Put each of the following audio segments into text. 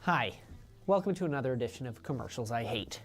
Hi, welcome to another edition of Commercials I Hate.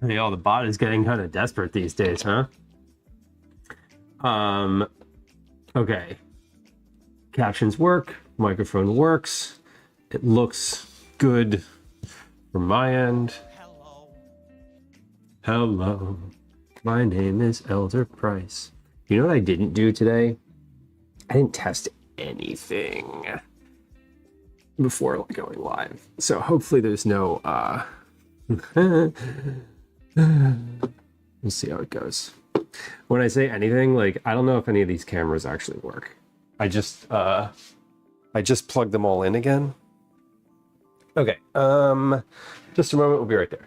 Yeah, the bot is getting kind of desperate these days, huh? Okay. Captions work, microphone works. It looks good from my end. Hello. My name is Elder Price. You know what I didn't do today? I didn't test anything before going live. So hopefully there's no we'll see how it goes. When I say anything, like, I don't know if any of these cameras actually work. I just plugged them all in again. Okay, just a moment, we'll be right there.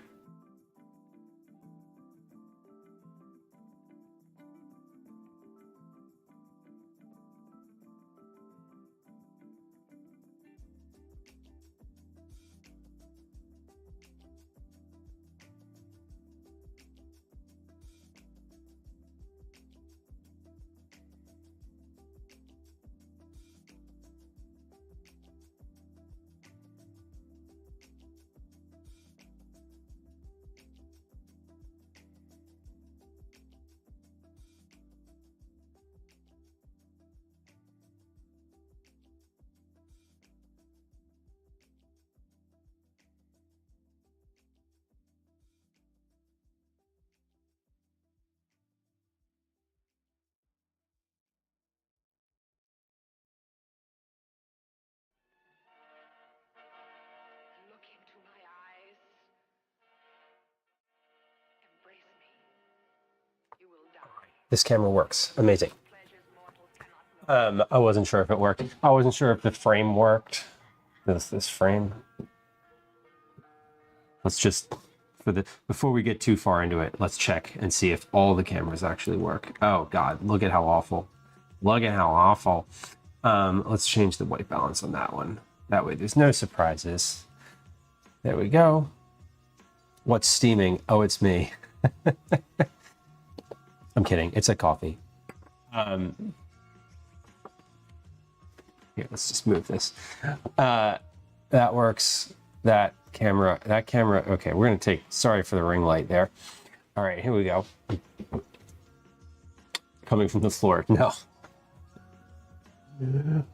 This camera works. Amazing. I wasn't sure if it worked. I wasn't sure if the frame worked. This frame. Let's just, before we get too far into it, let's check and see if all the cameras actually work. Oh God, look at how awful. Look at how awful. Let's change the white balance on that one. That way there's no surprises. There we go. What's steaming? Oh, it's me. I'm kidding. It's a coffee. Here, let's just move this. That works. That camera. Okay, we're gonna take. Sorry for the ring light there. All right, here we go. Coming from the floor. No.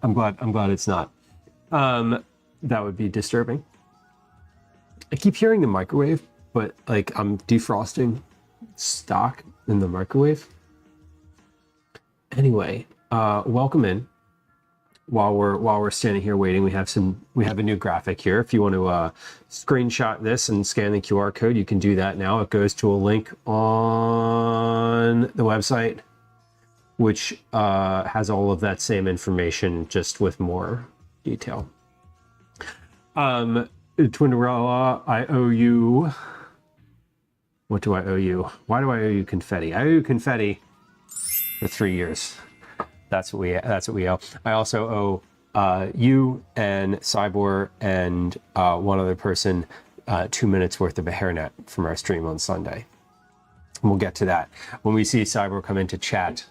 I'm glad it's not. That would be disturbing. I keep hearing the microwave, but like I'm defrosting stock in the microwave. Anyway, welcome in. While we're standing here waiting, we have a new graphic here. If you want to screenshot this and scan the QR code, you can do that now. It goes to a link on the website, which has all of that same information, just with more detail. Twinderella, I owe you. What do I owe you? Why do I owe you confetti? I owe you confetti for 3 years. That's what we owe. I also owe you and Cybor and one other person 2 minutes worth of a hairnet from our stream on Sunday. We'll get to that when we see Cybor come into chat.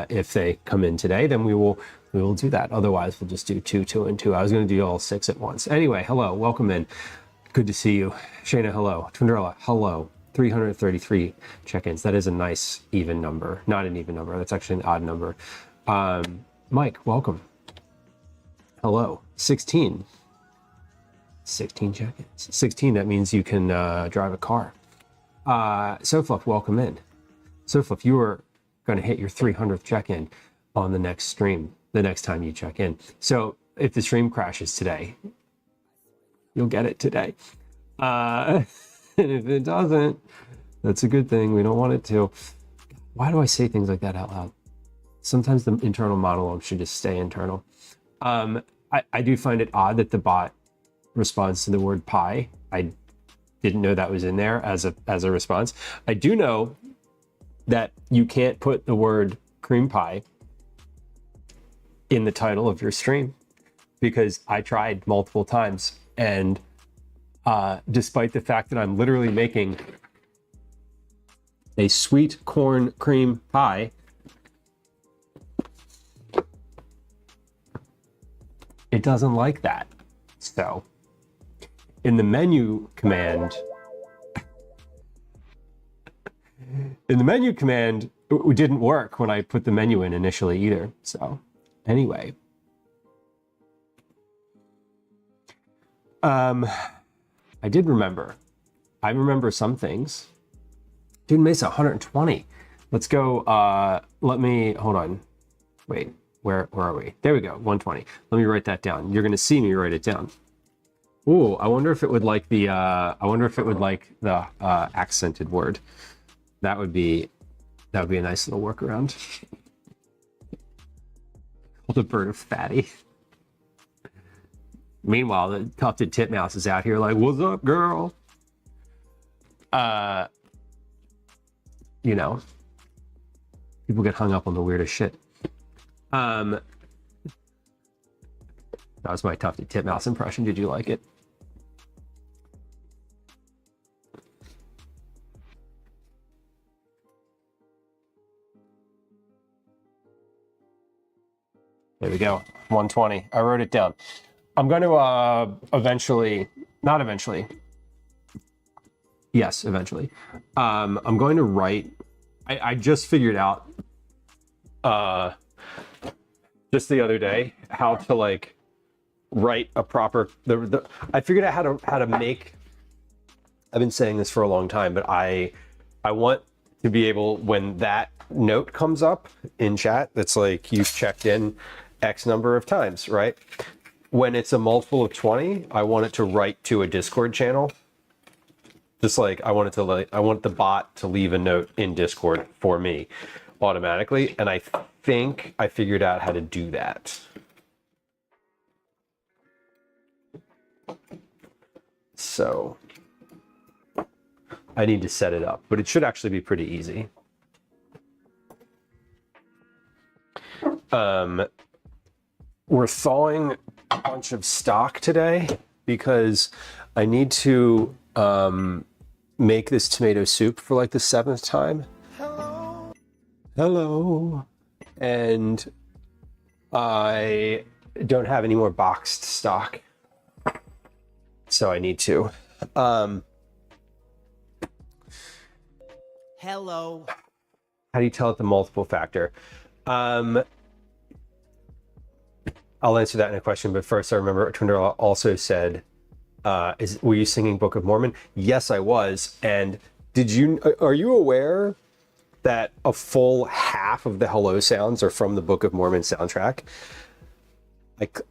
If they come in today, then we will do that. Otherwise, we'll just do 2, 2, and 2. I was going to do all 6 at once. Anyway, hello, welcome in. Good to see you, Shayna. Hello, Twinderella. Hello. 333 check-ins. That is a nice even number. Not an even number. That's actually an odd number. Mike, welcome. Hello. 16 check-ins. 16, that means you can drive a car. Sofluff, welcome in. Sofluff, you are going to hit your 300th check-in on the next stream, the next time you check in. So if the stream crashes today, you'll get it today. And if it doesn't, that's a good thing. We don't want it to. Why do I say things like that out loud? Sometimes the internal monologue should just stay internal. I do find it odd that the bot responds to the word pie. I didn't know that was in there as a response. I do know that you can't put the word cream pie in the title of your stream, because I tried multiple times, and despite the fact that I'm literally making a sweet corn cream pie, it doesn't like that. So in the menu command, it didn't work when I put the menu in initially either. So anyway, I did remember. I remember some things. Dude, Mesa, 120. Let's go. Hold on. Wait, where are we? There we go, 120. Let me write that down. You're gonna see me write it down. Ooh, I wonder if it would like the accented word. That would be a nice little workaround. Called a bird of fatty. Meanwhile, the tufted titmouse is out here like, what's up, girl? You know, people get hung up on the weirdest shit. That was my tufted titmouse impression. Did you like it? There we go, 120. I wrote it down. I'm going to eventually. I'm going to write. I just figured out just the other day how to like write a proper. I figured out how to make. I've been saying this for a long time, but I want to be able, when that note comes up in chat that's like you've checked in X number of times, right? When it's a multiple of 20, I want it to write to a Discord channel. Just like I want the bot to leave a note in Discord for me automatically. And I think I figured out how to do that. So I need to set it up, but it should actually be pretty easy. We're thawing a bunch of stock today because I need to make this tomato soup for like the 7th time. Hello. And I don't have any more boxed stock, so I need to. Hello. How do you tell it the multiple factor? I'll answer that in a question, but first I remember Twindler also said, were you singing Book of Mormon? Yes, I was. And are you aware that a full half of the hello sounds are from the Book of Mormon soundtrack?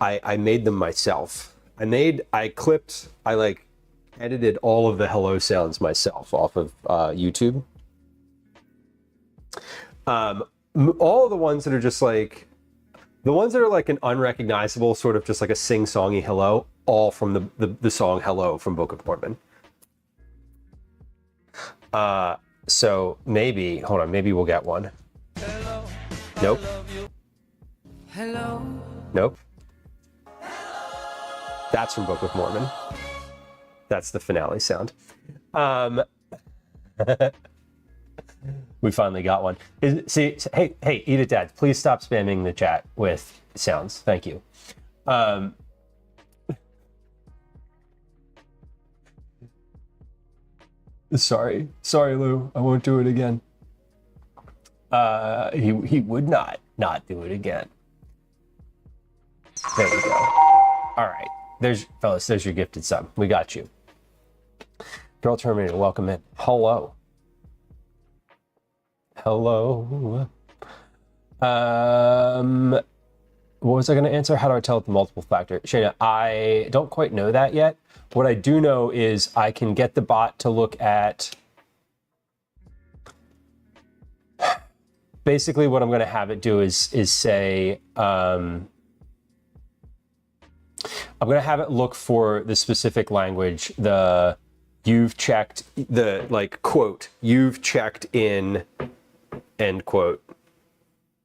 I made them myself. I edited all of the hello sounds myself off of YouTube. All of the ones that are just like, the ones that are like an unrecognizable, sort of just like a sing-songy hello, all from the song Hello from Book of Mormon. So maybe, hold on, maybe we'll get one. Hello. Nope. Hello. Nope. That's from Book of Mormon. That's the finale sound. We finally got one. Hey, Eat It Dad, please stop spamming the chat with sounds. Thank you. Sorry, Lou. I won't do it again. He would not do it again. There we go. All right, there's your gifted sub. We got you. Girl Terminator, welcome in. Hello. what was I going to answer? How do I tell it the multiple factor? Shayna, I don't quite know that yet. What I do know is I can get the bot to look at, basically what I'm going to have it do is say, I'm going to have it look for the specific language, you've checked, the like quote, you've checked in, end quote.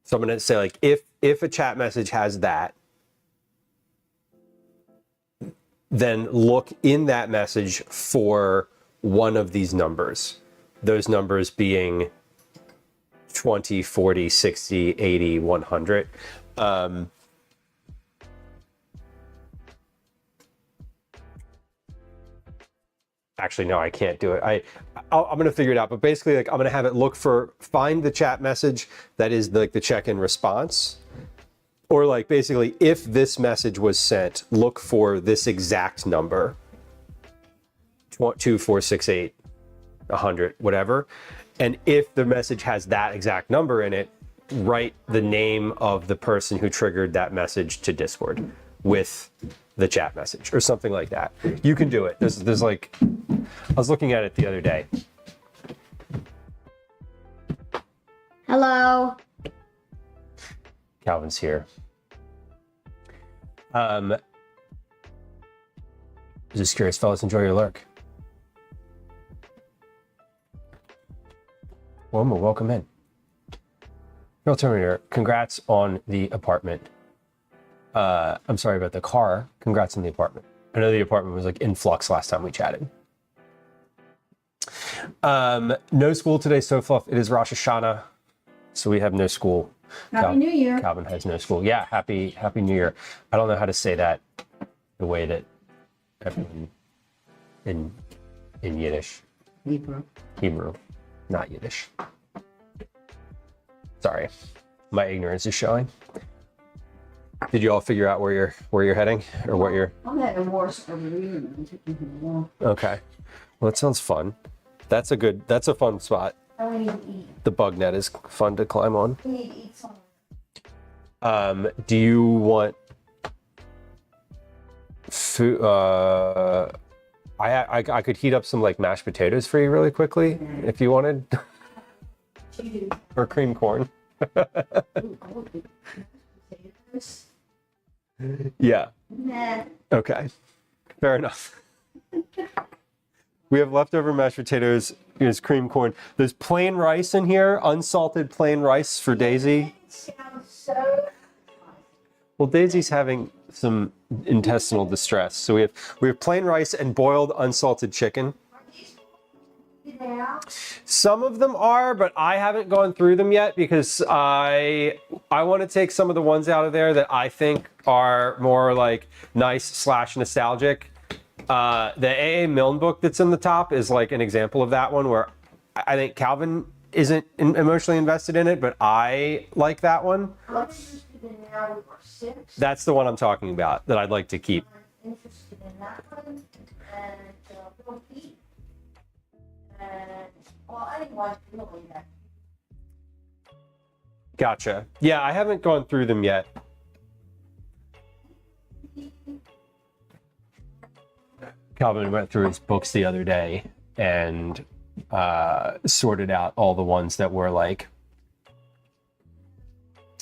So I'm going to say like, if a chat message has that, then look in that message for one of these numbers. Those numbers being 20, 40, 60, 80, 100. Actually, no, I can't do it. I'm going to figure it out. But basically, like, I'm going to have it find the chat message that is like the check-in response. Or like basically, if this message was sent, look for this exact number. 2, 4, 6, 8, 100, whatever. And if the message has that exact number in it, write the name of the person who triggered that message to Discord with the chat message or something like that. You can do it. There's like, I was looking at it the other day. Hello. Calvin's here. Just curious, fellas, enjoy your lurk. Welcome in. Real Terminator, congrats on the apartment. I'm sorry about the car. Congrats on the apartment. I know the apartment was like in flux last time we chatted. No school today, so fluff. It is Rosh Hashanah, so we have no school. Happy New Year. Calvin has no school. Yeah, happy New Year. I don't know how to say that the way that everyone in Yiddish. Hebrew, not Yiddish. Sorry, my ignorance is showing. Did you all figure out where you're heading, or what you're? I'm heading worse every year. Okay, well that sounds fun. That's a fun spot. And we need to eat. The bug net is fun to climb on. We need to eat something. Do you want food? I could heat up some like mashed potatoes for you really quickly if you wanted, or cream corn. Yeah. Nah. Okay. Fair enough. We have leftover mashed potatoes. Here's cream corn. There's plain rice in here, unsalted plain rice for Daisy. Sounds so. Well, Daisy's having some intestinal distress, so we have plain rice and boiled unsalted chicken. Yeah. Some of them are, but I haven't gone through them yet because I want to take some of the ones out of there that I think are more like nice / nostalgic. The A.A. Milne book that's in the top is like an example of that one where I think Calvin isn't emotionally invested in it, but I like that one. What interested in now we were 6. That's the one I'm talking about that I'd like to keep. I'm interested in that one and Bill Pete. And well, I didn't watch Bill yet. Gotcha. Yeah, I haven't gone through them yet. Calvin went through his books the other day and sorted out all the ones that were like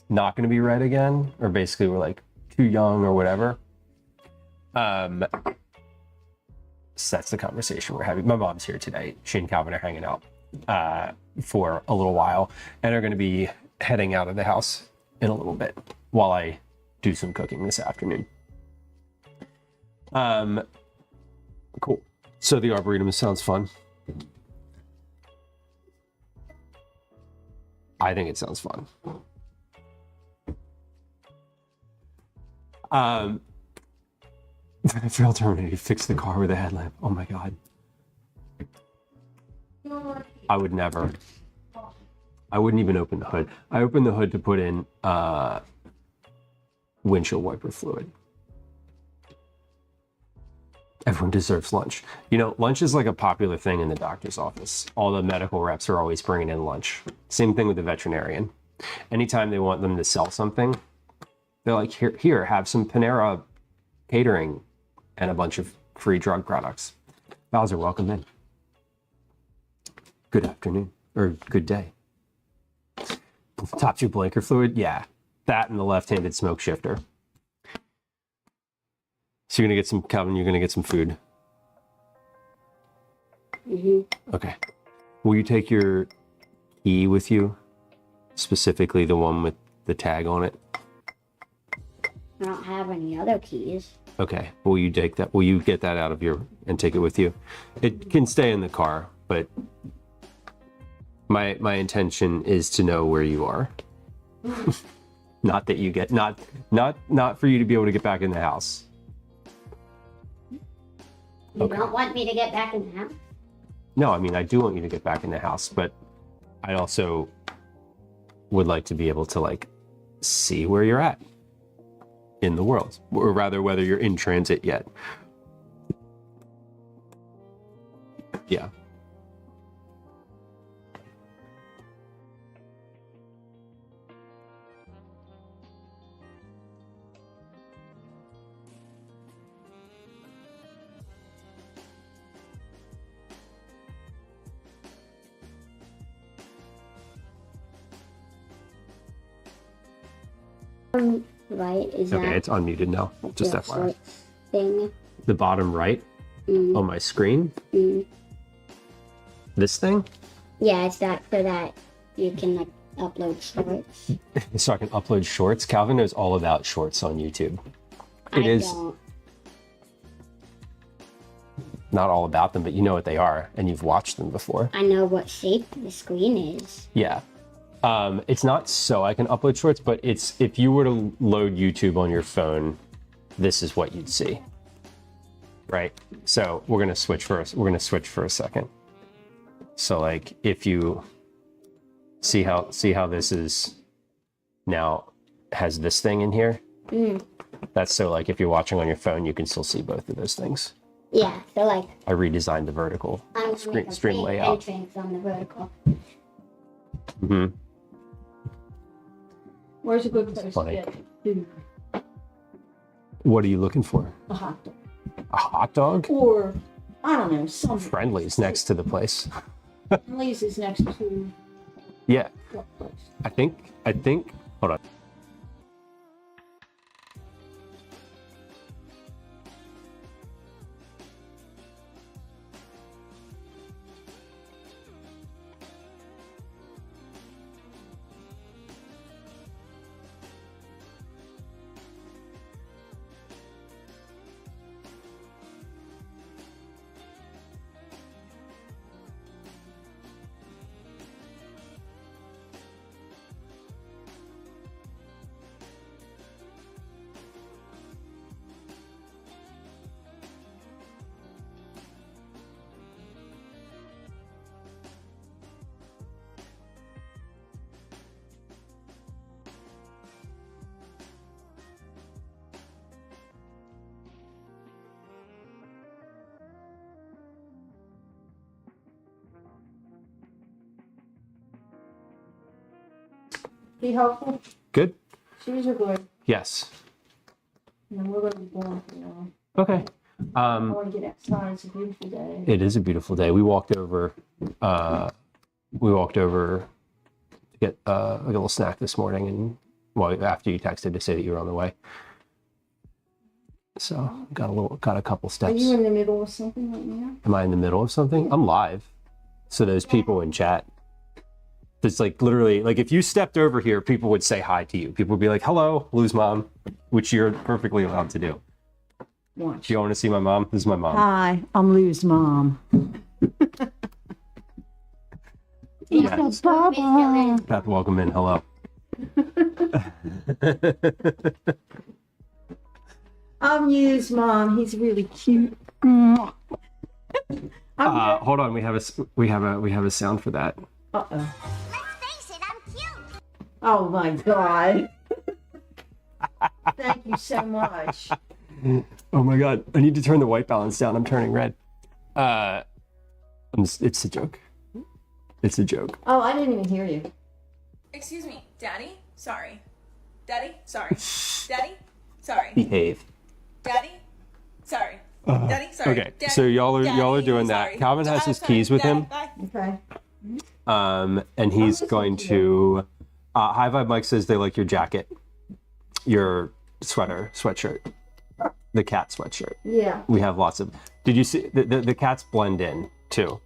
not going to be read again, or basically were like too young or whatever. So that's the conversation we're having. My mom's here today. She and Calvin are hanging out for a little while and are going to be heading out of the house in a little bit while I do some cooking this afternoon. Cool. So the Arboretum sounds fun. I think it sounds fun. Failed Terminator fixed the car with a headlamp. Oh my god. I would never. I wouldn't even open the hood. I opened the hood to put in windshield wiper fluid. Everyone deserves lunch. You know, lunch is like a popular thing in the doctor's office. All the medical reps are always bringing in lunch. Same thing with the veterinarian. Anytime they want them to sell something, They're like, here, have some Panera catering and a bunch of free drug products. Bowser, welcome in. Good afternoon, or good day. Top 2 blinker fluid, yeah. That and the left-handed smoke shifter. So you're gonna get some, Calvin, you're gonna get some food. Okay. Will you take your key with you? Specifically the one with the tag on it? I don't have any other keys. Okay. Will you take that? Will you get that out of your and take it with you? It can stay in the car, but my intention is to know where you are. Not that you get not for you to be able to get back in the house. You don't want me to get back in the house? No, I mean I do want you to get back in the house, but I also would like to be able to like see where you're at in the world, or rather whether you're in transit yet. Yeah. Right? Is Okay, that it's unmuted now. Just the FYI. short thing? The bottom right on my screen. This thing, Yeah, it's that so that you can like upload shorts. so I can upload shorts. Calvin knows all about shorts on YouTube. I is don't. not all about them, but you know what they are, and you've watched them before. I know what shape the screen is. Yeah. It's not so I can upload shorts, but it's if you were to load YouTube on your phone, this is what you'd see. Right? So we're gonna switch for a second. So like if you see how this is now has this thing in here. That's so like if you're watching on your phone, you can still see both of those things. Yeah, so like I redesigned the vertical I'm gonna make a stream fake layout. entrance on the vertical. Where's a good place Funny. to get food? What are you looking for? A hot dog. A hot dog? Or, I don't know, something. Friendly's next to the place. Friendly's is next to Yeah, what place? I think, hold on. Be helpful. Good? Shoes are good. Yes. And then we're gonna be going for now. Okay. I wanna get outside, it's a beautiful day. It is a beautiful day. We walked over to get like a little snack this morning, and well, after you texted to say that you were on the way. So got a couple Are steps. you in the middle of something right now? Am I in the middle of something? I'm live. So those people in chat. It's like literally like if you stepped over here, people would say hi to you. People would be like, "Hello, Lou's mom," which you're perfectly allowed to do. Watch. Do you want to see my mom? This is my mom. Hi, I'm Lou's mom. Yes. Baba. Beth, welcome in. Hello. I'm Lou's mom. He's really cute. Hold on, we have a sound for that. Uh-oh. Let's face it, I'm cute. Oh my god. Thank you so much. Oh my god, I need to turn the white balance down. I'm turning red. It's a joke. It's a joke. Oh, I didn't even hear you. Excuse me, Daddy? Sorry. Daddy, sorry. Daddy, sorry. Behave. Daddy, sorry. Daddy, sorry. Okay, Daddy, so y'all are doing that. sorry. Calvin has his Sorry. keys with Daddy, him. bye. Okay. And he's going to. High Vibe Mike says they like your jacket, your sweatshirt, the cat sweatshirt. Yeah. We have lots of. Did you see the cats blend in too?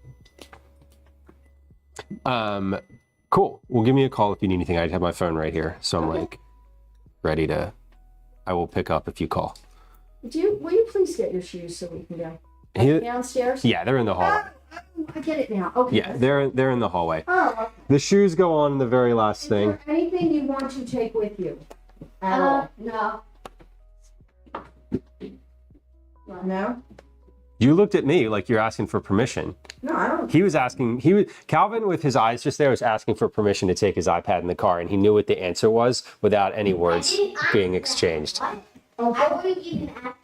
Cool. Well, give me a call if you need anything. I have my phone right here, so I'm like ready to. I will pick up if you call. Will you please get your shoes so we can go Here- downstairs? Yeah, they're in the hallway. I get it now. Okay. Yeah, they're in the hallway. Oh, okay. The shoes go on in the very last Is thing. there anything you want to take with you? At all? No. No? You looked at me like you're asking for permission. No, I don't. He was Calvin with his eyes just there was asking for permission to take his iPad in the car, and he knew what the answer was without any words being exchanged. I wouldn't even ask.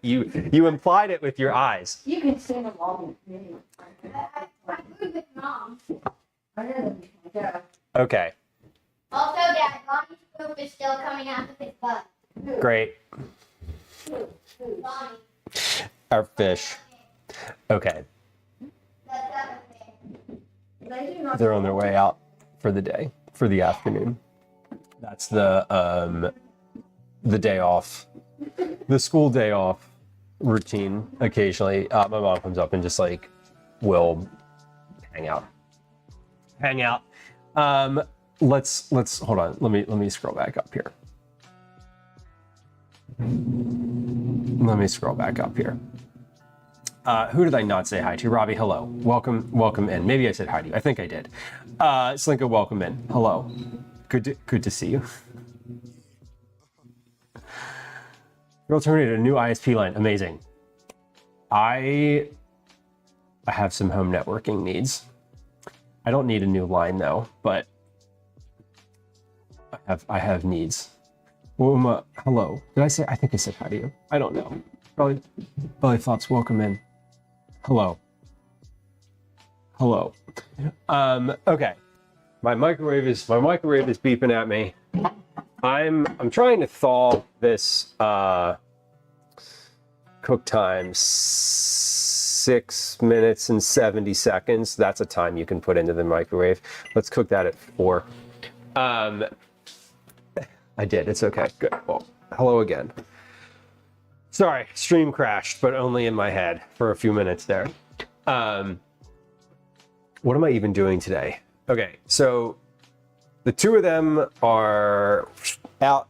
You implied it with your eyes. You can sing along with me. I would with mom. Yeah. Okay, Also, Dad, Bonnie's poop is still coming out of his butt. great. Bonnie. Our fish. Okay, That's not fair. They do not. they're on their way out for the day, for the afternoon. That's the day off, the school day off routine. Occasionally, my mom comes up and just like will hang out. Let's hold on. Let me scroll back up here. Let me scroll back up here. Who did I not say hi to? Robbie, hello. Welcome in. Maybe I said hi to you. I think I did. Slinka, welcome in. Hello. Good to see you. Girl terminated a new ISP line. Amazing. I have some home networking needs. I don't need a new line though, but I have needs. Uma, hello. Did I say? I think I said hi to you. I don't know. Probably thoughts. Welcome in. Hello. Okay. My microwave is beeping at me. I'm trying to thaw this cook time 6 minutes and 70 seconds. That's a time you can put into the microwave. Let's cook that at 4. I did. It's okay. Good. Well, hello again. Sorry, stream crashed, but only in my head for a few minutes there. What am I even doing today? Okay, so the two of them are out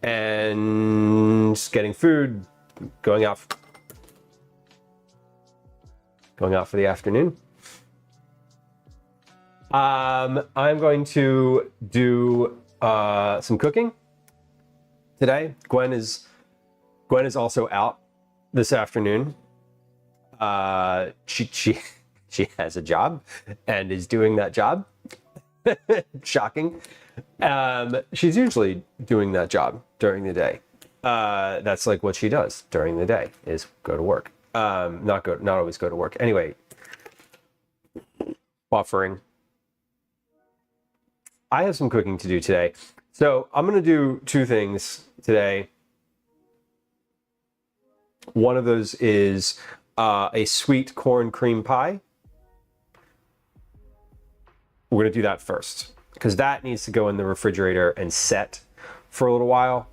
and getting food, going out for the afternoon. I'm going to do some cooking today. Gwen is also out this afternoon. She has a job and is doing that job. Shocking. She's usually doing that job during the day. That's like what she does during the day is go to work. Not always go to work. Anyway, buffering. I have some cooking to do today. So I'm going to do 2 things today. One of those is a sweet corn cream pie. We're going to do that first because that needs to go in the refrigerator and set for a little while.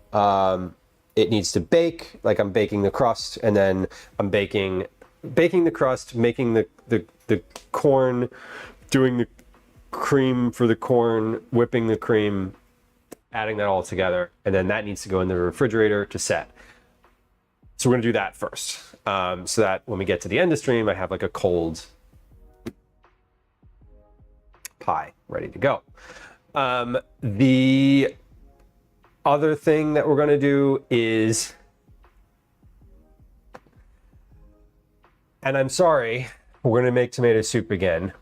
It needs to bake, like I'm baking the crust, and then I'm baking the crust, making the corn, doing the cream for the corn, whipping the cream, adding that all together, and then that needs to go in the refrigerator to set. So we're gonna do that first, so that when we get to the end of stream, I have like a cold pie ready to go. The other thing that we're gonna do is, and I'm sorry, we're gonna make tomato soup again.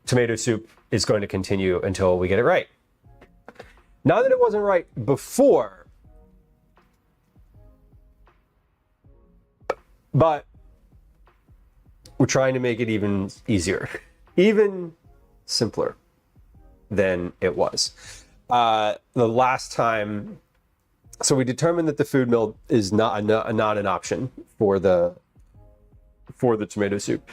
Tomato soup is going to continue until we get it right. Not that it wasn't right before, but we're trying to make it even easier, even simpler than it was. The last time, so we determined that the food mill is not an option for the tomato soup.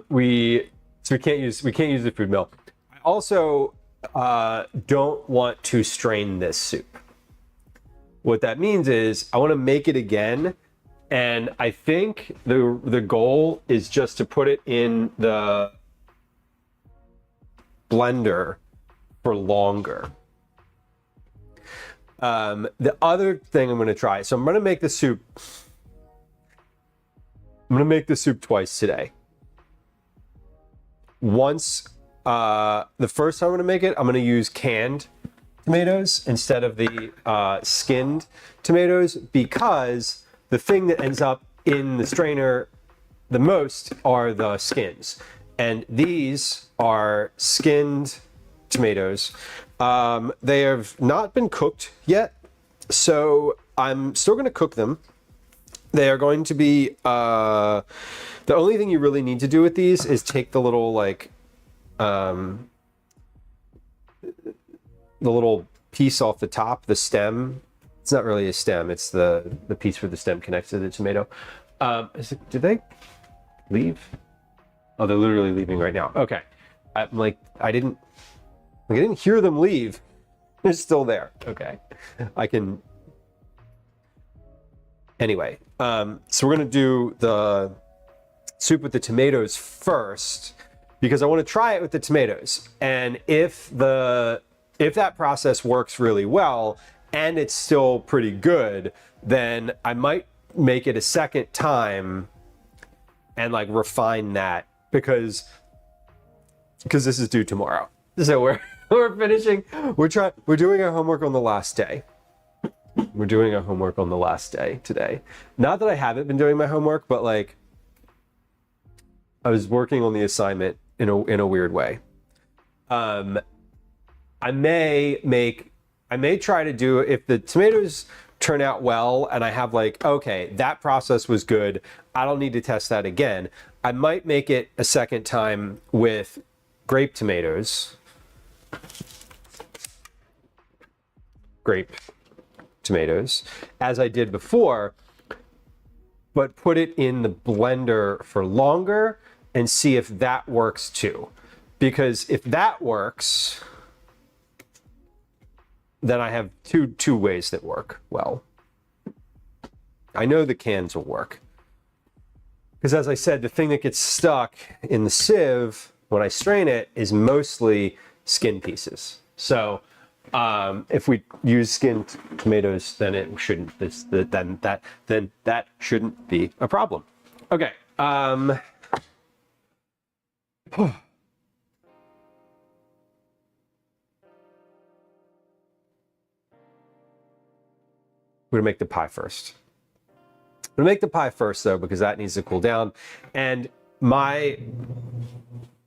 We can't use the food mill. I also don't want to strain this soup. What that means is I want to make it again, and I think the goal is just to put it in the blender for longer. The other thing I'm going to try, so I'm going to make the soup. I'm going to make the soup twice today. Once, the first time I'm going to make it, I'm going to use canned tomatoes instead of the skinned tomatoes, because the thing that ends up in the strainer the most are the skins. And these are skinned tomatoes. They have not been cooked yet, so I'm still going to cook them. They are going to be, the only thing you really need to do with these is take the little, like, the little piece off the top, the stem. It's not really a stem, it's the piece where the stem connects to the tomato. Did they leave? Oh, they're literally leaving right now. Okay. I'm like, I didn't hear them leave. They're still there. Okay. I can. Anyway, so we're gonna do the soup with the tomatoes first, because I want to try it with the tomatoes. And if that process works really well and it's still pretty good, then I might make it a second time and like refine that, because this is due tomorrow. So we're finishing. We're doing our homework on the last day. We're doing our homework on the last day today. Not that I haven't been doing my homework, but like I was working on the assignment in a weird way. I may try to do, if the tomatoes turn out well and I have like, okay, that process was good, I don't need to test that again, I might make it a second time with grape tomatoes. As I did before, but put it in the blender for longer and see if that works too. Because if that works, then I have two ways that work well. I know the cans will work. Because as I said, the thing that gets stuck in the sieve when I strain it is mostly skin pieces. So if we use skinned tomatoes, then it shouldn't. Then that shouldn't be a problem. Okay. We're gonna make the pie first. I'm gonna make the pie first though, because that needs to cool down. And there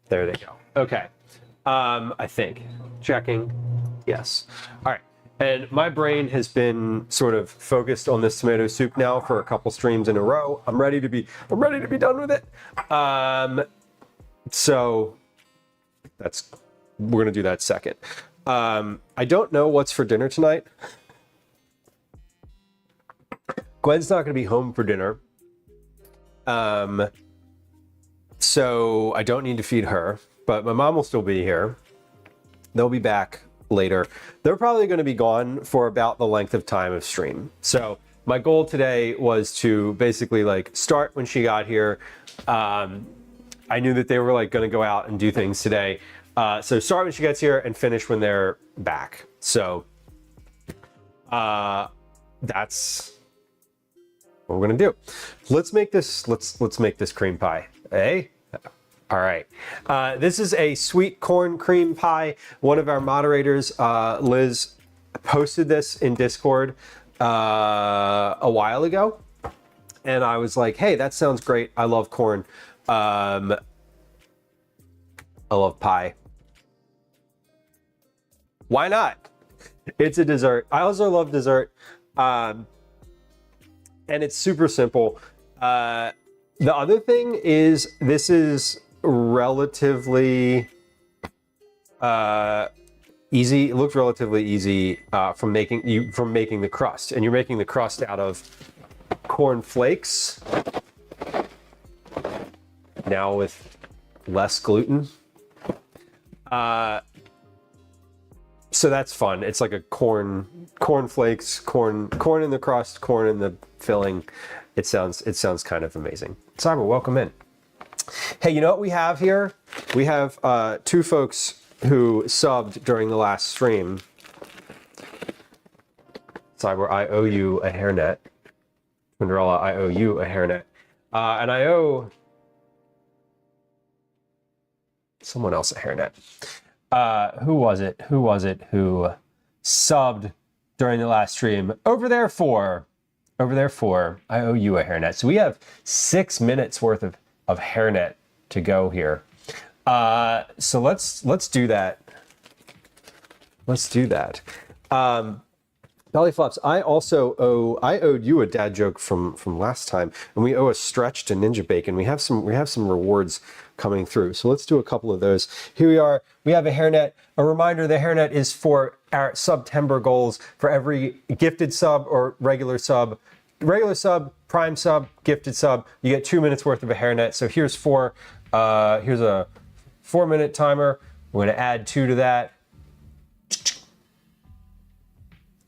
they go. Okay. I think. Checking. Yes. All right. And my brain has been sort of focused on this tomato soup now for a couple streams in a row. I'm ready to be done with it. So we're gonna do that second. I don't know what's for dinner tonight. Gwen's not gonna be home for dinner. So I don't need to feed her, but my mom will still be here. They'll be back later. They're probably going to be gone for about the length of time of stream. So my goal today was to basically like start when she got here. I knew that they were like going to go out and do things today. So start when she gets here and finish when they're back. So that's what we're going to do. Let's make this cream pie. Hey. All right. This is a sweet corn cream pie. One of our moderators, Liz, posted this in Discord a while ago. And I was like, hey, that sounds great. I love corn. I love pie. Why not? It's a dessert. I also love dessert. And it's super simple. The other thing is, this is relatively Easy. It looked relatively easy from making the crust, and you're making the crust out of corn flakes. Now with less gluten. So that's fun. It's like a corn flakes, corn in the crust, corn in the filling. It sounds kind of amazing. Cyber, welcome in. Hey, you know what we have here? We have 2 folks who subbed during the last stream. Cyber, I owe you a hairnet. Cinderella, I owe you a hairnet. And I owe someone else a hairnet. Who was it who subbed during the last stream? Over there for, I owe you a hairnet. So we have 6 minutes worth of hairnet to go here. So let's do that. Let's do that. Belly flops. I owed you a dad joke from last time, and we owe a stretch to Ninja Bacon. We have some rewards coming through. So let's do a couple of those. Here we are. We have a hairnet. A reminder, the hairnet is for our September goals. For every gifted sub or regular sub, prime sub, gifted sub, you get 2 minutes worth of a hairnet. So here's here's a 4-minute timer. We're going to add 2 to that.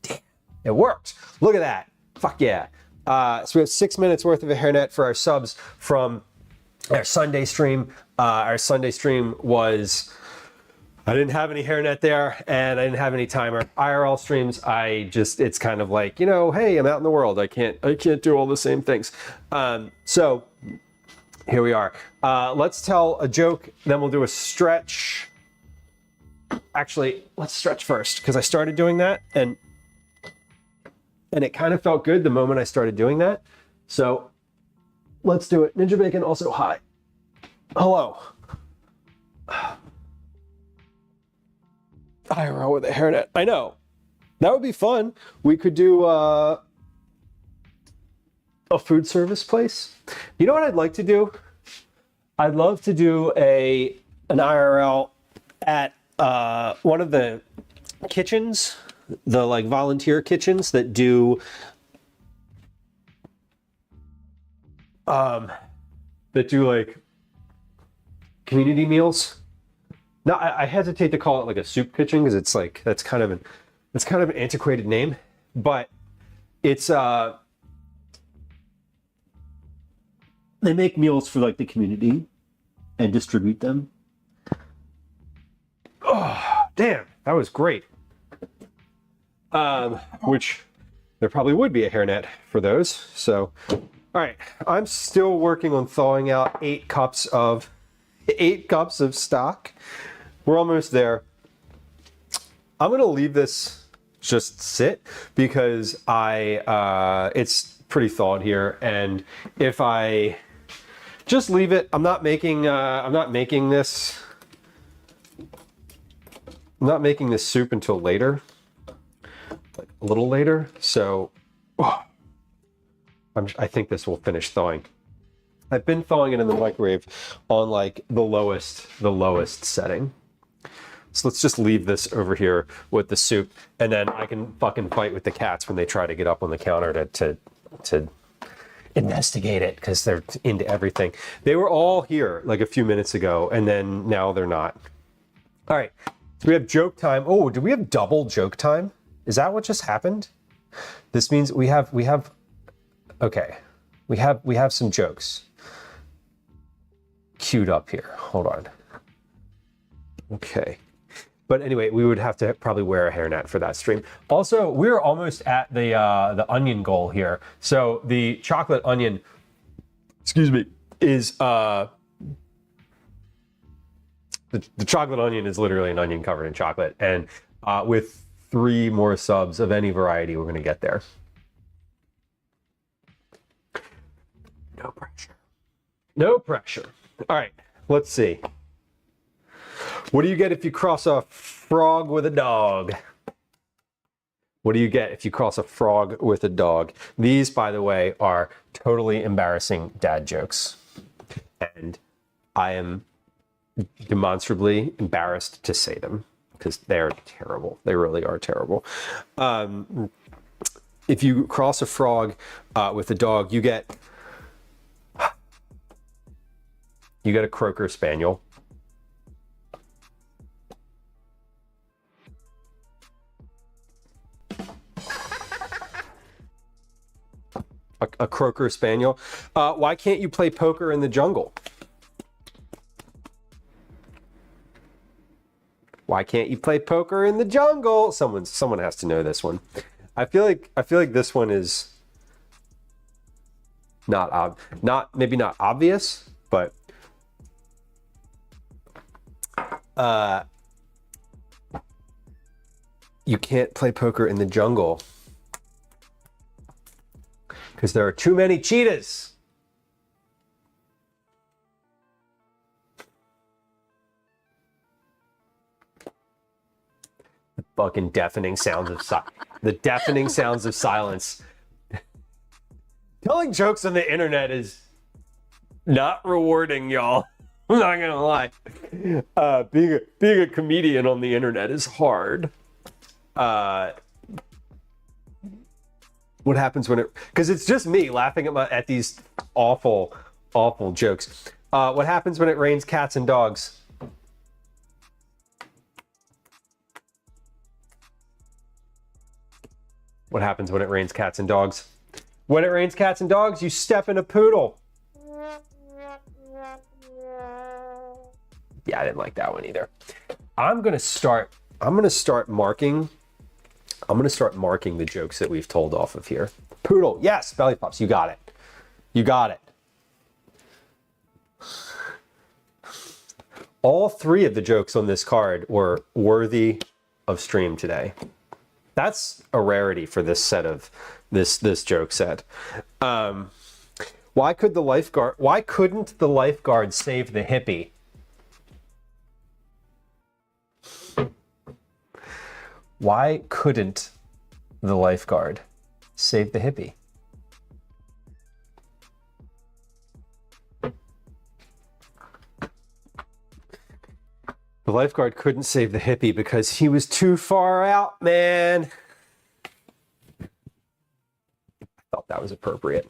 Damn, it worked. Look at that. Fuck yeah. So we have 6 minutes worth of a hairnet for our subs from our Sunday stream. Our Sunday stream was, I didn't have any hairnet there, and I didn't have any timer. IRL streams, it's kind of like, hey, I'm out in the world. I can't do all the same things. So here we are. Let's tell a joke, then we'll do a stretch. Actually, let's stretch first, because I started doing that, and it kind of felt good the moment I started doing that. So let's do it. Ninja Bacon, also hi. Hello. IRL with a hairnet. I know. That would be fun. We could do a food service place. You know what I'd like to do? I'd love to do an IRL at one of the kitchens, the like volunteer kitchens that do like community meals. Now I hesitate to call it like a soup kitchen because it's like that's kind of an antiquated name, but it's they make meals for like the community and distribute them. Oh, damn, that was great. Which there probably would be a hairnet for those. So, all right, I'm still working on thawing out 8 cups of stock. We're almost there. I'm gonna leave this just sit because it's pretty thawed here, and if I just leave it, I'm not making this soup until later, like a little later. So I think this will finish thawing. I've been thawing it in the microwave on like the lowest setting. So let's just leave this over here with the soup, and then I can fucking fight with the cats when they try to get up on the counter to investigate it, because they're into everything. They were all here like a few minutes ago, and then now they're not. All right, so we have joke time. Oh, do we have double joke time? Is that what just happened? This means we have okay, we have some jokes queued up here. Hold on. Okay. But anyway, we would have to probably wear a hairnet for that stream. Also, we're almost at the onion goal here. So the chocolate onion, excuse me, is the chocolate onion is literally an onion covered in chocolate, and with 3 more subs of any variety, we're gonna get there. No pressure. No pressure. All right, let's see. What do you get if you cross a frog with a dog? What do you get if you cross a frog with a dog? These, by the way, are totally embarrassing dad jokes. And I am demonstrably embarrassed to say them because they're terrible. They really are terrible. If you cross a frog with a dog, you get a Croaker Spaniel. A Croaker Spaniel. Why can't you play poker in the jungle? Why can't you play poker in the jungle? Someone has to know this one. I feel like this one is maybe not obvious, but you can't play poker in the jungle because there are too many cheetahs. The fucking deafening sounds of silence. Telling jokes on the internet is not rewarding, y'all. I'm not gonna lie. Being a comedian on the internet is hard. What happens when because it's just me laughing at these awful jokes. What happens when it rains cats and dogs? What happens when it rains cats and dogs? When it rains cats and dogs, you step in a poodle. Yeah, I didn't like that one either. I'm gonna start marking the jokes that we've told off of here. Poodle, yes, belly pops, you got it. You got it. All three of the jokes on this card were worthy of stream today. That's a rarity for this set of this joke set. Why couldn't the lifeguard save the hippie? Why couldn't the lifeguard save the hippie? The lifeguard couldn't save the hippie because he was too far out, man. I thought that was appropriate.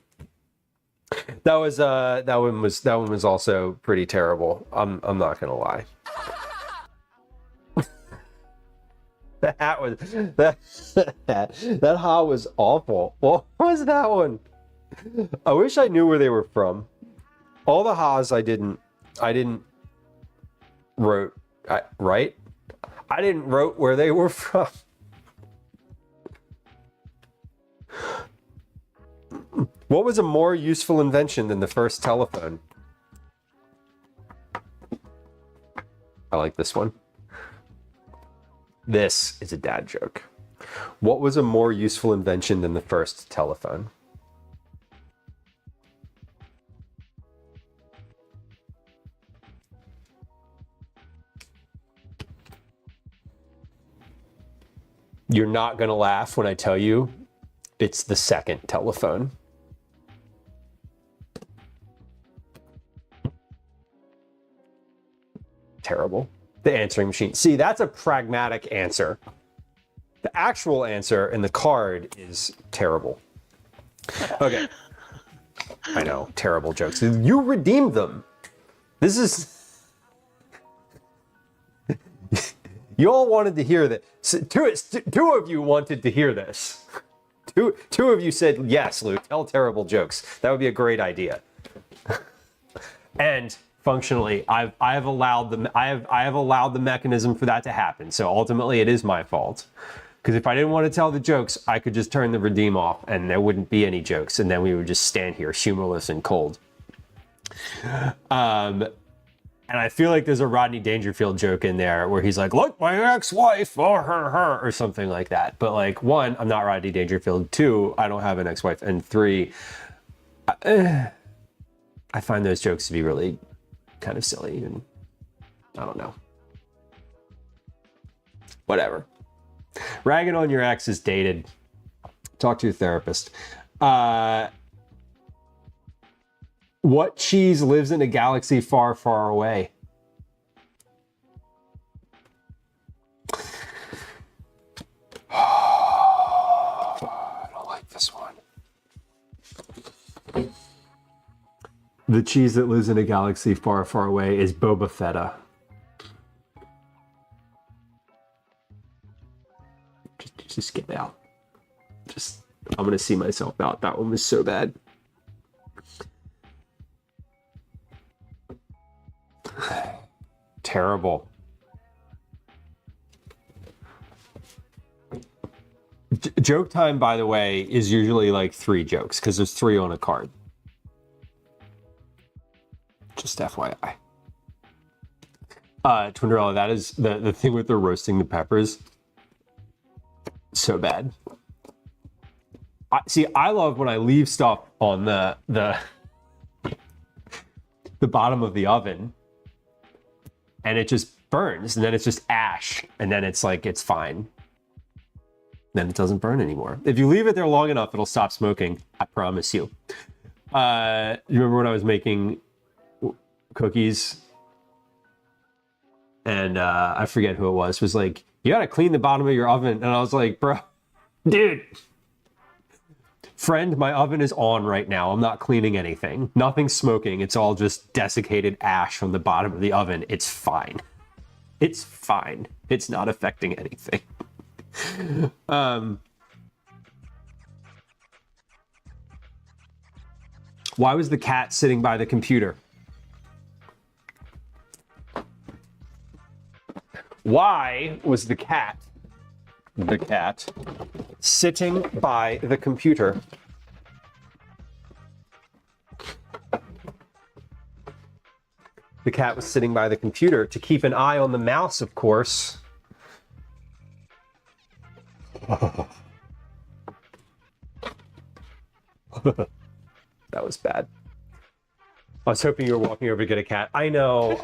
That one was also pretty terrible. I'm not gonna lie. That ha was awful. What was that one? I wish I knew where they were from. All the ha's I didn't wrote where they were from. What was a more useful invention than the first telephone? I like this one. This is a dad joke. What was a more useful invention than the first telephone? You're not gonna laugh when I tell you it's the second telephone. Terrible. The answering machine. See, that's a pragmatic answer. The actual answer in the card is terrible. Okay. I know, terrible jokes. You redeemed them. This is... You all wanted to hear that. Two of you wanted to hear this. Two of you said, yes, Luke, tell terrible jokes. That would be a great idea. And functionally, I have allowed the mechanism for that to happen. So ultimately, it is my fault. Because if I didn't want to tell the jokes, I could just turn the redeem off, and there wouldn't be any jokes, and then we would just stand here humorless and cold. And I feel like there's a Rodney Dangerfield joke in there where he's like, "Look, my ex-wife, or her," or something like that. But like, one, I'm not Rodney Dangerfield. Two, I don't have an ex-wife. And three, I find those jokes to be really kind of silly, and I don't know. Whatever. Ragging on your ex is dated. Talk to your therapist. What cheese lives in a galaxy far, far away? The cheese that lives in a galaxy far, far away is Boba Fetta. Just get out. I'm gonna see myself out. That one was so bad. Terrible. Joke time, by the way, is usually like 3 jokes because there's 3 on a card. Just FYI. Twinderella, that is the thing with the roasting the peppers. So bad. I love when I leave stuff on the bottom of the oven and it just burns, and then it's just ash, and then it's like, it's fine. Then it doesn't burn anymore. If you leave it there long enough, it'll stop smoking. I promise you. You remember when I was making cookies? And I forget who it was like, you gotta clean the bottom of your oven. And I was like, bro, dude. Friend, my oven is on right now. I'm not cleaning anything. Nothing's smoking. It's all just desiccated ash from the bottom of the oven. It's fine. It's fine. It's not affecting anything. Why was the cat sitting by the computer? Why was the cat sitting by the computer? The cat was sitting by the computer to keep an eye on the mouse, of course. That was bad. I was hoping you were walking over to get a cat. I know.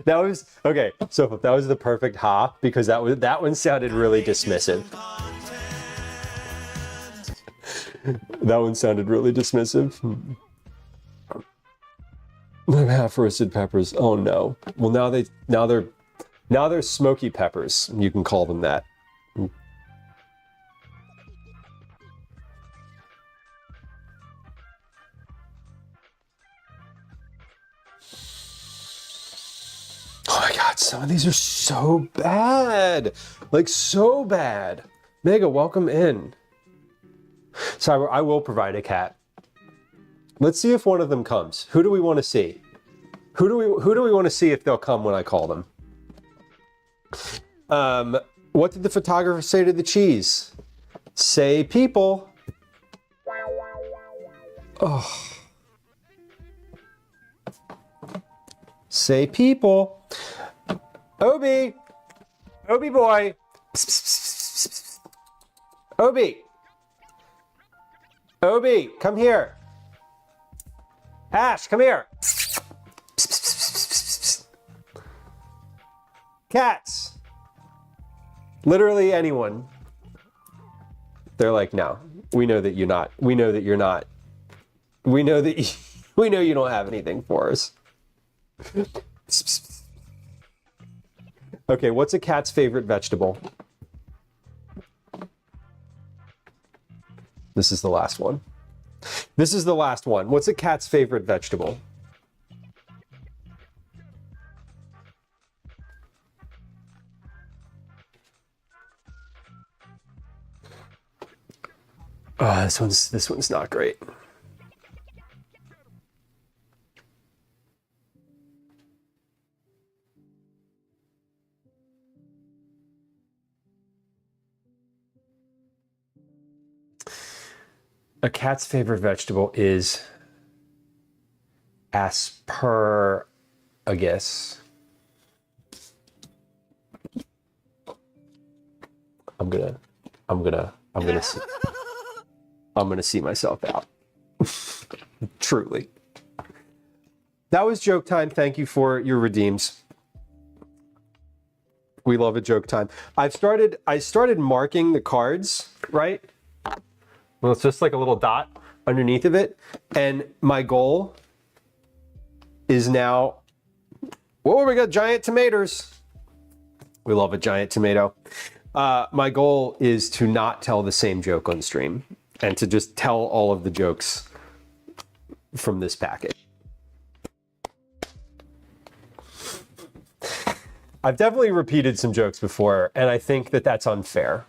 That was okay. So that was the perfect ha, because that one sounded really dismissive. That one sounded really dismissive. Half roasted peppers. Oh no. Well, now they're smoky peppers. You can call them that. Oh my God, some of these are so bad. Like, so bad. Mega, welcome in. So I will provide a cat. Let's see if one of them comes. Who do we want to see? Who do we want to see if they'll come when I call them? What did the photographer say to the cheese? Say people. Oh. Say people. Obi boy. Obi, come here. Ash, come here. Cats. Literally anyone. They're like, no, we know that you're not. We know that you're not. We know that we know you don't have anything for us. Okay, what's a cat's favorite vegetable? This is the last one. This is the last one. What's a cat's favorite vegetable? This one's not great. A cat's favorite vegetable is asparagus. I'm gonna see myself out. Truly. That was joke time. Thank you for your redeems. We love a joke time. I started marking the cards, right? Well, it's just like a little dot underneath of it. And my goal is now, whoa, we got giant tomatoes. We love a giant tomato. My goal is to not tell the same joke on stream. and to just tell all of the jokes from this packet. I've definitely repeated some jokes before, and I think that that's unfair.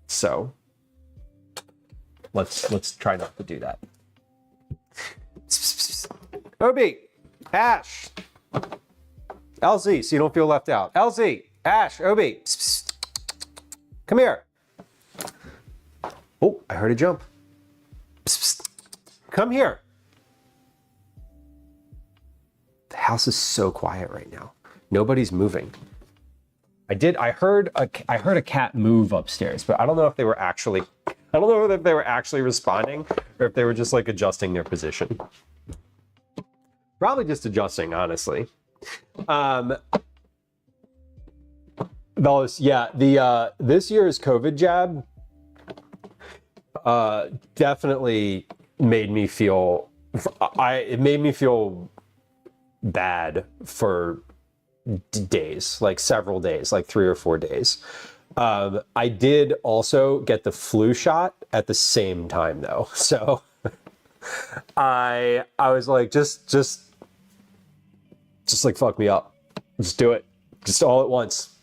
So let's try not to do that. Obi, Ash, LZ, so you don't feel left out. LZ, Ash, Obi, come here. Oh, I heard a jump. Come here. The house is so quiet right now. Nobody's moving. I heard a cat move upstairs, but I don't know if they were actually responding or if they were just like adjusting their position. Probably just adjusting, honestly. Bellows, yeah, the this year's COVID jab definitely made me feel it made me feel bad for days, like several days, like 3 or 4 days. I did also get the flu shot at the same time though. So I was like, just like fuck me up. Just do it. Just all at once.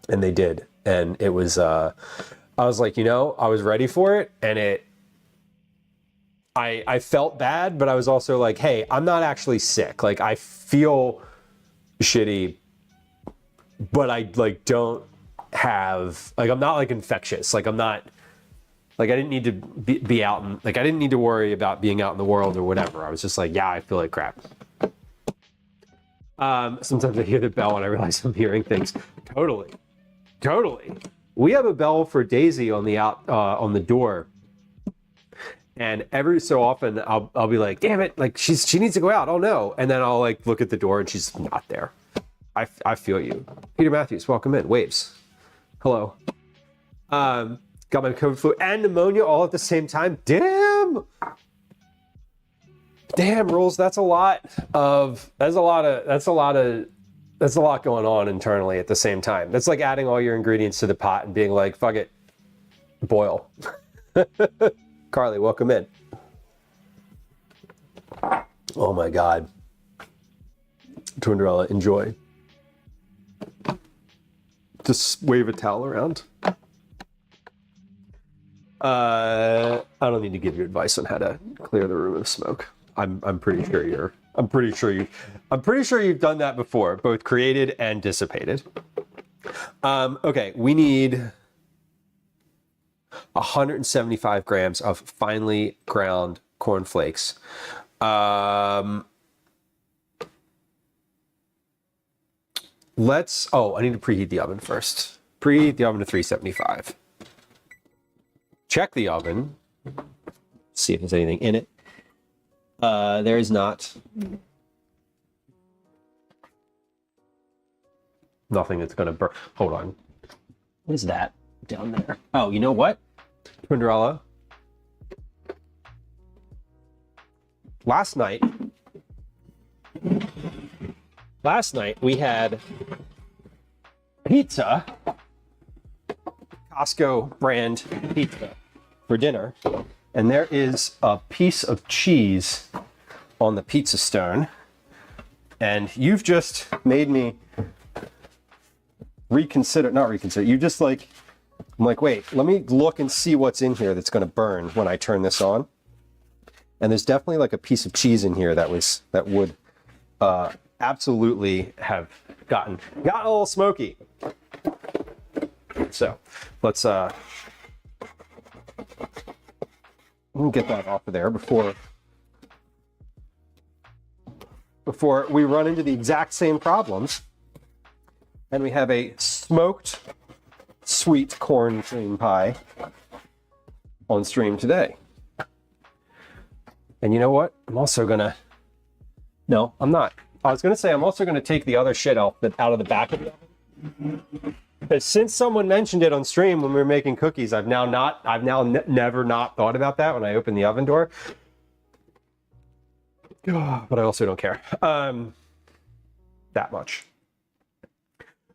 And they did. And it was I was like, I was ready for it, and I felt bad, but I was also like, hey, I'm not actually sick. Like, I feel shitty, but I like don't have, like, I'm not like infectious. Like, I'm not, like, I didn't need to be out and like, I didn't need to worry about being out in the world or whatever. I was just like, yeah, I feel like crap. Sometimes I hear the bell and I realize I'm hearing things. Totally. We have a bell for Daisy on the on the door. And every so often I'll be like, damn it, like she needs to go out. Oh no. And then I'll like look at the door and she's not there. I feel you. Peter Matthews, welcome in. Waves. Hello. Got my COVID flu and pneumonia all at the same time. Damn, Rules. That's a lot going on internally at the same time. That's like adding all your ingredients to the pot and being like, fuck it, boil. Carly, welcome in. Oh my God. Twinderella, enjoy. Just wave a towel around. I don't need to give you advice on how to clear the room of smoke. I'm pretty sure you've done that before, both created and dissipated. Okay, we need 175 grams of finely ground cornflakes. I need to preheat the oven first. Preheat the oven to 375. Check the oven. See if there's anything in it. There is not. Nothing that's gonna burn. Hold on. What is that down there? Oh, you know what? Twinderella. Last night we had pizza, Costco brand pizza for dinner. And there is a piece of cheese on the pizza stone. And you've just made me not reconsider. You just like, I'm like, wait, let me look and see what's in here that's going to burn when I turn this on. And there's definitely like a piece of cheese in here that would absolutely have gotten a little smoky. So let's get that off of there before we run into the exact same problems. And we have a smoked sweet corn cream pie on stream today. And you know what? I'm also gonna, no, I'm not. I was gonna say I'm also gonna take the other shit out of the back of the oven. But since someone mentioned it on stream when we were making cookies, I've now never not thought about that when I open the oven door. But I also don't care that much.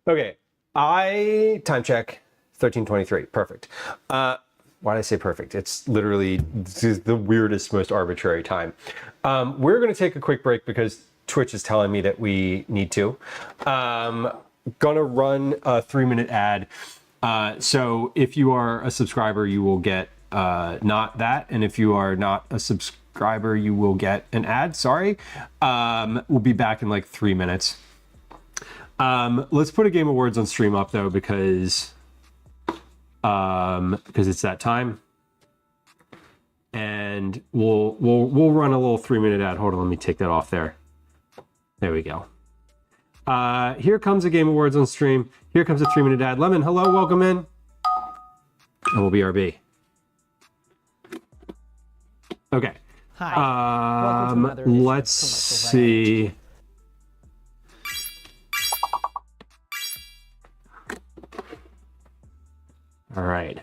Okay, time check 13:23. Perfect. why did I say perfect? It's literally the weirdest, most arbitrary time. We're going to take a quick break because Twitch is telling me that we need to. Gonna run a 3-minute ad. So if you are a subscriber, you will get not that. And if you are not a subscriber, you will get an ad. Sorry. We'll be back in like 3 minutes. Let's put a game of words on stream up though, because it's that time. And we'll run a little 3-minute ad. Hold on, let me take that off there. There we go. Here comes a game of words on stream. Here comes a 3-minute ad. Lemon, hello, welcome in. And we'll BRB. Okay. Hi. Welcome to another edition of Let's Commercials I see. All right.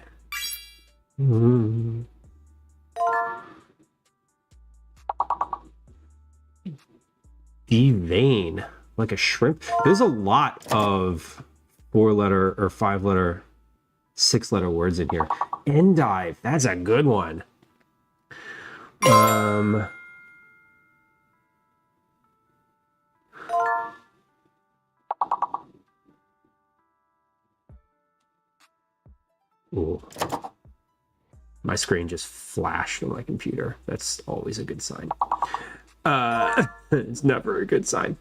Devein, like a shrimp. There's a lot of 4-letter or 5-letter, 6-letter words in here. Endive, that's a good one. Ooh. My screen just flashed on my computer. That's always a good sign. It's never a good sign.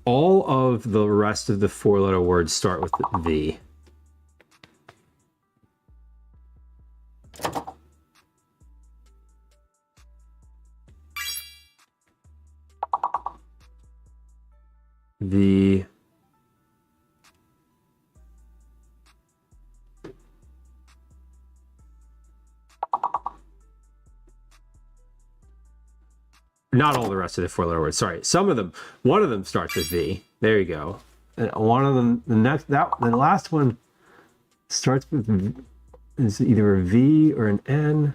All of the rest of the 4-letter words start with V. The not all the rest of the 4-letter words. Sorry, some of them. One of them starts with V. There you go. And one of them, the last one starts with is either a V or an N.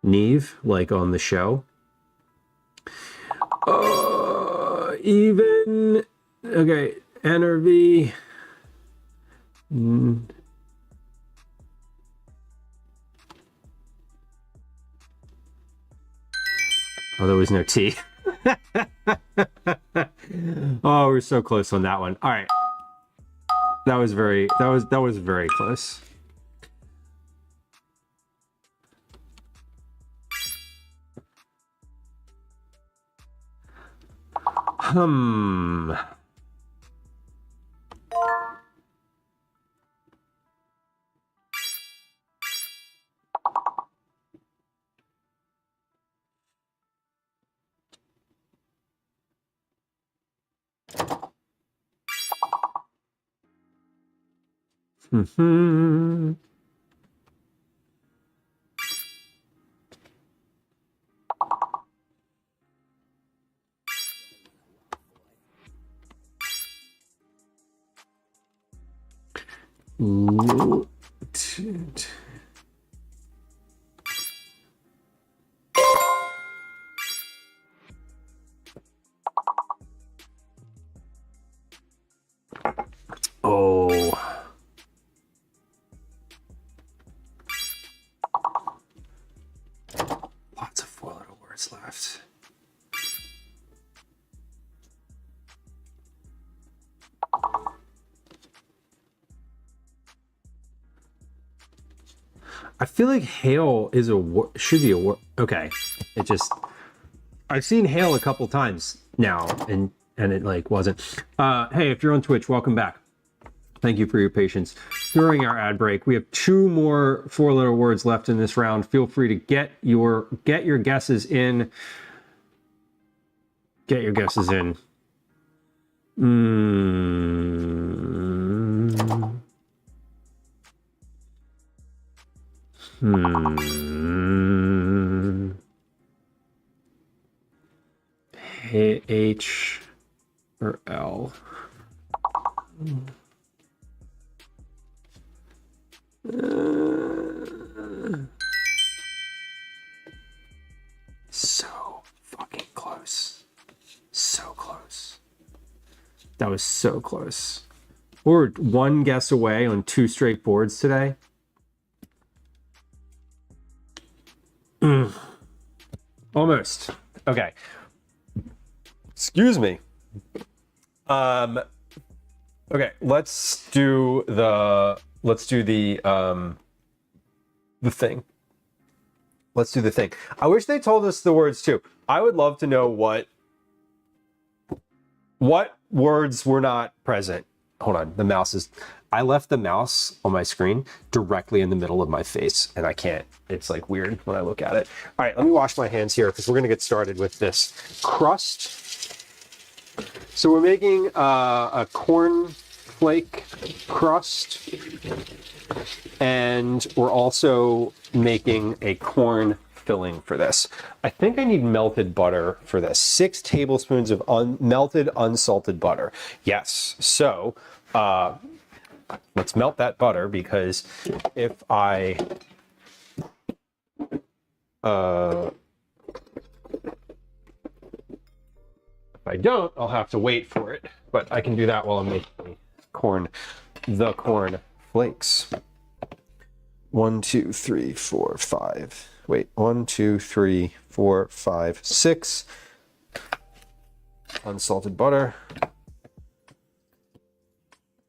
Neve, like on the show. Even okay. N or V. Oh, there was no T. Oh, we're so close on that one. All right. That was very close. Oh. Lots of 4-letter words left. I feel like hail is should be a word. Okay, it just I've seen hail a couple times now, and it like wasn't. Hey, if you're on Twitch, welcome back. Thank you for your patience during our ad break. We have 2 more 4-letter words left in this round. Feel free to get your guesses in. Get your guesses in. H or L. So fucking close. So close. That was so close. We're one guess away on 2 straight boards today. Almost. Okay. Excuse me. Okay, let's do the thing. Let's do the thing. I wish they told us the words too. I would love to know what words were not present. Hold on, the mouse is... I left the mouse on my screen directly in the middle of my face, and I can't. It's like weird when I look at it. All right, let me wash my hands here because we're gonna get started with this crust. So we're making a cornflake crust, and we're also making a corn filling for this. I think I need melted butter for this. 6 tablespoons of melted unsalted butter. Yes, so let's melt that butter, because if I don't, I'll have to wait for it. But I can do that while I'm making the corn flakes. 1, 2, 3, 4, 5. Wait, 1, 2, 3, 4, 5, 6. Unsalted butter.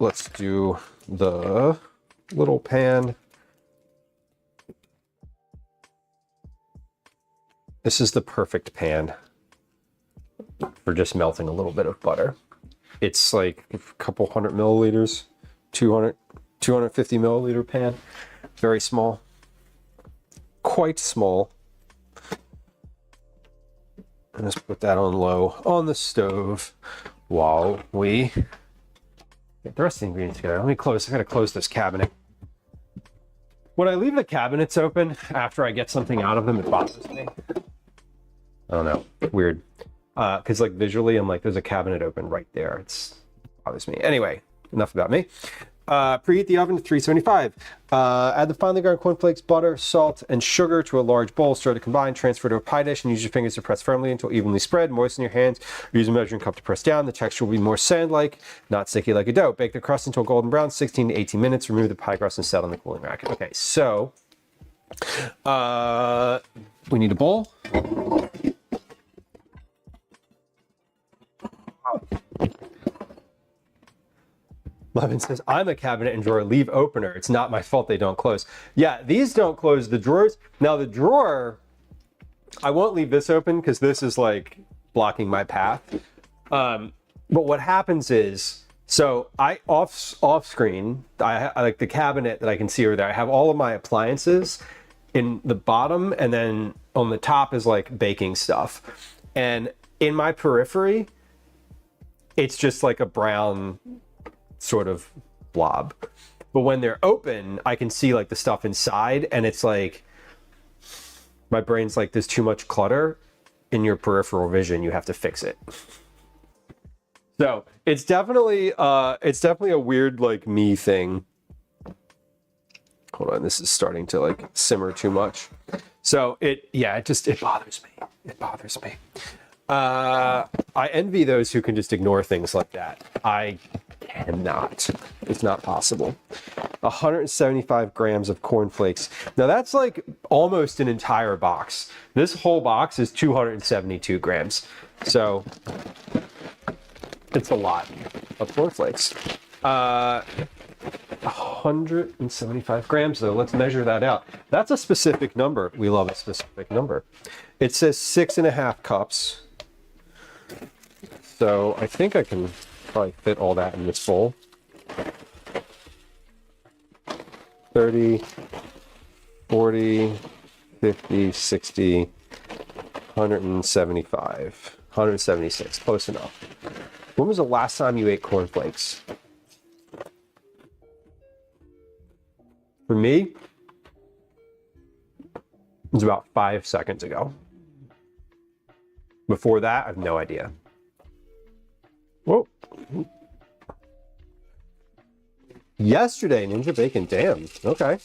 Let's do the little pan. This is the perfect pan for just melting a little bit of butter. It's like a couple hundred milliliters, 250 milliliter pan. Very small, quite small. And just put that on low on the stove while we get the rest of the ingredients together. Let me close. I gotta close this cabinet. When I leave the cabinets open after I get something out of them, it bothers me. I don't know, weird. Because like visually, I'm like, there's a cabinet open right there. It bothers me. Anyway, enough about me. Preheat the oven to 375. Add the finely ground cornflakes, butter, salt, and sugar to a large bowl. Stir to combine. Transfer to a pie dish and use your fingers to press firmly until evenly spread. Moisten your hands. Use a measuring cup to press down. The texture will be more sand-like, not sticky like a dough. Bake the crust until golden brown, 16 to 18 minutes. Remove the pie crust and set on the cooling rack. Okay, so we need a bowl. Levin says, I'm a cabinet and drawer leave opener. It's not my fault they don't close. Yeah, these don't close. The drawers. Now the drawer, I won't leave this open because this is like blocking my path. But what happens is, so I off screen, I like the cabinet that I can see over there. I have all of my appliances in the bottom, and then on the top is like baking stuff. And in my periphery, it's just like a brown sort of blob. But when they're open, I can see like the stuff inside, and it's like, my brain's like, there's too much clutter in your peripheral vision. You have to fix it. So it's definitely a weird like me thing. Hold on, this is starting to like simmer too much. So it bothers me. It bothers me. I envy those who can just ignore things like that. I cannot. It's not possible. 175 grams of cornflakes. Now that's like almost an entire box. This whole box is 272 grams. So it's a lot of cornflakes. 175 grams though. Let's measure that out. That's a specific number. We love a specific number. It says 6.5 cups. So I think I can probably fit all that in this bowl. 30, 40, 50, 60, 175, 176. Close enough. When was the last time you ate cornflakes? For me, it was about 5 seconds ago. Before that, I have no idea. Whoa. Yesterday, Ninja Bacon. Damn. Okay.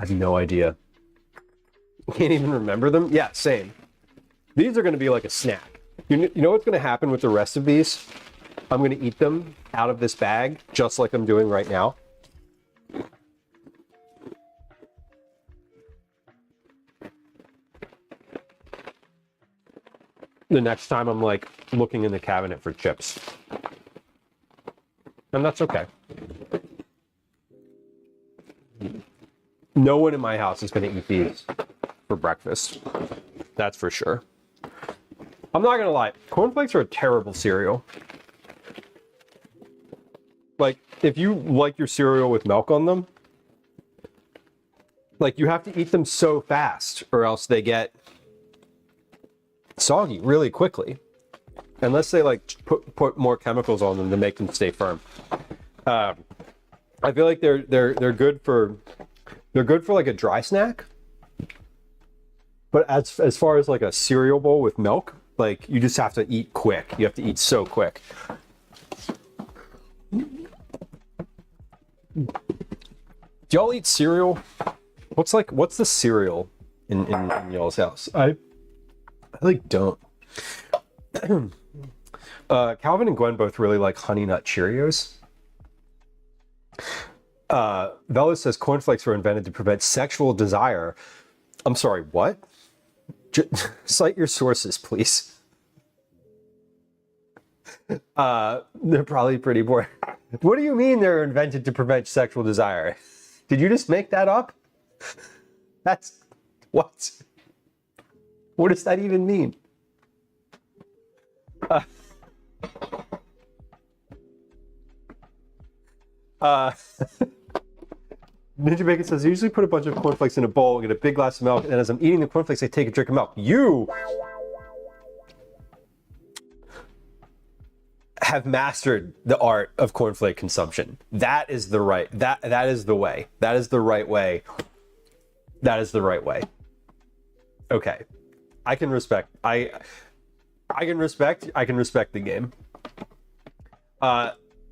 I have no idea. Can't even remember them? Yeah, same. These are going to be like a snack. You know what's going to happen with the rest of these? I'm going to eat them out of this bag, just like I'm doing right now. The next time I'm like looking in the cabinet for chips. And that's okay. No one in my house is going to eat these for breakfast. That's for sure. I'm not going to lie. Cornflakes are a terrible cereal. Like, if you like your cereal with milk on them, like, you have to eat them so fast or else they get soggy really quickly. Unless they, like, put more chemicals on them to make them stay firm. I feel like they're good for like a dry snack. But as far as like a cereal bowl with milk, like you just have to eat quick. You have to eat so quick. Do y'all eat cereal? What's the cereal in y'all's house? I like don't. Calvin and Gwen both really like Honey Nut Cheerios. Vela says cornflakes were invented to prevent sexual desire. I'm sorry, what? Cite your sources, please. They're probably pretty boring. What do you mean they're invented to prevent sexual desire? Did you just make that up? That's what? What does that even mean? Ninja Bacon says, I usually put a bunch of cornflakes in a bowl and get a big glass of milk, and as I'm eating the cornflakes, I take a drink of milk. You have mastered the art of cornflake consumption. That is the right, that is the way. That is the right way. That is the right way. Okay. I can respect the game.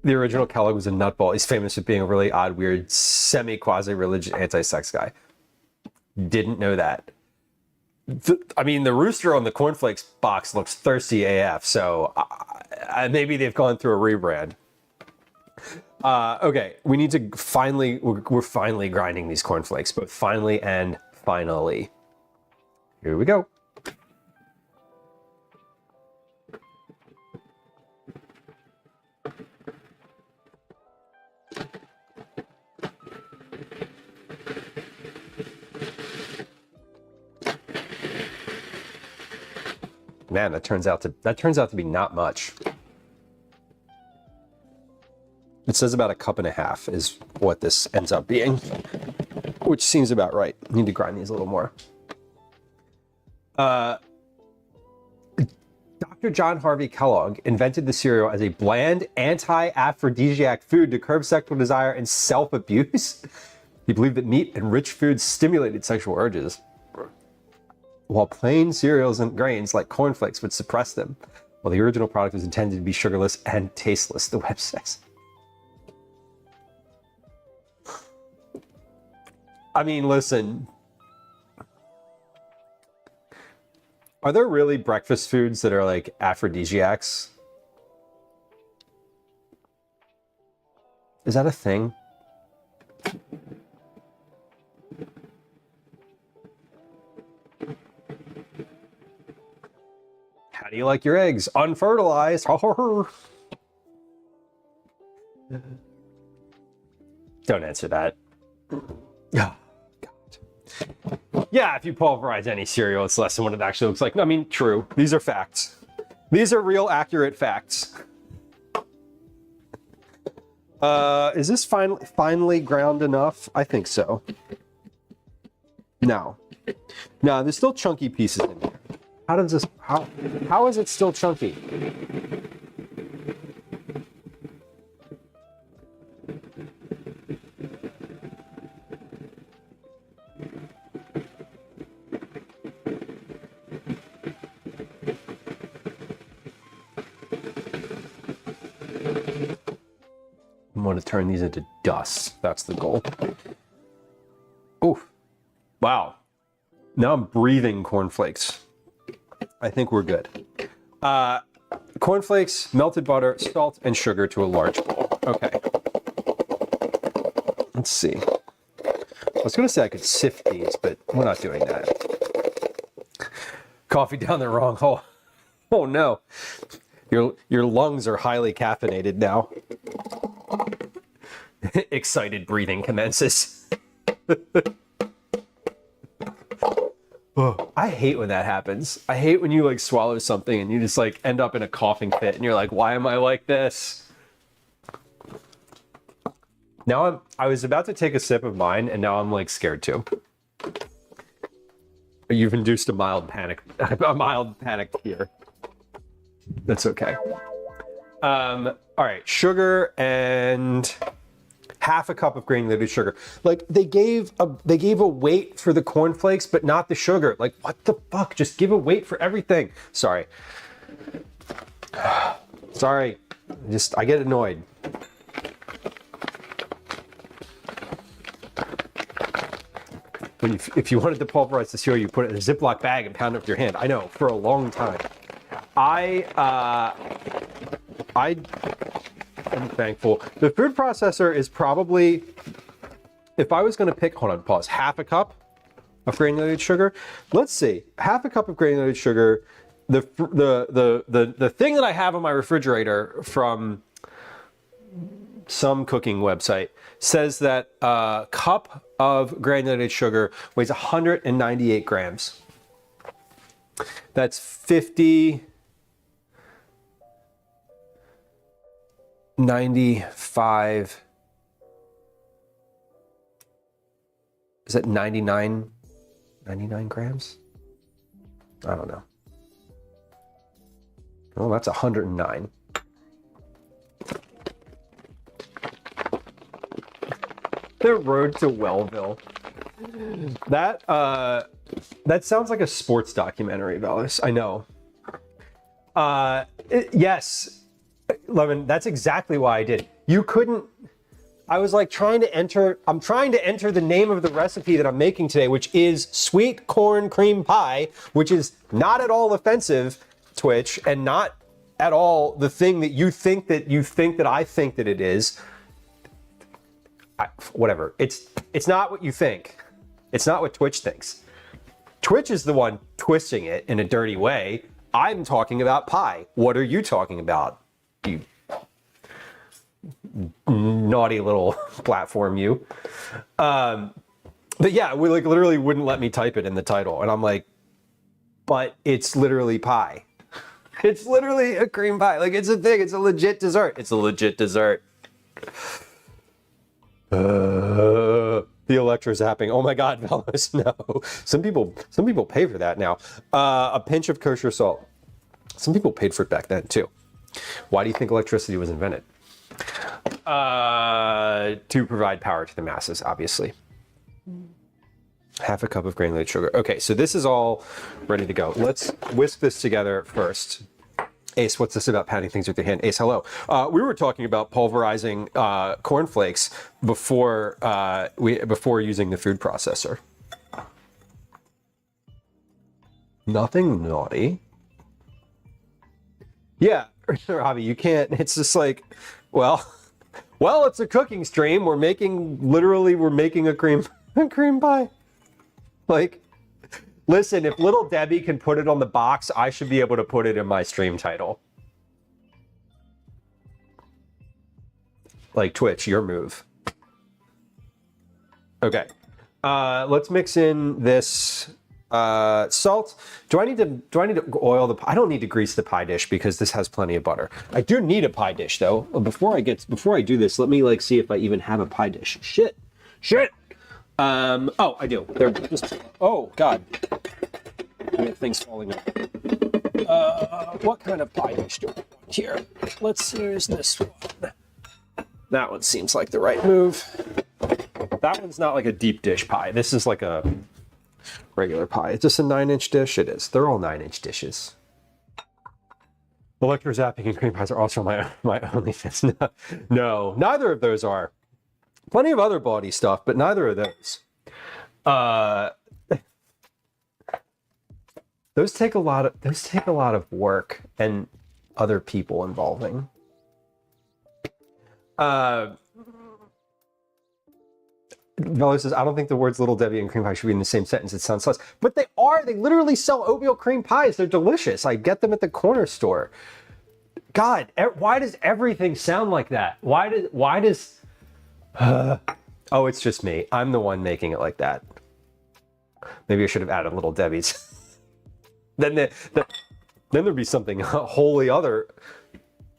The original Kellogg was a nutball. He's famous for being a really odd, weird, semi-quasi-religious anti-sex guy. Didn't know that. I mean, the rooster on the cornflakes box looks thirsty AF, so maybe they've gone through a rebrand. Okay, we need to finally, we're finally grinding these cornflakes, both finally and finally. Here we go. Man, that turns out to be not much. It says about 1.5 cups is what this ends up being, which seems about right. Need to grind these a little more. Dr. John Harvey Kellogg invented the cereal as a bland, anti-aphrodisiac food to curb sexual desire and self-abuse. He believed that meat and rich foods stimulated sexual urges, while plain cereals and grains like cornflakes would suppress them. While the original product was intended to be sugarless and tasteless, the web says. I mean, listen. Are there really breakfast foods that are like aphrodisiacs? Is that a thing? How do you like your eggs? Unfertilized. Don't answer that. Oh, God. Yeah, if you pulverize any cereal, it's less than what it actually looks like. I mean, true. These are facts. These are real, accurate facts. Is this finely ground enough? I think so. No. No, there's still chunky pieces in here. How does this, how is it still chunky? I want to turn these into dust. That's the goal. Oof. Wow. Now I'm breathing cornflakes. I think we're good. Cornflakes, melted butter, salt, and sugar to a large bowl. Okay. Let's see. I was going to say I could sift these, but we're not doing that. Coffee down the wrong hole. Oh no. Your lungs are highly caffeinated now. Excited breathing commences. Oh, I hate when that happens. I hate when you like swallow something and you just like end up in a coughing fit and you're like, why am I like this? Now I was about to take a sip of mine and now I'm like scared too. You've induced a mild panic here. That's okay. All right, sugar and half a cup of granulated sugar. Like they gave a weight for the cornflakes, but not the sugar. Like what the fuck? Just give a weight for everything. Sorry. Sorry. I get annoyed. If you wanted to pulverize the cereal, you put it in a Ziploc bag and pound it with your hand. I know, for a long time. I'm thankful. The food processor is probably, if I was going to pick, hold on, pause, half a cup of granulated sugar. Let's see, half a cup of granulated sugar. The thing that I have on my refrigerator from some cooking website says that a cup of granulated sugar weighs 198 grams. That's 95. Is that 99 grams? I don't know. Oh, that's 109. The road to Wellville. That sounds like a sports documentary, Velis. I know. Yes, Lemon, that's exactly why I did. You couldn't, I was like I'm trying to enter the name of the recipe that I'm making today, which is sweet corn cream pie, which is not at all offensive, Twitch, and not at all the thing that you think that I think that it is. Whatever. It's not what you think. It's not what Twitch thinks. Twitch is the one twisting it in a dirty way. I'm talking about pie. What are you talking about? You naughty little platform, you. But yeah, we like literally wouldn't let me type it in the title, and I'm like, but it's literally pie. It's literally a cream pie. Like it's a thing. It's a legit dessert. It's a legit dessert. The electrozapping. Oh my God, Velos, no. Some people pay for that now. A pinch of kosher salt. Some people paid for it back then too. Why do you think electricity was invented? To provide power to the masses, obviously. Half a cup of granulated sugar. Okay, so this is all ready to go. Let's whisk this together first. Ace, what's this about pounding things with your hand? Ace, hello. We were talking about pulverizing cornflakes before using the food processor. Nothing naughty. Yeah, Robbie, you can't. It's just like, well, it's a cooking stream. We're making a cream pie. Like, listen, if Little Debbie can put it on the box, I should be able to put it in my stream title. Like Twitch, your move. Okay. Let's mix in this salt. Do I need to oil the pie? I don't need to grease the pie dish because this has plenty of butter. I do need a pie dish though. Before I do this, let me like see if I even have a pie dish. Shit. Oh, I do. They're just, oh God. I have things falling up. What kind of pie dish do I want here? Let's use this one. That one seems like the right move. That one's not like a deep dish pie. This is like a regular pie. Is this a 9-inch dish? It is. They're all 9-inch dishes. Electrozapping and cream pies are also my OnlyFans. No, neither of those are. Plenty of other bawdy stuff, but neither of those. Those take a lot of work and other people involving. Velo says, I don't think the words Little Debbie and cream pie should be in the same sentence. It sounds sus. But they are. They literally sell oatmeal cream pies. They're delicious. I get them at the corner store. God, why does everything sound like that? Why does... Oh, it's just me. I'm the one making it like that. Maybe I should have added Little Debbie's. Then there'd be something wholly other.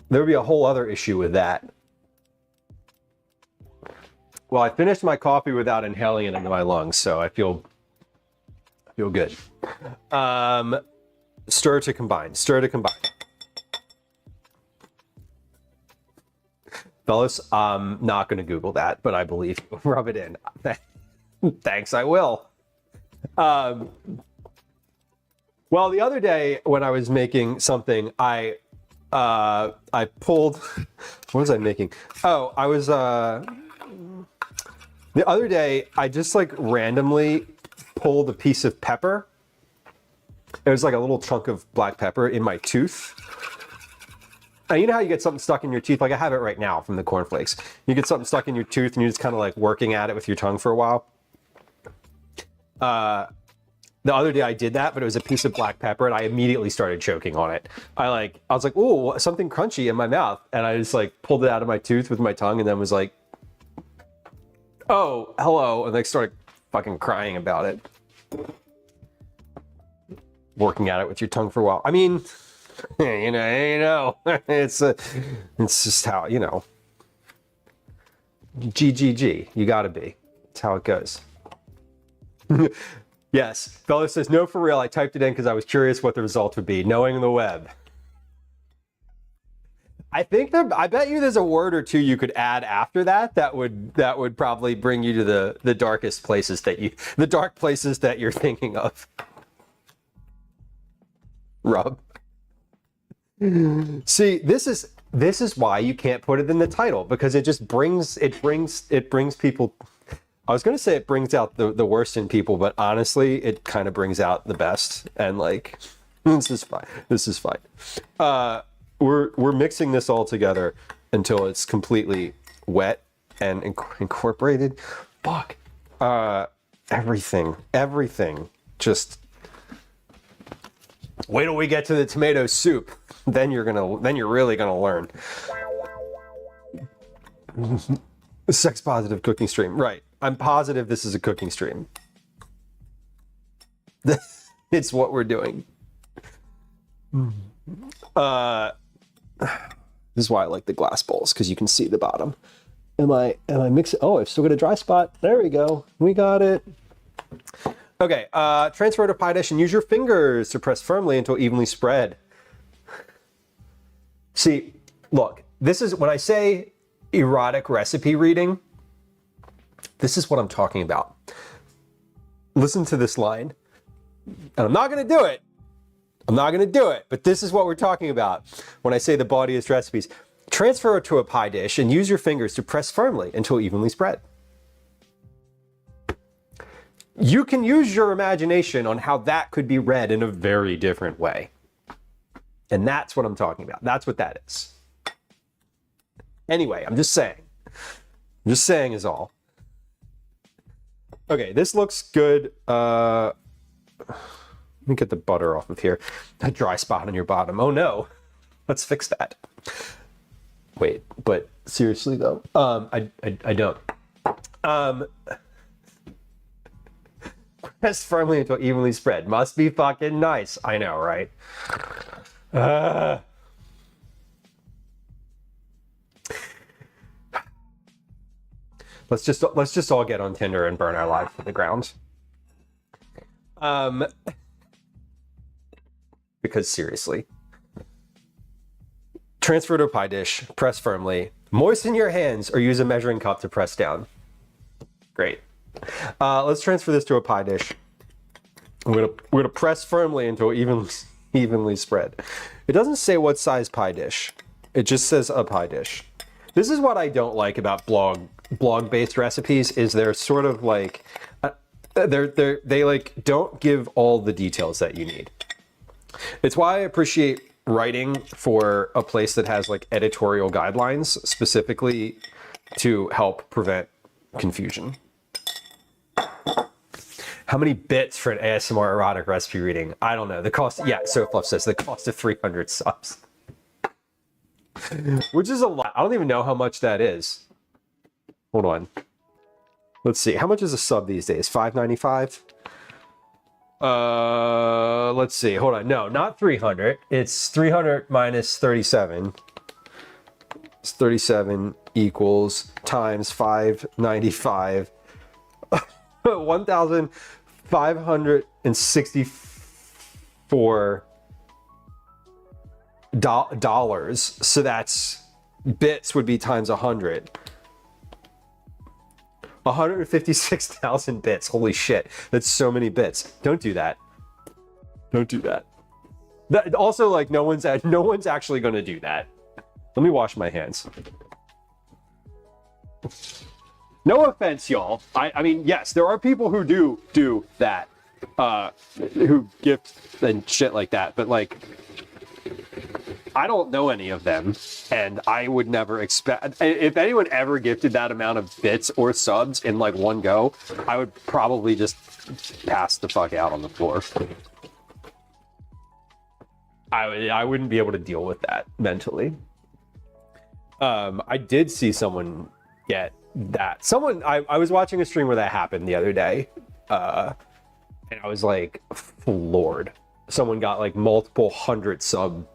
There'd be a whole other issue with that. Well, I finished my coffee without inhaling it into my lungs, so I feel good. Stir to combine. Stir to combine. Fellas, I'm not going to Google that, but I believe you. Rub it in. Thanks, I will. Well, the other day when I was making something, I pulled. What was I making? Oh, I was. The other day, I just like randomly pulled a piece of pepper. It was like a little chunk of black pepper in my tooth. And you know how you get something stuck in your teeth? Like I have it right now from the cornflakes. You get something stuck in your tooth and you're just kind of like working at it with your tongue for a while. The other day I did that, but it was a piece of black pepper and I immediately started choking on it. I was like, ooh, something crunchy in my mouth. And I just like pulled it out of my tooth with my tongue and then was like, oh, hello. And like started fucking crying about it. Working at it with your tongue for a while. I mean, you know, it's just how, you know, GGG, you gotta be. It's how it goes. Yes, fellow says, no, for real, I typed it in because I was curious what the result would be, knowing the web. I bet you there's a word or two you could add after that would probably bring you to the darkest places the dark places that you're thinking of. Rub. See, this is why you can't put it in the title, because it just brings people. I was going to say it brings out the worst in people, but honestly, it kind of brings out the best. And like, this is fine. This is fine. We're mixing this all together until it's completely wet and incorporated. Fuck. Everything. Just wait till we get to the tomato soup. Then you're really gonna learn. Sex positive cooking stream. Right. I'm positive this is a cooking stream. It's what we're doing. This is why I like the glass bowls, because you can see the bottom. Am I mixing? Oh, I've still got a dry spot. There we go. We got it. Okay, transfer to pie dish and use your fingers to press firmly until evenly spread. See, look, this is when I say erotic recipe reading, this is what I'm talking about. Listen to this line. And I'm not going to do it. But this is what we're talking about when I say the bawdiest recipes. Transfer it to a pie dish and use your fingers to press firmly until evenly spread. You can use your imagination on how that could be read in a very different way. And that's what I'm talking about. That's what that is. Anyway, I'm just saying. Is all. Okay, this looks good. Let me get the butter off of here. A dry spot on your bottom. Oh no. Let's fix that. Wait, but seriously though, I don't. Press firmly until evenly spread. Must be fucking nice. I know, right? Let's just all get on Tinder and burn our lives to the ground. Because seriously. Transfer to a pie dish, press firmly, moisten your hands or use a measuring cup to press down. Great. Let's transfer this to a pie dish. We're gonna press firmly until evenly spread. It doesn't say what size pie dish. It just says a pie dish. This is what I don't like about blog-based recipes, is they're sort of like they like don't give all the details that you need. It's why I appreciate writing for a place that has like editorial guidelines specifically to help prevent confusion. How many bits for an ASMR erotic recipe reading? I don't know. The cost, yeah, so Fluff says the cost of 300 subs. Which is a lot. I don't even know how much that is. Hold on. Let's see. How much is a sub these days? $5.95? Let's see. Hold on. No, not 300. It's 300 minus 37. It's 37 equals times 595. $1,564 dollars. So that's bits would be times 100. 156,000 bits. Holy shit. That's so many bits. Don't do that. Don't do that. That also, like, no one's actually going to do that. Let me wash my hands. No offense, y'all. I mean, yes, there are people who do that. Who gift and shit like that, but like I don't know any of them, and I would never expect, if anyone ever gifted that amount of bits or subs in like one go, I would probably just pass the fuck out on the floor. I wouldn't be able to deal with that mentally. I did see someone get that. I was watching a stream where that happened the other day, and I was like floored. Someone got like multiple hundred sub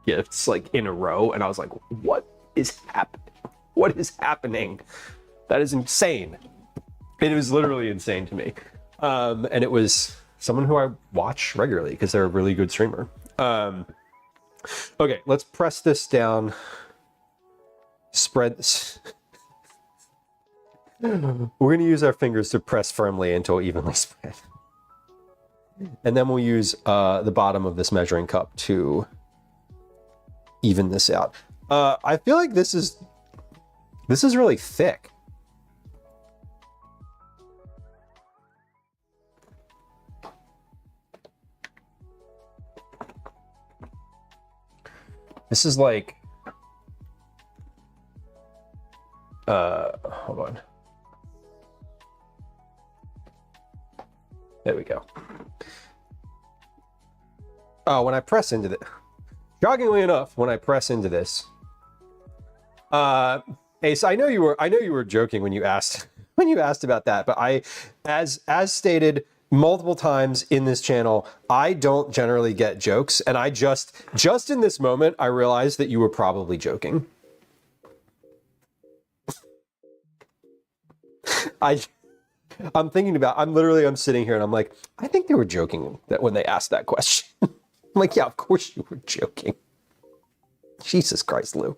gifts like in a row, and I was like, what is happening? What is happening? That is insane. It was literally insane to me. And it was someone who I watch regularly because they're a really good streamer. Okay, let's press this down. Spread this. We're going to use our fingers to press firmly until evenly spread. And then we'll use the bottom of this measuring cup to even this out. I feel like this is really thick. This is like, hold on. There we go. Oh, when I press into it, shockingly enough, when I press into this, Ace, I know you were joking when you asked about that, but as stated multiple times in this channel, I don't generally get jokes, and I just in this moment, I realized that you were probably joking. I'm sitting here and I'm like, I think they were joking that when they asked that question. I'm like, yeah, of course you were joking. Jesus Christ, Lou.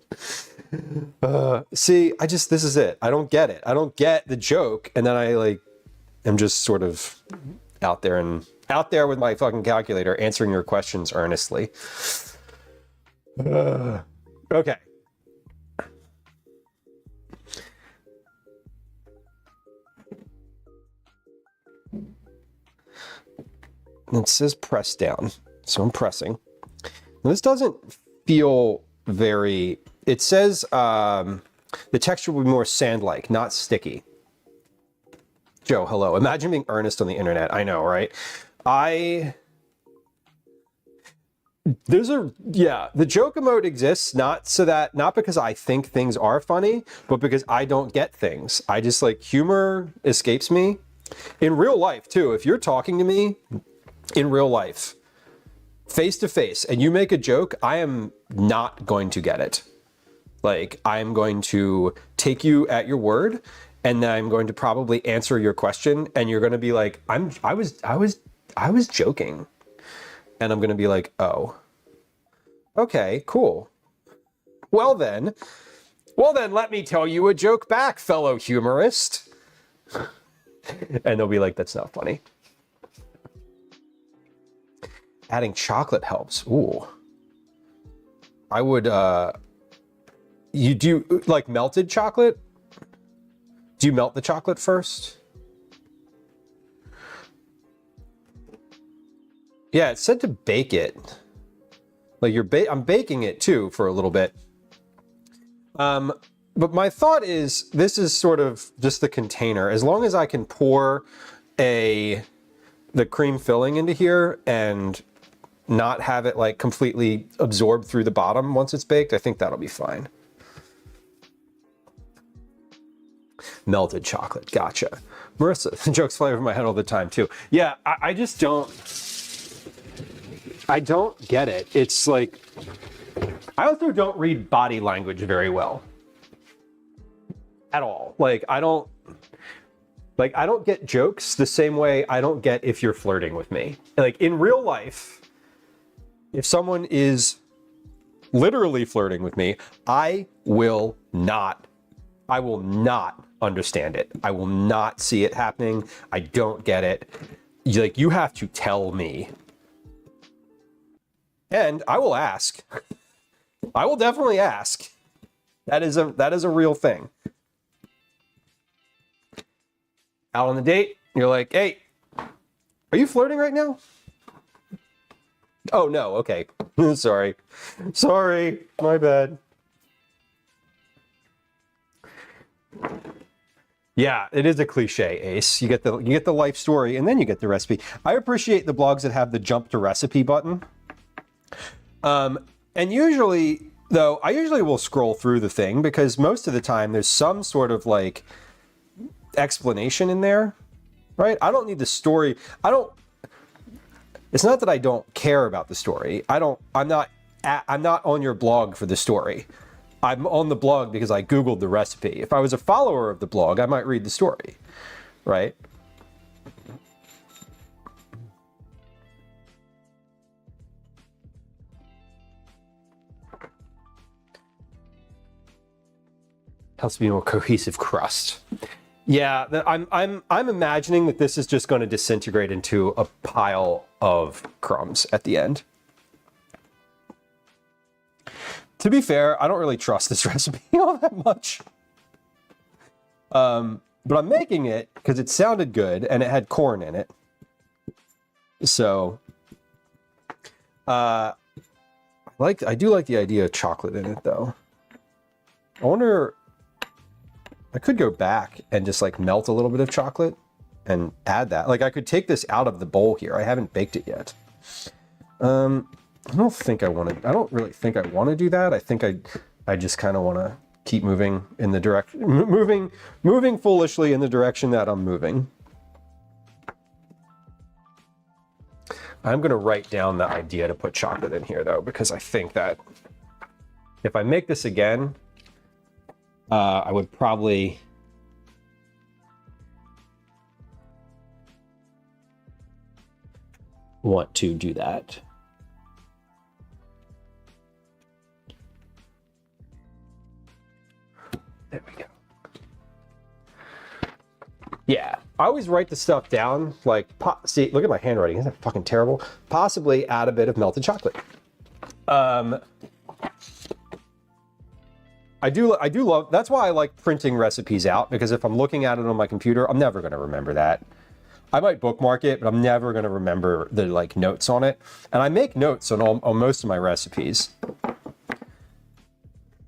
See, this is it. I don't get it. I don't get the joke. And then I am just sort of out there with my fucking calculator answering your questions earnestly. Okay. It says press down, so I'm pressing. Now, this doesn't feel very, it says the texture will be more sand-like, not sticky. Joe, hello. Imagine being earnest on the internet. I know, right? The joke emote exists not because I think things are funny, but because I don't get things. I just humor escapes me. In real life too, if you're talking to me in real life, face to face, and you make a joke, I am not going to get it. I'm going to take you at your word, and then I'm going to probably answer your question, and you're going to be like, I was joking. And I'm going to be like, oh, okay, cool. Well then, let me tell you a joke back, fellow humorist. And they'll be like, that's not funny. Adding chocolate helps. Ooh. I would, you do melted chocolate? Do you melt the chocolate first? Yeah, it said to bake it. Like I'm baking it too for a little bit. But my thought is, this is sort of just the container. As long as I can pour the cream filling into here and not have it like completely absorbed through the bottom once it's baked, I think that'll be fine. Melted chocolate, gotcha. Marissa, the jokes fly over my head all the time too. Yeah, I just don't get it. It's like, I also don't read body language very well. At all. Like, I don't get jokes the same way I don't get if you're flirting with me. Like, in real life, if someone is literally flirting with me, I will not understand it. I will not see it happening. I don't get it. Like, you have to tell me. And I will ask. I will definitely ask. That is a real thing. Out on the date, you're like, hey, are you flirting right now? Oh, no, okay. Sorry, my bad. Yeah, it is a cliche, Ace. You get the life story and then you get the recipe. I appreciate the blogs that have the jump to recipe button. And usually, though, I usually will scroll through the thing because most of the time there's some sort of like explanation in there, right? I don't need the story. It's not that I don't care about the story. I'm not on your blog for the story. I'm on the blog because I Googled the recipe. If I was a follower of the blog, I might read the story, right? Helps be a more cohesive crust. Yeah, I'm imagining that this is just going to disintegrate into a pile of crumbs at the end. To be fair, I don't really trust this recipe all that much. But I'm making it because it sounded good and it had corn in it. So, I do like the idea of chocolate in it though. I wonder, I could go back and just like melt a little bit of chocolate and add that. Like I could take this out of the bowl here. I haven't baked it yet. I don't really think I want to do that. I think I just kind of want to keep moving in the direction, moving foolishly in the direction that I'm moving. I'm going to write down the idea to put chocolate in here though, because I think that if I make this again, I would probably want to do that. There we go. Yeah, I always write the stuff down, like, see, look at my handwriting, isn't that fucking terrible? Possibly add a bit of melted chocolate. I do love, that's why I like printing recipes out, because if I'm looking at it on my computer, I'm never gonna remember that. I might bookmark it, but I'm never gonna remember the like notes on it. And I make notes on most of my recipes.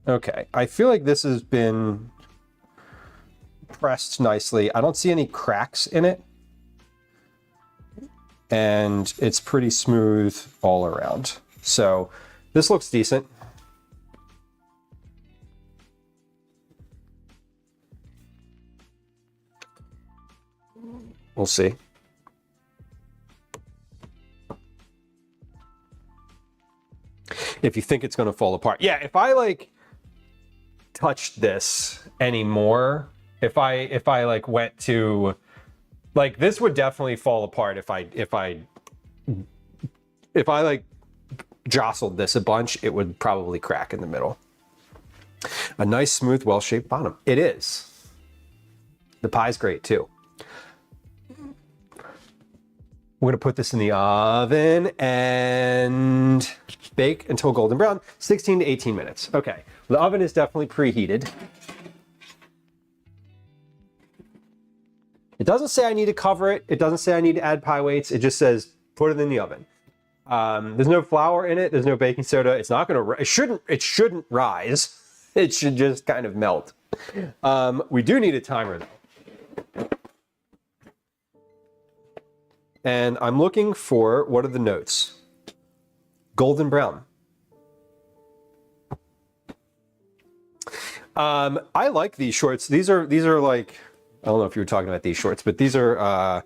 Okay, I feel like this has been pressed nicely. I don't see any cracks in it. And it's pretty smooth all around. So this looks decent. We'll see. If you think it's going to fall apart. Yeah, if I like touched this anymore, if I like went to like, this would definitely fall apart if I like jostled this a bunch, it would probably crack in the middle. A nice smooth well-shaped bottom. It is. The pie's great too. We're gonna put this in the oven and bake until golden brown, 16 to 18 minutes. Okay, the oven is definitely preheated. It doesn't say I need to cover it. It doesn't say I need to add pie weights. It just says put it in the oven. There's no flour in it. There's no baking soda. It's not gonna. It shouldn't rise. It should just kind of melt. We do need a timer though. And I'm looking for, what are the notes? Golden brown. I like these shorts. These are like, I don't know if you were talking about these shorts, but these are, I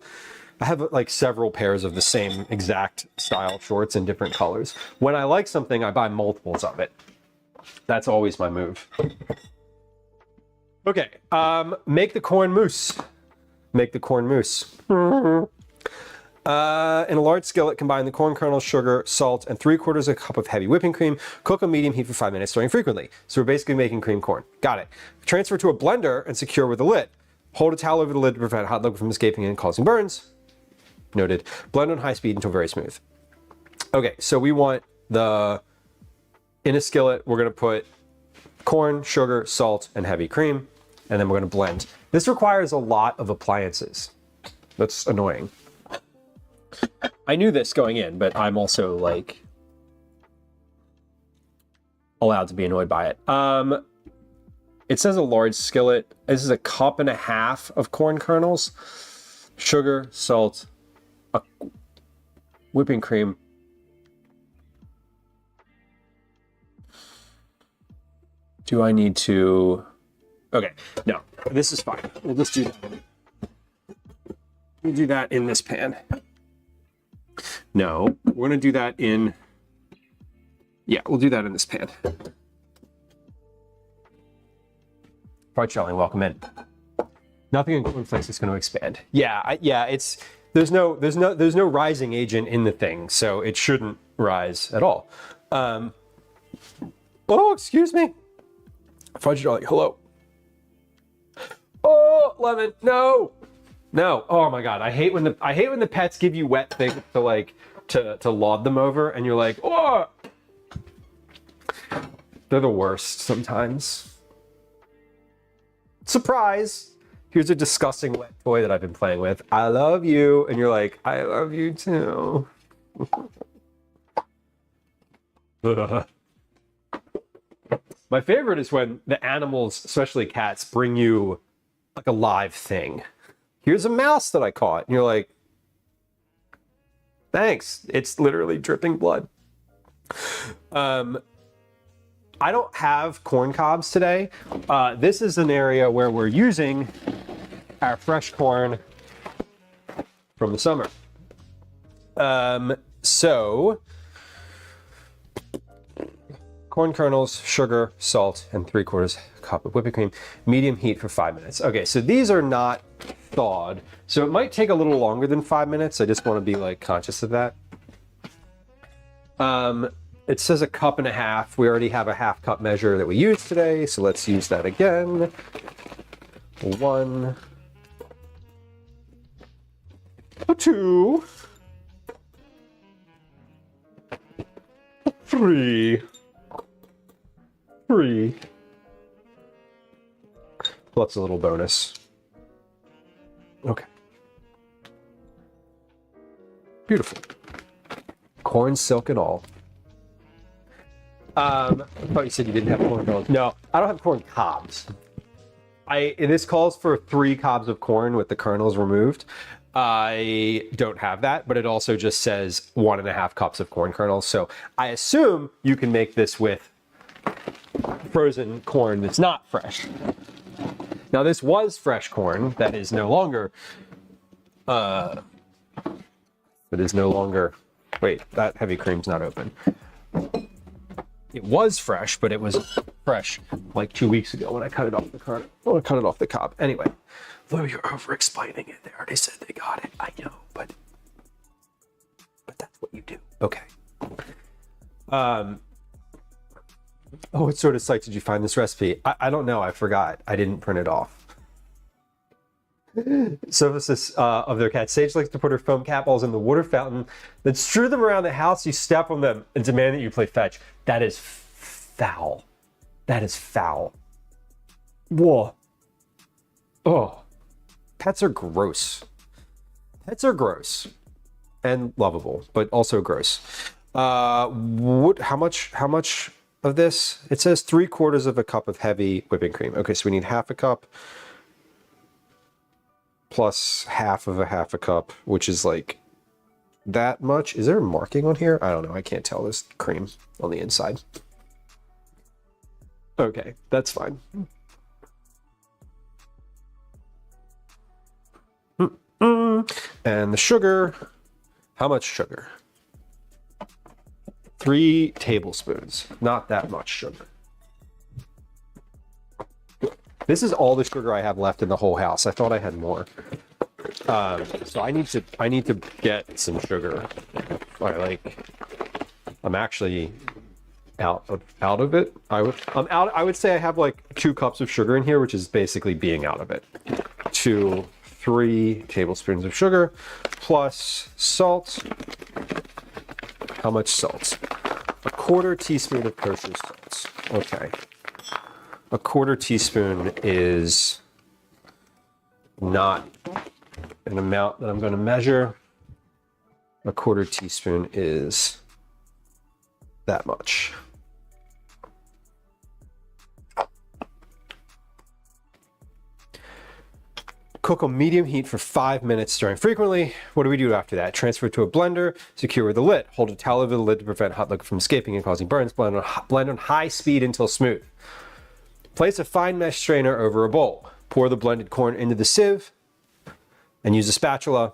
have like several pairs of the same exact style shorts in different colors. When I like something, I buy multiples of it. That's always my move. Okay, make the corn mousse. Make the corn mousse. In a large skillet, combine the corn kernels, sugar, salt, and 3/4 of a cup of heavy whipping cream. Cook on medium heat for 5 minutes, stirring frequently. So we're basically making cream corn. Got it. Transfer to a blender and secure with a lid. Hold a towel over the lid to prevent hot liquid from escaping and causing burns. Noted. Blend on high speed until very smooth. Okay, so we want in a skillet, we're going to put corn, sugar, salt, and heavy cream, and then we're going to blend. This requires a lot of appliances. That's annoying. I knew this going in, but I'm also like allowed to be annoyed by it. It says a large skillet. This is 1.5 cups of corn kernels, sugar, salt, whipping cream. Do I need to? Okay, no, this is fine. We'll just do that. We'll do that in this pan. No, we're gonna do that in, yeah, we'll do that in this pan. Fried Charlie, welcome in. Nothing in cornflakes is going to expand. Yeah, it's there's no rising agent in the thing, so it shouldn't rise at all. Oh, excuse me. Fried Charlie, hello. Oh, lemon, no. No. Oh my god, I hate when the pets give you wet things to like to laud them over, and you're like, oh. They're the worst sometimes. Surprise! Here's a disgusting wet toy that I've been playing with. I love you, and you're like, I love you too. My favorite is when the animals, especially cats, bring you like a live thing. Here's a mouse that I caught. And you're like, thanks. It's literally dripping blood. I don't have corn cobs today. This is an area where we're using our fresh corn from the summer. So, corn kernels, sugar, salt, and 3/4 cup of whipping cream. Medium heat for 5 minutes. Okay, so these are not thawed, so it might take a little longer than 5 minutes. I just want to be like conscious of that. It says 1.5 cups. We already have a 1/2 cup measure that we used today, so let's use that again. 1, 2, 3. Plus a little bonus. Okay. Beautiful. Corn, silk, and all. I thought you said you didn't have corn kernels. No, I don't have corn cobs. This calls for 3 cobs of corn with the kernels removed. I don't have that, but it also just says 1.5 cups of corn kernels. So I assume you can make this with frozen corn that's not fresh. Now this was fresh corn that is no longer, wait, that heavy cream's not open. It was fresh, but it was fresh like 2 weeks ago when I cut it off the cob. Anyway, Lou, you're over-explaining it. They already said they got it. I know, but that's what you do. Okay. Oh, what sort of site did you find this recipe? I don't know. I forgot. I didn't print it off. Surfaces of their cat. Sage likes to put her foam cat balls in the water fountain, then strew them around the house. You step on them and demand that you play fetch. That is foul. That is foul. Whoa. Oh. Pets are gross. Pets are gross. and lovable, but also gross. How much of this? It says 3/4 of a cup of heavy whipping cream. Okay, so we need half a cup plus half a cup, which is like that much. Is there a marking on here? I don't know. I can't tell. There's cream on the inside. Okay, that's fine. And the sugar, how much sugar? 3 tablespoons, not that much sugar. This is all the sugar I have left in the whole house. I thought I had more. So I need to get some sugar. I'm actually out of it. I would say I have like 2 cups of sugar in here, which is basically being out of it. 2, 3 tablespoons of sugar plus salt. How much salt? 1/4 teaspoon of kosher salt. Okay. 1/4 teaspoon is not an amount that I'm going to measure. 1/4 teaspoon is that much. Cook on medium heat for 5 minutes, stirring frequently. What do we do after that? Transfer it to a blender, secure with a lid. Hold a towel over the lid to prevent hot liquid from escaping and causing burns. Blend on high speed until smooth. Place a fine mesh strainer over a bowl. Pour the blended corn into the sieve and use a spatula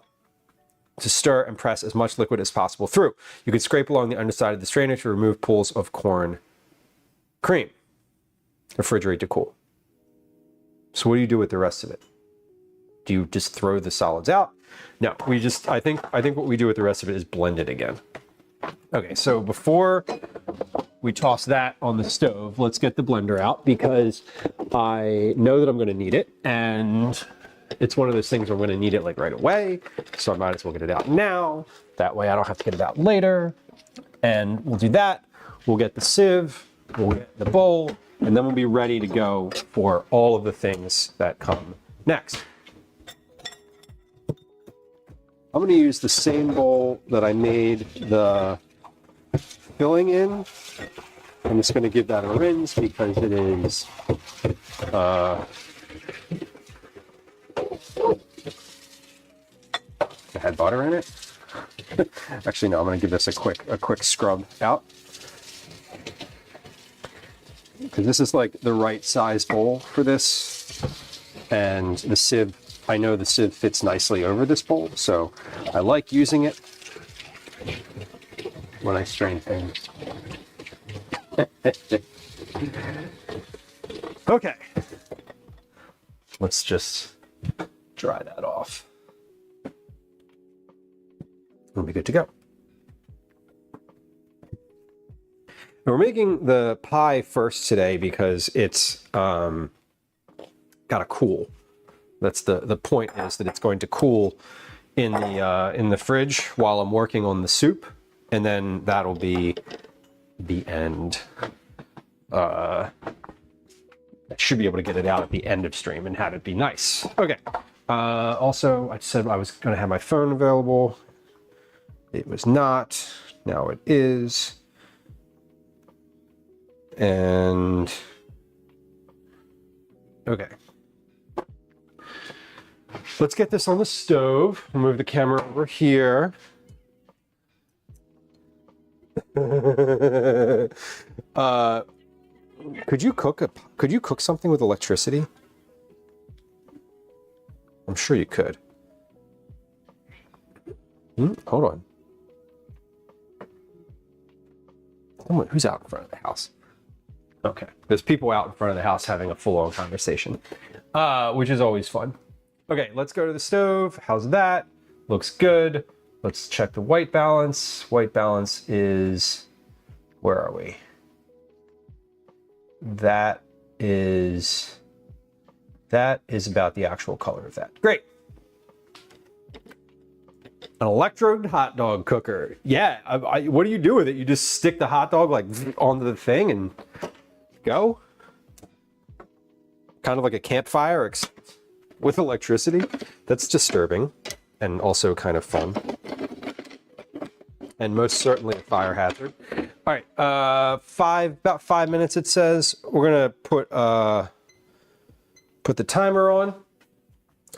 to stir and press as much liquid as possible through. You can scrape along the underside of the strainer to remove pools of corn cream. Refrigerate to cool. So what do you do with the rest of it? Do you just throw the solids out? No, I think what we do with the rest of it is blend it again. Okay, so before we toss that on the stove, let's get the blender out because I know that I'm going to need it, and it's one of those things where I'm going to need it like right away, so I might as well get it out now. That way I don't have to get it out later. And we'll do that. We'll get the sieve, we'll get the bowl, and then we'll be ready to go for all of the things that come next. I'm going to use the same bowl that I made the filling in. I'm just going to give that a rinse because it is it had butter in it. Actually, no, I'm going to give this a quick scrub out because this is like the right size bowl for this, and the sieve. I know the sieve fits nicely over this bowl, so I like using it when I strain things. Okay, let's just dry that off. We'll be good to go. We're making the pie first today because it's got to cool. That's the point, is that it's going to cool in the fridge while I'm working on the soup, and then that'll be the end. I should be able to get it out at the end of stream and have it be nice. Okay. Also, I said I was going to have my phone available. It was not. Now it is. And okay. Let's get this on the stove. We'll move the camera over here. Could you cook something with electricity? I'm sure you could. Hold on. Someone who's out in front of the house. Okay, there's people out in front of the house having a full-on conversation, which is always fun. Okay, let's go to the stove. How's that? Looks good. Let's check the white balance. White balance is, where are we? That is about the actual color of that. Great. An electrode hot dog cooker. Yeah, what do you do with it? You just stick the hot dog like onto the thing and go? Kind of like a campfire, except with electricity. That's disturbing and also kind of fun. and most certainly a fire hazard. All right, about 5 minutes it says. We're gonna put the timer on,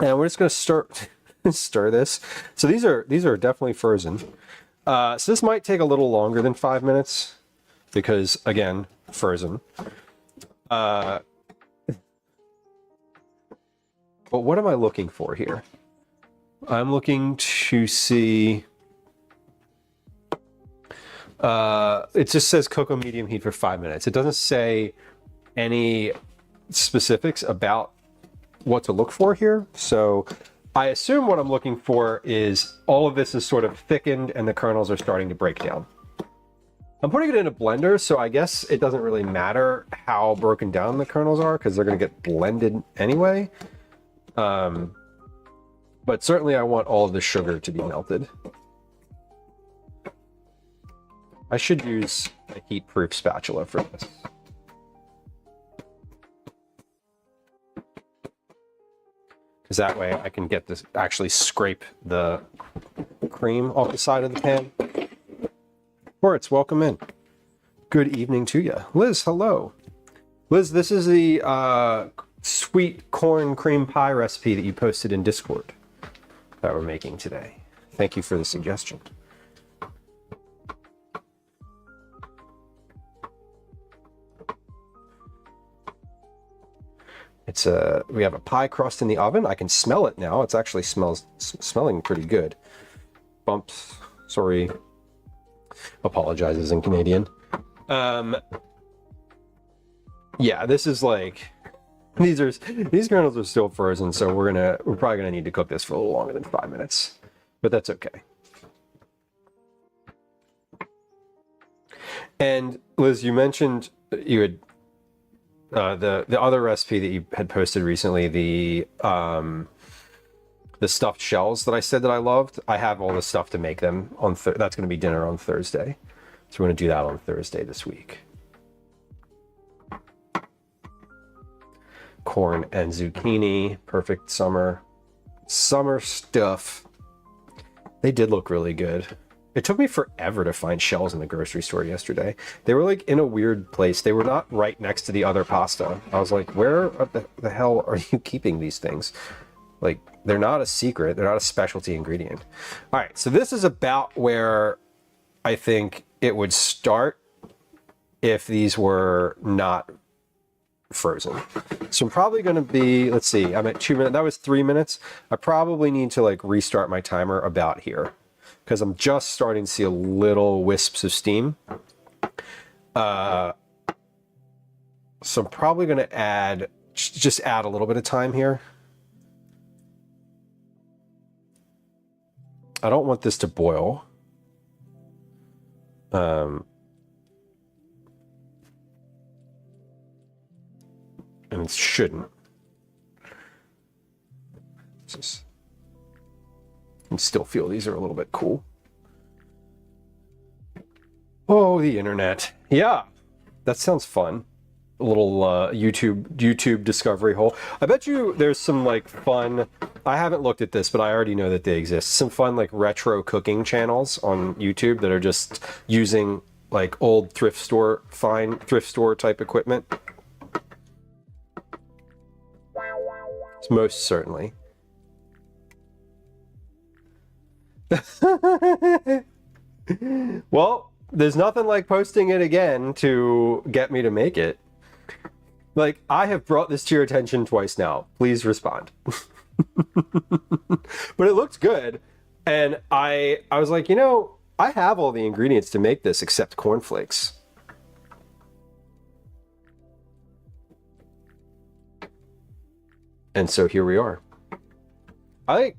and we're just gonna stir this. So these are definitely frozen. So this might take a little longer than 5 minutes because, again, frozen. But what am I looking for here? I'm looking to see... it just says cook on medium heat for 5 minutes. It doesn't say any specifics about what to look for here. So I assume what I'm looking for is all of this is sort of thickened and the kernels are starting to break down. I'm putting it in a blender, so I guess it doesn't really matter how broken down the kernels are because they're going to get blended anyway. But certainly I want all of the sugar to be melted. I should use a heat-proof spatula for this. Because that way I can get this, actually scrape the cream off the side of the pan. Moritz, welcome in. Good evening to you. Liz, hello. Liz, this is the sweet corn cream pie recipe that you posted in Discord that we're making today. Thank you for the suggestion. It's we have a pie crust in the oven. I can smell it now. It's actually smelling pretty good. Bumps, sorry. Apologizes in Canadian. Yeah, this is like these kernels are still frozen, so we're probably gonna need to cook this for a little longer than 5 minutes, but that's okay. And Liz, you mentioned you had the other recipe that you had posted recently, the stuffed shells that I said that I loved. I have all the stuff to make them on that's going to be dinner on Thursday. So we're going to do that on Thursday this week. Corn and zucchini, perfect summer stuff. They did look really good. It took me forever to find shells in the grocery store yesterday. They were like in a weird place. They were not right next to the other pasta. I was like, where the hell are you keeping these things? Like, they're not a secret. They're not a specialty ingredient. All right, so this is about where I think it would start if these were not frozen. So I'm probably going to be, let's see, I'm at 2 minutes. That was 3 minutes. I probably need to like restart my timer about here because I'm just starting to see a little wisps of steam. So I'm probably going to just add a little bit of time here. I don't want this to boil. And it shouldn't. I can still feel these are a little bit cool. Oh, the internet. Yeah, that sounds fun. A little YouTube discovery hole. I bet you there's some like fun, I haven't looked at this, but I already know that they exist. Some fun like retro cooking channels on YouTube that are just using like old thrift store type equipment. Most certainly. Well, there's nothing like posting it again to get me to make it. Like, I have brought this to your attention twice now. Please respond. But it looked good. And I was like, you know, I have all the ingredients to make this except cornflakes. And so here we are. I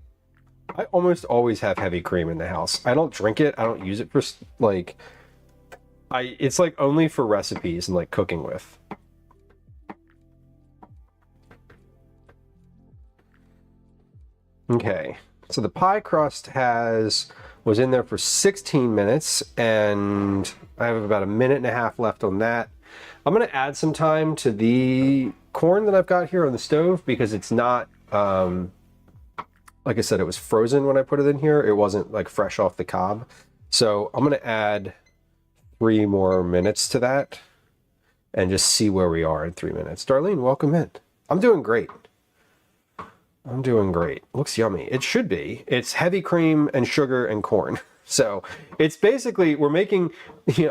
almost always have heavy cream in the house. I don't drink it. I don't use it for like, it's like only for recipes and like cooking with. Okay, so the pie crust was in there for 16 minutes and I have about 1.5 minutes left on that. I'm gonna add some time to the corn that I've got here on the stove because it's not, like I said, it was frozen when I put it in here. It wasn't like fresh off the cob. So I'm going to add 3 more minutes to that and just see where we are in 3 minutes. Darlene, welcome in. I'm doing great. I'm doing great. Looks yummy. It should be. It's heavy cream and sugar and corn. So it's basically, we're making,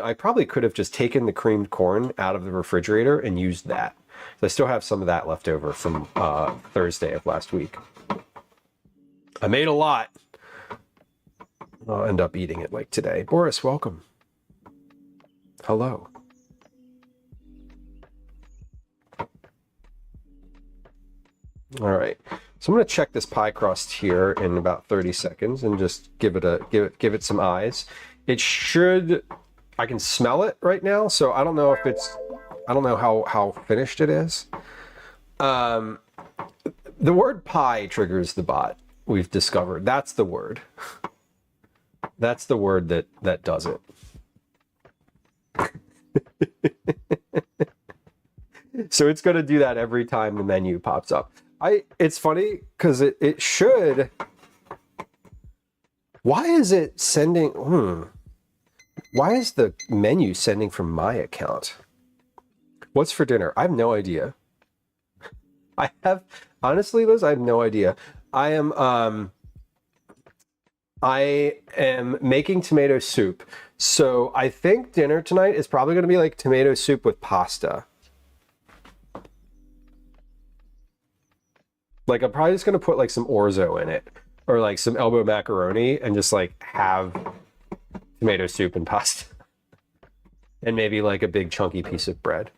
I probably could have just taken the creamed corn out of the refrigerator and used that. So I still have some of that left over from Thursday of last week. I made a lot. I'll end up eating it like today. Boris, welcome. Hello. All right. So I'm going to check this pie crust here in about 30 seconds and just give it some eyes. It should, I can smell it right now, so I don't know if it's, I don't know how finished it is. The word pie triggers the bot, we've discovered. That's the word. That's the word that does it. So it's going to do that every time the menu pops up. It's funny because it should. Why is it sending? Why is the menu sending from my account? What's for dinner? I have no idea. Honestly, Liz, I have no idea. I am making tomato soup. So I think dinner tonight is probably going to be like tomato soup with pasta. Like I'm probably just going to put like some orzo in it or like some elbow macaroni and just like have tomato soup and pasta and maybe like a big chunky piece of bread.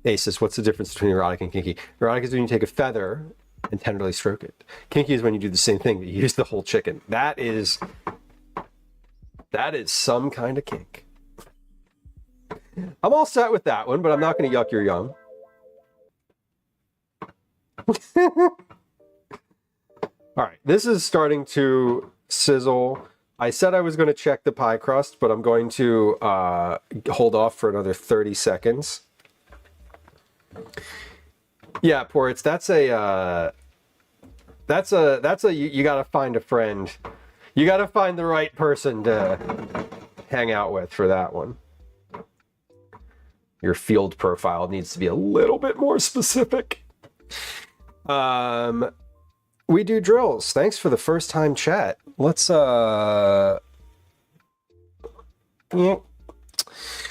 Asus, what's the difference between erotic and kinky? Erotic is when you take a feather and tenderly stroke it. Kinky is when you do the same thing, but you use the whole chicken. That is some kind of kink. I'm all set with that one, but I'm not going to yuck your yum. All right, this is starting to sizzle. I said I was going to check the pie crust, but I'm going to hold off for another 30 seconds. Yeah, Poritz, that's a you got to find a friend. You got to find the right person to hang out with for that one. Your field profile needs to be a little bit more specific. We do drills. Thanks for the first time chat. Let's yeah.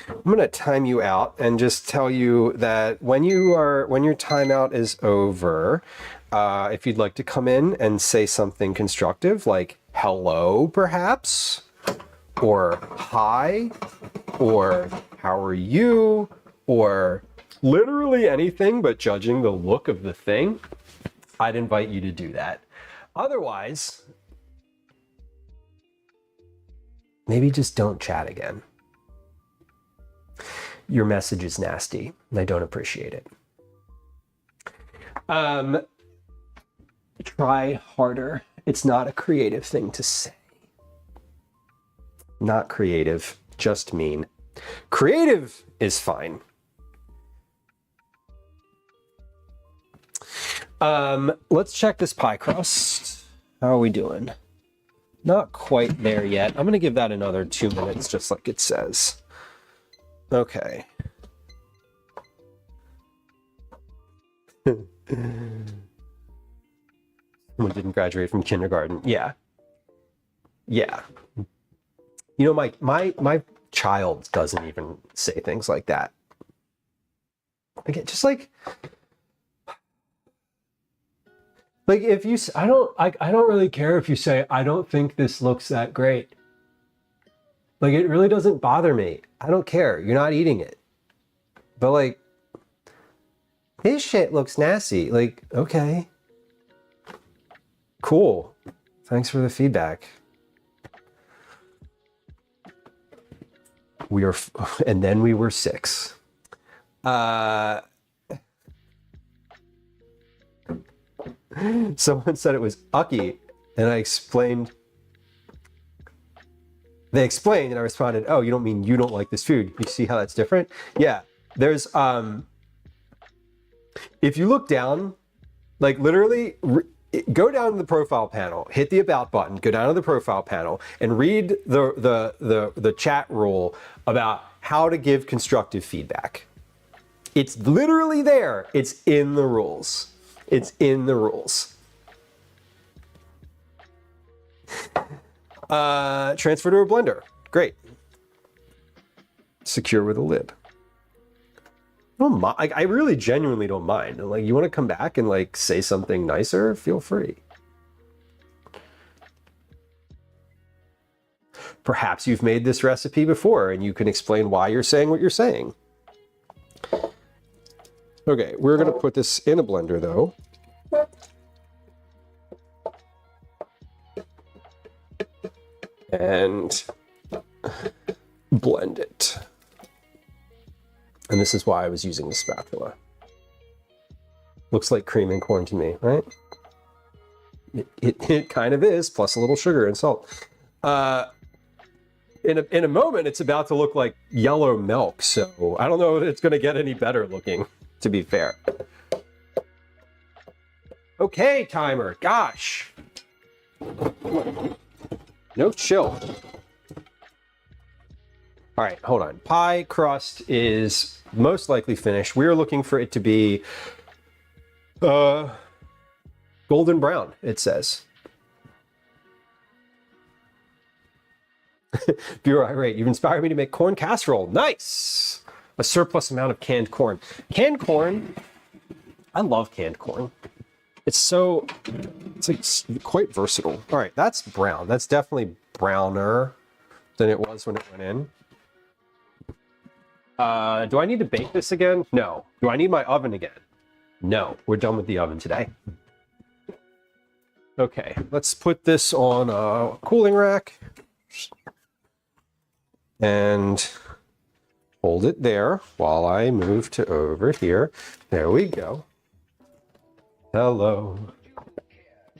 I'm gonna time you out and just tell you that when your timeout is over, if you'd like to come in and say something constructive like hello perhaps, or hi, or how are you, or literally anything but judging the look of the thing, I'd invite you to do that. Otherwise, maybe just don't chat again. Your message is nasty, and I don't appreciate it. Try harder. It's not a creative thing to say. Not creative, just mean. Creative is fine. Let's check this pie crust. How are we doing? Not quite there yet. I'm gonna give that another 2 minutes, just like it says. Okay. Someone didn't graduate from kindergarten. Yeah. Yeah. You know, my child doesn't even say things like that. Again, just like if you, I don't really care if you say, I don't think this looks that great. Like, it really doesn't bother me. I don't care. You're not eating it. But like, this shit looks nasty. Like, okay. Cool. Thanks for the feedback. And then we were 6. Someone said it was ucky, and I explained They explained and I responded, oh, you don't mean you don't like this food. You see how that's different? Yeah, there's, if you look down, like literally go down to the profile panel, hit the about button, go down to the profile panel and read the chat rule about how to give constructive feedback. It's literally there. It's in the rules. It's in the rules. Transfer to a blender. Great. Secure with a lid. I really genuinely don't mind. Like, you want to come back and like say something nicer? Feel free. Perhaps you've made this recipe before and you can explain why you're saying what you're saying. Okay, we're going to put this in a blender though. And blend it. And this is why I was using the spatula. Looks like cream and corn to me, right? It kind of is, plus a little sugar and salt. In a moment, it's about to look like yellow milk, so I don't know if it's going to get any better looking, to be fair. Okay, timer, gosh. No chill. All right, hold on. Pie crust is most likely finished. We're looking for it to be golden brown, it says. Viewer irate, you've inspired me to make corn casserole. Nice! A surplus amount of canned corn. Canned corn, I love canned corn. It's like quite versatile. All right, that's brown. That's definitely browner than it was when it went in. Do I need to bake this again? No. Do I need my oven again? No. We're done with the oven today. Okay, let's put this on a cooling rack and hold it there while I move to over here. There we go. Hello.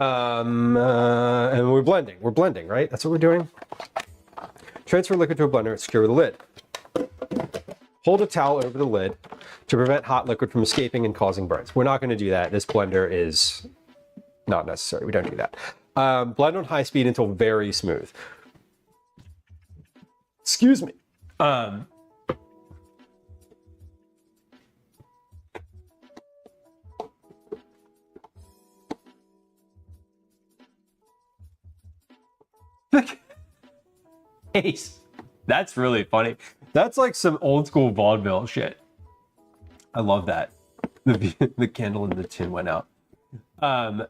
And we're blending, right? That's what we're doing. Transfer liquid to a blender and secure with a lid. Hold a towel over the lid to prevent hot liquid from escaping and causing burns. We're not going to do that. This blender is not necessary. We don't do that. Blend on high speed until very smooth. Excuse me. Ace. That's really funny. That's like some old school vaudeville shit. I love that. The candle in the tin went out. The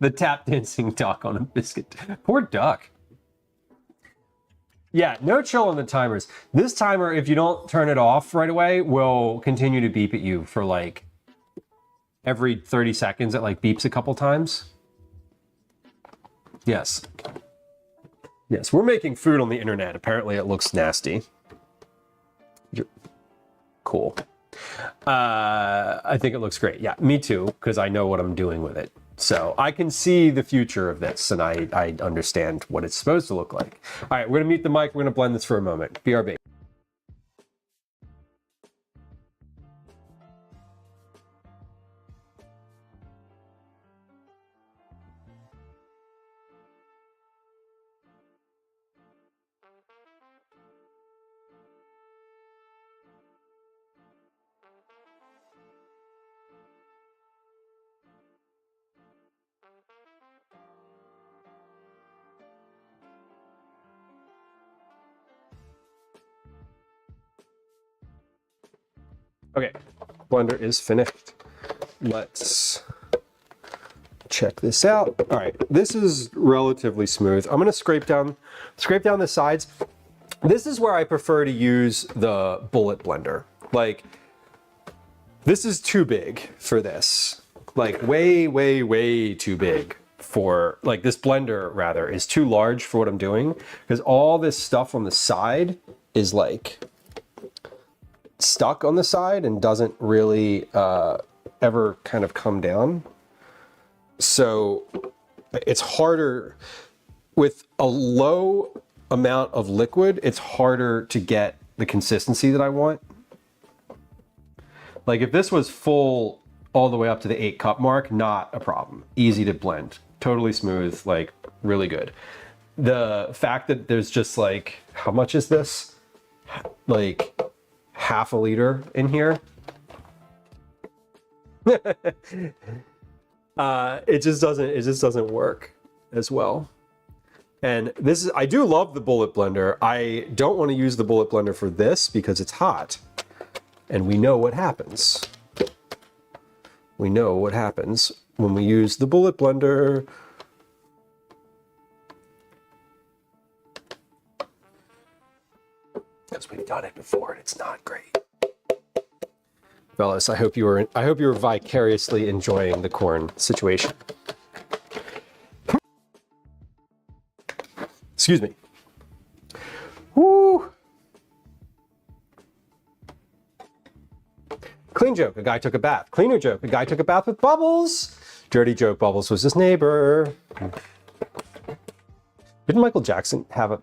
tap dancing duck on a biscuit. Poor duck. Yeah, no chill on the timers. This timer, if you don't turn it off right away, will continue to beep at you for like every 30 seconds. It like beeps a couple times. Yes. Yes, we're making food on the internet. Apparently it looks nasty. Cool. I think it looks great. Yeah, me too, because I know what I'm doing with it. So I can see the future of this, and I understand what it's supposed to look like. All right, we're gonna mute the mic. We're gonna blend this for a moment. BRB. Okay, blender is finished. Let's check this out. All right, this is relatively smooth. I'm gonna scrape down the sides. This is where I prefer to use the bullet blender. Like, this is too big for this. Like, way, way, way too big for, like, this blender, rather, is too large for what I'm doing, because all this stuff on the side is, like, stuck on the side and doesn't really ever kind of come down. So it's harder with a low amount of liquid, it's harder to get the consistency that I want. Like if this was full all the way up to the 8-cup mark, not a problem. Easy to blend, totally smooth, like really good. The fact that there's just like, how much is this? Like half a liter in here. It just doesn't work as well. And this is, I do love the bullet blender. I don't want to use the bullet blender for this because it's hot. And we know what happens. We know what happens when we use the bullet blender. Because we've done it before and it's not great. Fellas, I hope you were vicariously enjoying the corn situation. Excuse me. Woo! Clean joke, a guy took a bath. Cleaner joke, a guy took a bath with Bubbles. Dirty joke, Bubbles was his neighbor. Didn't Michael Jackson have a...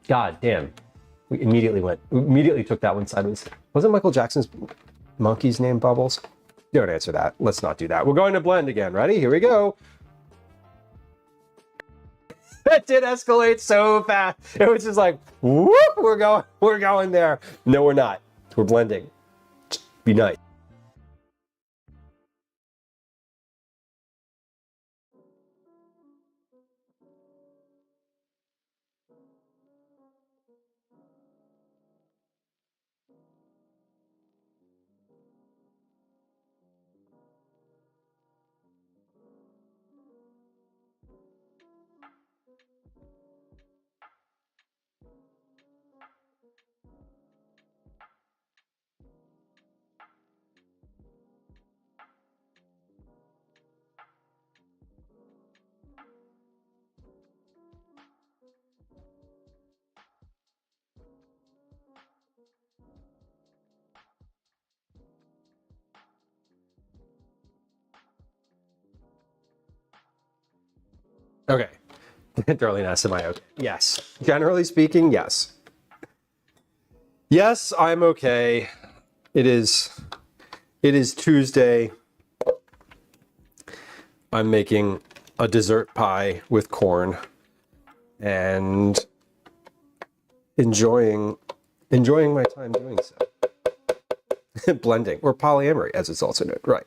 God damn. We immediately took that one sideways. Wasn't Michael Jackson's monkey's name Bubbles? Don't answer that. Let's not do that. We're going to blend again. Ready? Here we go. That did escalate so fast. It was just like, whoop, we're going there. No, we're not. We're blending. Just be nice. Okay. Darlene asked, am I okay? Yes. Generally speaking, yes. Yes, I'm okay. It is Tuesday. I'm making a dessert pie with corn and enjoying my time doing so. Blending, or polyamory as it's also known, right.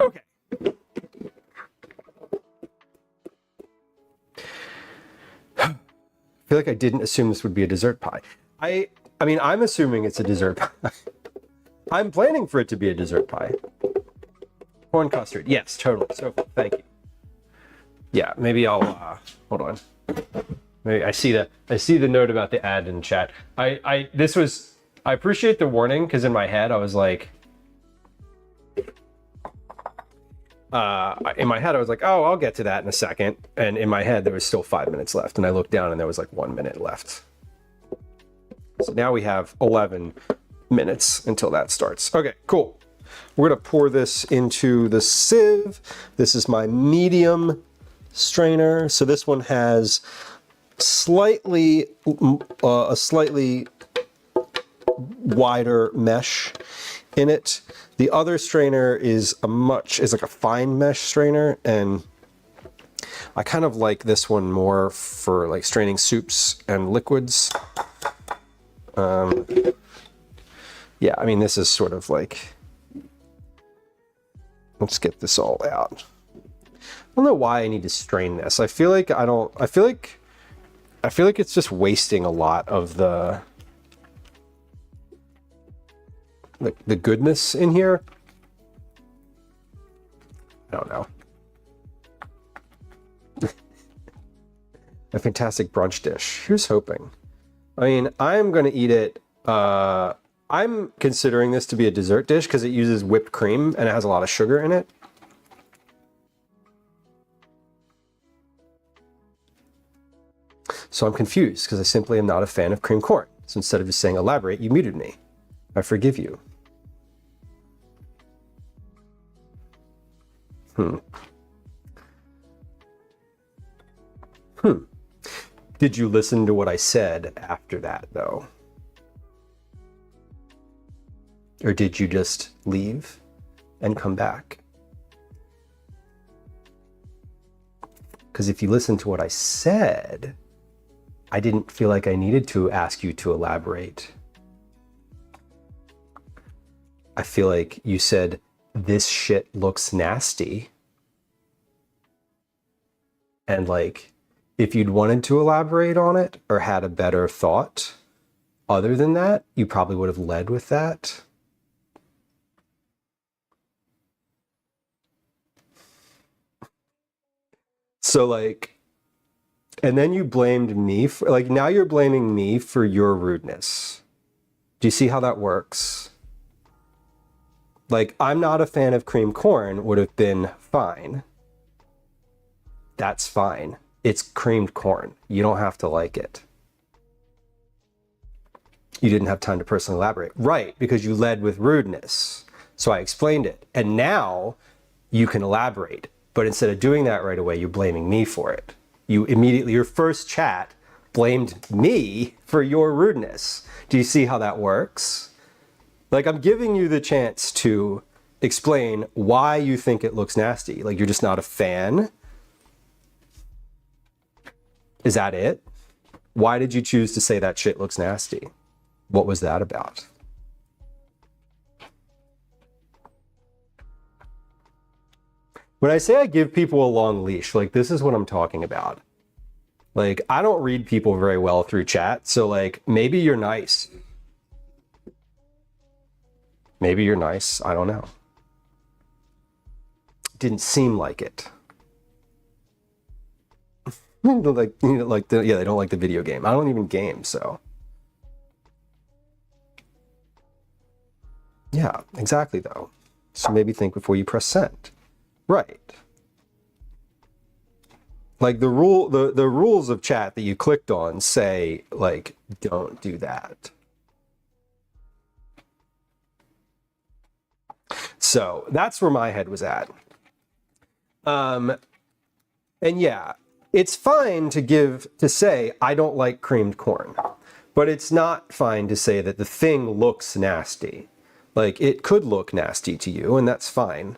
Okay. I feel like I didn't assume this would be a dessert pie. I mean, I'm assuming it's a dessert pie. I'm planning for it to be a dessert pie. Corn custard. Yes, totally. So, thank you. Yeah, maybe I'll, hold on. Maybe I see the note about the ad in chat. I appreciate the warning, because in my head I was like, oh, I'll get to that in a second. And in my head, there was still 5 minutes left. And I looked down and there was like 1 minute left. So now we have 11 minutes until that starts. Okay, cool. We're gonna pour this into the sieve. This is my medium strainer. So this one has a slightly wider mesh in it. The other strainer is like a fine mesh strainer, and I kind of like this one more for like straining soups and liquids. Yeah, I mean, this is sort of like, let's get this all out. I don't know why I need to strain this. I feel like it's just wasting a lot of the goodness in here. I don't know. A fantastic brunch dish. Who's hoping? I mean, I'm gonna eat it. I'm considering this to be a dessert dish because it uses whipped cream and it has a lot of sugar in it. So I'm confused because I simply am not a fan of cream corn. So instead of just saying elaborate, you muted me. I forgive you. Did you listen to what I said after that, though? Or did you just leave and come back? Because if you listen to what I said, I didn't feel like I needed to ask you to elaborate. I feel like you said, this shit looks nasty. And like, if you'd wanted to elaborate on it or had a better thought other than that, you probably would have led with that. So like, and then you blamed me for, like, now you're blaming me for your rudeness. Do you see how that works? Like, I'm not a fan of cream corn would have been fine. That's fine. It's creamed corn. You don't have to like it. You didn't have time to personally elaborate. Right, because you led with rudeness. So I explained it. And now you can elaborate. But instead of doing that right away, you're blaming me for it. You immediately, your first chat, blamed me for your rudeness. Do you see how that works? Like, I'm giving you the chance to explain why you think it looks nasty. Like, you're just not a fan. Is that it? Why did you choose to say that shit looks nasty? What was that about? When I say I give people a long leash, like, this is what I'm talking about. Like, I don't read people very well through chat, so like, maybe you're nice. Maybe you're nice, I don't know. Didn't seem like it. Like, you know, like yeah, they don't like the video game. I don't even game, so. Yeah, exactly though. So maybe think before you press send. Right. Like the rules of chat that you clicked on say, like, don't do that. So that's where my head was at. And yeah, it's fine to say, I don't like creamed corn, but it's not fine to say that the thing looks nasty. Like, it could look nasty to you, and that's fine.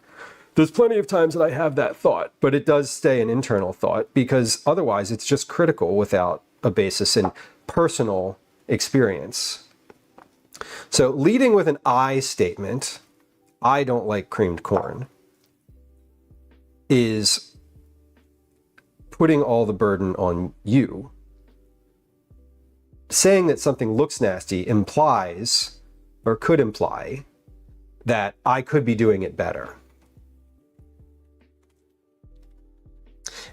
There's plenty of times that I have that thought, but it does stay an internal thought because otherwise it's just critical without a basis in personal experience. So leading with an I statement, I don't like creamed corn, is putting all the burden on you. Saying that something looks nasty implies, or could imply, that I could be doing it better.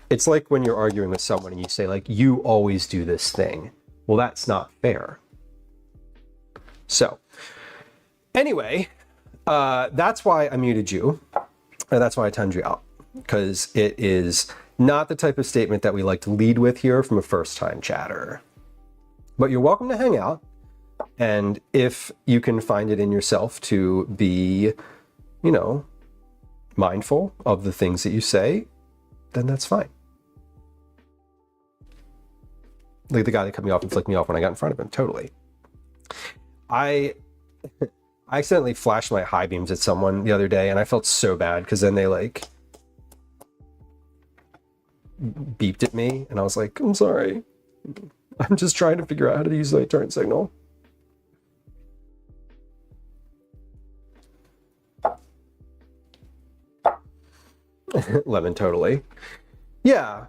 It's like when you're arguing with someone and you say, like, you always do this thing. Well, that's not fair. So, anyway, that's why I muted you. And that's why I timed you out. Because it is not the type of statement that we like to lead with here from a first-time chatter. But you're welcome to hang out. And if you can find it in yourself to be, you know, mindful of the things that you say, then that's fine. Like the guy that cut me off and flicked me off when I got in front of him, totally. I accidentally flashed my high beams at someone the other day and I felt so bad because then they like beeped at me and I was like, I'm sorry. I'm just trying to figure out how to use my turn signal. Lemon, totally. Yeah.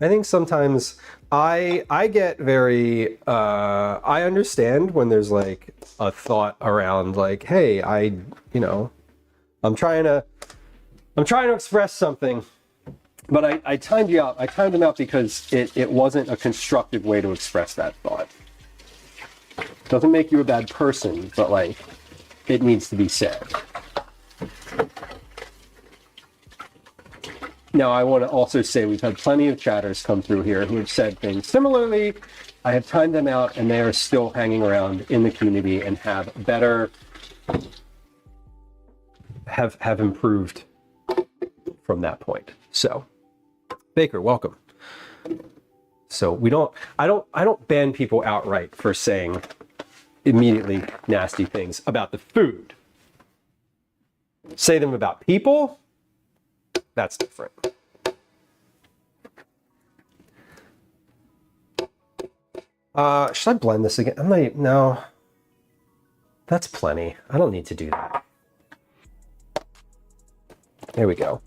I think sometimes I get very, I understand when there's like a thought around like, hey, you know, I'm trying to express something, but I timed you out. I timed them out because it wasn't a constructive way to express that thought. Doesn't make you a bad person, but like, it needs to be said. Now, I want to also say we've had plenty of chatters come through here who have said things similarly. I have timed them out and they are still hanging around in the community and have better, have improved from that point. So, Baker, welcome. So I don't ban people outright for saying immediately nasty things about the food. Say them about people, that's different. Should I blend this again? No. That's plenty. I don't need to do that. There we go.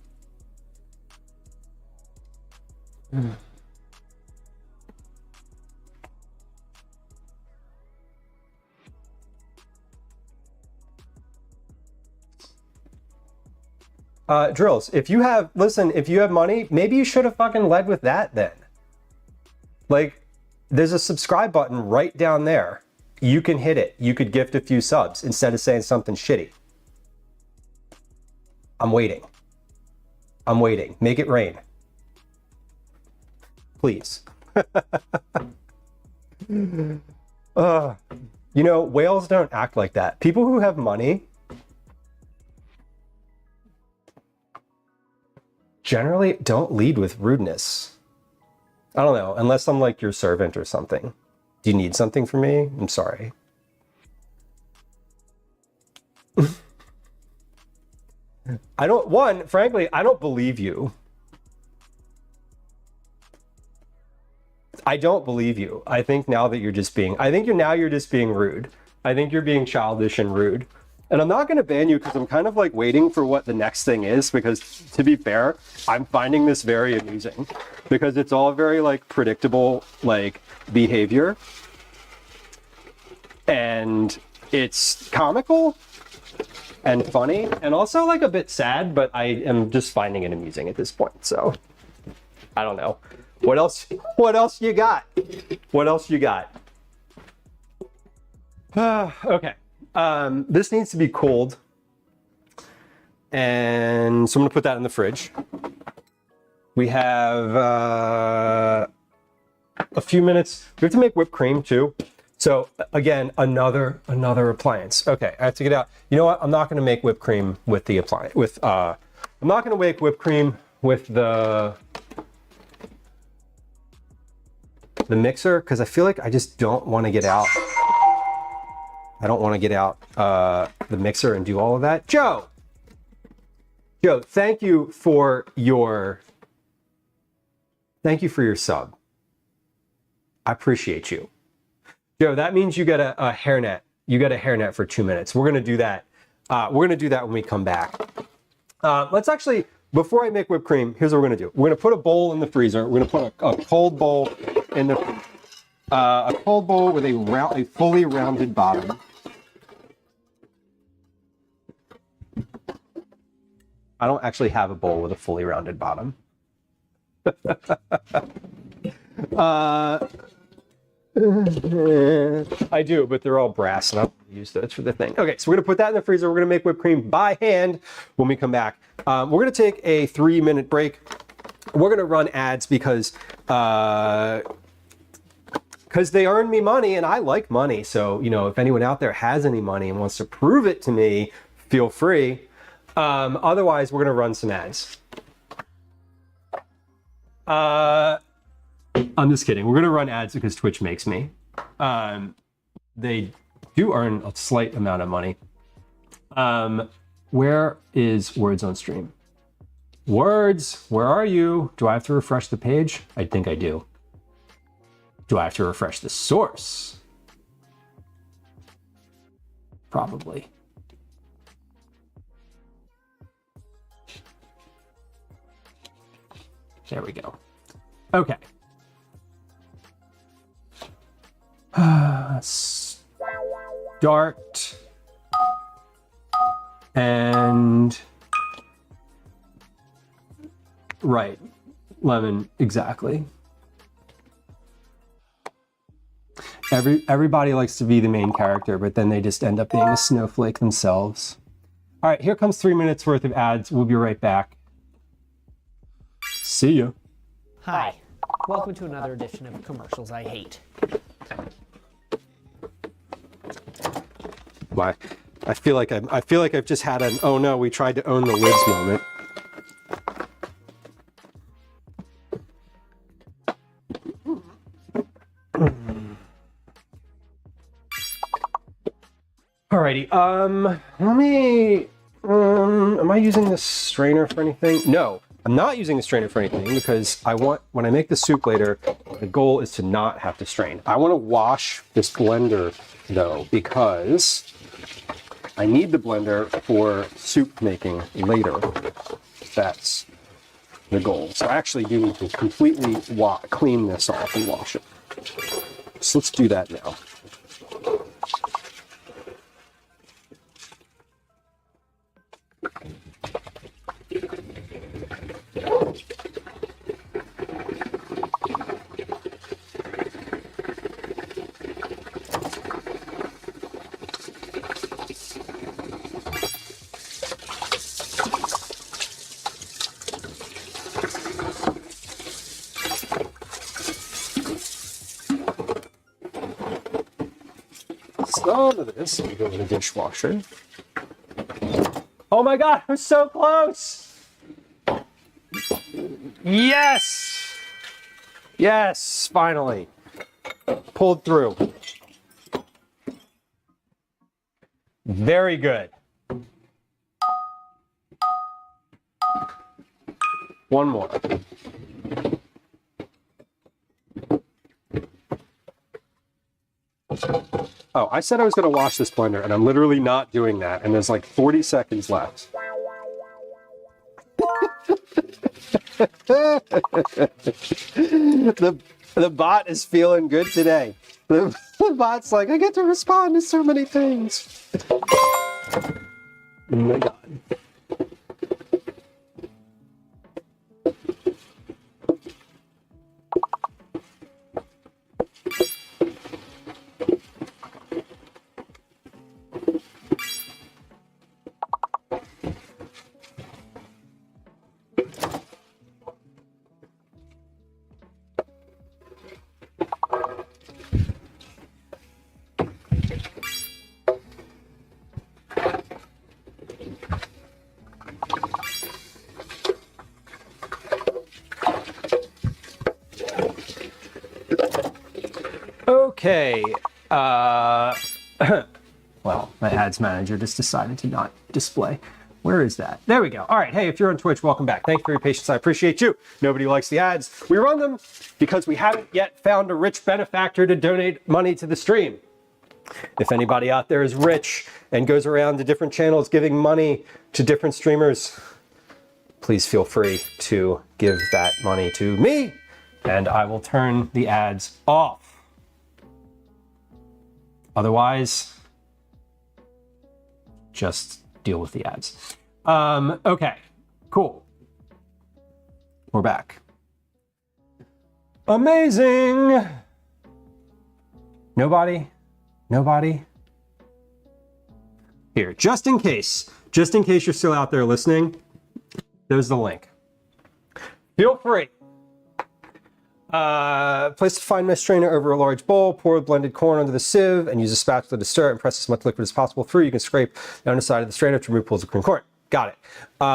Drills, if you have money, maybe you should have fucking led with that then. Like, there's a subscribe button right down there. You can hit it. You could gift a few subs instead of saying something shitty. I'm waiting. Make it rain. Please. You know, whales don't act like that. People who have money generally don't lead with rudeness. I don't know, unless I'm like your servant or something. Do you need something from me? I'm sorry. Frankly, I don't believe you. I don't believe you. I think now that you're just being, you're just being rude. I think you're being childish and rude. And I'm not going to ban you because I'm kind of like waiting for what the next thing is, because to be fair, I'm finding this very amusing because it's all very like predictable, like behavior. And it's comical and funny and also like a bit sad, but I am just finding it amusing at this point. So I don't know. What else you got? Okay. This needs to be cooled. And so I'm gonna put that in the fridge. We have a few minutes. We have to make whipped cream too. So again, another appliance. Okay, I have to get out. You know what? I'm not gonna make whipped cream with the appliance. I'm not gonna make whipped cream with the mixer because I feel like I just don't want to get out. I don't want to get out the mixer and do all of that. Joe, thank you for your sub. I appreciate you. Joe, that means you get a hairnet. You get a hairnet for 2 minutes. We're gonna do that. We're gonna do that when we come back. Let's actually, before I make whipped cream, here's what we're gonna do. We're gonna put a bowl in the freezer. We're gonna put a cold bowl in the a cold bowl with a fully rounded bottom. I don't actually have a bowl with a fully rounded bottom. I do, but they're all brass and I'll use those for the thing. Okay, so we're gonna put that in the freezer. We're gonna make whipped cream by hand when we come back. We're gonna take a 3-minute break. We're gonna run ads because they earn me money and I like money. So, you know, if anyone out there has any money and wants to prove it to me, feel free. Otherwise, we're gonna run some ads. I'm just kidding. We're gonna run ads because Twitch makes me. They do earn a slight amount of money. Where is Words on Stream? Words, where are you? Do I have to refresh the page? I think I do. Do I have to refresh the source? Probably. There we go. Okay. Start and right, Lemon, exactly. Everybody likes to be the main character, but then they just end up being a snowflake themselves. All right, here comes 3 minutes worth of ads. We'll be right back. See ya. Hi, welcome to another edition of Commercials I Hate. Why? I feel like I've just had an oh no, we tried to own the lids moment. Alrighty, let me, am I using this strainer for anything? No, I'm not using the strainer for anything because when I make the soup later, the goal is to not have to strain. I want to wash this blender though, because I need the blender for soup making later. That's the goal. So I actually do need to completely clean this off and wash it. So let's do that now. Some of this will go in the dishwasher. Oh my God, I'm so close! Yes! Yes, finally. Pulled through. Very good. One more. Oh, I said I was going to wash this blender, and I'm literally not doing that, and there's like 40 seconds left. The bot is feeling good today. The bot's like, I get to respond to so many things. Oh my God. Okay, well, my ads manager just decided to not display. Where is that? There we go. All right, hey, if you're on Twitch, welcome back. Thanks for your patience, I appreciate you. Nobody likes the ads. We run them because we haven't yet found a rich benefactor to donate money to the stream. If anybody out there is rich and goes around to different channels giving money to different streamers, please feel free to give that money to me, and I will turn the ads off. Otherwise, just deal with the ads. Okay, cool. We're back. Amazing! Nobody? Here, just in case you're still out there listening, there's the link. Feel free. Place to fine mesh strainer over a large bowl, pour the blended corn under the sieve, and use a spatula to stir it and press as much liquid as possible through. You can scrape the underside of the strainer to remove pools of cream corn. Got it.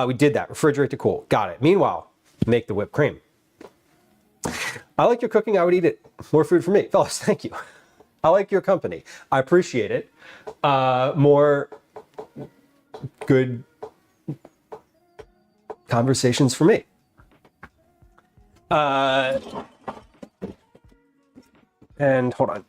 We did that. Refrigerate to cool. Got it. Meanwhile, make the whipped cream. I like your cooking. I would eat it. More food for me. Fellas, thank you. I like your company. I appreciate it. More good conversations for me. And hold on.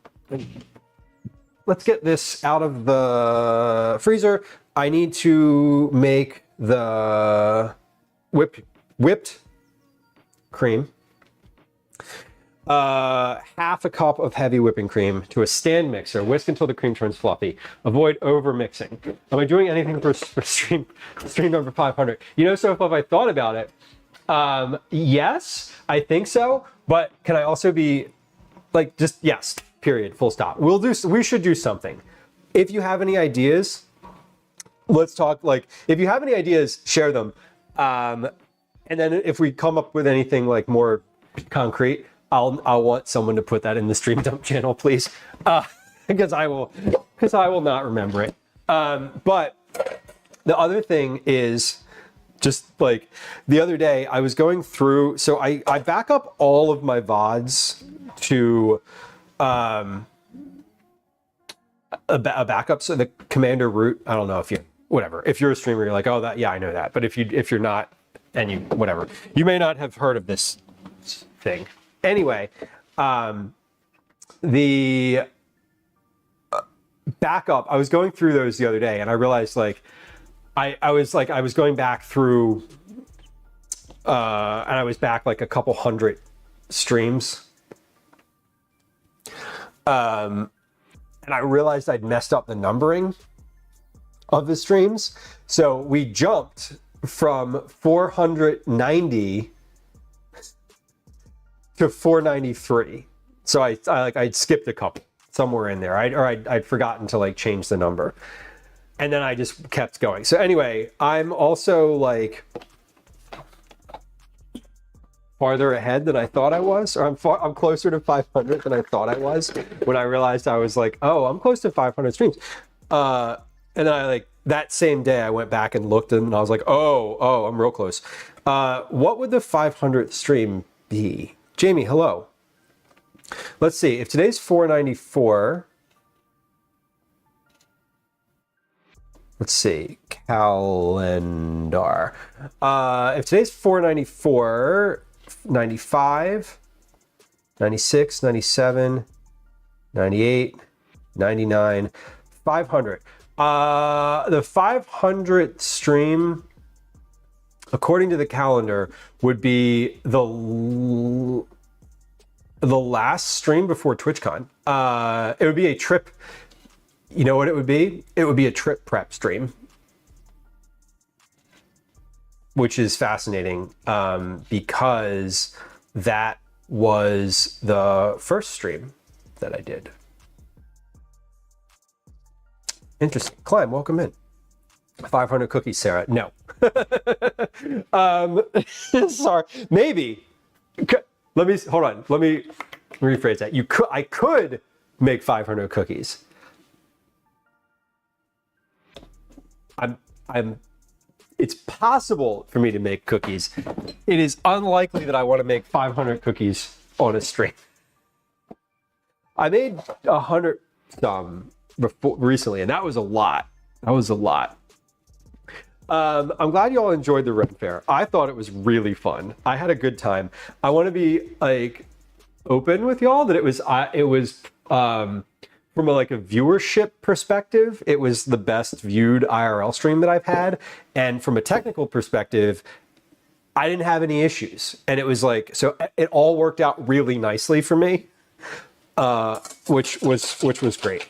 Let's get this out of the freezer. I need to make the whipped cream. Half a cup of heavy whipping cream to a stand mixer. Whisk until the cream turns fluffy. Avoid over mixing. Am I doing anything for stream number 500? You know, so if I thought about it, yes, I think so. But can I also be like, just yes, period, full stop. We should do something. If you have any ideas, let's talk. Like, if you have any ideas, share them. And then if we come up with anything like more concrete, I'll want someone to put that in the stream dump channel, please, because I will not remember it. But the other thing is, just like the other day, I was going through. So I back up all of my VODs to a backup. So the commander root, I don't know if you, whatever. If you're a streamer, you're like, oh, that, yeah, I know that. But if you're not, and you, whatever, you may not have heard of this thing. Anyway, the backup, I was going through those the other day, and I realized like, I was going back through, and I was back like a couple hundred streams. And I realized I'd messed up the numbering of the streams. So we jumped from 490 to 493. So I'd skipped a couple somewhere in there. I'd forgotten to like change the number. And then I just kept going. So anyway, I'm also like farther ahead than I thought I was, or I'm closer to 500 than I thought I was when I realized I was like, oh, I'm close to 500 streams. And then I like that same day I went back and looked and I was like, oh, I'm real close. What would the 500th stream be? Jamie, hello. Let's see, if today's 494, let's see, calendar. If today's 494, 95, 96, 97, 98, 99, 500. The 500th stream, according to the calendar, would be the last stream before TwitchCon. It would be a trip. You know what it would be? It would be a trip prep stream, which is fascinating because that was the first stream that I did. Interesting. Climb, welcome in. 500 cookies, Sarah. No. Sorry. Maybe. Let me hold on. Let me rephrase that. I could make 500 cookies. It's possible for me to make cookies. It is unlikely that I want to make 500 cookies on a stream. I made 100 some recently, and that was a lot. I'm glad you all enjoyed the Ren Fair. I thought it was really fun. I had a good time. I want to be like open with y'all that it was from a viewership perspective, it was the best viewed IRL stream that I've had. And from a technical perspective, I didn't have any issues. And it was like, so it all worked out really nicely for me, which was great.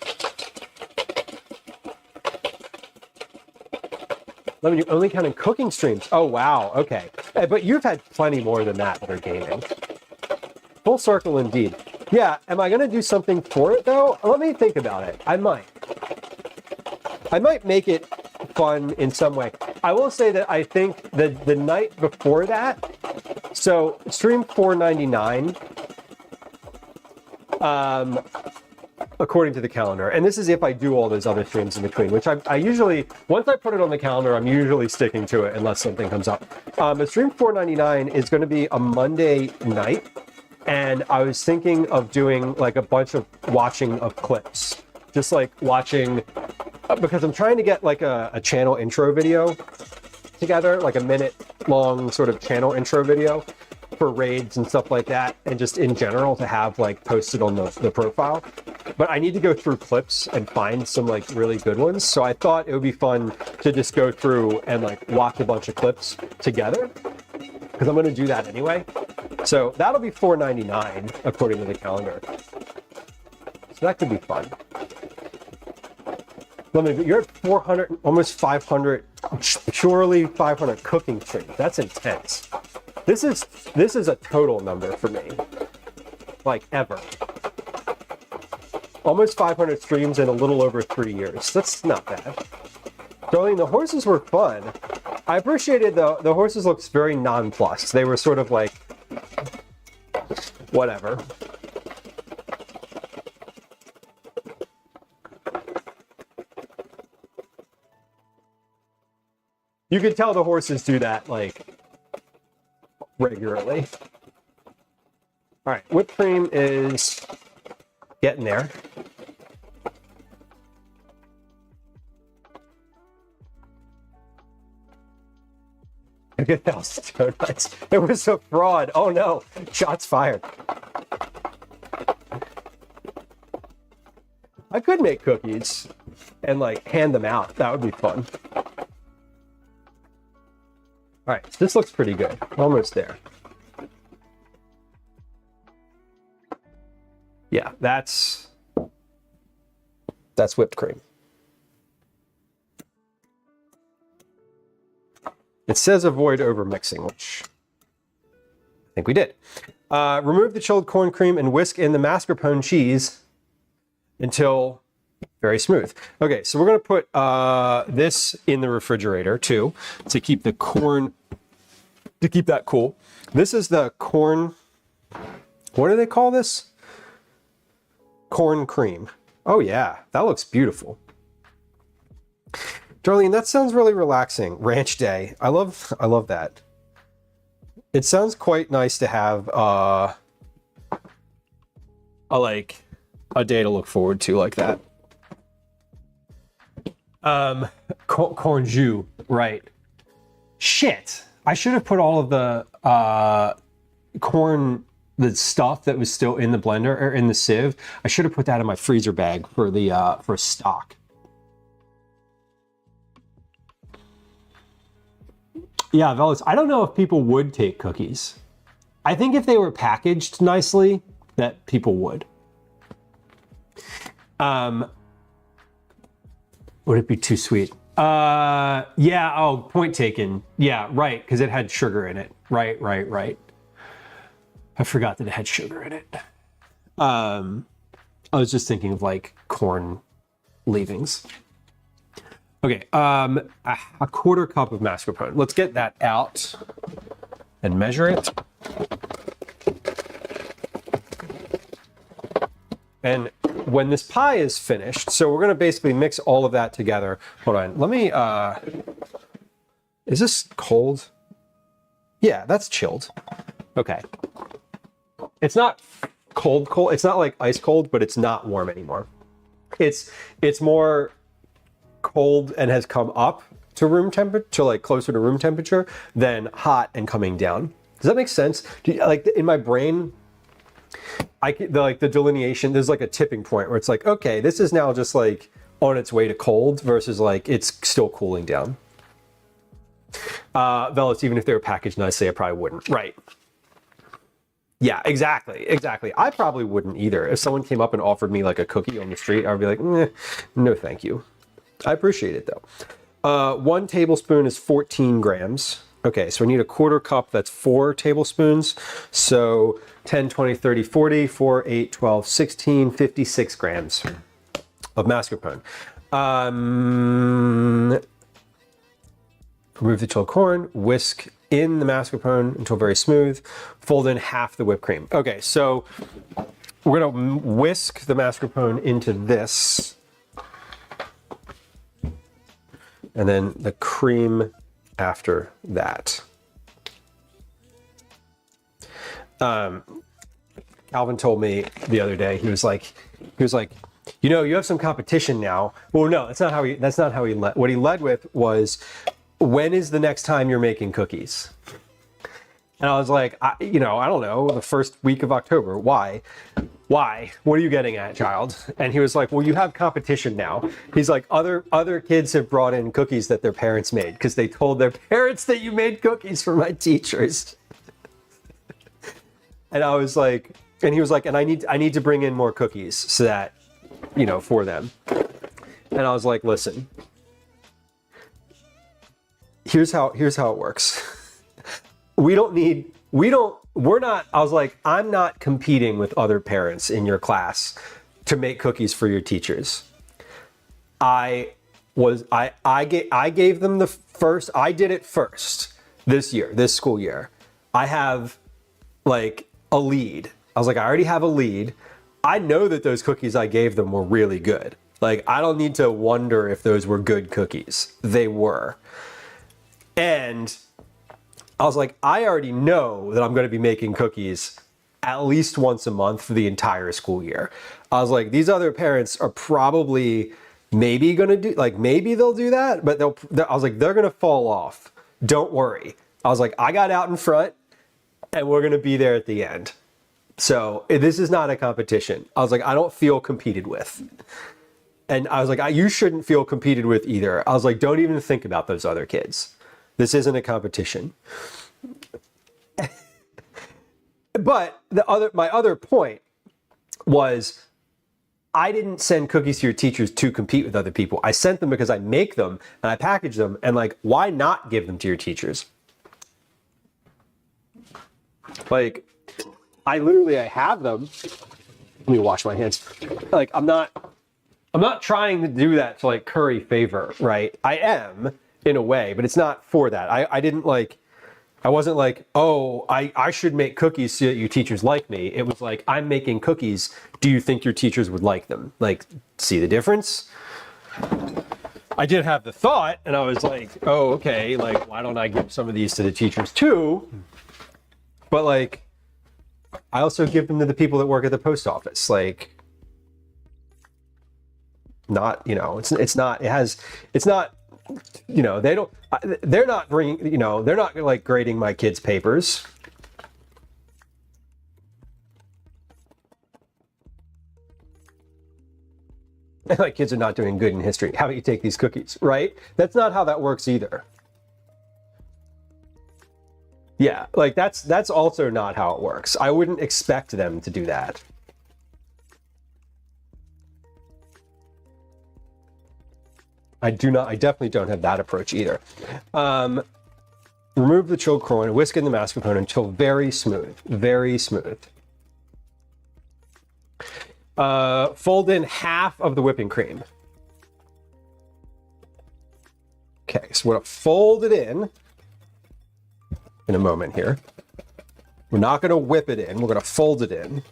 Let me only counting cooking streams. Oh, wow. Okay. But you've had plenty more than that are gaming. Full circle indeed. Yeah, am I going to do something for it, though? Let me think about it. I might make it fun in some way. I will say that I think that the night before that, so stream 499, according to the calendar, and this is if I do all those other streams in between, which I usually, once I put it on the calendar, I'm usually sticking to it unless something comes up. But stream 499 is going to be a Monday night. And I was thinking of doing like a bunch of watching of clips, just like watching, because I'm trying to get like a channel intro video together, like a minute long sort of channel intro video for raids and stuff like that. And just in general to have like posted on the profile. But I need to go through clips and find some like really good ones. So I thought it would be fun to just go through and like watch a bunch of clips together, because I'm going to do that anyway. So that'll be $4.99 according to the calendar. So that could be fun. You're at 400, almost 500, purely 500 cooking streams. That's intense. This is a total number for me, like ever. Almost 500 streams in a little over 3 years. That's not bad. Darlene, the horses were fun. I appreciated the horses looked very nonplussed. They were sort of like, whatever. You could tell the horses do that like regularly. All right, whipped cream is getting there. Look at those donuts. It was a fraud. Oh no. Shots fired. I could make cookies and like hand them out. That would be fun. All right, so this looks pretty good. Almost there. Yeah, that's whipped cream. It says avoid over mixing, which I think we did. Remove the chilled corn cream and whisk in the mascarpone cheese until very smooth. Okay, so we're gonna put this in the refrigerator too to keep the corn, to keep that cool. This is the corn, what do they call this? Corn cream. Oh yeah, that looks beautiful. Darlene, that sounds really relaxing. Ranch day. I love that. It sounds quite nice to have a day to look forward to like that. Corn jus, right. Shit. I should have put all of the corn, the stuff that was still in the blender or in the sieve. I should have put that in my freezer bag for the for stock. Yeah, Velas, I don't know if people would take cookies. I think if they were packaged nicely, that people would. Would it be too sweet? Yeah, oh, point taken. Yeah, right, because it had sugar in it. Right. I forgot that it had sugar in it. I was just thinking of like corn leavings. Okay, a quarter cup of mascarpone. Let's get that out and measure it. And when this pie is finished, so we're gonna basically mix all of that together. Hold on, let me, is this cold? Yeah, that's chilled. Okay. It's not cold, it's not like ice cold, but it's not warm anymore. It's more cold and has come up to room temperature, to like closer to room temperature than hot and coming down. Does that make sense? Like in my brain, the delineation, there's like a tipping point where it's like, okay, this is now just like on its way to cold versus like it's still cooling down. Velas, even if they were packaged nicely, I probably wouldn't. Right. Yeah, exactly. I probably wouldn't either. If someone came up and offered me like a cookie on the street, I would be like, no, thank you. I appreciate it though. 1 tablespoon is 14 grams. Okay, so we need a quarter cup, that's 4 tablespoons. So 10, 20, 30, 40, 4, 8, 12, 16, 56 grams of mascarpone. Remove the chilled corn, whisk in the mascarpone until very smooth, fold in half the whipped cream. Okay, so we're gonna whisk the mascarpone into this. And then the cream after that. Calvin told me the other day, he was like, you know, you have some competition now. Well, no, that's not how he led. What he led with was, when is the next time you're making cookies? And I was like, I don't know, the first week of October. Why? What are you getting at, child? And he was like, well, you have competition now. He's like, other kids have brought in cookies that their parents made because they told their parents that you made cookies for my teachers. And I was like, and he was like, and I need to bring in more cookies so that, for them. And I was like, listen, here's how it works. I was like, I'm not competing with other parents in your class to make cookies for your teachers. I gave them I did it first this school year. I have like a lead. I was like, I already have a lead. I know that those cookies I gave them were really good. Like, I don't need to wonder if those were good cookies. They were. And I was like, I already know that I'm going to be making cookies at least once a month for the entire school year. I was like, these other parents are probably maybe they'll do that, but I was like, they're going to fall off. Don't worry. I was like, I got out in front and we're going to be there at the end. So this is not a competition. I was like, I don't feel competed with. And I was like, you shouldn't feel competed with either. I was like, don't even think about those other kids. This isn't a competition. But my other point was, I didn't send cookies to your teachers to compete with other people. I sent them because I make them and I package them, and like, why not give them to your teachers? Like, I have them. Let me wash my hands. Like, I'm not trying to do that to like curry favor, right? I am in a way, but it's not for that. I wasn't like, oh, I should make cookies so that your teachers like me. It was like, I'm making cookies. Do you think your teachers would like them? Like, see the difference? I did have the thought, and I was like, oh, okay, like, why don't I give some of these to the teachers too? But like, I also give them to the people that work at the post office. Like, not, you know, it's not, you know, they're not bringing, you know, they're not like grading my kids' papers. My kids are not doing good in history. How about you take these cookies, right? That's not how that works either. Yeah, like that's also not how it works. I wouldn't expect them to do that. I definitely don't have that approach either. Remove the chilled corn, whisk in the mascarpone until very smooth, very smooth. Fold in half of the whipping cream. Okay, so we're gonna fold it in a moment here. We're not gonna whip it in, we're gonna fold it in.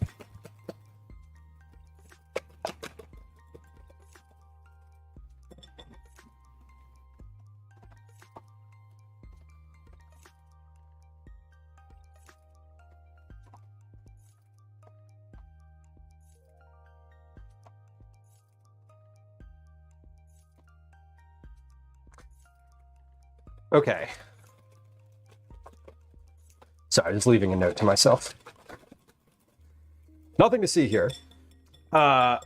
Okay. Sorry, just leaving a note to myself. Nothing to see here. Let's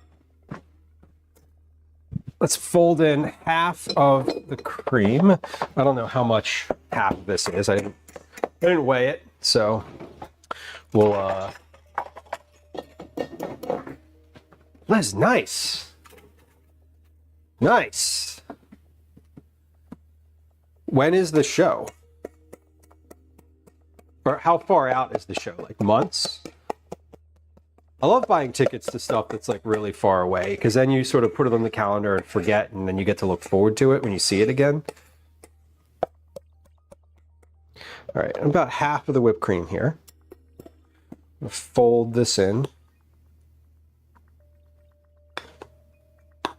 fold in half of the cream. I don't know how much half of this is. I didn't weigh it, so we'll that's nice. Nice. When is the show? Or how far out is the show? Like months? I love buying tickets to stuff that's like really far away, because then you sort of put it on the calendar and forget, and then you get to look forward to it when you see it again. All right, about half of the whipped cream here. Fold this in. I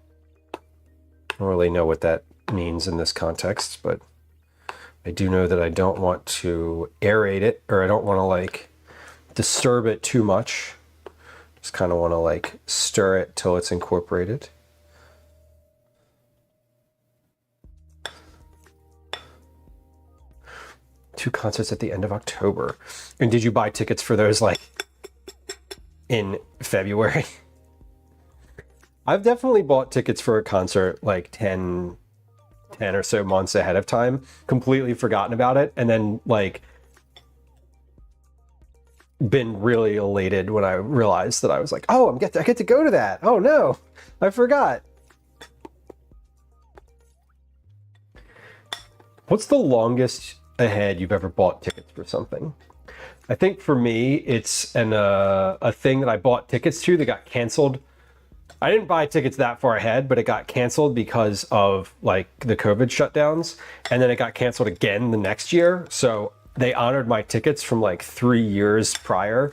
don't really know what that means in this context, but I do know that I don't want to aerate it, or I don't want to like disturb it too much. Just kind of want to like stir it till it's incorporated. Two concerts at the end of October. And did you buy tickets for those like in February? I've definitely bought tickets for a concert like 10 or so months ahead of time, completely forgotten about it, and then like been really elated when I realized that I was like, oh, I get to go to that. Oh no, I forgot. What's the longest ahead you've ever bought tickets for something? I think for me, it's a thing that I bought tickets to that got canceled. I didn't buy tickets that far ahead, but it got canceled because of like the COVID shutdowns, and then it got canceled again the next year. So they honored my tickets from like 3 years prior.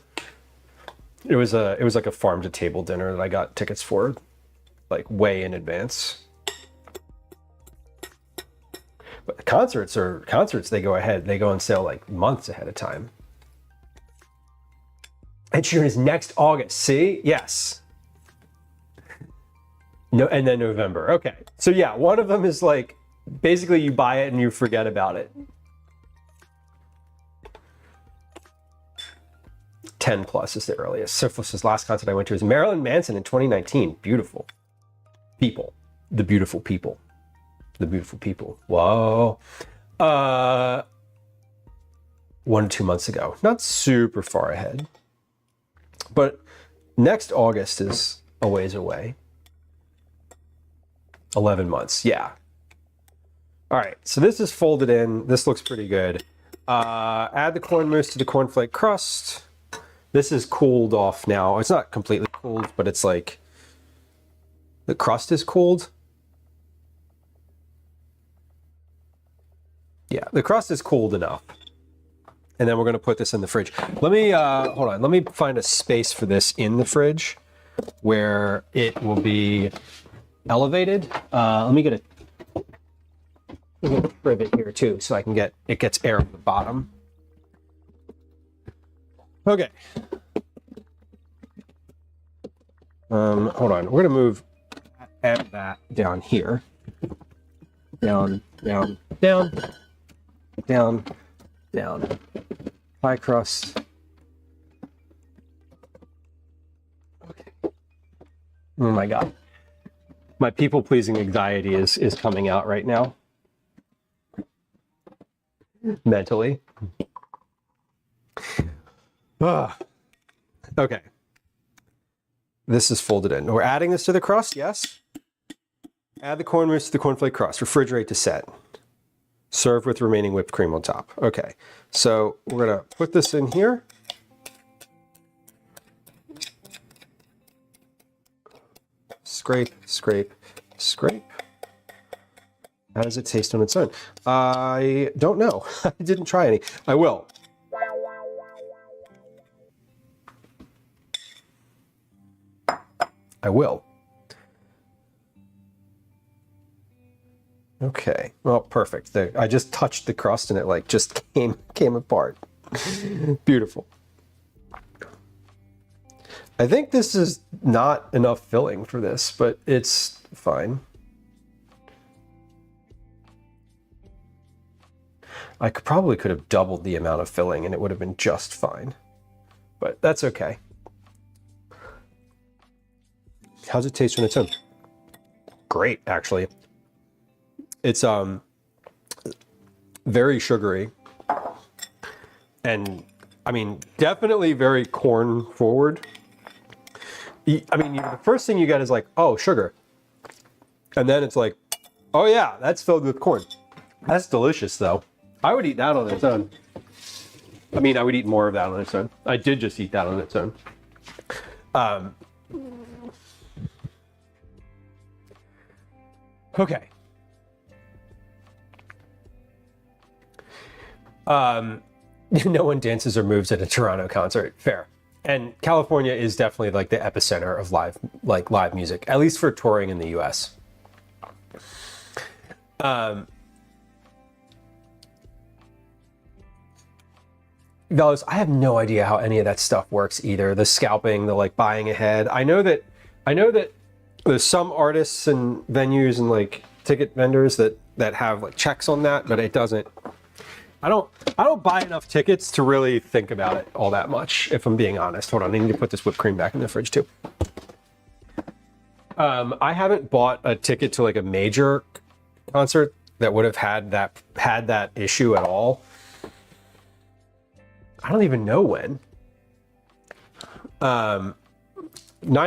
It was like a farm to table dinner that I got tickets for like way in advance. But concerts, they go on sale like months ahead of time. Ed Sheeran is next August. See? Yes. No, and then November. Okay. So yeah, one of them is like basically you buy it and you forget about it. 10 plus is the earliest. Syphilis's last concert I went to was Marilyn Manson in 2019. Beautiful people. The beautiful people. The beautiful people. Whoa. 1 to 2 months ago. Not super far ahead. But next August is a ways away. 11 months. Yeah. All right. So this is folded in. This looks pretty good. Add the corn mousse to the cornflake crust. This is cooled off now. It's not completely cooled, but it's like the crust is cooled. Yeah, the crust is cooled enough. And then we're going to put this in the fridge. Let me, hold on. Let me find a space for this in the fridge where it will be elevated. Let me get a privet here too, so I can get, it gets air at the bottom. Okay. Hold on. We're going to add that down here. Down, down, down, down, down. Pie crust. Okay. Oh my God. My people-pleasing anxiety is coming out right now. Mentally. Okay. This is folded in. We're adding this to the crust, yes. Add the corn mousse to the cornflake crust. Refrigerate to set. Serve with remaining whipped cream on top. Okay, so we're gonna put this in here. Scrape, scrape, scrape. How does it taste on its own? I don't know. I didn't try any. I will. I will. Okay, well, perfect. I just touched the crust and it like just came apart. Beautiful. I think this is not enough filling for this, but it's fine. I probably could have doubled the amount of filling and it would have been just fine, but that's okay. How's it taste on its own? Great, actually. It's very sugary and I mean definitely very corn forward. I mean the first thing you get is like, oh, sugar, and then it's like, oh yeah, that's filled with corn. That's delicious though. I would eat that on its own. I mean, I would eat more of that on its own. I did just eat that on its own. Okay. No one dances or moves at a Toronto concert. Fair. And California is definitely like the epicenter of live music, at least for touring in the US. Those, I have no idea how any of that stuff works either. The scalping, the like buying ahead. I know that there's some artists and venues and like ticket vendors that have like checks on that, but it doesn't. I don't buy enough tickets to really think about it all that much, if I'm being honest. Hold on, I need to put this whipped cream back in the fridge too. I haven't bought a ticket to like a major concert that would have had that issue at all. I don't even know when. 9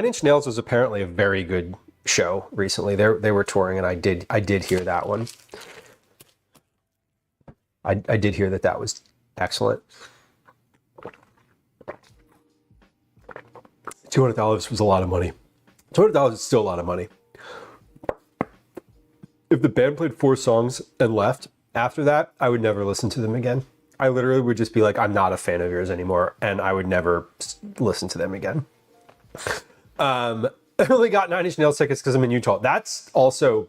Inch Nails was apparently a very good show recently. They were touring, and I did hear that one. I did hear that was excellent. $200 was a lot of money. $200 is still a lot of money. If the band played 4 songs and left after that, I would never listen to them again. I literally would just be like, I'm not a fan of yours anymore, and I would never listen to them again. I only got 9 Inch Nails tickets because I'm in Utah. That's also,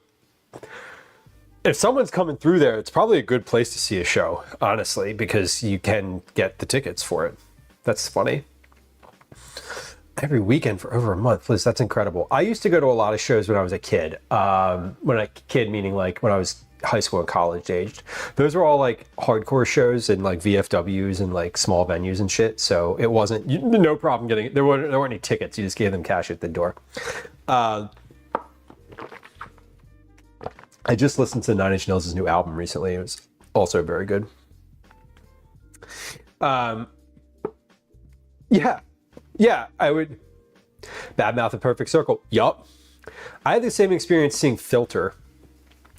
if someone's coming through there, it's probably a good place to see a show, honestly, because you can get the tickets for it. That's funny. Every weekend for over a month, Liz, that's incredible. I used to go to a lot of shows when I was a kid. When I kid meaning like when I was high school and college aged. Those were all like hardcore shows and like VFWs and like small venues and shit. So it wasn't no problem getting it. There weren't any tickets. You just gave them cash at the door. I just listened to Nine Inch Nails' new album recently. It was also very good. Yeah, I would. Badmouth and Perfect Circle. Yup. I had the same experience seeing Filter.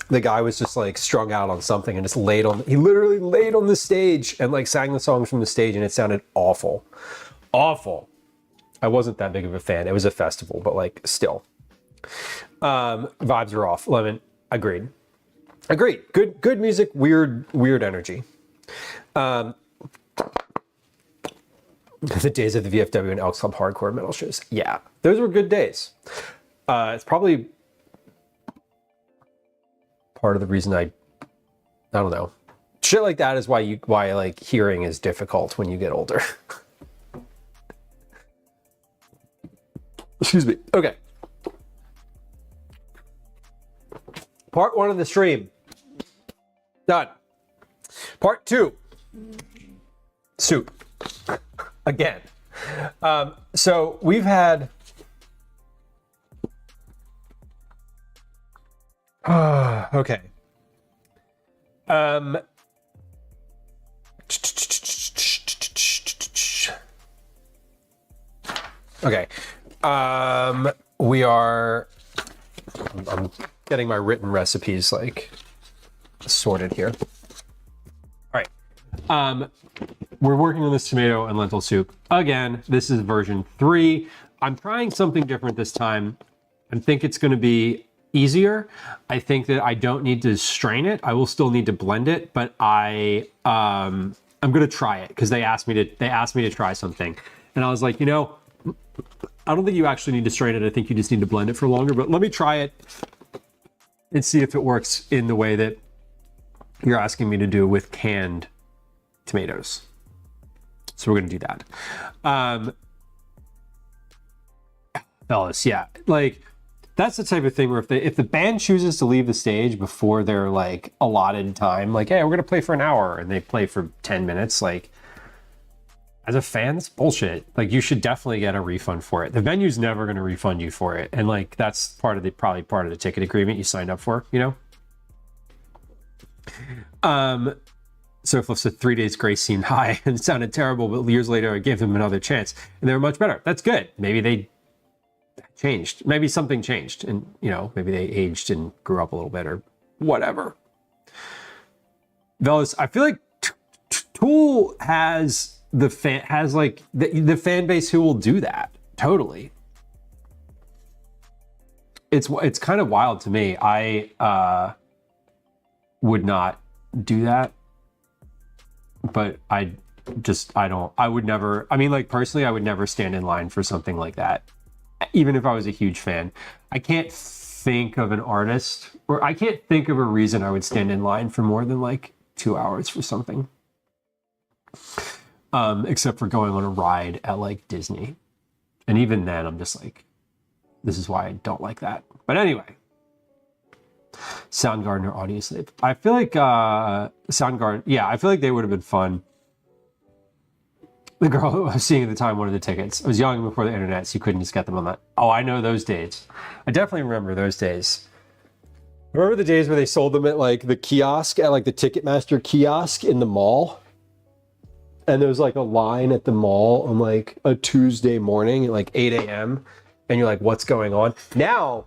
The guy was just like strung out on something and just he literally laid on the stage and like sang the songs from the stage, and it sounded awful. Awful. I wasn't that big of a fan. It was a festival, but like still. Vibes are off. Lemon. Agreed. Good music, weird energy. The days of the VFW and Elks Club hardcore metal shows. Yeah, those were good days. It's probably part of the reason I don't know. Shit like that is why like hearing is difficult when you get older. Excuse me. Okay. Part 1 of the stream. Done. Part 2. Soup. Again. So we've had okay. Okay. We are I'm getting my written recipes like sorted here. All right. We're working on this tomato and lentil soup. Again, this is version 3. I'm trying something different this time. I think it's going to be easier. I think that I don't need to strain it. I will still need to blend it, but I'm going to try it because they asked me to try something. And I was like, you know, I don't think you actually need to strain it. I think you just need to blend it for longer, but let me try it and see if it works in the way that you're asking me to do with canned tomatoes. So we're going to do that. Fellas, yeah, like that's the type of thing where if the band chooses to leave the stage before their like allotted time, like, hey, we're going to play for an hour, and they play for 10 minutes, like, as a fan, that's bullshit. Like, you should definitely get a refund for it. The venue's never going to refund you for it. And like, that's probably part of the ticket agreement you signed up for, you know? So if the 3 days grace seemed high and sounded terrible, but years later I gave them another chance and they were much better. That's good. Maybe they changed. Maybe something changed, and you know, maybe they aged and grew up a little bit or whatever. Velas, I feel like Tool has the fan base who will do that. Totally. It's kind of wild to me. I would not do that, but I would never, I mean, like, personally, I would never stand in line for something like that, even if I was a huge fan. I can't think of an artist, or I can't think of a reason I would stand in line for more than like 2 hours for something. Except for going on a ride at like Disney. And even then I'm just like, this is why I don't like that. But anyway. Soundgarden or Audioslave. I feel like Soundgarden, yeah, I feel like they would have been fun. The girl who I was seeing at the time wanted the tickets. I was young before the internet, so you couldn't just get them on that. Oh, I know those days. I definitely remember those days. Remember the days where they sold them at like the kiosk, at like the Ticketmaster kiosk in the mall? And there was like a line at the mall on like a Tuesday morning at like 8 a.m. And you're like, what's going on? Now,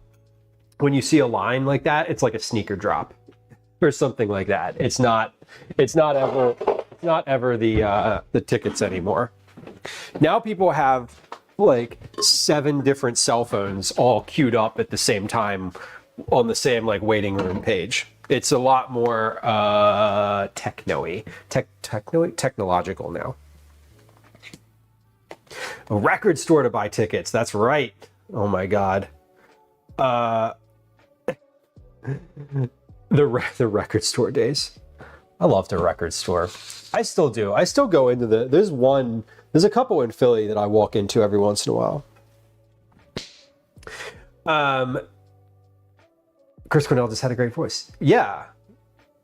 when you see a line like that, it's like a sneaker drop or something like that. It's not ever the tickets anymore. Now people have like 7 different cell phones all queued up at the same time on the same like waiting room page. It's a lot more technological now. A record store to buy tickets. That's right. Oh my God. The record store days. I loved a record store. I still do. I still go into there's a couple in Philly that I walk into every once in a while. Chris Cornell just had a great voice. Yeah.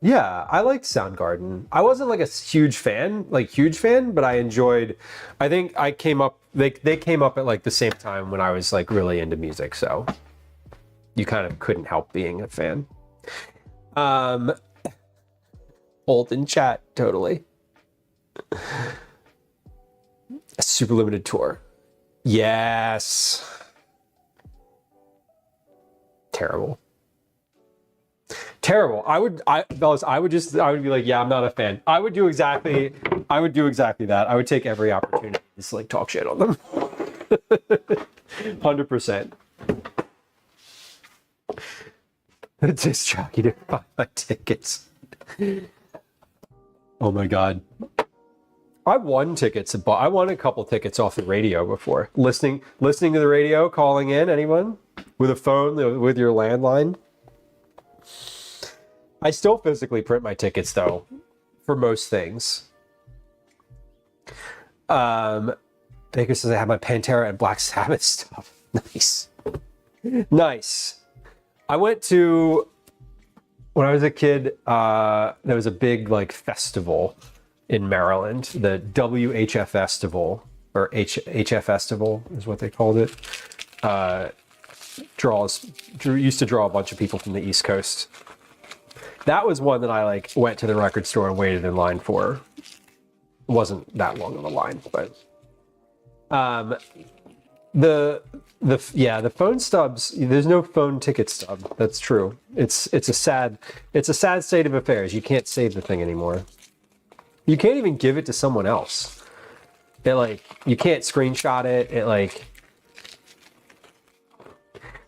Yeah, I liked Soundgarden. I wasn't like a huge fan, but I enjoyed. I think I came up. They came up at like the same time when I was like really into music, so you kind of couldn't help being a fan. Old in chat, totally. A super limited tour. Yes. Terrible. Terrible. Fellas, I would be like, yeah, I'm not a fan. I would do exactly that. I would take every opportunity to just like talk shit on them. 100%. The disc jockey to buy my tickets. Oh my god. I won tickets. I won a couple tickets off the radio before. Listening to the radio, calling in, anyone? With a phone, with your landline? I still physically print my tickets though, for most things. Baker says I have my Pantera and Black Sabbath stuff. Nice. Nice. I went to, when I was a kid, there was a big like festival in Maryland, the WHF Festival, or HF Festival is what they called it. Used to draw a bunch of people from the East Coast. That was one that I like went to the record store and waited in line for. It wasn't that long of a line, but the phone stubs, there's no phone ticket stub. That's true. It's a sad state of affairs. You can't save the thing anymore. You can't even give it to someone else. You can't screenshot it.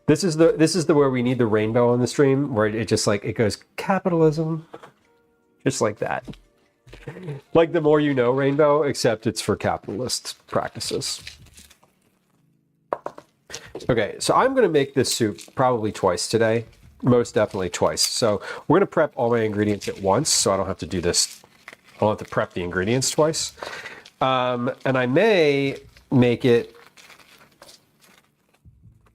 This is the where we need the rainbow on the stream, where it just like it goes capitalism, just like that. Like the more you know rainbow, except it's for capitalist practices. Okay, so I'm gonna make this soup probably twice today, most definitely twice. So we're gonna prep all my ingredients at once, so I don't have to do this. I don't have to prep the ingredients twice, and I may make it.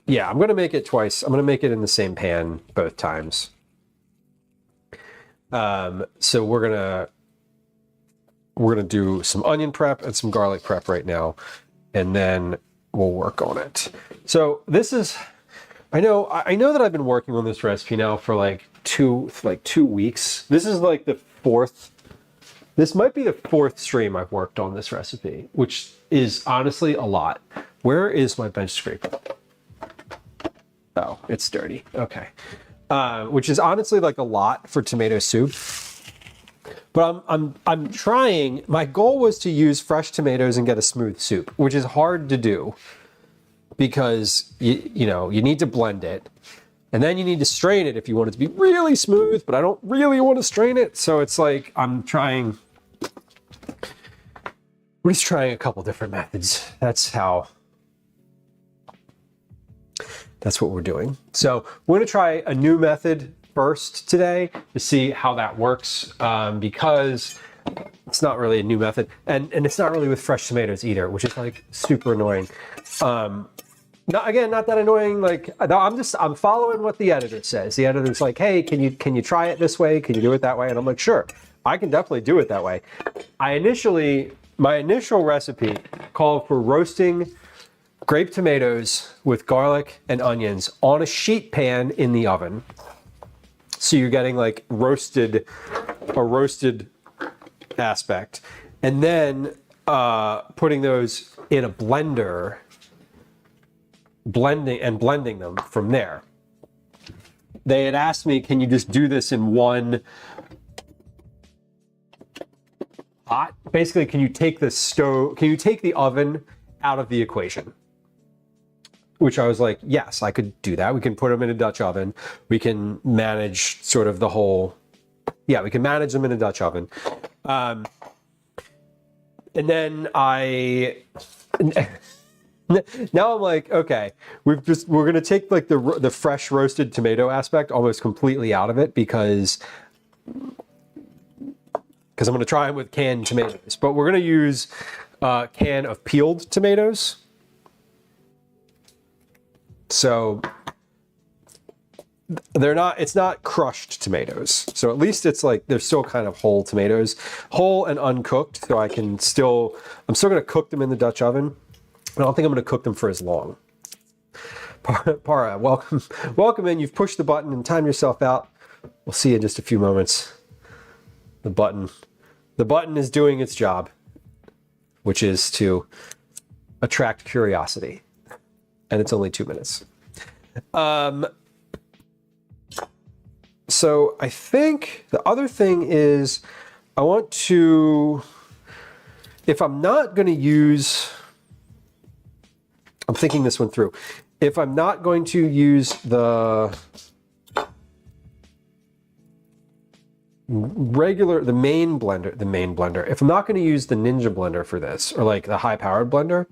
Yeah, I'm gonna make it twice. I'm gonna make it in the same pan both times. So we're gonna do some onion prep and some garlic prep right now, and then we'll work on it. So this is, I know that I've been working on this recipe now for like two weeks. This is like the fourth. This might be the fourth stream I've worked on this recipe, which is honestly a lot. Where is my bench scraper? Oh, it's dirty. Okay. Which is honestly like a lot for tomato soup. But I'm trying. My goal was to use fresh tomatoes and get a smooth soup, which is hard to do because you need to blend it. And then you need to strain it if you want it to be really smooth, but I don't really want to strain it. So it's like we're just trying a couple different methods. That's what we're doing. So we're gonna try a new method first today to see how that works, because it's not really a new method, and it's not really with fresh tomatoes either, which is like super annoying. Not that annoying. Like I'm following what the editor says. The editor's like, hey, can you try it this way? Can you do it that way? And I'm like, sure, I can definitely do it that way. My initial recipe called for roasting grape tomatoes with garlic and onions on a sheet pan in the oven. So you're getting like a roasted aspect. And then putting those in a blender, blending them from there. They had asked me, can you just do this in one pot? Basically, can you take the oven out of the equation? Which I was like, yes, I could do that. We can put them in a Dutch oven. We can manage sort of the whole, we can manage them in a Dutch oven. And then now I'm like, okay, we're gonna take like the fresh roasted tomato aspect almost completely out of it because I'm gonna try them with canned tomatoes, but we're gonna use a can of peeled tomatoes. So it's not crushed tomatoes. So at least it's like, they're still kind of whole tomatoes, whole and uncooked. So I'm still going to cook them in the Dutch oven. I don't think I'm going to cook them for as long. Para, welcome in. You've pushed the button and timed yourself out. We'll see you in just a few moments. The button is doing its job, which is to attract curiosity. And it's only 2 minutes. So I think the other thing is I want to, if I'm not going to use, I'm thinking this one through. If I'm not going to use the main blender, if I'm not going to use the Ninja blender for this, or like the high-powered blender,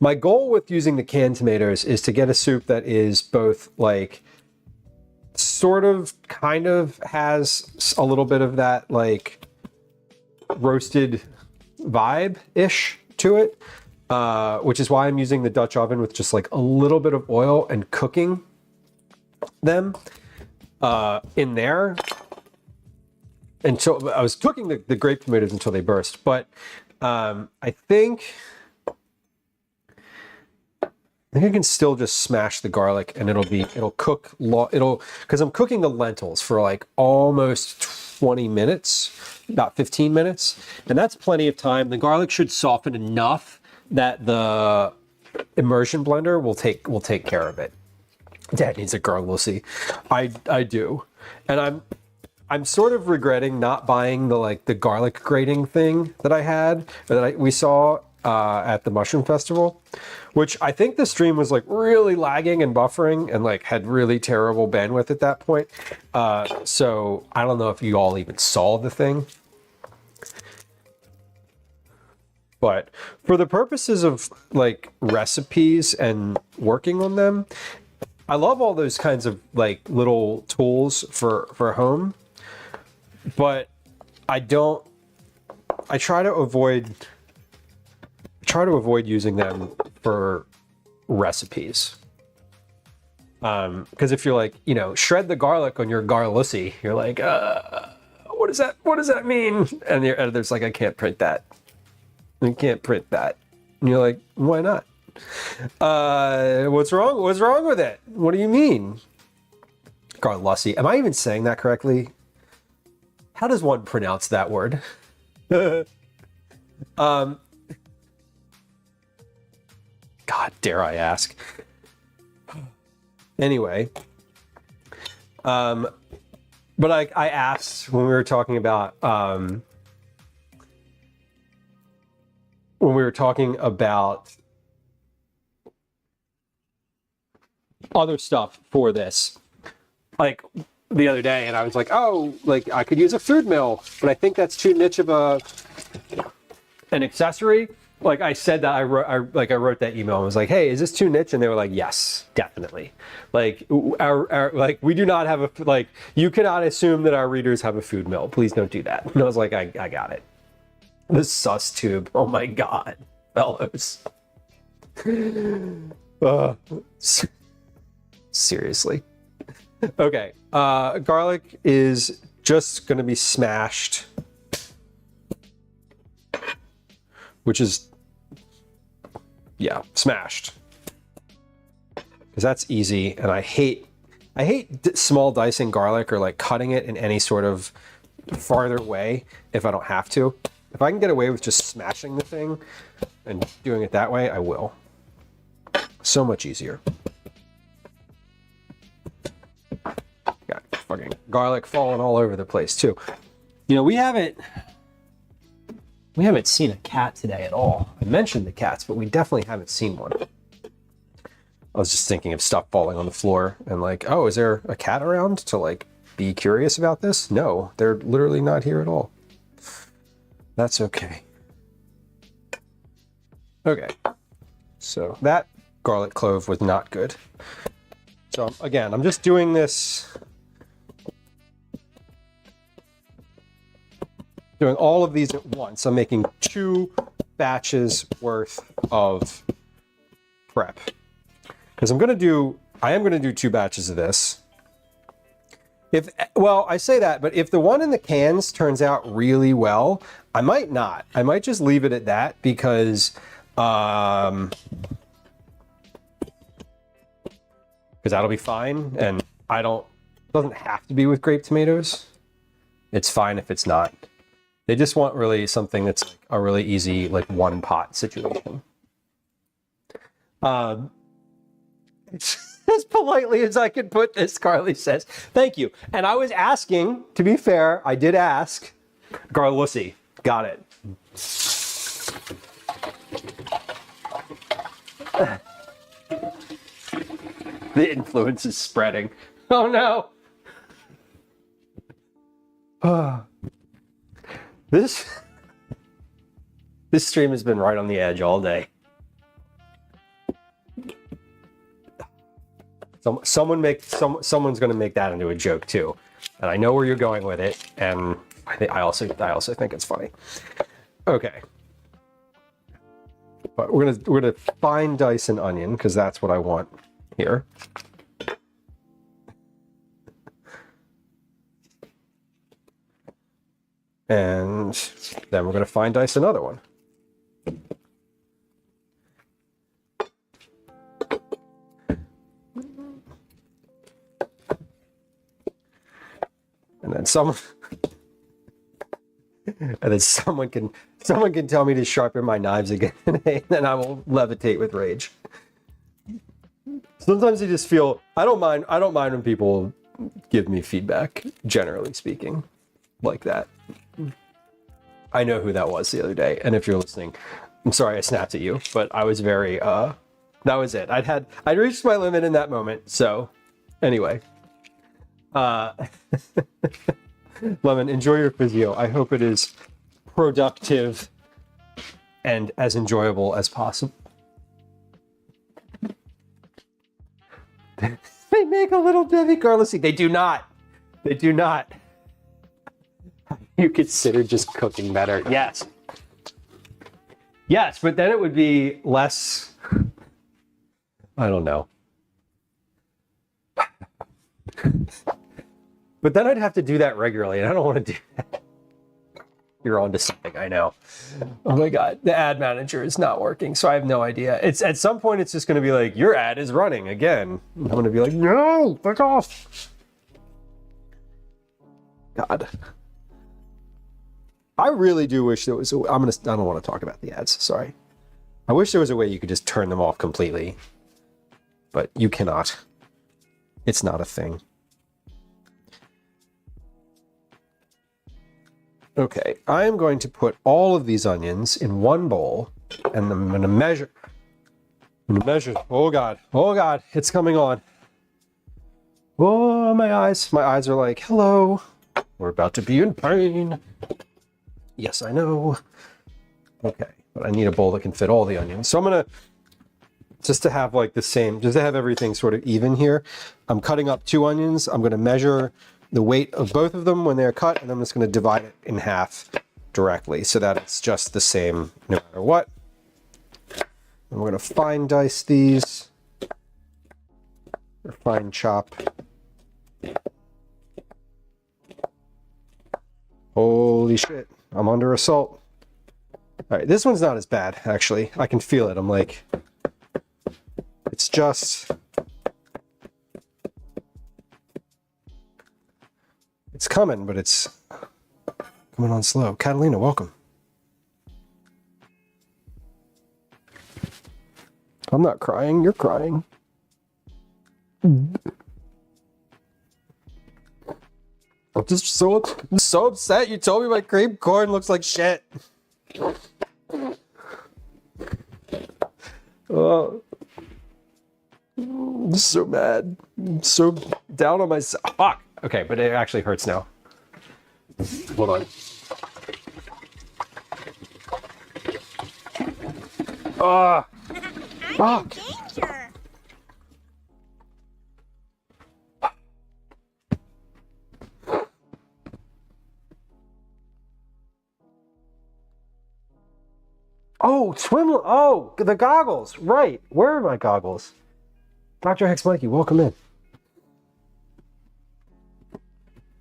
my goal with using the canned tomatoes is to get a soup that is both like sort of kind of has a little bit of that like roasted vibe-ish to it, which is why I'm using the Dutch oven with just like a little bit of oil and cooking them in there. And so I was cooking the grape tomatoes until they burst, but I think I can still just smash the garlic and it'll cook, because I'm cooking the lentils for like almost 20 minutes, about 15 minutes. And that's plenty of time. The garlic should soften enough that the immersion blender will take care of it. Dad needs a garlic. I do. And I'm sort of regretting not buying the garlic grating thing that I had, we saw at the Mushroom Festival, which I think the stream was like really lagging and buffering and like had really terrible bandwidth at that point. So I don't know if you all even saw the thing. But for the purposes of like recipes and working on them, I love all those kinds of like little tools for home. But I try to avoid using them for recipes. Because if you're like, shred the garlic on your garlic, you're like, what does that mean? And the editor's like, I can't print that. You can't print that. And you're like, why not? What's wrong? What's wrong with it? What do you mean? Garlussy. Am I even saying that correctly? How does one pronounce that word? God, dare I ask? Anyway, but I asked when we were talking about other stuff for this, like the other day, and I was like, oh, like I could use a food mill, but I think that's too niche of an accessory. Like I said that I wrote that email and was like, hey, is this too niche? And they were like, yes, definitely. Like our we do not have a, like, you cannot assume that our readers have a food mill. Please don't do that. And I was like, I got it. The sus tube. Oh my God, fellows. Seriously. Okay. Garlic is just going to be smashed, which is, yeah, smashed, because that's easy. And I hate small dicing garlic or like cutting it in any sort of farther way if I don't have to. If I can get away with just smashing the thing and doing it that way, I will. So much easier. Got fucking garlic falling all over the place too. We haven't seen a cat today at all. I mentioned the cats, but we definitely haven't seen one. I was just thinking of stuff falling on the floor and like, oh, is there a cat around to like be curious about this? No, they're literally not here at all. That's okay. Okay. So that garlic clove was not good. So again, I'm just doing this, doing all of these at once. I'm making 2 batches worth of prep, because I'm going to do I am going to do 2 batches of this. Well, I say that, but if the one in the cans turns out really well, I might not. I might just leave it at that because that'll be fine, and it doesn't have to be with grape tomatoes. It's fine if it's not. They just want really something that's like a really easy, like, one pot situation. As politely as I can put this, Carly says. Thank you. And I was asking, to be fair, I did ask. Garlussy. Got it. The influence is spreading. Oh no. This stream has been right on the edge all day. Someone's going to make that into a joke too, and I know where you're going with it, and I also think it's funny. Okay, but we're gonna fine dice an onion because that's what I want here. And then we're going to fine dice another one. And then someone can tell me to sharpen my knives again, and then I will levitate with rage. Sometimes I just feel I don't mind when people give me feedback, generally speaking, like that. I know who that was the other day, and if you're listening, I'm sorry I snapped at you, but I was very that was it. I'd reached my limit in that moment. So anyway, Lemon, enjoy your physio. I hope it is productive and as enjoyable as possible. They make a little Debbie Garlussy. They do not. They do not. You consider just cooking better. Yes. Yes, but then it would be less, I don't know. But then I'd have to do that regularly, and I don't want to do that. You're on to something, I know. Oh my God, the ad manager is not working, so I have no idea. It's at some point it's just going to be like, your ad is running again. I'm going to be like, no, fuck off. God. I really do wish there was I don't want to talk about the ads, sorry. I wish there was a way you could just turn them off completely. But you cannot. It's not a thing. Okay, I am going to put all of these onions in one bowl, and I'm going to measure. Oh God, it's coming on. Oh, my eyes are like, hello, we're about to be in pain. Yes, I know. Okay, but I need a bowl that can fit all the onions. So I'm going to, just to have like the same, just to have everything sort of even here, I'm cutting up 2 onions. I'm going to measure the weight of both of them when they're cut, and I'm just going to divide it in half directly so that it's just the same no matter what. And we're going to fine dice these, or fine chop. Holy shit, I'm under assault. All right, this one's not as bad, actually. I can feel it. I'm like, it's just... It's coming, but it's coming on slow. Catalina, welcome. I'm not crying, you're crying. I'm just so upset. You told me my cream corn looks like shit. Oh, I'm so mad. I'm so down on myself. Fuck. Okay, but it actually hurts now. Hold on. Ah! Fuck! Danger. Oh, swim! Oh, the goggles! Right. Where are my goggles? Dr. Hex Mikey, welcome in.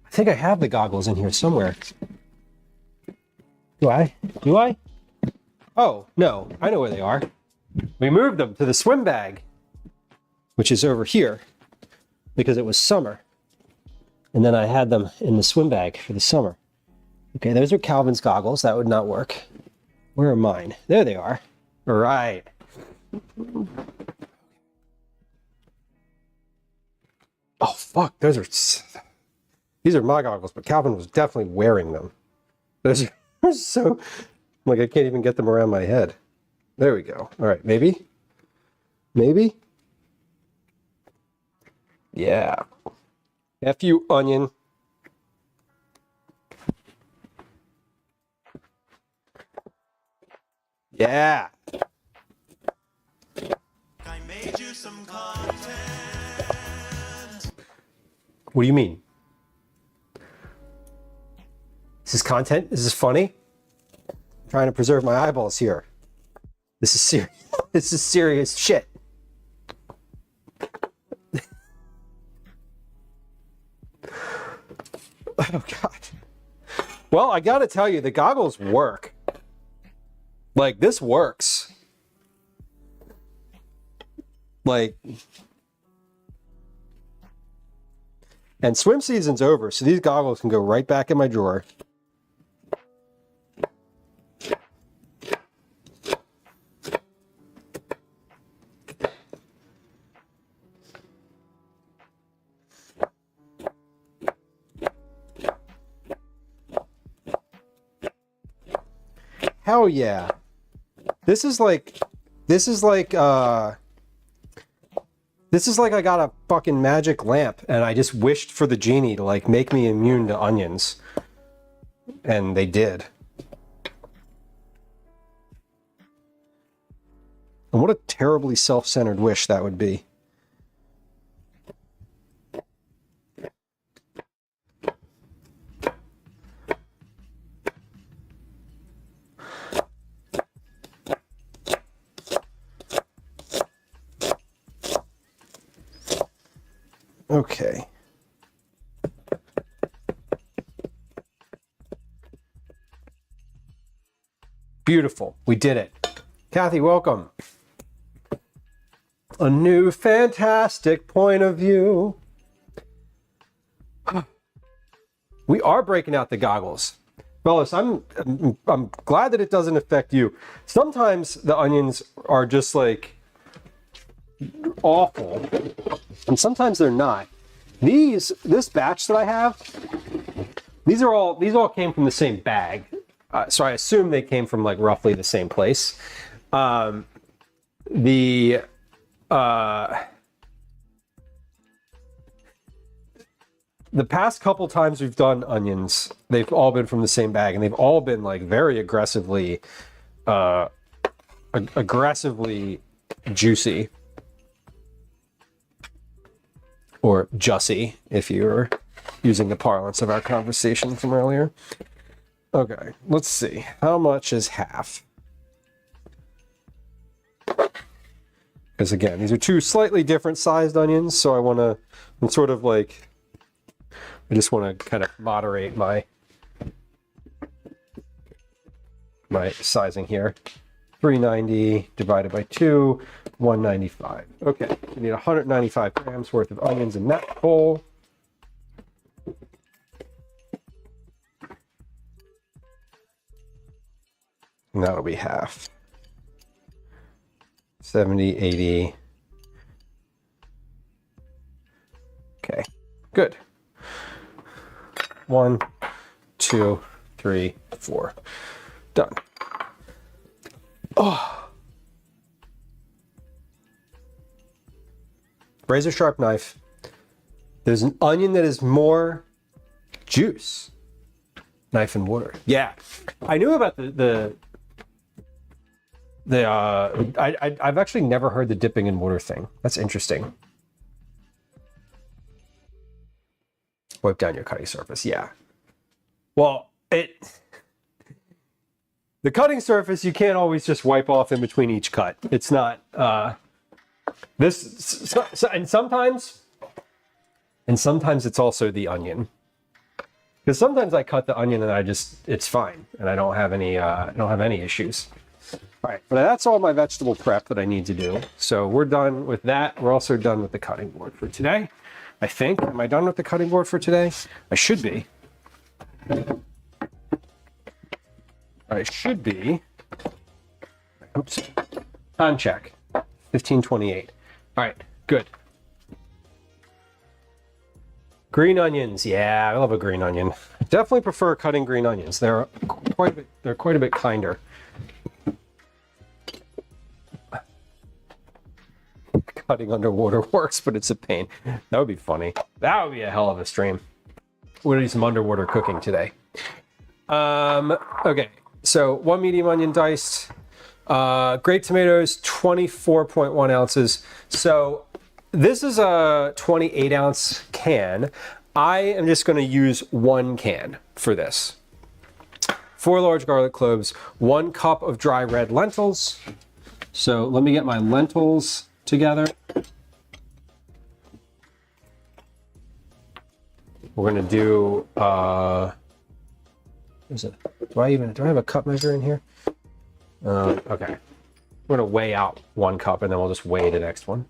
I think I have the goggles in here somewhere. Do I? Do I? Oh, no. I know where they are. We moved them to the swim bag, which is over here, because it was summer. And then I had them in the swim bag for the summer. Okay, those are Calvin's goggles. That would not work. Where are mine? There they are. All right. Oh, fuck. These are my goggles, but Calvin was definitely wearing them. Those are so... Like, I can't even get them around my head. There we go. All right, maybe? Maybe? Yeah. F you, onion. Yeah. I made you some content. What do you mean? This is content? Is this funny? I'm trying to preserve my eyeballs here. This is serious. This is serious shit. Oh, God. Well, I gotta tell you, the goggles work. Like, this works. Like... And swim season's over, so these goggles can go right back in my drawer. Hell yeah. This is like I got a fucking magic lamp and I just wished for the genie to like make me immune to onions. And they did. And what a terribly self-centered wish that would be. Okay. Beautiful. We did it. Kathy, welcome. A new fantastic point of view. We are breaking out the goggles. Fellas, I'm glad that it doesn't affect you. Sometimes the onions are just like awful. And sometimes they're not. This batch that I have, these all came from the same bag. So I assume they came from like roughly the same place. The past couple times we've done onions, they've all been from the same bag, and they've all been like very aggressively juicy. Or jussy, if you're using the parlance of our conversation from earlier. Okay, let's see. How much is half? Because again, these are two slightly different sized onions, so I just want to kind of moderate my sizing here. 390 divided by 2, 195. Okay, we need 195 grams worth of onions in that bowl. And that'll be half. 70, 80. Okay, good. 1, 2, 3, 4. Done. Oh. Razor sharp knife. There's an onion that is more juice. Knife and water. Yeah. I knew about I've actually never heard the dipping in water thing. That's interesting. Wipe down your cutting surface. Yeah. Well, the cutting surface you can't always just wipe off in between each cut. It's not And sometimes it's also the onion. Because sometimes I cut the onion and it's fine, and I don't have any issues. All right, but that's all my vegetable prep that I need to do. So we're done with that. We're also done with the cutting board for today. I think. Am I done with the cutting board for today? I should be. Oops. Time check. 15:28. All right, good. Green onions. Yeah, I love a green onion. Definitely prefer cutting green onions. They're quite a bit kinder. Cutting underwater works, but it's a pain. That would be funny. That would be a hell of a stream. We're gonna do some underwater cooking today. Okay, so 1 medium onion diced, grape tomatoes, 24.1 ounces. So this is a 28 ounce can. I am just gonna use 1 can for this. 4 large garlic cloves, 1 cup of dry red lentils. So let me get my lentils together. We're gonna do, do I have a cup measure in here? Okay. We're gonna weigh out 1 cup and then we'll just weigh the next one.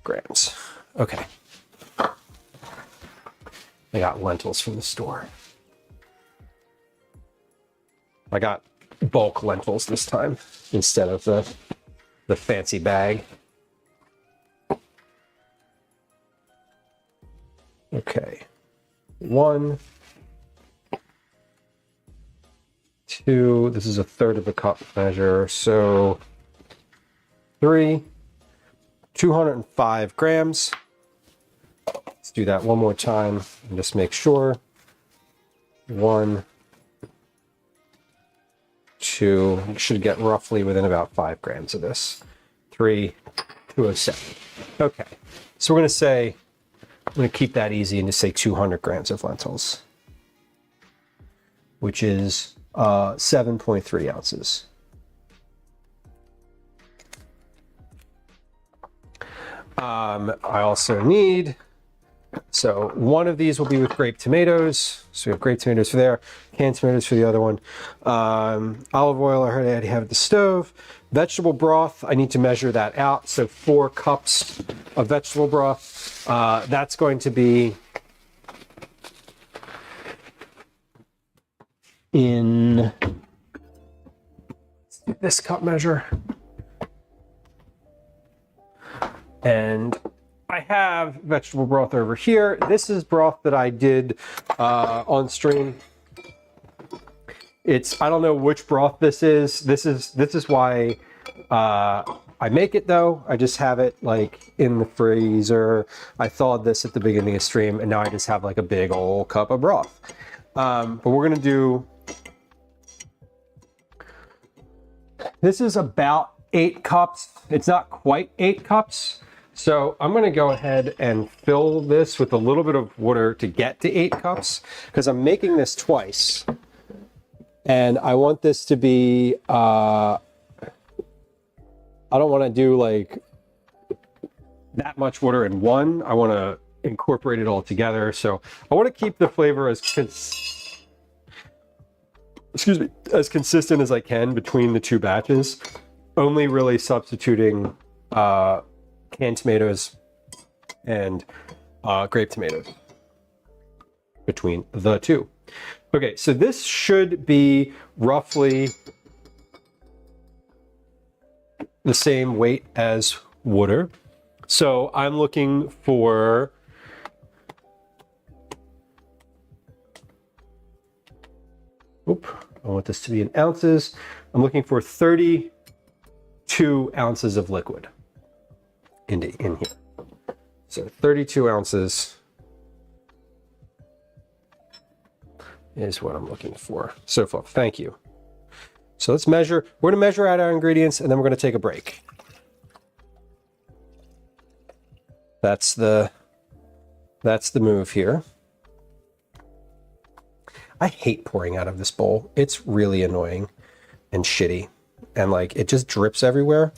Grams. Okay. I got lentils from the store. I got bulk lentils this time instead of the fancy bag. Okay. 1, 2, this is a third of a cup measure, so 3, 205 grams. Let's do that one more time and just make sure. 1, 2, you should get roughly within about 5 grams of this. 3, 207. Okay, so we're going to keep that easy and just say 200 grams of lentils, which is 7.3 ounces. I also need, so 1 of these will be with grape tomatoes. So we have grape tomatoes for there, canned tomatoes for the other one. Olive oil, I heard I had to have at the stove. Vegetable broth, I need to measure that out. So 4 cups of vegetable broth. That's going to be in this cup measure. And I have vegetable broth over here. This is broth that I did on stream. I don't know which broth this is. This is why I make it though. I just have it like in the freezer. I thawed this at the beginning of stream and now I just have like a big old cup of broth. But we're gonna do, this is about 8 cups. It's not quite 8 cups. So I'm going to go ahead and fill this with a little bit of water to get to 8 cups because I'm making this twice. And I want this to be, I don't want to do like that much water in one. I want to incorporate it all together. So I want to keep the flavor as consistent as I can between the 2 batches. Only really substituting canned tomatoes and grape tomatoes between the 2. Okay, so this should be roughly the same weight as water. So I'm looking for I want this to be in ounces. I'm looking for 32 ounces of liquid in here. So 32 ounces is what I'm looking for. So far, thank you. So let's measure. We're going to measure out our ingredients and then we're going to take a break. That's the move here. I hate pouring out of this bowl. It's really annoying and shitty. And like, it just drips everywhere.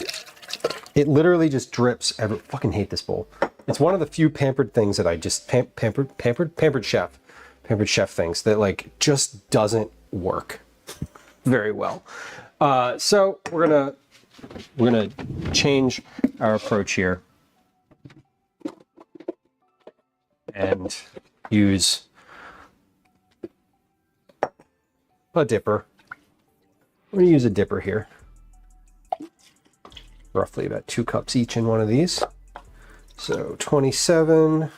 It literally just drips every, fucking hate this bowl. It's one of the few pampered things that I just, pampered chef things that like just doesn't work very well. So we're gonna change our approach here and use a dipper. We're gonna use a dipper here. Roughly about 2 cups each in one of these. So 27,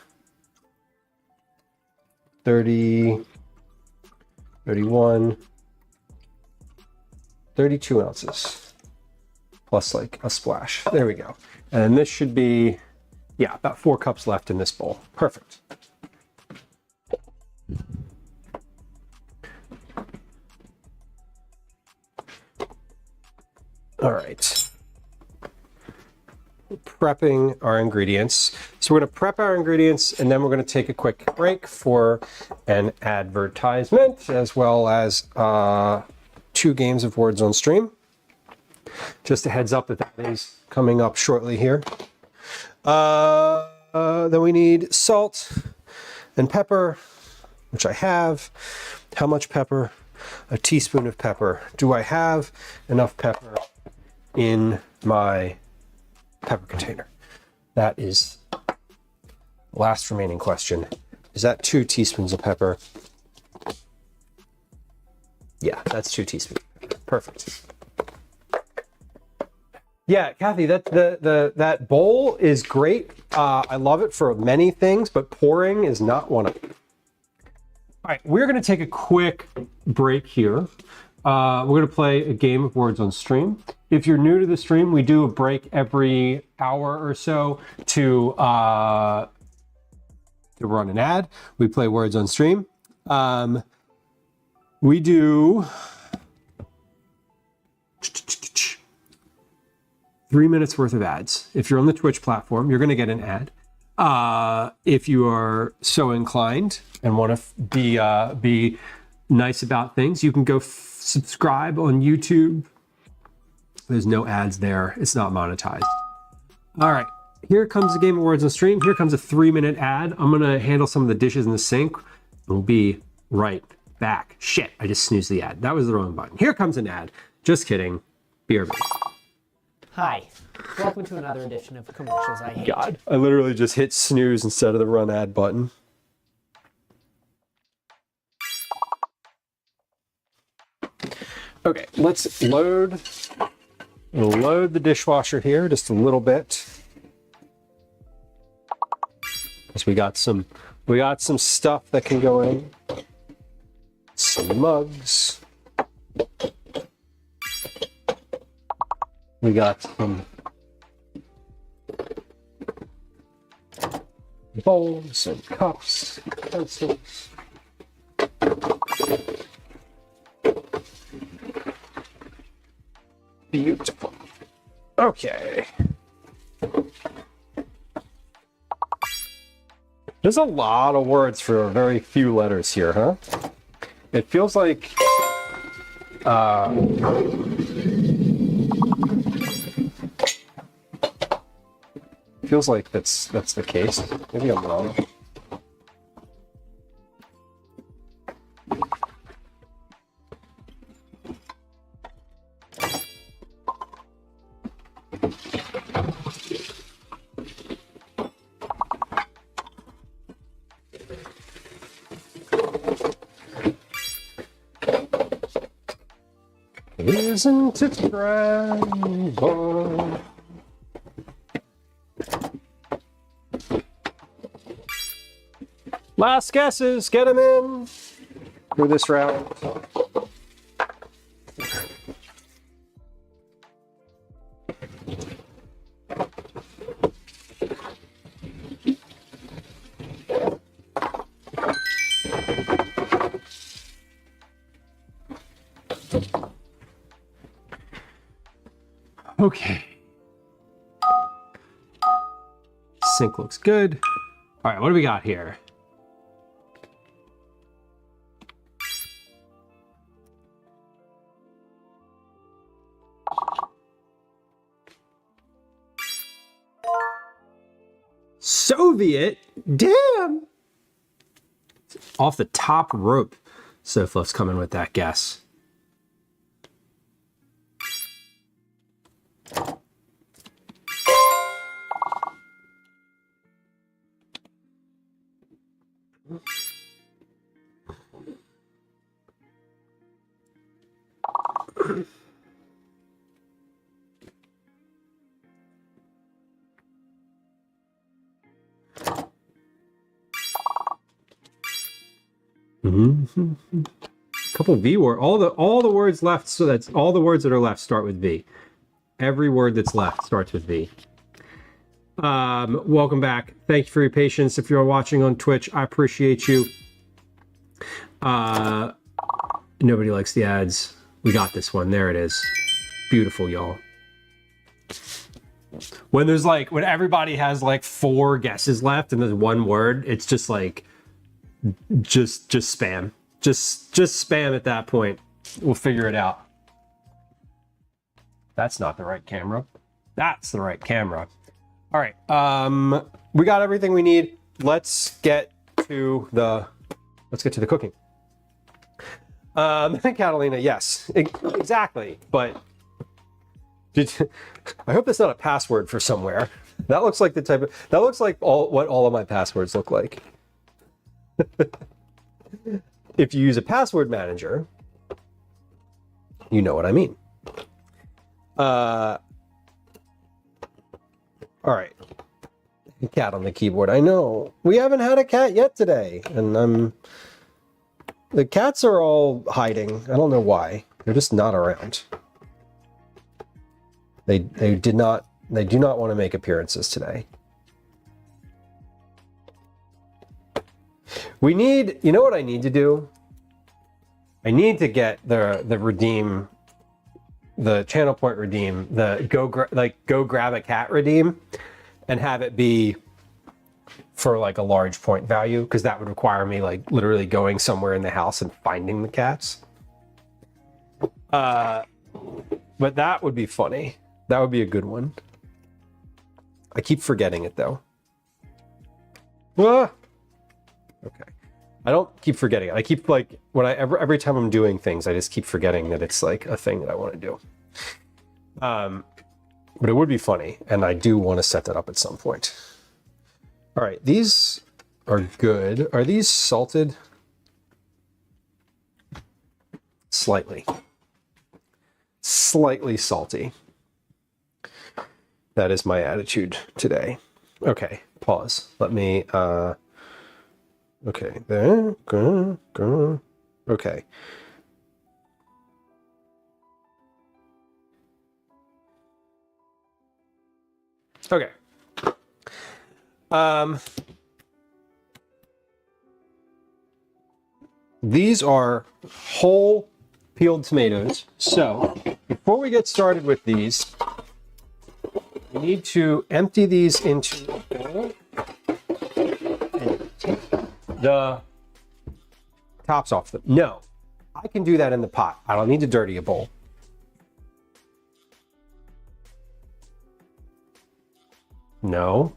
30, 31, 32 ounces. Plus like a splash. There we go. And this should be, yeah, about 4 cups left in this bowl. Perfect. All right. Prepping our ingredients. So we're going to prep our ingredients and then we're going to take a quick break for an advertisement as well as 2 games of Words on Stream. Just a heads up that that is coming up shortly here. Then we need salt and pepper, which I have. How much pepper? A teaspoon of pepper. Do I have enough pepper in my pepper container? That is the last remaining question. Is that 2 teaspoons of pepper? Yeah, that's 2 teaspoons. Perfect. Yeah, Kathy, that bowl is great. I love it for many things, but pouring is not one of them. All right, we're going to take a quick break here. We're going to play a game of Words on Stream. If you're new to the stream, we do a break every hour or so to run an ad. We play Words on Stream. We do 3 minutes worth of ads. If you're on the Twitch platform, you're going to get an ad. If you are so inclined and want to be nice about things, you can go subscribe on YouTube. There's no ads there. It's not monetized. All right, here comes the game of Words on Stream. Here comes a 3-minute ad. I'm gonna handle some of the dishes in the sink. We'll be right back. Shit, I just snoozed the ad. That was the wrong button. Here comes an ad. Just kidding. BRB. Hi, welcome to another edition of Commercials I Hate. God, I literally just hit snooze instead of the run ad button. Okay, let's load the dishwasher here just a little bit. Because we got some stuff that can go in. Some mugs. We got some bowls and cups, pencils. Beautiful. Okay. There's a lot of words for very few letters here, huh? It feels like that's the case. Maybe I'm wrong. Isn't it grand, boy? Last guesses, get them in for this round. Okay. Sink looks good. All right, what do we got here? Soviet? Damn! Off the top rope. Sofluff's coming with that guess. Couple V word. All the words left. So that's all the words that are left start with V. Every word that's left starts with V. Welcome back. Thank you for your patience. If you're watching on Twitch, I appreciate you. Nobody likes the ads. We got this one. There it is. Beautiful, y'all. When there's like, when everybody has like 4 guesses left and there's one word, it's just like, just spam. Just spam at that point. We'll figure it out. That's not the right camera. That's the right camera. All right. We got everything we need. Let's get to the cooking. Catalina, yes, exactly. But I hope that's not a password for somewhere. That looks like the type of, that looks like what all of my passwords look like. If you use a password manager, you know what I mean. All right. Cat on the keyboard. I know. We haven't had a cat yet today. And the cats are all hiding. I don't know why. They're just not around. They do not want to make appearances today. We need, you know what I need to do? I need to get the redeem, the channel point redeem, the go grab a cat redeem, and have it be for like a large point value, because that would require me like literally going somewhere in the house and finding the cats. But that would be funny. That would be a good one. I keep forgetting it though. Ah! Okay. I don't keep forgetting it. I keep like, every time I'm doing things, I just keep forgetting that it's like a thing that I want to do. But it would be funny, and I do want to set that up at some point. All right, these are good. Are these salted? Slightly. Slightly salty. That is my attitude today. Okay, pause. Let me, okay, there, go, okay. Okay. These are whole peeled tomatoes. So before we get started with these, we need to empty these into a bowl and take the tops off them. No, I can do that in the pot. I don't need to dirty a bowl. No.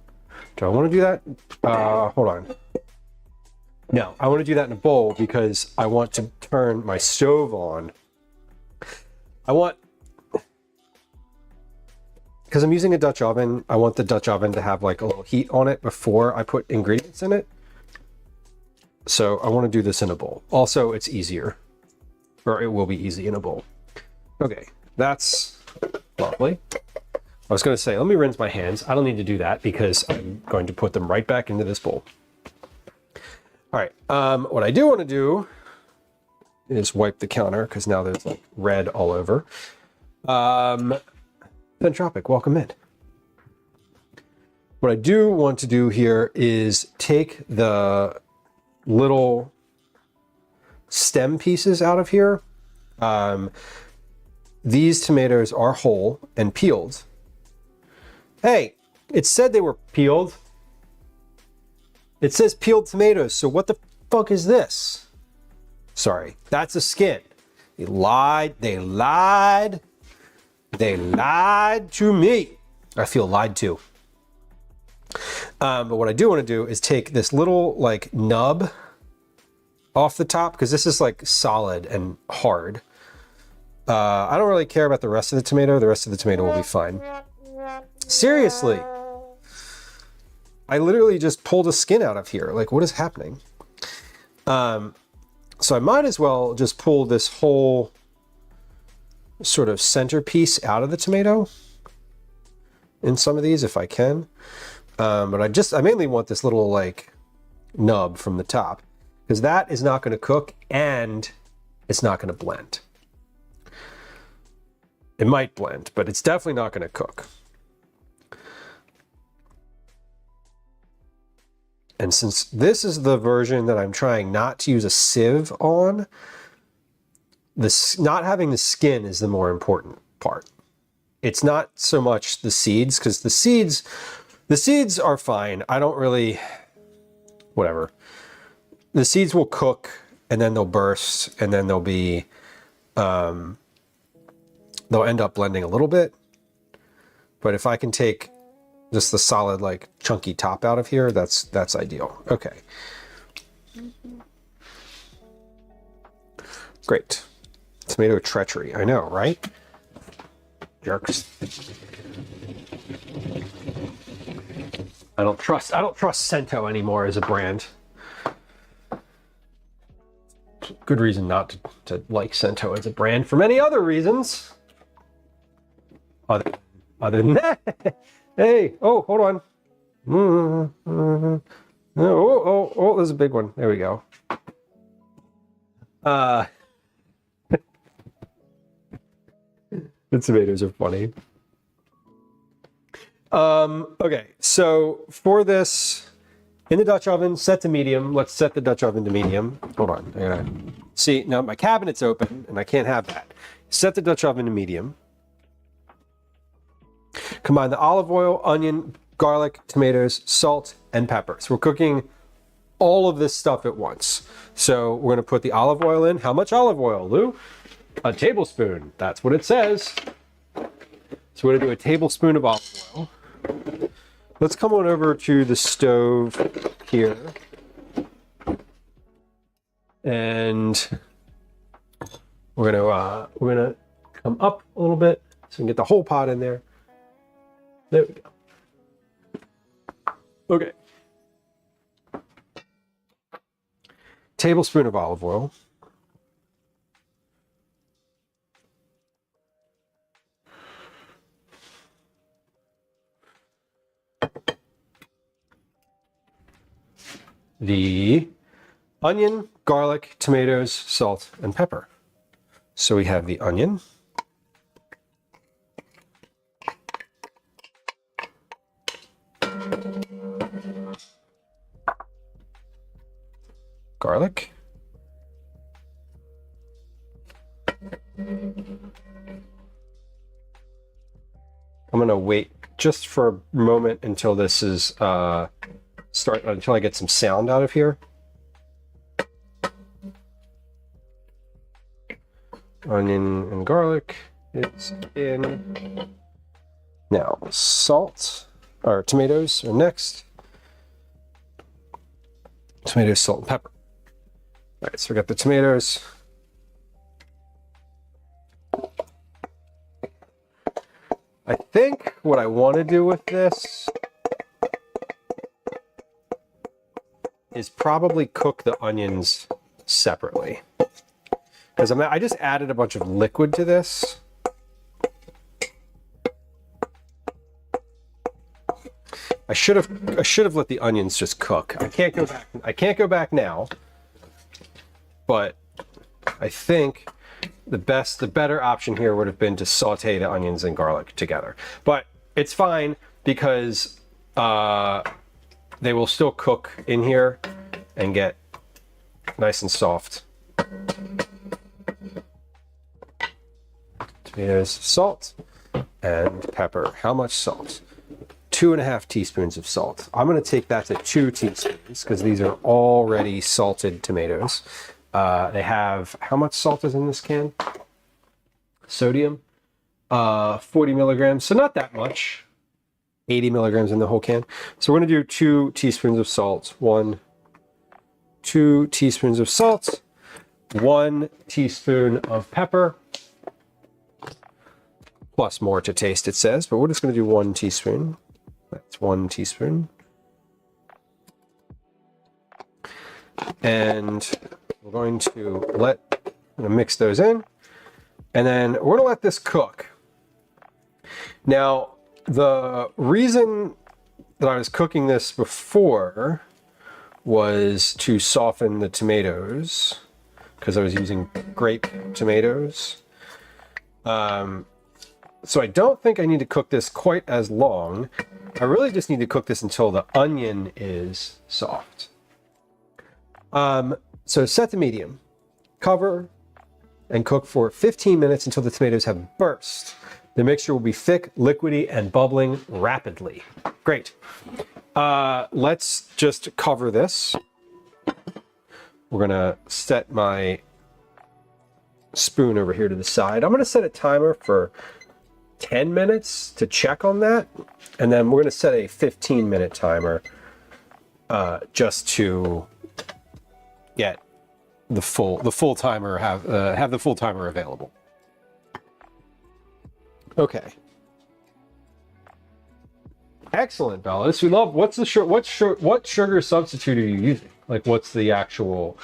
Do I want to do that? Hold on. No, I want to do that in a bowl because I want to turn my stove on. Because I'm using a Dutch oven, I want the Dutch oven to have like a little heat on it before I put ingredients in it. So I want to do this in a bowl. Also, it's easier, or it will be easy in a bowl. Okay, that's lovely. I was going to say, let me rinse my hands. I don't need to do that because I'm going to put them right back into this bowl. All right, what I do want to do is wipe the counter because now there's like red all over. Pentropic, welcome in. What I do want to do here is take the little stem pieces out of here. These tomatoes are whole and peeled. Hey, it said they were peeled. It says peeled tomatoes, so what the fuck is this? Sorry, that's a skin. They lied to me. I feel lied to. But what I do want to do is take this little like nub off the top, because this is like solid and hard. I don't really care about the rest of the tomato. The rest of the tomato will be fine. Seriously. I literally just pulled a skin out of here. Like, what is happening? So I might as well just pull this whole sort of centerpiece out of the tomato in some of these if I can. But I mainly want this little like nub from the top, because that is not going to cook and it's not going to blend. It might blend, but it's definitely not going to cook. And since this is the version that I'm trying not to use a sieve on, not having the skin is the more important part. It's not so much the seeds, because the seeds are fine. I don't really, whatever. The seeds will cook and then they'll burst and then they'll be, they'll end up blending a little bit. But if I can take just the solid, like chunky top out of here, that's ideal. Okay. Great. Tomato treachery. I know, right? Jerks. I don't trust Cento anymore as a brand. Good reason not to like Cento as a brand for many other reasons. Other than that. Hey, oh, hold on. Oh, there's a big one. There we go. The tomatoes are funny. Okay, so for this, in the Dutch oven, set to medium. Let's set the Dutch oven to medium. Hold on, I gotta see. Now my cabinet's open, and I can't have that. Set the Dutch oven to medium. Combine the olive oil, onion, garlic, tomatoes, salt, and pepper. So we're cooking all of this stuff at once. So we're going to put the olive oil in. How much olive oil, Lou? A tablespoon. That's what it says. So we're going to do a tablespoon of olive oil. Let's come on over to the stove here. And we're going to come up a little bit so we can get the whole pot in there. There we go. Okay. Tablespoon of olive oil. The onion, garlic, tomatoes, salt, and pepper. So we have the onion. Garlic. I'm gonna wait just for a moment until this is until I get some sound out of here. Onion and garlic is in. Now salt, or tomatoes are next. Tomatoes, salt, and pepper. All right, so we got the tomatoes. I think what I want to do with this is probably cook the onions separately. Because I just added a bunch of liquid to this. I should have let the onions just cook. I can't go back. I can't go back now. But I think the better option here would have been to saute the onions and garlic together. But it's fine because they will still cook in here and get nice and soft. Tomatoes, salt, and pepper. How much salt? 2.5 teaspoons of salt. I'm going to take that to 2 teaspoons because these are already salted tomatoes. They have, how much salt is in this can? Sodium, 40 milligrams, so not that much. 80 milligrams in the whole can. So we're going to do 2 teaspoons of salt. 2 teaspoons of salt, 1 teaspoon of pepper, plus more to taste, it says, but we're just going to do 1 teaspoon. That's 1 teaspoon. And we're going to mix those in. And then we're going to let this cook. Now, the reason that I was cooking this before was to soften the tomatoes, because I was using grape tomatoes. So I don't think I need to cook this quite as long. I really just need to cook this until the onion is soft. So set to medium. Cover and cook for 15 minutes until the tomatoes have burst. The mixture will be thick, liquidy, and bubbling rapidly. Great. Let's just cover this. We're gonna set my spoon over here to the side. I'm gonna set a timer for 10 minutes to check on that. And then we're gonna set a 15-minute timer just to get the full timer, have the full timer available. Okay. Excellent, Bellis. We love. What sugar substitute are you using? Like, what's the actual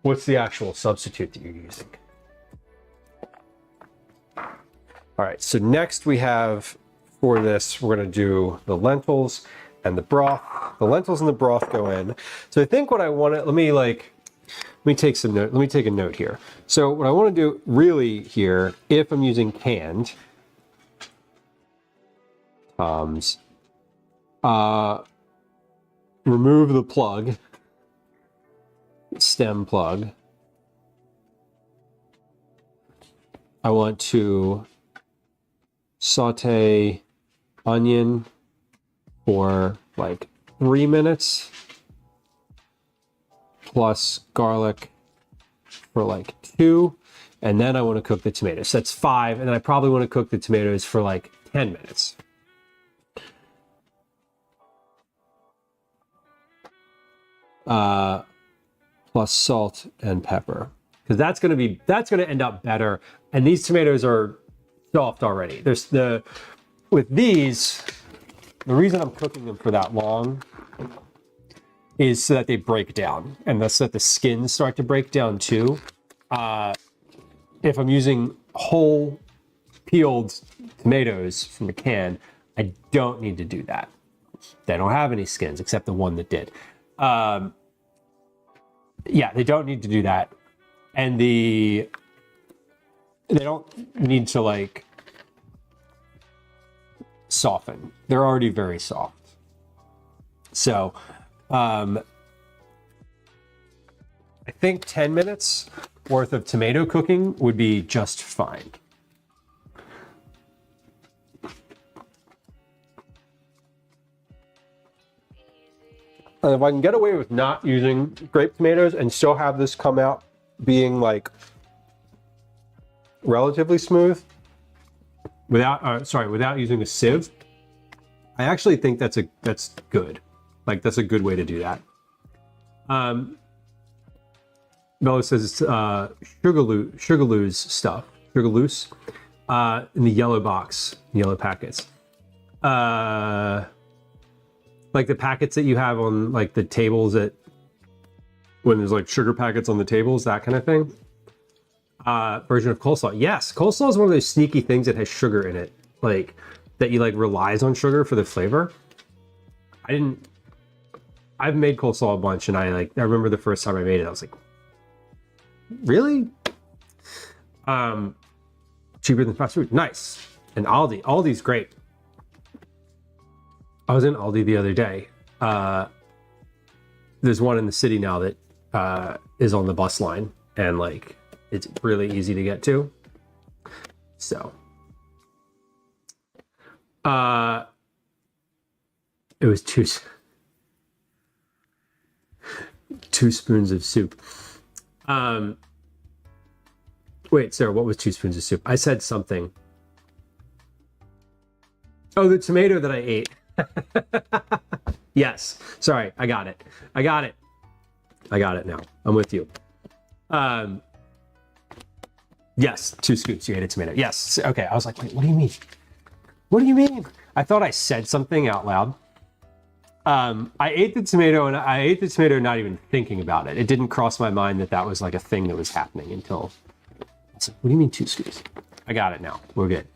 substitute that you're using? All right. So next we have, for this, we're going to do the lentils and the broth. The lentils and the broth go in. So I think what I want to, let me take some note. Let me take a note here. So what I want to do really here, if I'm using canned, remove the plug, stem plug. I want to saute onion for like 3 minutes, plus garlic for like 2, and then I want to cook the tomatoes. So that's 5, and then I probably want to cook the tomatoes for like 10 minutes. Plus salt and pepper, because that's going to end up better. And these tomatoes are soft already. With these, the reason I'm cooking them for that long is so that they break down, and so that the skins start to break down too. If I'm using whole peeled tomatoes from a can, I don't need to do that. They don't have any skins except the one that did. Yeah, they don't need to do that. And they don't need to like soften. They're already very soft. So, I think 10 minutes worth of tomato cooking would be just fine. And if I can get away with not using grape tomatoes and still have this come out being like relatively smooth without using a sieve, I actually think that's good. Like, that's a good way to do that. Bella says it's Sugarloose stuff. Sugarloose in the yellow box, yellow packets. Like the packets that you have on like the tables when there's like sugar packets on the tables, that kind of thing. Version of coleslaw. Yes, coleslaw is one of those sneaky things that has sugar in it, like that you like relies on sugar for the flavor. I've made coleslaw a bunch, and I remember the first time I made it, I was like, really? Cheaper than fast food. Nice. And Aldi's great. I was in Aldi the other day. There's one in the city now that is on the bus line, and like it's really easy to get to. So it was two spoons of soup. Wait, Sarah, what was 2 spoons of soup? I said something. Oh, the tomato that I ate. Yes. Sorry, I got it. I got it now. I'm with you. Yes, 2 scoops. You ate a tomato. Yes. Okay. I was like, wait, what do you mean? What do you mean? I thought I said something out loud. I ate the tomato, and I ate the tomato not even thinking about it. It didn't cross my mind that that was like a thing that was happening until I said, what do you mean 2 scoops? I got it now. We're good.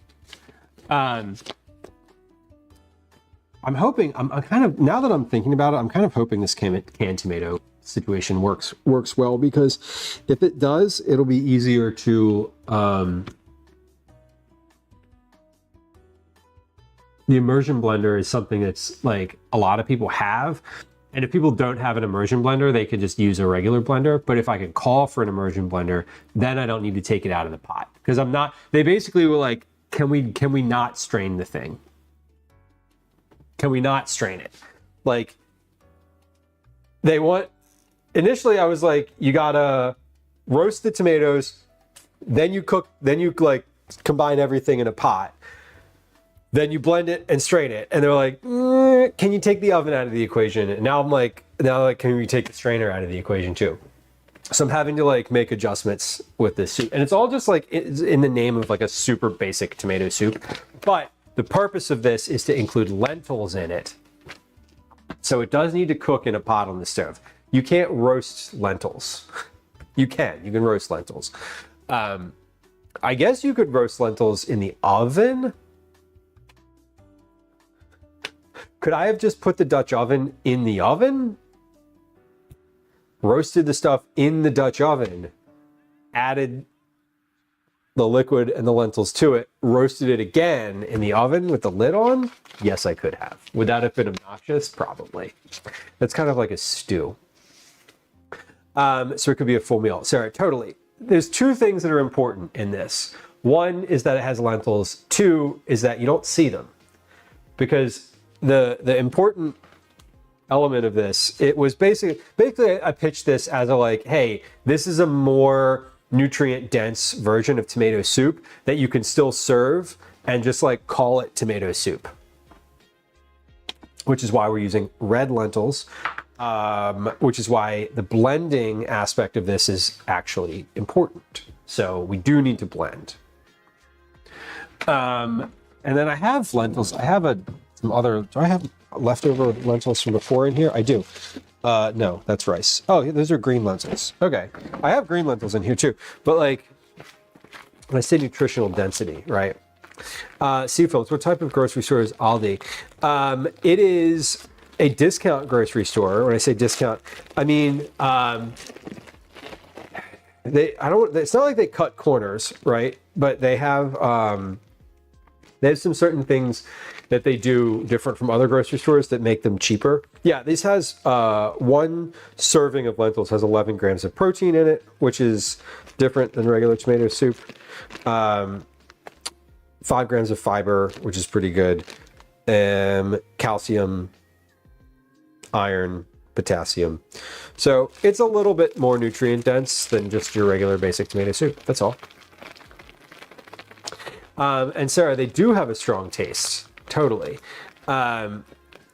I'm hoping, I'm kind of, now that I'm thinking about it, I'm kind of hoping this canned tomato situation works well, because if it does, it'll be easier to, the immersion blender is something that's like a lot of people have. And if people don't have an immersion blender, they could just use a regular blender. But if I can call for an immersion blender, then I don't need to take it out of the pot. Because I'm not, they basically were like, can we not strain the thing? Can we not strain it? Like, they want, initially I was like, you gotta roast the tomatoes, then you like combine everything in a pot. Then you blend it and strain it. And they're like, can you take the oven out of the equation? And now I'm like, can we take the strainer out of the equation too? So I'm having to like make adjustments with this soup. And it's all just like it's in the name of like a super basic tomato soup. But the purpose of this is to include lentils in it. So it does need to cook in a pot on the stove. You can't roast lentils. You can roast lentils. I guess you could roast lentils in the oven. Could I have just put the Dutch oven in the oven? Roasted the stuff in the Dutch oven, added the liquid and the lentils to it, roasted it again in the oven with the lid on? Yes, I could have. Would that have been obnoxious? Probably. That's kind of like a stew. So it could be a full meal. Sarah, totally. There's 2 things that are important in this. 1 is that it has lentils. 2 is that you don't see them. Because the important element of this, it was basically I pitched this as a like, hey, this is a more nutrient dense version of tomato soup that you can still serve and just like call it tomato soup, which is why we're using red lentils, which is why the blending aspect of this is actually important. So we do need to blend. And then I have lentils. I have some other, do I have leftover lentils from before in here? I do. No, that's rice. Oh, those are green lentils. Okay. I have green lentils in here too. But like, when I say nutritional density, right? Seafilms, what type of grocery store is Aldi? It is a discount grocery store. When I say discount, I mean, it's not like they cut corners, right? But they have some certain things that they do different from other grocery stores that make them cheaper. Yeah, this has 1 serving of lentils has 11 grams of protein in it, which is different than regular tomato soup. 5 grams of fiber, which is pretty good. Calcium, iron, potassium. So it's a little bit more nutrient dense than just your regular basic tomato soup. That's all. And Sarah, they do have a strong taste. Totally. And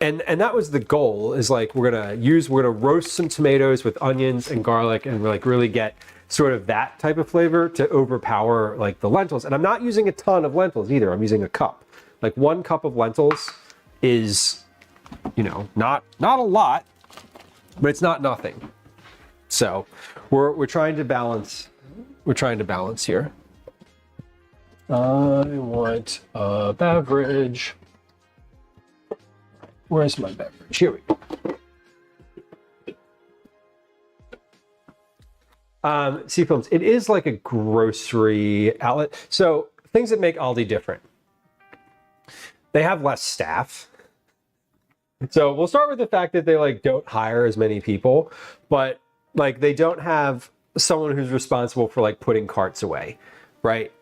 that was the goal, is like, we're gonna roast some tomatoes with onions and garlic and like really get sort of that type of flavor to overpower like the lentils. And I'm not using a ton of lentils either. I'm using a cup. Like 1 cup of lentils is, you know, not a lot, but it's not nothing. So we're trying to balance. We're trying to balance here. I want a beverage. Where's my beverage? Here we go. Seafilms, it is like a grocery outlet. So things that make Aldi different. They have less staff. So we'll start with the fact that they like don't hire as many people, but like they don't have someone who's responsible for like putting carts away, right?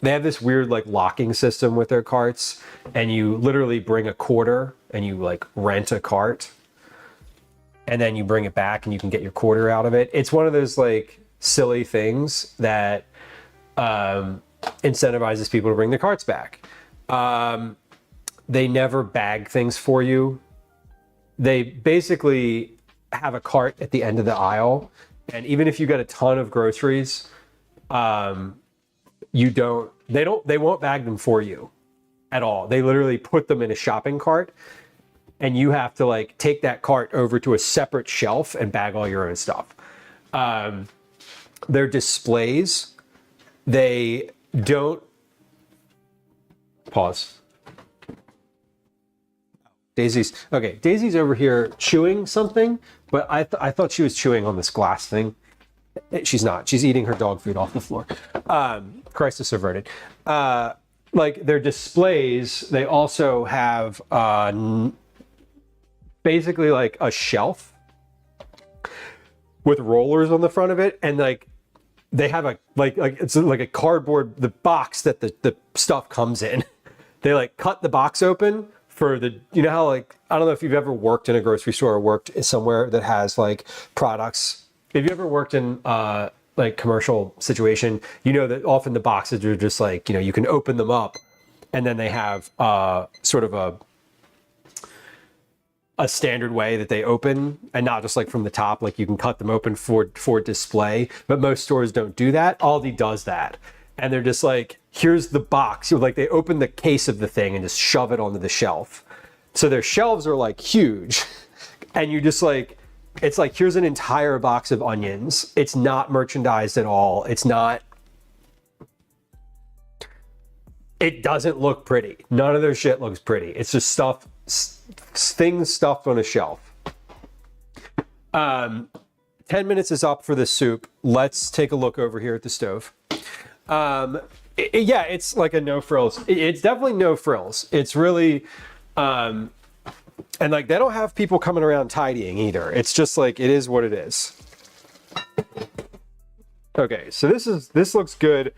They have this weird like locking system with their carts, and you literally bring a quarter and you like rent a cart, and then you bring it back and you can get your quarter out of it. It's one of those like silly things that incentivizes people to bring their carts back. They never bag things for you. They basically have a cart at the end of the aisle, and even if you get a ton of groceries, they won't bag them for you at all. They literally put them in a shopping cart, and you have to like take that cart over to a separate shelf and bag all your own stuff. Their displays, they don't pause. Daisy's over here chewing something, but I thought she was chewing on this glass thing. She's not. She's eating her dog food off the floor. Crisis averted. Like their displays, they also have basically like a shelf with rollers on the front of it, and like they have a like it's like a cardboard, the box that the stuff comes in. They like cut the box open for the, you know how like, I don't know if you've ever worked in a grocery store or worked somewhere that has like products. If you ever worked in like commercial situation, you know that often the boxes are just like, you know, you can open them up and then they have sort of a standard way that they open, and not just like from the top, like you can cut them open for display, but most stores don't do that. Aldi does that. And they're just like, here's the box. Like they open the case of the thing and just shove it onto the shelf. So their shelves are like huge. And you just like, it's like, here's an entire box of onions. It's not merchandised at all. It doesn't look pretty. None of their shit looks pretty. It's just things stuffed on a shelf. 10 minutes is up for the soup. Let's take a look over here at the stove. Yeah, it's like a no frills. It's definitely no frills. It's really, and like they don't have people coming around tidying either. It's just like, it is what it is. Okay, so this looks good.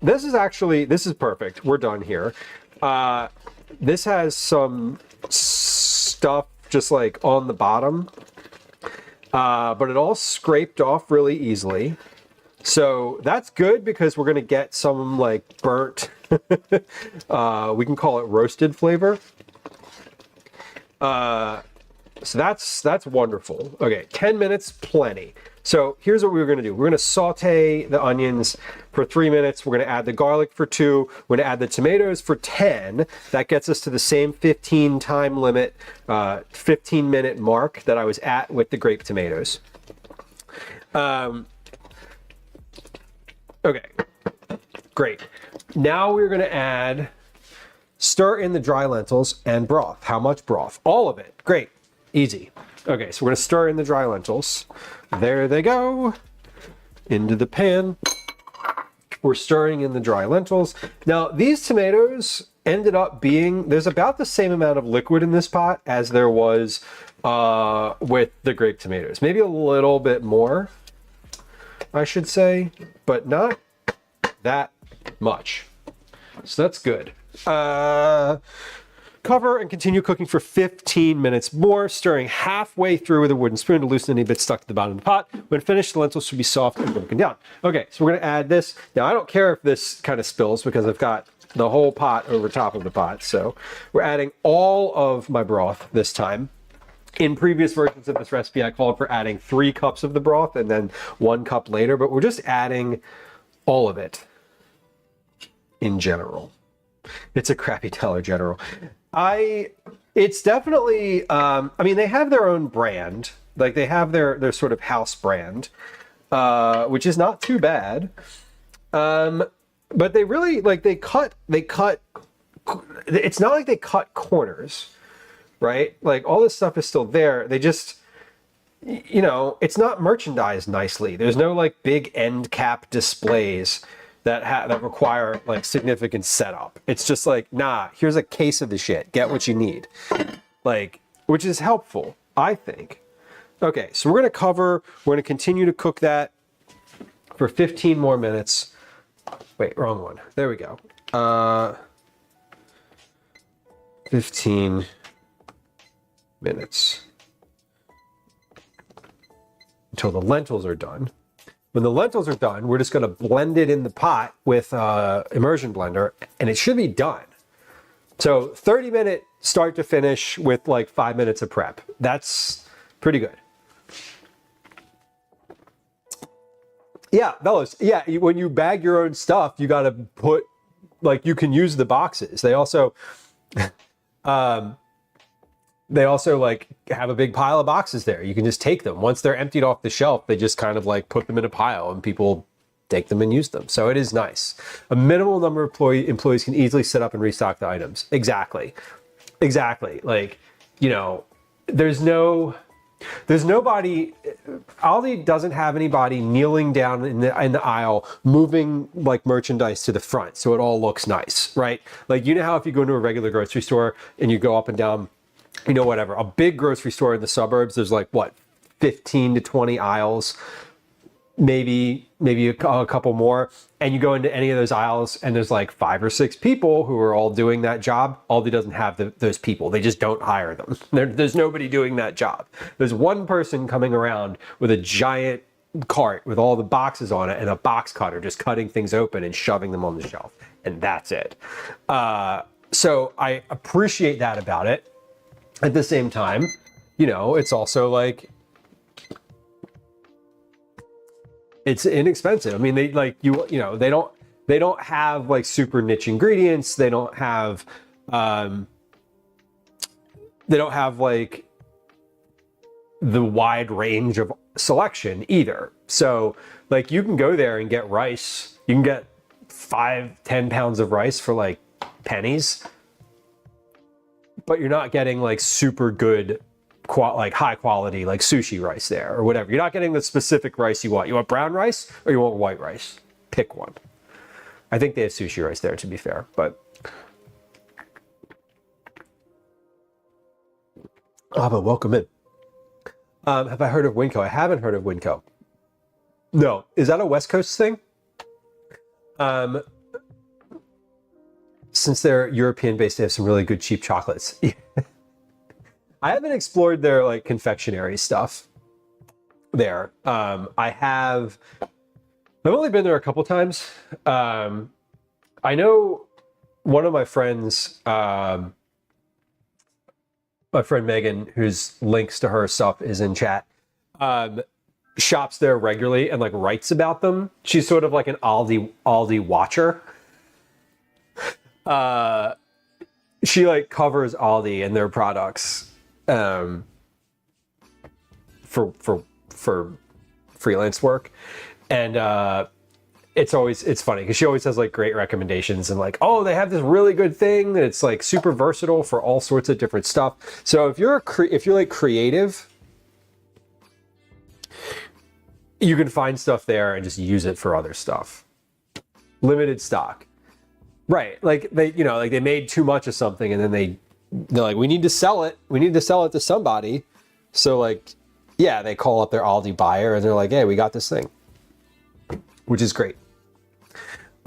This is perfect. We're done here. This has some stuff just like on the bottom, but it all scraped off really easily. So that's good because we're going to get some like burnt, we can call it roasted flavor. So that's wonderful. Okay, 10 minutes, plenty. So here's what we're going to do. We're going to saute the onions for 3 minutes. We're going to add the garlic for 2. We're going to add the tomatoes for 10. That gets us to the same 15 time limit, 15-minute mark that I was at with the grape tomatoes. Okay, great. Now we're going to stir in the dry lentils and broth. How much broth? All of it. Great. Easy. Okay, so we're going to stir in the dry lentils. There they go. Into the pan. We're stirring in the dry lentils. Now, these tomatoes ended up being, there's about the same amount of liquid in this pot as there was with the grape tomatoes. Maybe a little bit more, I should say, but not that much. So that's good. Cover and continue cooking for 15 minutes more, stirring halfway through with a wooden spoon to loosen any bits stuck to the bottom of the pot. When finished, the lentils should be soft and broken down. Okay, so we're going to add this. Now, I don't care if this kind of spills because I've got the whole pot over top of the pot. So we're adding all of my broth this time. In previous versions of this recipe, I called for adding 3 cups of the broth and then 1 cup later, but we're just adding all of it in general. It's a crappy Dollar General. It's definitely, I mean, they have their own brand. Like they have their sort of house brand, which is not too bad. But they really, like they cut, it's not like they cut corners, right? Like all this stuff is still there. They just, you know, it's not merchandised nicely. There's no like big end cap displays that require like significant setup. It's just like, nah, here's a case of the shit. Get what you need. Like, which is helpful, I think. Okay, so we're gonna continue to cook that for 15 more minutes. Wait, wrong one. There we go. 15 minutes. Until the lentils are done. When the lentils are done, we're just going to blend it in the pot with immersion blender, and it should be done. So 30-minute start to finish with like 5 minutes of prep. That's pretty good. Yeah, fellas. Yeah, when you bag your own stuff, you got to put, like, you can use the boxes. They also, like have a big pile of boxes there. You can just take them. Once they're emptied off the shelf, they just kind of like put them in a pile and people take them and use them. So it is nice. A minimal number of employees can easily set up and restock the items. Exactly. Like, you know, there's nobody, Aldi doesn't have anybody kneeling down in the aisle, moving like merchandise to the front so it all looks nice, right? Like, you know how if you go into a regular grocery store and you go up and down, you know, whatever, a big grocery store in the suburbs, there's like, what, 15 to 20 aisles, maybe a couple more, and you go into any of those aisles and there's like 5 or 6 people who are all doing that job. Aldi doesn't have those people. They just don't hire them. There's nobody doing that job. There's one person coming around with a giant cart with all the boxes on it and a box cutter just cutting things open and shoving them on the shelf, and that's it. So I appreciate that about it. At the same time, you know, it's also like, it's inexpensive. I mean, they like, you know, they don't have like super niche ingredients. They don't have like the wide range of selection either. So like, you can go there and get rice. You can get 5-10 pounds of rice for like pennies, but you're not getting like super good, like high quality, like sushi rice there or whatever. You're not getting the specific rice you want. You want brown rice or you want white rice? Pick one. I think they have sushi rice there, to be fair, but. But welcome in. Have I heard of Winco? I haven't heard of Winco. No. Is that a West Coast thing? Since they're European based, they have some really good cheap chocolates. I haven't explored their like confectionery stuff there. I've only been there a couple times. I know one of my friends, my friend Megan, whose links to her stuff is in chat, shops there regularly and like writes about them. She's sort of like an Aldi watcher. She like covers Aldi and their products for freelance work, and it's funny because she always has like great recommendations and like, oh, they have this really good thing that it's like super versatile for all sorts of different stuff. So if you're like creative, you can find stuff there and just use it for other stuff. Limited stock. Right, like they made too much of something and then they're like, we need to sell it. We need to sell it to somebody. So like, yeah, they call up their Aldi buyer and they're like, hey, we got this thing, which is great.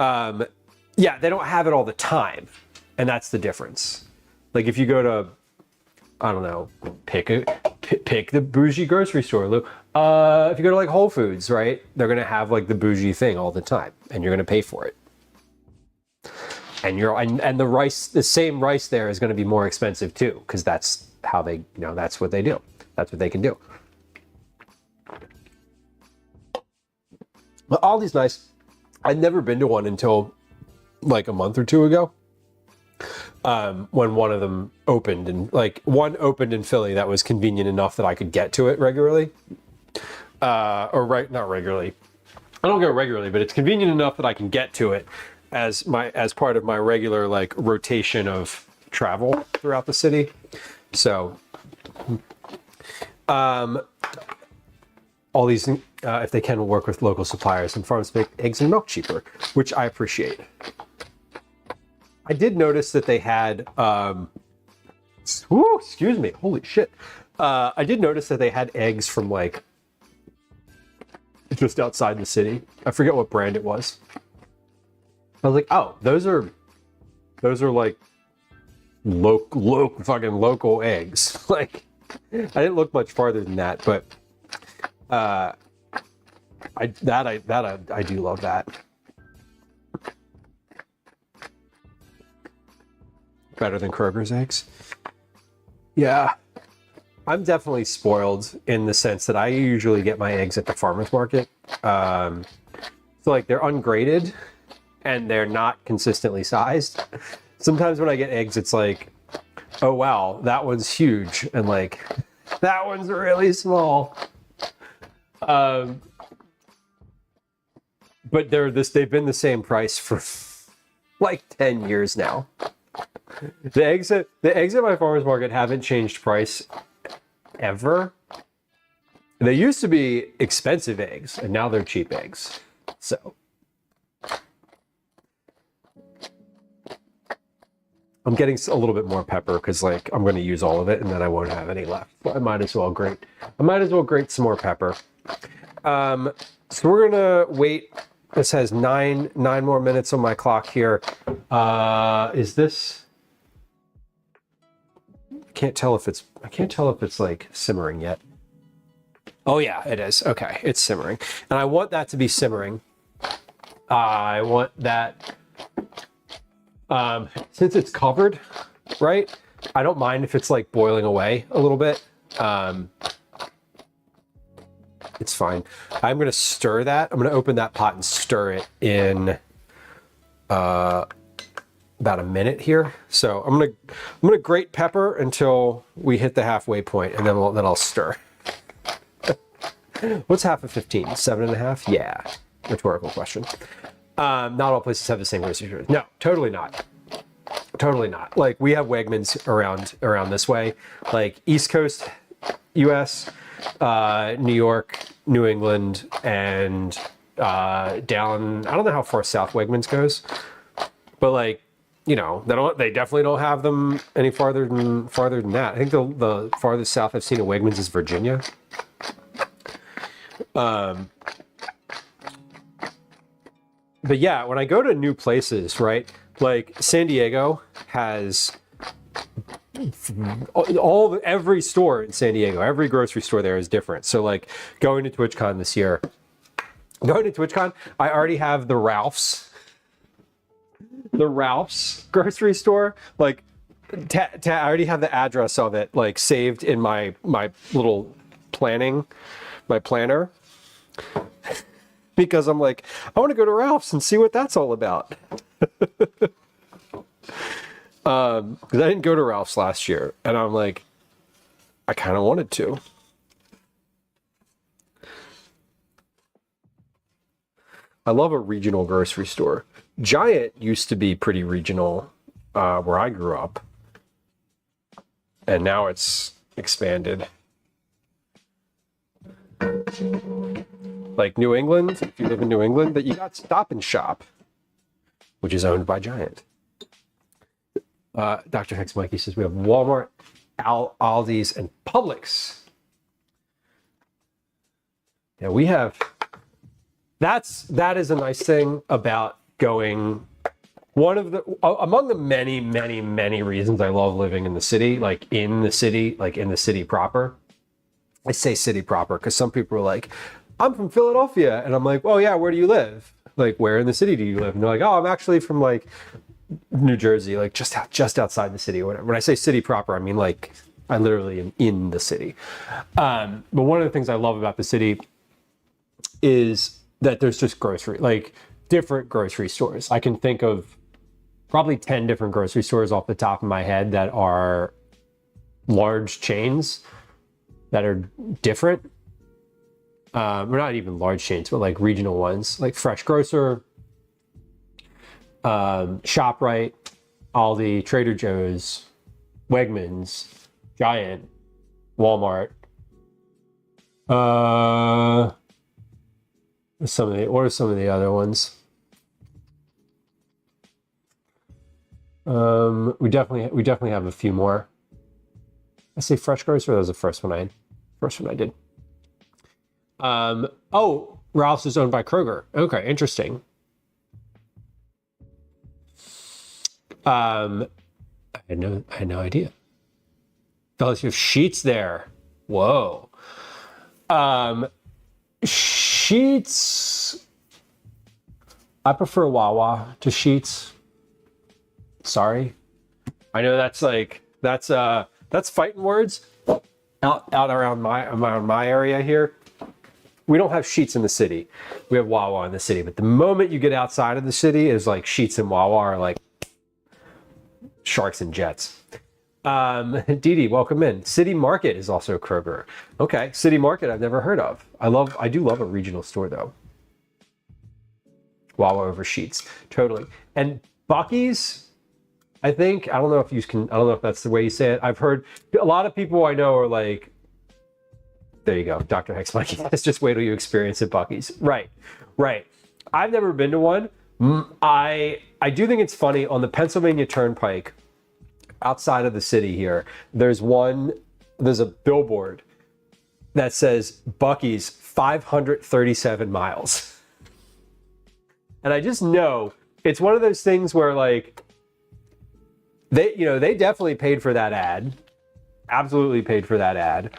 Yeah, they don't have it all the time, and that's the difference. Like if you go to, I don't know, pick the bougie grocery store, Lou. If you go to like Whole Foods, right, they're gonna have like the bougie thing all the time, and you're gonna pay for it. And the rice, the same rice there is going to be more expensive too, because that's how they, that's what they do. That's what they can do. But Aldi's nice. I'd never been to one until like a month or two ago, when one of them opened, and like one opened in Philly that was convenient enough that I could get to it regularly, not regularly. I don't go regularly, but it's convenient enough that I can get to it as part of my regular like rotation of travel throughout the city. So all these if they can, will work with local suppliers and farms to make eggs and milk cheaper, which I appreciate. I did notice that they had excuse me, holy shit. I did notice that they had eggs from like just outside the city. I forget what brand it was. I was like, oh, those are like fucking local eggs. Like, I didn't look much farther than that, but I do love that. Better than Kroger's eggs. Yeah. I'm definitely spoiled in the sense that I usually get my eggs at the farmer's market. So like they're ungraded and they're not consistently sized. Sometimes when I get eggs, it's like, oh wow, that one's huge, and like that one's really small. But they've been the same price for like 10 years now. The eggs at my farmer's market haven't changed price ever. They used to be expensive eggs, and now they're cheap eggs. So I'm getting a little bit more pepper because like I'm going to use all of it, and then I won't have any left. But I might as well grate some more pepper. So we're gonna wait. This has nine more minutes on my clock here. Is this? I can't tell if it's like simmering yet. Oh yeah, it is. Okay, it's simmering, and I want that to be simmering. I want that since it's covered, right? I don't mind if it's like boiling away a little bit. It's fine. I'm going to stir that. I'm going to open that pot and stir it in about a minute here. So I'm going to grate pepper until we hit the halfway point, and then I'll stir. What's half of 15? 7.5? Yeah. Rhetorical question. Not all places have the same grocery stores. No, totally not. Totally not. Like we have Wegmans around this way, like East Coast US, New York, New England, and down. I don't know how far south Wegmans goes, but like, you know, they definitely don't have them any farther than that. I think the farthest south I've seen of Wegmans is Virginia. But yeah, when I go to new places, right? Like San Diego has every store in San Diego, every grocery store there is different. So like going to TwitchCon this year, I already have the Ralph's grocery store. Like I already have the address of it like saved in my little planner. Because I'm like, I want to go to Ralph's and see what that's all about. Because I didn't go to Ralph's last year, and I'm like, I kind of wanted to. I love a regional grocery store. Giant used to be pretty regional where I grew up, and now it's expanded. Like New England, if you live in New England, that you got Stop and Shop, which is owned by Giant. Dr. Hex Mikey says we have Walmart, Aldi's, and Publix. Yeah, we have. That is a nice thing about going. One of the among the many reasons I love living in the city, like in the city proper. I say city proper because some people are like, I'm from Philadelphia, and I'm like, oh yeah, where do you live? Like, where in the city do you live? And they're like, oh, I'm actually from like New Jersey, like just outside the city or whatever. When I say city proper, I mean like I literally am in the city. But one of the things I love about the city is that there's just different grocery stores. I can think of probably 10 different grocery stores off the top of my head that are large chains that are different. We're not even large chains, but like regional ones, like Fresh Grocer, ShopRite, Aldi, Trader Joe's, Wegmans, Giant, Walmart. What are some of the other ones? We definitely have a few more. I say Fresh Grocer. That was the first one I did. Oh, Ralph's is owned by Kroger. Okay, interesting. I had no idea. Fellas, you have Sheets there. Whoa. Sheets. I prefer Wawa to Sheets. Sorry. I know that's fighting words out around my area here. We don't have Sheets in the city. We have Wawa in the city. But the moment you get outside of the city, is like Sheets and Wawa are like sharks and jets. Dee Dee, welcome in. City Market is also Kroger. Okay, City Market I've never heard of. I do love a regional store though. Wawa over Sheets, totally. And Buc-ee's, I don't know if that's the way you say it. I've heard a lot of people I know are like, there you go, Dr. Hex Mikey. Let's just wait till you experience at Buc-ee's. Right. I've never been to one. I do think it's funny on the Pennsylvania Turnpike outside of the city here. There's a billboard that says Buc-ee's 537 miles. And I just know it's one of those things where like they definitely paid for that ad. Absolutely paid for that ad.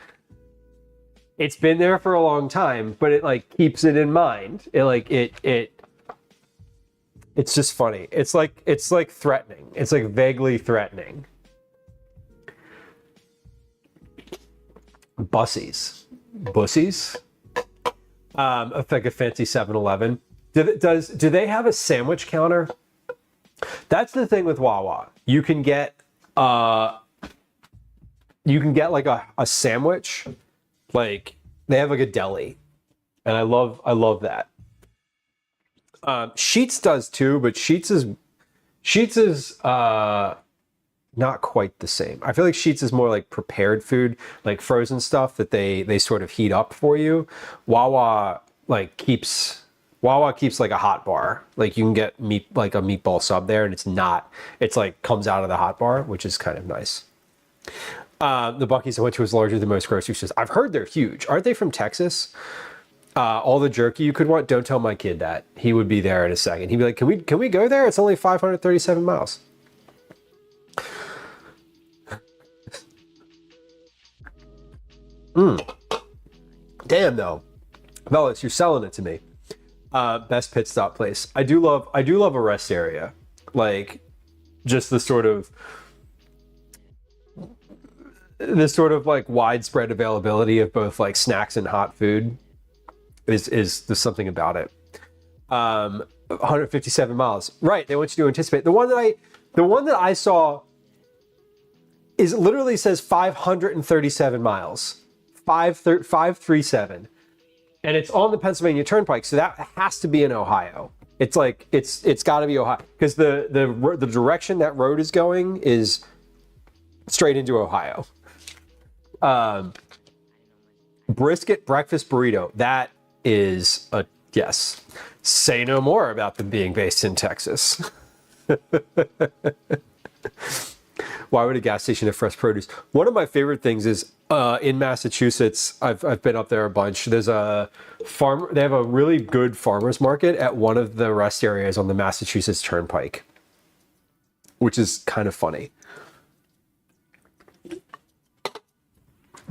It's been there for a long time, but it like keeps it in mind. It's just funny. It's like threatening. It's like vaguely threatening. Bussies. Like a fancy 7-Eleven. Do they have a sandwich counter? That's the thing with Wawa. You can get like a sandwich. Like they have like a deli, and I love that. Sheets does too, but Sheets is not quite the same. I feel like Sheets is more like prepared food, like frozen stuff that they sort of heat up for you. Wawa keeps like a hot bar. Like you can get a meatball sub there, and it's like comes out of the hot bar, which is kind of nice. The Buc-ee's I went to was larger than most grocery stores. I've heard they're huge. Aren't they from Texas? All the jerky you could want. Don't tell my kid that. He would be there in a second. He'd be like, can we go there? It's only 537 miles. Damn though. Velas, you're selling it to me. Best pit stop place. I do love a rest area. Like just the sort of like widespread availability of both like snacks and hot food is there's something about it. 157 miles. Right. They want you to anticipate. The one that I saw is literally says 537 miles. 537. And it's on the Pennsylvania Turnpike. So that has to be in Ohio. It's like, it's gotta be Ohio. Because the direction that road is going is straight into Ohio. Brisket breakfast burrito. That is a yes. Say no more about them being based in Texas. Why would a gas station have fresh produce? One of my favorite things is in Massachusetts. I've been up there a bunch. There's a farm. They have a really good farmers market at one of the rest areas on the Massachusetts Turnpike, which is kind of funny.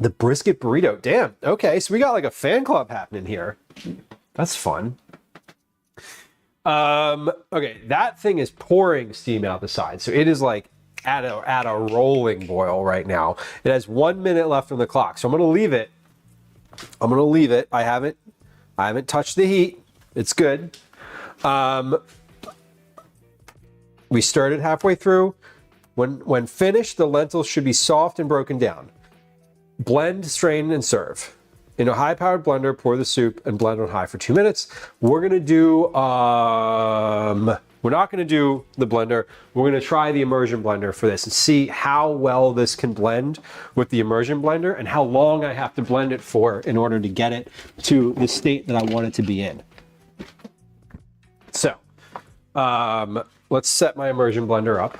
The brisket burrito. Damn. Okay, so we got like a fan club happening here. That's fun. Okay, that thing is pouring steam out the side. So it is like at a rolling boil right now. It has 1 minute left on the clock. So I'm gonna leave it. I haven't touched the heat. It's good. We stirred it halfway through. When finished, the lentils should be soft and broken down. Blend, strain, and serve. In a high-powered blender, pour the soup and blend on high for 2 minutes. We're gonna do, we're not gonna do the blender. We're gonna try the immersion blender for this and see how well this can blend with the immersion blender and how long I have to blend it for in order to get it to the state that I want it to be in. So, let's set my immersion blender up.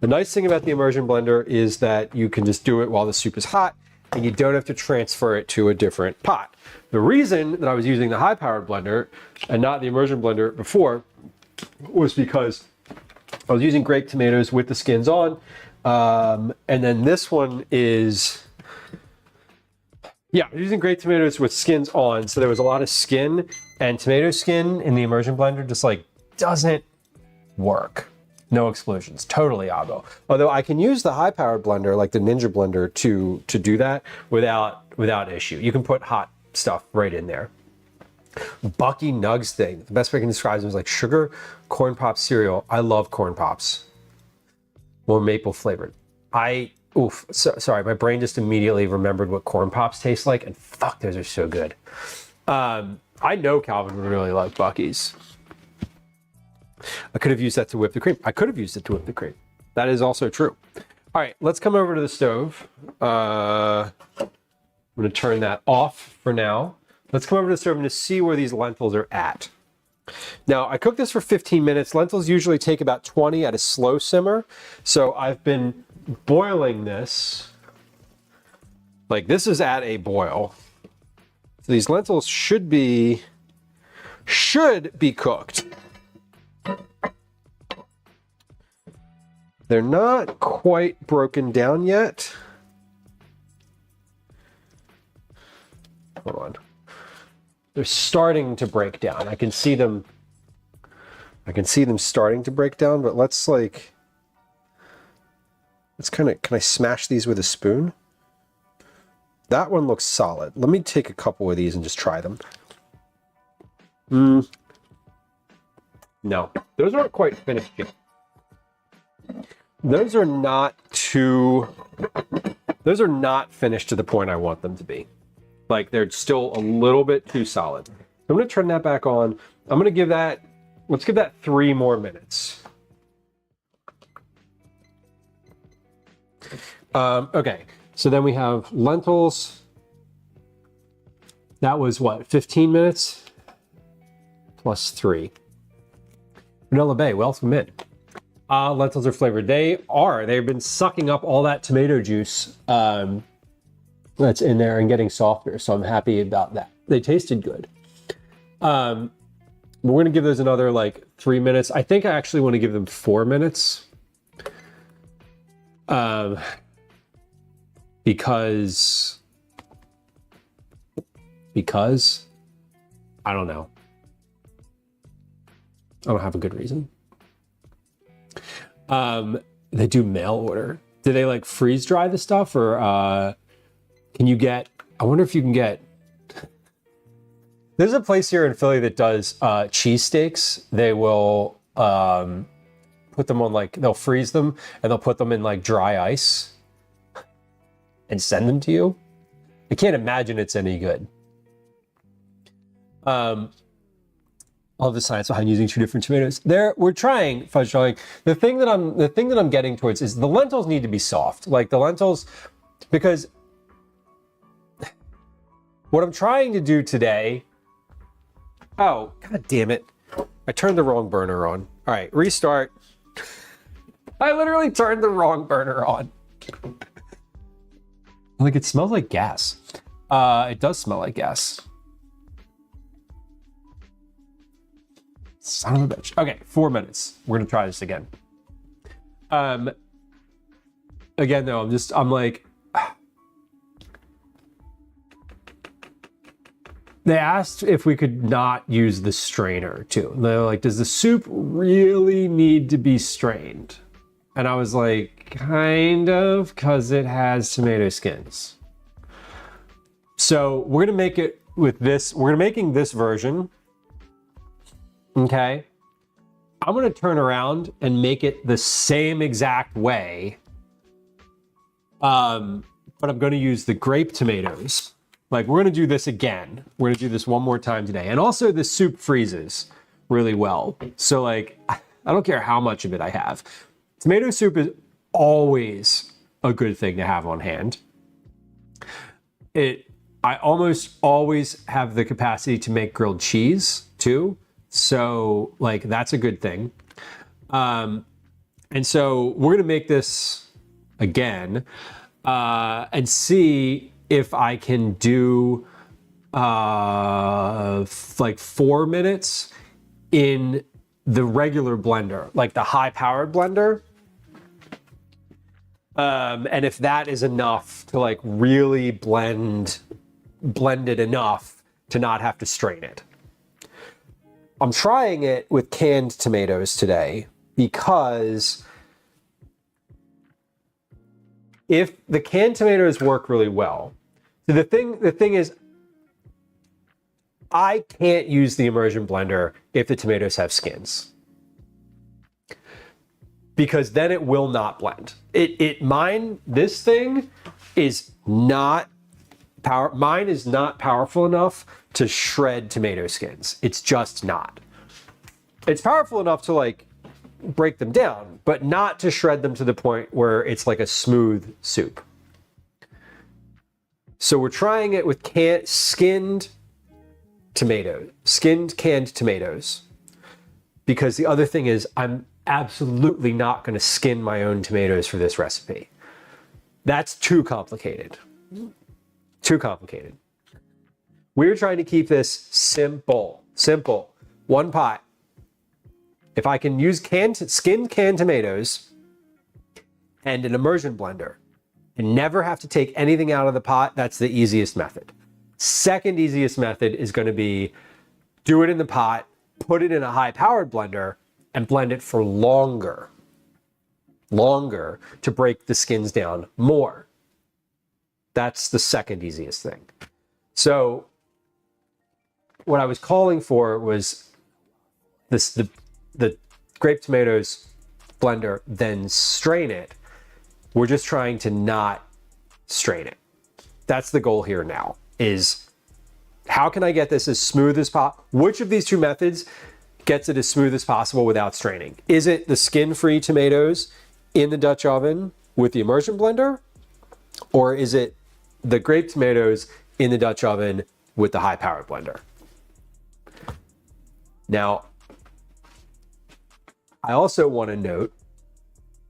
The nice thing about the immersion blender is that you can just do it while the soup is hot and you don't have to transfer it to a different pot. The reason that I was using the high-powered blender and not the immersion blender before was because I was using grape tomatoes with the skins on. And then this one is Yeah, I'm using grape tomatoes with skins on, so there was a lot of skin, and tomato skin in the immersion blender just like doesn't work. No explosions, totally abo. Although I can use the high-powered blender, like the Ninja blender, to do that without issue. You can put hot stuff right in there. Bucky Nugs thing. The best way I can describe them is like sugar corn pop cereal. I love corn pops. More maple flavored. Sorry, my brain just immediately remembered what corn pops taste like, and fuck, those are so good. I know Calvin would really like Bucky's. I could have used that to whip the cream. I could have used it to whip the cream. That is also true. All right, let's come over to the stove. I'm going to turn that off for now. Let's come over to the stove and just see where these lentils are at. Now, I cooked this for 15 minutes. Lentils usually take about 20 at a slow simmer. So I've been boiling this. Like, this is at a boil. So these lentils should be cooked. They're not quite broken down yet. Hold on. They're starting to break down. I can see them starting to break down, but let's kind of, can I smash these with a spoon? That one looks solid. Let me take a couple of these and just try them. No, those aren't quite finished yet. Those are not finished to the point I want them to be. Like, they're still a little bit too solid. I'm going to turn that back on. I'm going to give that, let's give that 3 more minutes. Okay, so then we have lentils. That was what, 15 minutes? Plus 3. Vanilla Bay, welcome in. Lentils are flavored. They've been sucking up all that tomato juice that's in there and getting softer, so I'm happy about that. They tasted good. We're going to give those another like 3 minutes. I think I actually want to give them 4 minutes. Because I don't know. I don't have a good reason. They do mail order. Do they like freeze dry the stuff, or can you get, I wonder if you can get, there's a place here in Philly that does cheesesteaks. They will put them on, like, they'll freeze them and they'll put them in like dry ice and send them to you. I can't imagine it's any good. All the science behind using 2 different tomatoes. We're trying fudge drawing. The thing that I'm getting towards is the lentils need to be soft. Like the lentils, because what I'm trying to do today. Oh, god damn it. I turned the wrong burner on. All right, restart. I literally turned the wrong burner on. Like, it smells like gas. It does smell like gas. Son of a bitch. Okay, 4 minutes. We're gonna try this again. Again, though, I'm like, they asked if we could not use the strainer too. They're like, does the soup really need to be strained? And I was like, kind of, because it has tomato skins. So we're gonna make it with this. We're making this version. Okay, I'm gonna turn around and make it the same exact way, but I'm gonna use the grape tomatoes. Like, we're gonna do this again. We're gonna do this one more time today. And also the soup freezes really well. So like, I don't care how much of it I have. Tomato soup is always a good thing to have on hand. I almost always have the capacity to make grilled cheese too. So like, that's a good thing. And so we're gonna make this again and see if I can do like 4 minutes in the regular blender, like the high powered blender. And if that is enough to like really blend blended enough to not have to strain it. I'm trying it with canned tomatoes today because if the canned tomatoes work really well, so the thing is, I can't use the immersion blender if the tomatoes have skins, because then it will not blend. This thing is not mine is not powerful enough to shred tomato skins. It's just not. It's powerful enough to like break them down, but not to shred them to the point where it's like a smooth soup. So we're trying it with skinned canned tomatoes, because the other thing is I'm absolutely not going to skin my own tomatoes for this recipe. That's too complicated. Too complicated. We're trying to keep this simple. One pot. If I can use skinned canned tomatoes and an immersion blender and never have to take anything out of the pot, that's the easiest method. Second easiest method is going to be do it in the pot, put it in a high-powered blender, and blend it for longer to break the skins down more. That's the second easiest thing. So what I was calling for was the grape tomatoes blender, then strain it. We're just trying to not strain it. That's the goal here now, is how can I get this as smooth as possible? Which of these two methods gets it as smooth as possible without straining? Is it the skin-free tomatoes in the Dutch oven with the immersion blender? Or is it the grape tomatoes in the Dutch oven with the high-powered blender? Now, I also want to note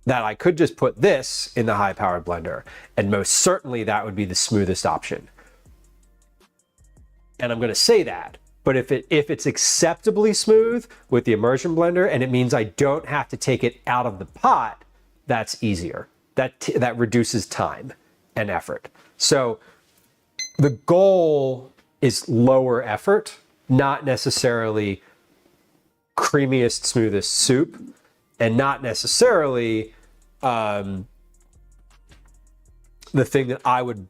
that I could just put this in the high-powered blender, and most certainly that would be the smoothest option. And I'm going to say that, but if it's acceptably smooth with the immersion blender, and it means I don't have to take it out of the pot, that's easier. That reduces time and effort. So the goal is lower effort, not necessarily creamiest, smoothest soup, and not necessarily the thing that I would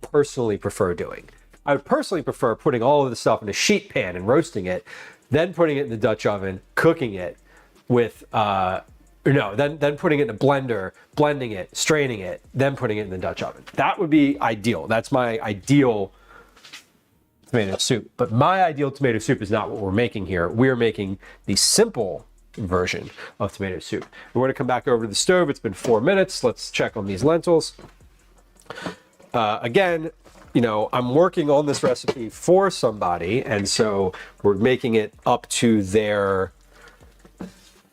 personally prefer doing. I would personally prefer putting all of the stuff in a sheet pan and roasting it, then putting it in the Dutch oven, cooking it with, then putting it in a blender, blending it, straining it, then putting it in the Dutch oven. That would be ideal. That's my ideal tomato soup. But my ideal tomato soup is not what we're making here. We're making the simple version of tomato soup. We're going to come back over to the stove. It's been 4 minutes. Let's check on these lentils. Again, I'm working on this recipe for somebody, and so we're making it up to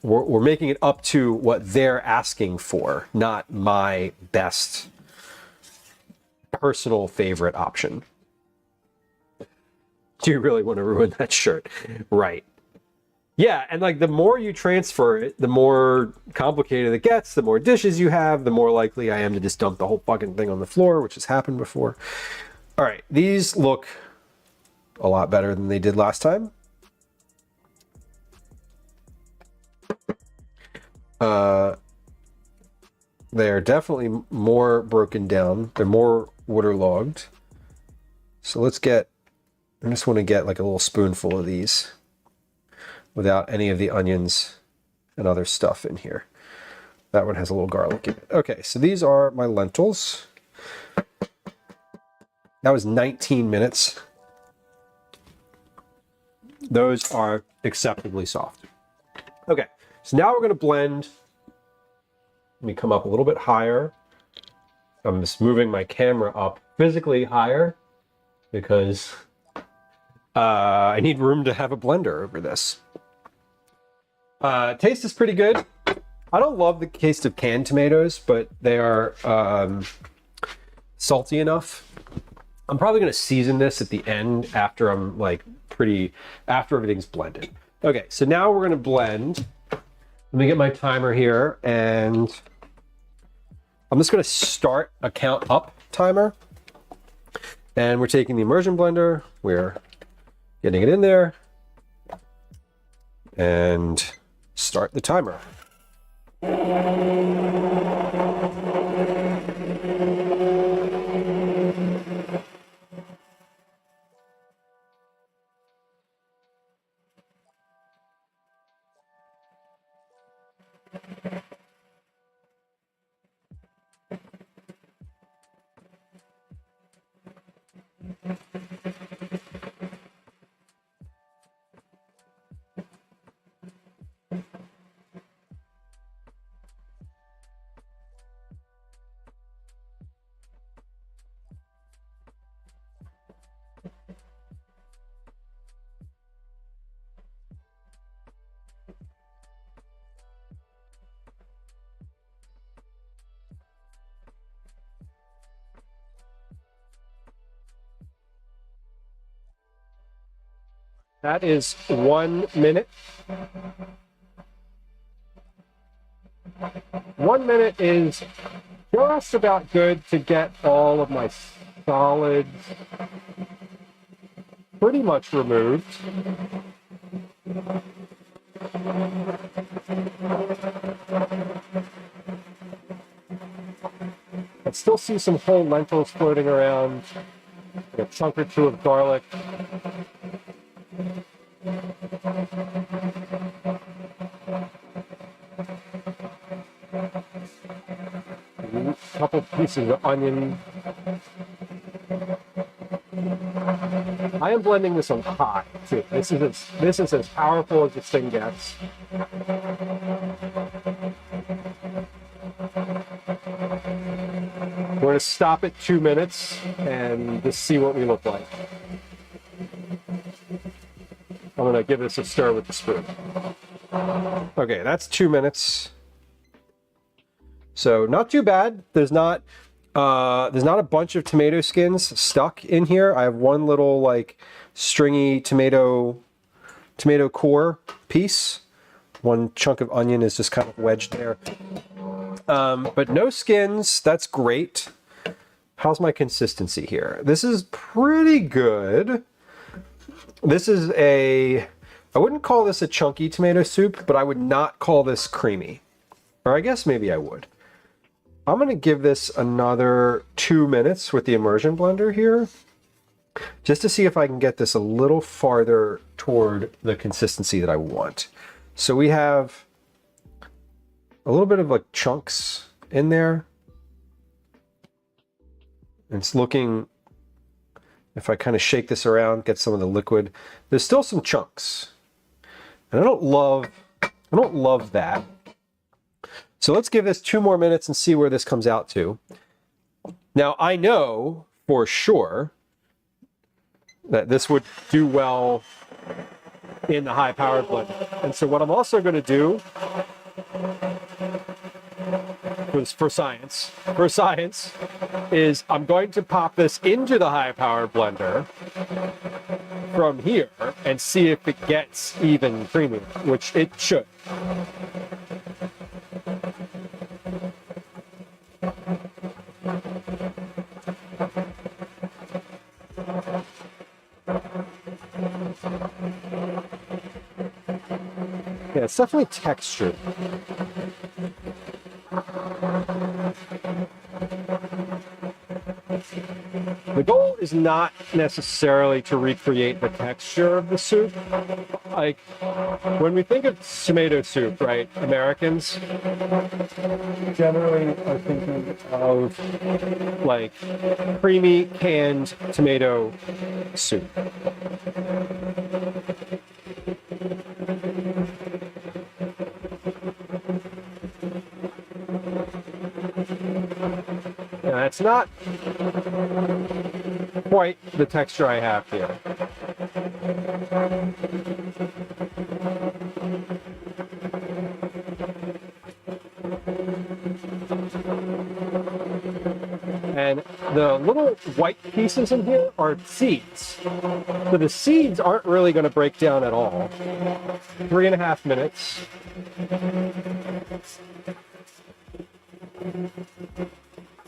we're making it up to what they're asking for, not my best personal favorite option. Do you really want to ruin that shirt? Right. Yeah, and like the more you transfer it, the more complicated it gets, the more dishes you have, the more likely I am to just dump the whole fucking thing on the floor, which has happened before. All right, these look a lot better than they did last time. They're definitely more broken down. They're more waterlogged. So I just want to get like a little spoonful of these without any of the onions and other stuff in here. That one has a little garlic in it. Okay, so these are my lentils. That was 19 minutes. Those are acceptably soft. Okay, so now we're going to blend. Let me come up a little bit higher. I'm just moving my camera up physically higher because I need room to have a blender over this. Taste is pretty good. I don't love the taste of canned tomatoes, but they are salty enough. I'm probably going to season this at the end after after everything's blended. Okay, so now we're going to blend. Let me get my timer here, and I'm just going to start a count up timer. And we're taking the immersion blender, we're getting it in there, and start the timer. That is 1 minute. 1 minute is just about good to get all of my solids pretty much removed. I still see some whole lentils floating around, a chunk or two of garlic. A couple pieces of onion. I am blending this on high too. This is as powerful as this thing gets. We're going to stop at 2 minutes and just see what we look like. I'm going to give this a stir with the spoon. Okay, that's 2 minutes. So not too bad. There's not a bunch of tomato skins stuck in here. I have one little like stringy tomato core piece. One chunk of onion is just kind of wedged there. But no skins. That's great. How's my consistency here? This is pretty good. This is I wouldn't call this a chunky tomato soup, but I would not call this creamy. Or I guess maybe I would. I'm going to give this another 2 minutes with the immersion blender here, just to see if I can get this a little farther toward the consistency that I want. So we have a little bit of like chunks in there. It's looking, if I kind of shake this around, get some of the liquid, there's still some chunks. And I don't love that. So let's give this 2 more minutes and see where this comes out to. Now I know for sure that this would do well in the high-powered blender. And so what I'm also going to do for science is I'm going to pop this into the high-powered blender from here and see if it gets even creamier, which it should. Yeah, it's definitely textured. The goal is not necessarily to recreate the texture of the soup. Like, when we think of tomato soup, right, Americans generally are thinking of, like, creamy canned tomato soup. Now, that's not quite the texture I have here. And the little white pieces in here are seeds. So the seeds aren't really going to break down at all. 3.5 minutes.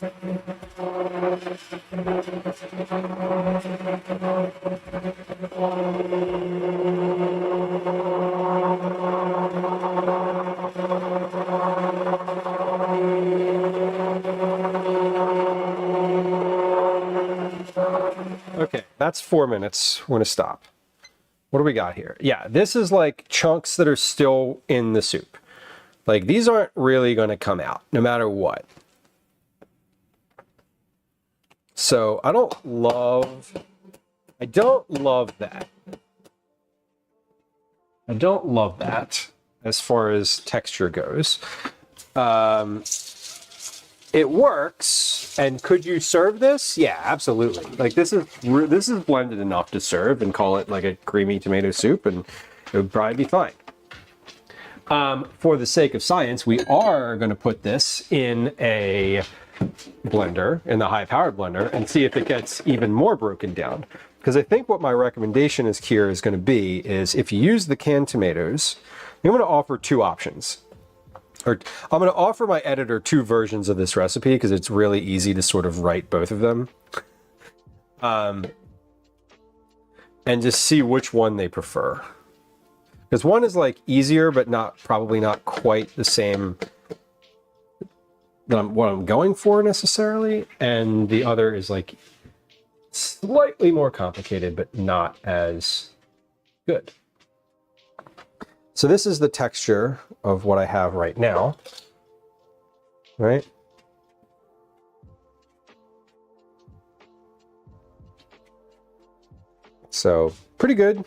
Okay, that's 4 minutes. We're gonna stop. What do we got here? Yeah, this is like chunks that are still in the soup. Like these aren't really gonna come out no matter what. So I don't love that. I don't love that as far as texture goes. It works, and could you serve this? Yeah, absolutely. Like this is blended enough to serve and call it like a creamy tomato soup, and it would probably be fine. For the sake of science, we are going to put this in a blender, in the high-powered blender, and see if it gets even more broken down. Because I think what my recommendation is here is going to be is if you use the canned tomatoes, I'm going to offer 2 options. Or I'm going to offer my editor 2 versions of this recipe because it's really easy to sort of write both of them. And just see which one they prefer. Because one is like easier, but probably not quite the same than what I'm going for necessarily. And the other is like slightly more complicated, but not as good. So this is the texture of what I have right now, right? So pretty good.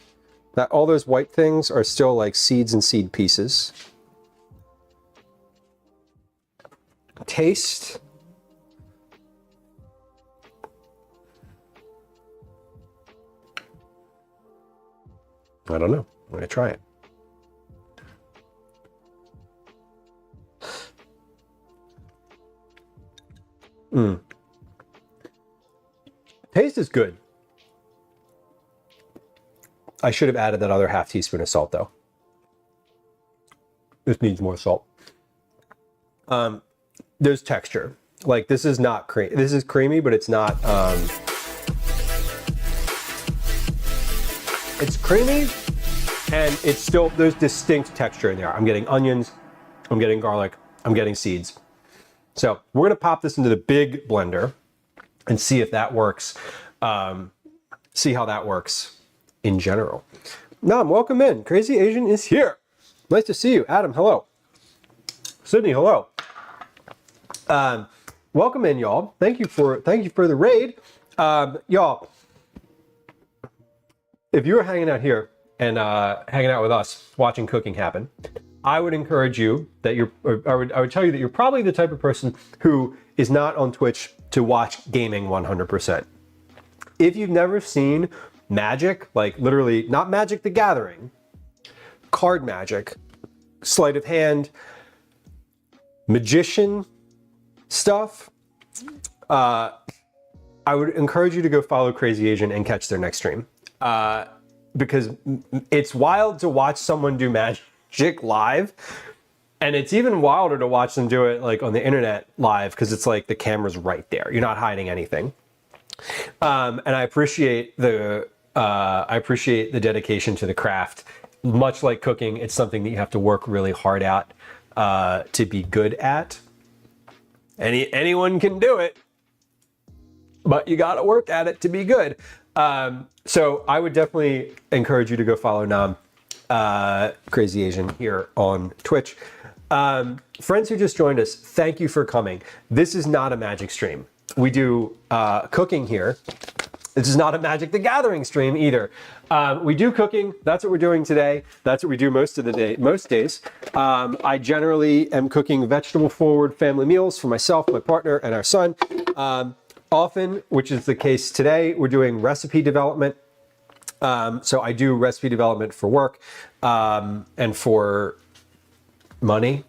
That all those white things are still like seeds and seed pieces. Taste. I don't know. I'm gonna try it. Taste is good. I should have added that other half teaspoon of salt though. This needs more salt. There's texture. Like this is not creamy. This is creamy, but it's not. It's creamy, and it's still, there's distinct texture in there. I'm getting onions, I'm getting garlic, I'm getting seeds. So we're gonna pop this into the big blender and see if that works. See how that works in general. Nam, welcome in. Crazy Asian is here. Nice to see you. Adam, hello. Sydney, hello. Welcome in, y'all. Thank you for the raid. Y'all, if you were hanging out here and hanging out with us, watching cooking happen, I would encourage you that I would tell you that you're probably the type of person who is not on Twitch to watch gaming 100%. If you've never seen Magic, like literally not Magic the Gathering, card Magic, sleight of hand, magician stuff, I would encourage you to go follow Crazy Asian and catch their next stream. Because it's wild to watch someone do magic live, and it's even wilder to watch them do it like on the internet live, because it's like the camera's right there. You're not hiding anything. And I appreciate the dedication to the craft. Much like cooking, it's something that you have to work really hard at to be good at. Anyone can do it, but you got to work at it to be good. So I would definitely encourage you to go follow Nam, Crazy Asian, here on Twitch. Friends who just joined us, thank you for coming. This is not a magic stream. We do cooking here. This is not a Magic the Gathering stream either. We do cooking. That's what we're doing today. That's what we do most days. I generally am cooking vegetable-forward family meals for myself, my partner, and our son. Often, which is the case today, we're doing recipe development. So I do recipe development for work and for money.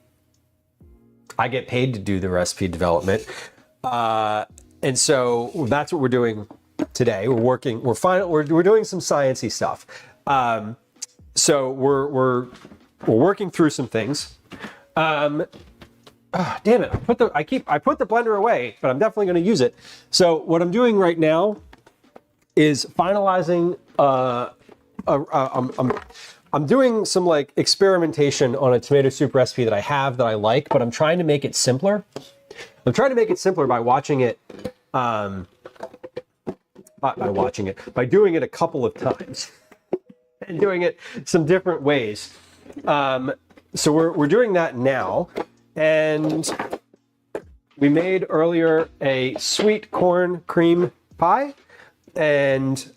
I get paid to do the recipe development. And so that's what we're doing today. We're doing some sciencey stuff. So we're working through some things. Damn it! I put the blender away, but I'm definitely going to use it. So what I'm doing right now is finalizing. I'm doing some like experimentation on a tomato soup recipe that I have that I like, but I'm trying to make it simpler. I'm trying to make it simpler by watching it. By doing it a couple of times and doing it some different ways. So we're doing that now, and we made earlier a sweet corn cream pie, and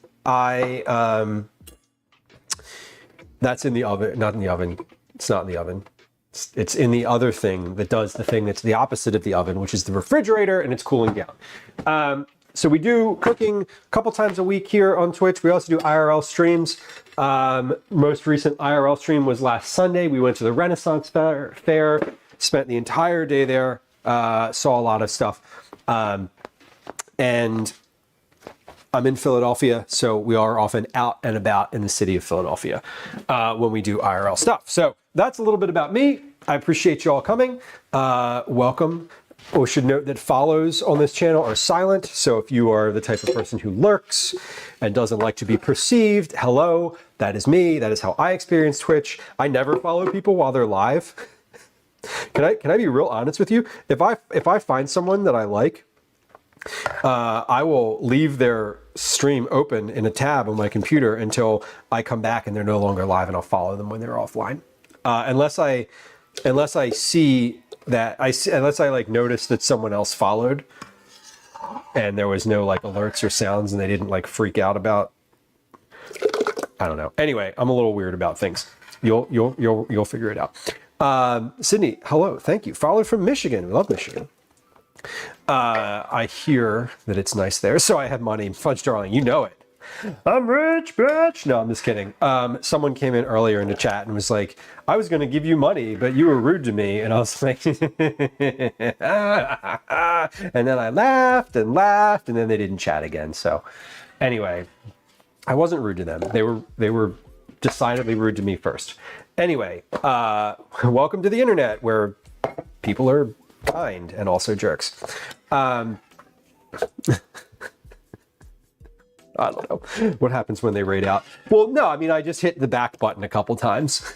that's in the oven, not in the oven. It's not in the oven. It's in the other thing that does the thing that's the opposite of the oven, which is the refrigerator, and it's cooling down. So we do cooking a couple times a week here on Twitch. We also do IRL streams. Most recent IRL stream was last Sunday. We went to the Renaissance Fair, spent the entire day there, saw a lot of stuff. And I'm in Philadelphia, so we are often out and about in the city of Philadelphia when we do IRL stuff. So that's a little bit about me. I appreciate you all coming. Welcome. We should note that follows on this channel are silent. So if you are the type of person who lurks and doesn't like to be perceived, hello, that is me. That is how I experience Twitch. I never follow people while they're live. Can I be real honest with you? If I find someone that I like, I will leave their stream open in a tab on my computer until I come back and they're no longer live, and I'll follow them when they're offline. Unless I see that unless I like notice that someone else followed and there was no like alerts or sounds and they didn't like freak out about, I don't know. Anyway, I'm a little weird about things. You'll figure it out. Sydney, hello, thank you. Followed from Michigan. We love Michigan. I hear that it's nice there, so I have money. Fudge darling, you know it. I'm rich, bitch. No, I'm just kidding. Someone came in earlier in the chat and was like, I was going to give you money, but you were rude to me. And I was like, and then I laughed, and then they didn't chat again. So anyway, I wasn't rude to them. They were decidedly rude to me first. Anyway, welcome to the internet where people are kind and also jerks. I don't know what happens when they raid out. Well, no, I mean, I just hit the back button a couple times.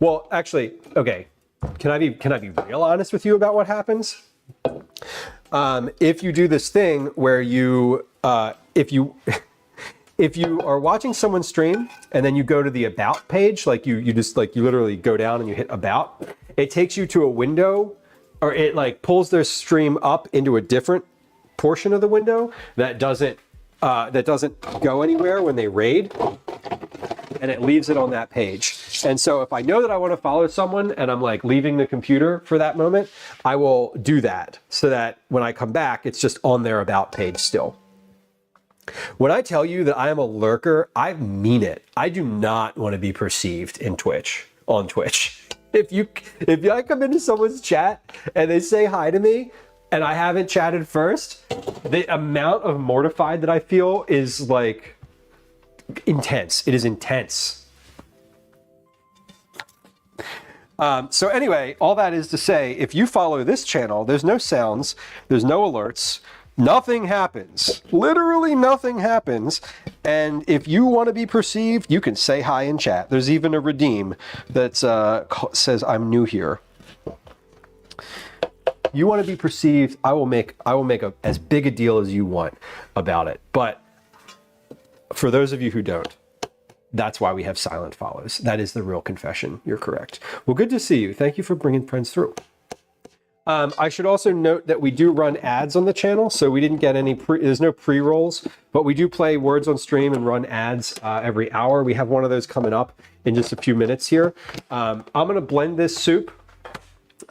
Well, actually, okay. Can I be real honest with you about what happens? If you do this thing where you, if you are watching someone stream and then you go to the about page, like you literally go down and you hit about, it takes you to a window, or it like pulls their stream up into a different portion of the window that doesn't go anywhere when they raid, and it leaves it on that page. And so if I know that I want to follow someone and I'm like leaving the computer for that moment, I will do that so that when I come back, it's just on their about page still. When I tell you that I am a lurker, I mean it. I do not want to be perceived on Twitch. If I come into someone's chat and they say hi to me and I haven't chatted first, the amount of mortified that I feel is like intense. It is intense. So anyway, all that is to say, if you follow this channel, there's no sounds, there's no alerts, nothing happens. Literally nothing happens. And if you want to be perceived, you can say hi in chat. There's even a redeem that says I'm new here. You want to be perceived, I will make as big a deal as you want about it. But for those of you who don't, that's why we have silent follows. That is the real confession. You're correct. Well, good to see you. Thank you for bringing friends through. I should also note that we do run ads on the channel, so we didn't get any there's no pre-rolls, but we do play words on stream and run ads every hour. We have one of those coming up in just a few minutes here. I'm going to blend this soup.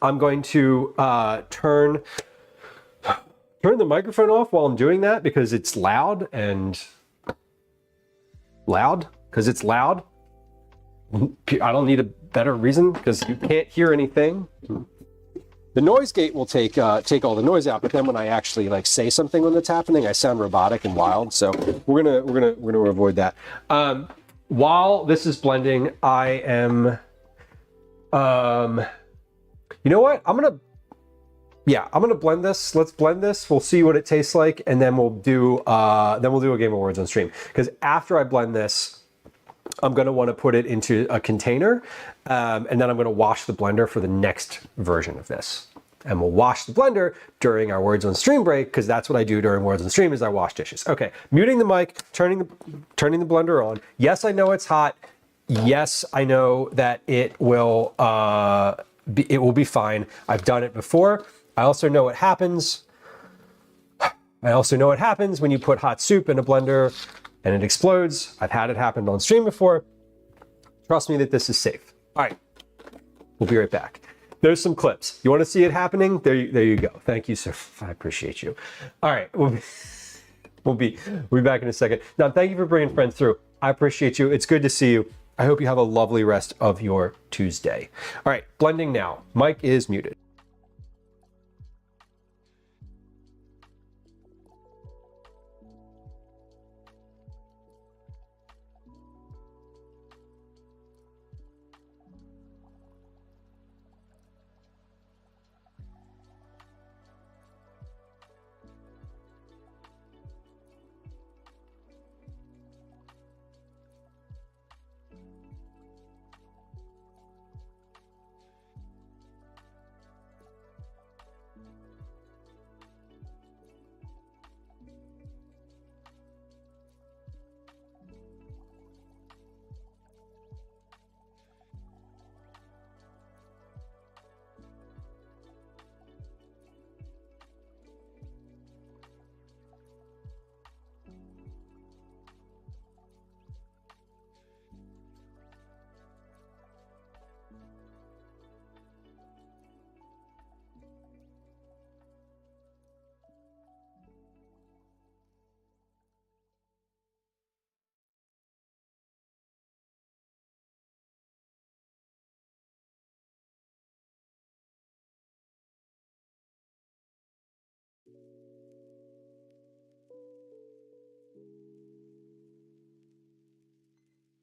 I'm going to turn the microphone off while I'm doing that because it's loud. I don't need a better reason because you can't hear anything. The noise gate will take all the noise out, but then when I actually like say something when that's happening, I sound robotic and wild. So we're gonna avoid that. While this is blending, I am You know what? I'm gonna blend this. Let's blend this. We'll see what it tastes like, and then we'll do a game of words on stream. Because after I blend this, I'm gonna want to put it into a container, and then I'm gonna wash the blender for the next version of this. And we'll wash the blender during our words on stream break, because that's what I do during words on stream is I wash dishes. Okay, muting the mic, turning the blender on. Yes, I know it's hot. Yes, I know that it will be fine. I've done it before. I also know what happens. When you put hot soup in a blender and it explodes. I've had it happen on stream before. Trust me that this is safe. All right, we'll be right back. There's some clips. You want to see it happening? There you go. Thank you, sir. I appreciate you. All right, we'll be back in a second. Now, thank you for bringing friends through. I appreciate you. It's good to see you. I hope you have a lovely rest of your Tuesday. All right, blending now. Mic is muted.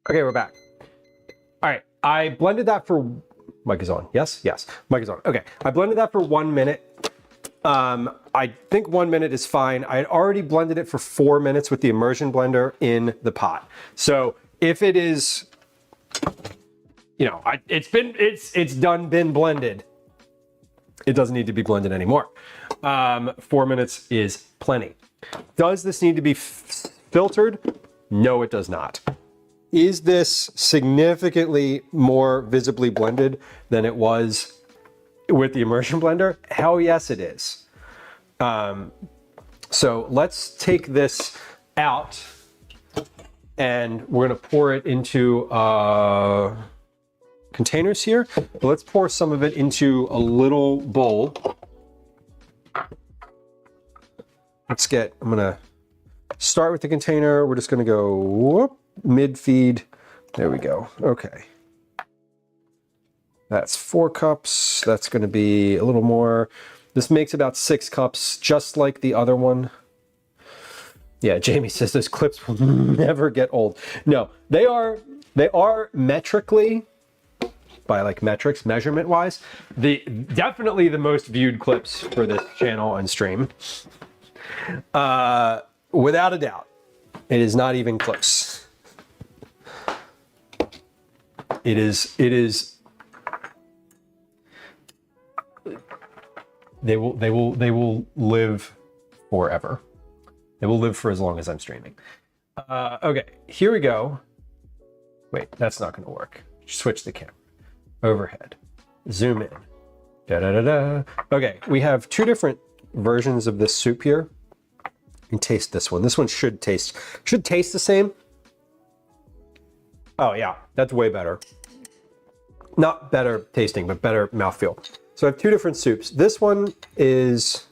Okay, we're back. All right, I blended that for, mic is on, yes? Yes, mic is on. Okay, I blended that for 1 minute. I think 1 minute is fine. I had already blended it for 4 minutes with the immersion blender in the pot. So if it is, it's done, been blended, it doesn't need to be blended anymore. 4 minutes is plenty. Does this need to be filtered? No, it does not. Is this significantly more visibly blended than it was with the immersion blender? Hell yes, it is. So let's take this out and we're going to pour it into containers here. But let's pour some of it into a little bowl. I'm going to start with the container. We're just going to go whoop, mid feed. There we go. Okay. That's 4 cups. That's going to be a little more. This makes about 6 cups, just like the other one. Yeah, Jamie says those clips will never get old. No, they are metrically, by like metrics, measurement wise, definitely the most viewed clips for this channel and stream. Without a doubt. It is not even close. It is they will live forever. They will live for as long as I'm streaming. Okay, here we go. Wait, that's not gonna work. Switch the camera. Overhead. Zoom in. Da-da-da-da. Okay, we have 2 different versions of this soup here. And taste this one. This one should taste the same. Oh yeah, that's way better. Not better tasting, but better mouthfeel. So I have 2 different soups. This one is,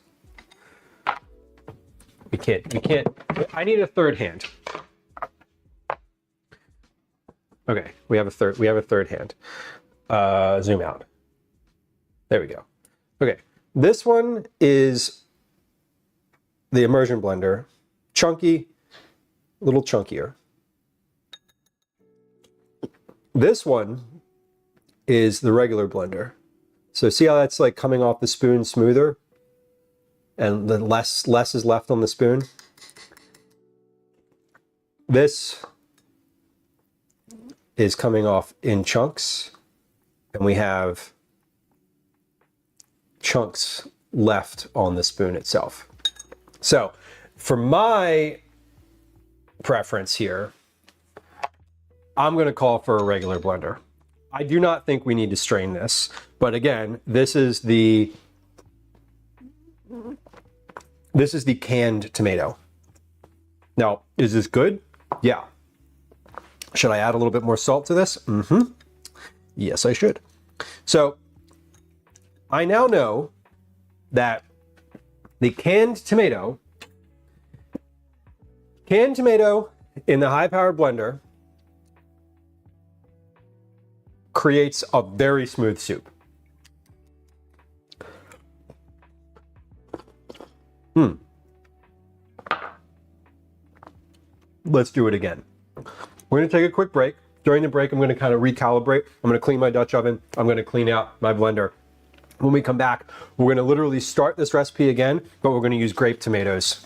we can't, I need a third hand. Okay, we have a third hand. Zoom out. There we go. Okay, this one is the immersion blender, chunky, a little chunkier. This one is the regular blender, So see how that's like coming off the spoon smoother? And the less is left on the spoon? This is coming off in chunks, and we have chunks left on the spoon itself. So for my preference here, I'm going to call for a regular blender. I do not think we need to strain this, but again, this is the canned tomato. Now, is this good? Yeah. Should I add a little bit more salt to this? Mm-hmm. Yes, I should. So I now know that the canned tomato in the high-powered blender creates a very smooth soup. Let's do it again. We're going to take a quick break. During the break, I'm going to kind of recalibrate. I'm going to clean my Dutch oven. I'm going to clean out my blender. When we come back, we're going to literally start this recipe again, but we're going to use grape tomatoes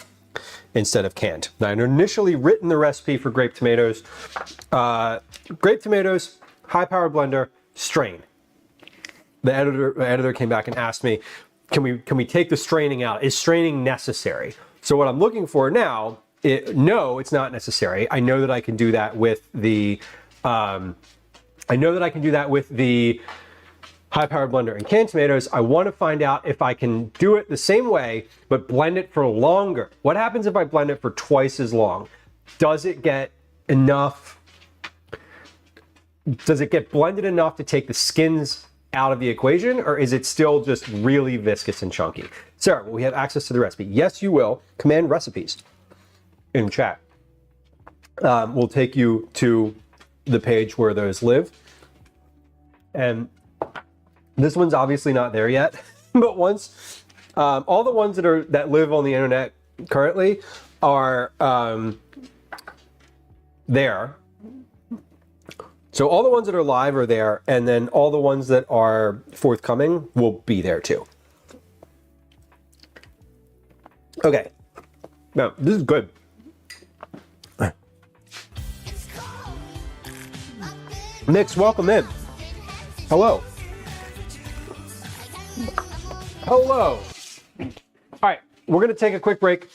instead of canned. Now, I had initially written the recipe for grape tomatoes. Grape tomatoes, high-powered blender, strain. The editor came back and asked me, can we take the straining out? Is straining necessary? So what I'm looking for now, no, it's not necessary. I know that I can do that with the high-powered blender and canned tomatoes. I want to find out if I can do it the same way, but blend it for longer. What happens if I blend it for twice as long? Does it get enough? Does it get blended enough to take the skins out of the equation, or is it still just really viscous and chunky? Sarah, will we have access to the recipe? Yes, you will. Command recipes in chat. We'll take you to the page where those live. And this one's obviously not there yet, but once all the ones that live on the internet currently are there. So all the ones that are live are there, and then all the ones that are forthcoming will be there too. Okay. Now, this is good. Nix, welcome in. Hello. Hello. All right, we're going to take a quick break.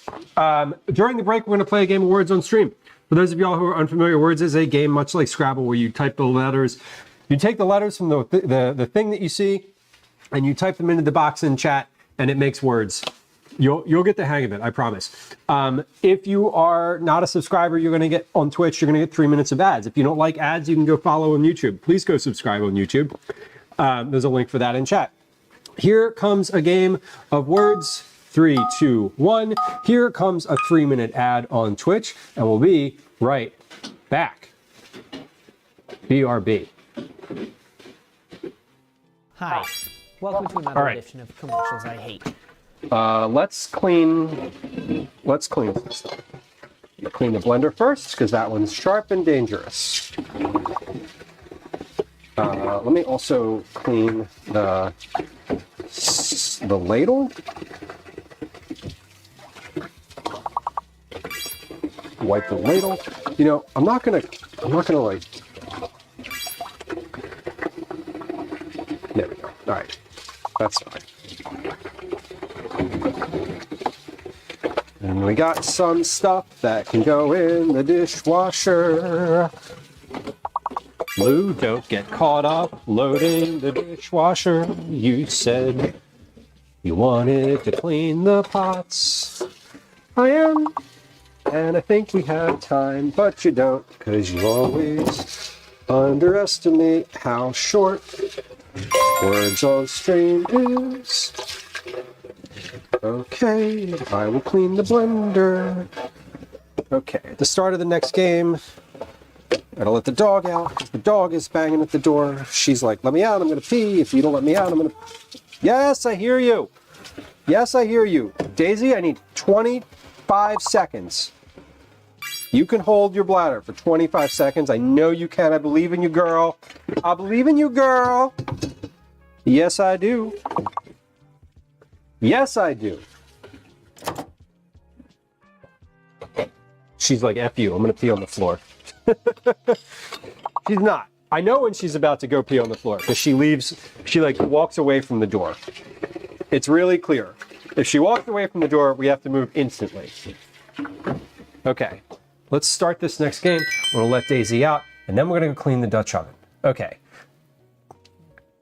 During the break, we're going to play a game of words on stream. For those of y'all who are unfamiliar, words is a game much like Scrabble where you type the letters. You take the letters from the thing that you see, and you type them into the box in chat, and it makes words. You'll get the hang of it, I promise. If you are not a subscriber, you're going to get on Twitch, you're going to get 3 minutes of ads. If you don't like ads, you can go follow on YouTube. Please go subscribe on YouTube. There's a link for that in chat. Here comes a game of words. 3, 2, 1. Here comes a 3-minute ad on Twitch, and we'll be right back. BRB. Hi. Welcome to another edition of Commercials I Hate. Let's clean some stuff. Clean the blender first, because that one's sharp and dangerous. Let me also clean the ladle. Wipe the ladle. You know, I'm not gonna like. There we go. All right, that's fine. And we got some stuff that can go in the dishwasher. Lou, don't get caught up loading the dishwasher. You said you wanted to clean the pots. I am. And I think we have time, but you don't, because you always underestimate how short words on stream is. Okay, I will clean the blender. Okay, at the start of the next game, I gotta let the dog out, because the dog is banging at the door. She's like, let me out, I'm gonna pee. If you don't let me out, I'm gonna... Yes, I hear you. Yes, I hear you. Daisy, I need 25 seconds. You can hold your bladder for 25 seconds. I know you can. I believe in you, girl. I believe in you, girl. Yes, I do. Yes, I do. She's like, F you, I'm gonna pee on the floor. She's not. I know when she's about to go pee on the floor because she leaves, she like walks away from the door. It's really clear. If she walks away from the door, we have to move instantly. Okay, let's start this next game. We're gonna let Daisy out and then we're gonna go clean the Dutch oven. Okay.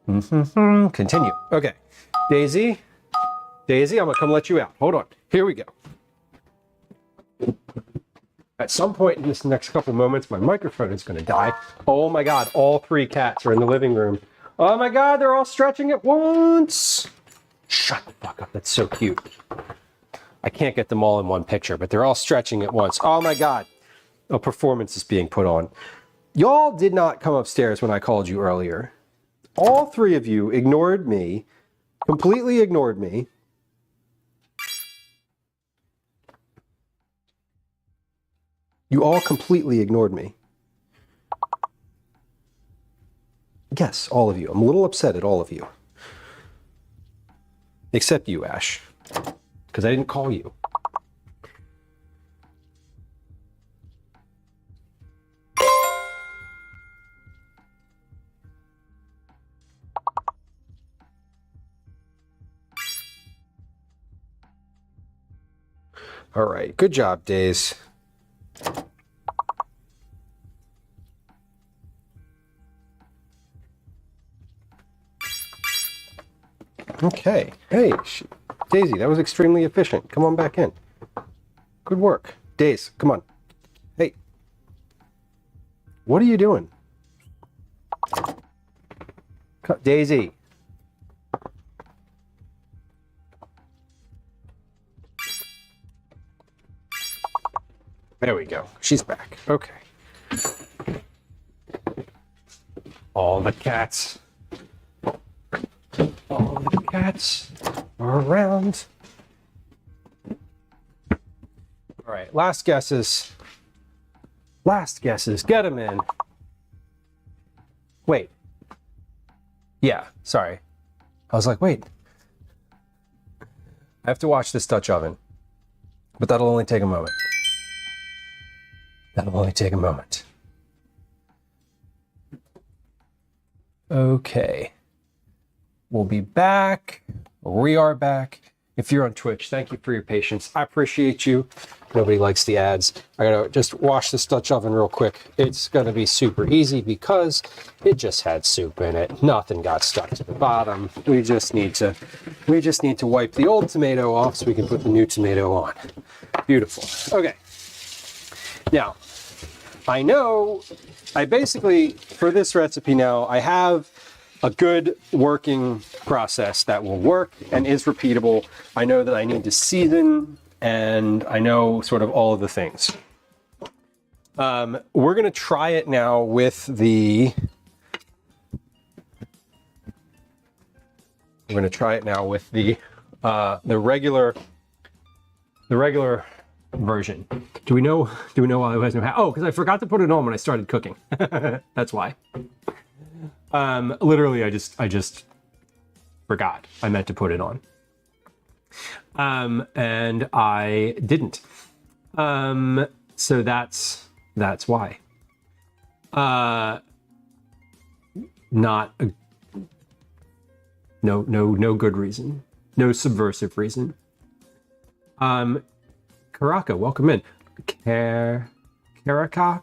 Continue. Okay, Daisy, I'm gonna come let you out. Hold on, here we go. At some point in this next couple moments, my microphone is going to die. Oh my God, all 3 cats are in the living room. Oh my God, they're all stretching at once. Shut the fuck up, that's so cute. I can't get them all in one picture, but they're all stretching at once. Oh my God, a performance is being put on. Y'all did not come upstairs when I called you earlier. All 3 of you ignored me, completely ignored me. You all completely ignored me. Yes, all of you. I'm a little upset at all of you. Except you, Ash. Because I didn't call you. All right, good job, Days. Okay. Hey, Daisy, that was extremely efficient. Come on back in. Good work. Days, come on. Hey. What are you doing? Daisy. There we go. She's back. Okay. All the cats. All the cats are around. All right, last guesses. Last guesses. Get them in. Wait. Yeah, sorry. I was like, wait. I have to watch this Dutch oven. But that'll only take a moment. That'll only take a moment. Okay. We'll be back. We are back. If you're on Twitch, thank you for your patience. I appreciate you. Nobody likes the ads. I gotta just wash this Dutch oven real quick. It's gonna be super easy because it just had soup in it. Nothing got stuck to the bottom. We just need to wipe the old tomato off so we can put the new tomato on. Beautiful. Okay. Now, I basically, for this recipe now, I have a good working process that will work and is repeatable. I know that I need to season, and I know sort of all of the things. We're gonna try it now with the regular version. Do we know why you guys know how? Oh, because I forgot to put it on when I started cooking. That's why. Literally, I just forgot. I meant to put it on. And I didn't. So that's why. No good reason. No subversive reason. Karaka, welcome in. Karaka?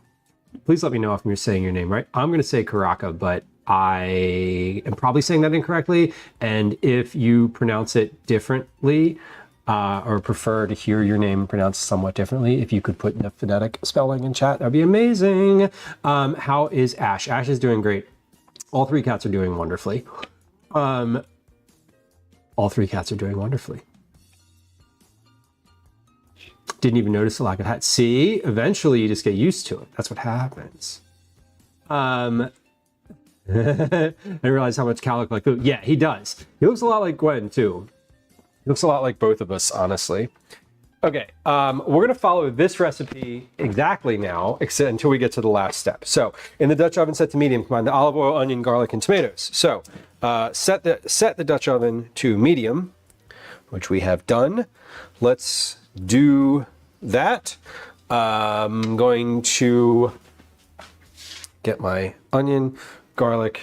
Please let me know if I'm saying your name right. I'm going to say Karaka, but I am probably saying that incorrectly. And if you pronounce it differently, or prefer to hear your name pronounced somewhat differently, if you could put the phonetic spelling in chat, that'd be amazing. How is Ash? Ash is doing great. All 3 cats are doing wonderfully. All 3 cats are doing wonderfully. Didn't even notice the lack of hat. See, eventually you just get used to it. That's what happens. I realize how much Cal looks like. Yeah, he does. He looks a lot like Gwen too. He looks a lot like both of us, honestly. Okay, we're gonna follow this recipe exactly now, except until we get to the last step. So in the Dutch oven set to medium, combine the olive oil, onion, garlic, and tomatoes. So set the Dutch oven to medium, which we have done. Let's do that. I'm going to get my onion, garlic,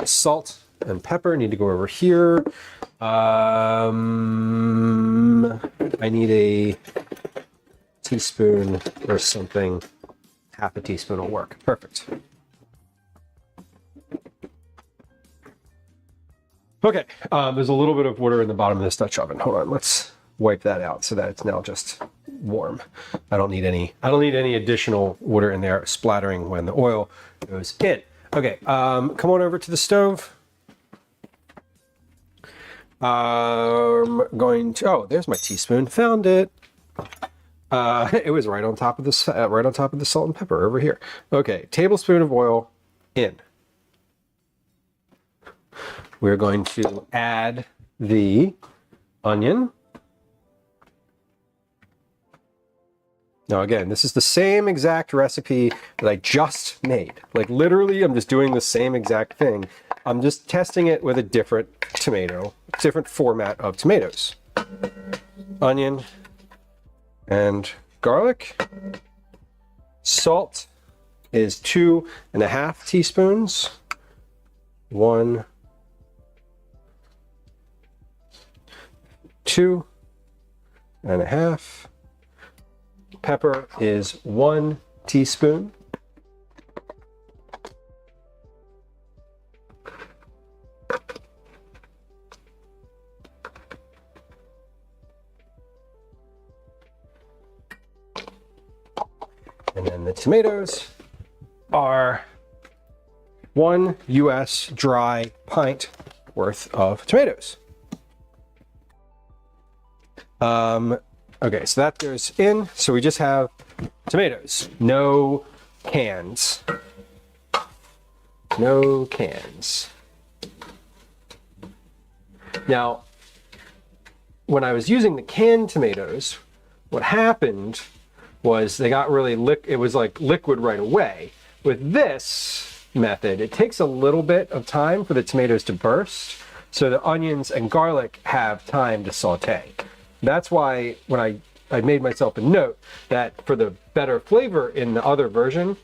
salt, and pepper. Need to go over here. I need a teaspoon or something. Half a teaspoon will work. Perfect. Okay, there's a little bit of water in the bottom of this Dutch oven. Hold on, let's wipe that out so that it's now just warm. I don't need any additional water in there splattering when the oil goes in. Okay, come on over to the stove. Going to, oh, there's my teaspoon. Found it. It was right on top of the salt and pepper over here. Okay, tablespoon of oil in. We're going to add the onion. Now again, this is the same exact recipe that I just made. Like literally, I'm just doing the same exact thing. I'm just testing it with a different format of tomatoes. Onion and garlic. Salt is 2.5 teaspoons. 1, 2.5. Pepper is 1 teaspoon. And then the tomatoes are 1 US dry pint worth of tomatoes. Okay, so that goes in. So we just have tomatoes, no cans. No cans. Now, when I was using the canned tomatoes, what happened was they got really it was like liquid right away. With this method, it takes a little bit of time for the tomatoes to burst, so the onions and garlic have time to saute. That's why when I made myself a note that for the better flavor in the other version,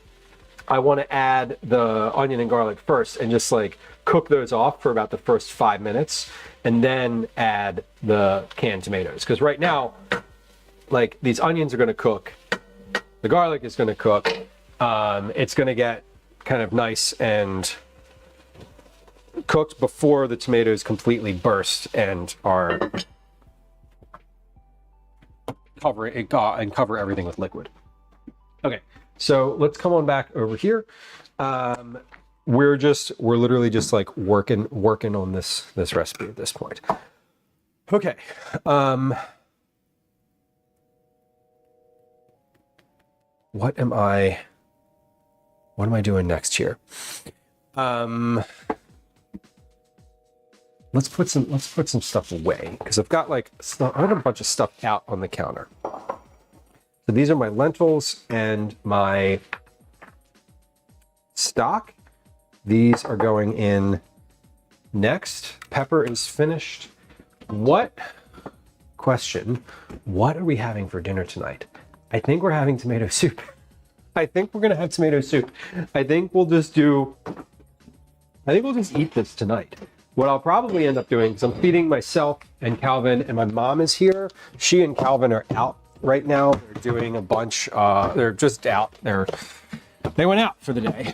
I want to add the onion and garlic first and just like cook those off for about the first 5 minutes and then add the canned tomatoes. Because right now, like these onions are going to cook, the garlic is going to cook, it's going to get kind of nice and cooked before the tomatoes completely burst and are cover everything with liquid. Okay, so let's come on back over here. We're literally just like working on this recipe at this point. Okay. What am I doing next here? Let's put some stuff away because I've got like I have a bunch of stuff out on the counter. So these are my lentils and my stock. These are going in next. Pepper is finished. What are we having for dinner tonight? I think we're having tomato soup. I think we're gonna have tomato soup. I think we'll just eat this tonight. What I'll probably end up doing is I'm feeding myself and Calvin, and my mom is here. She and Calvin are out right now. They're doing a bunch. They're just out. They went out for the day.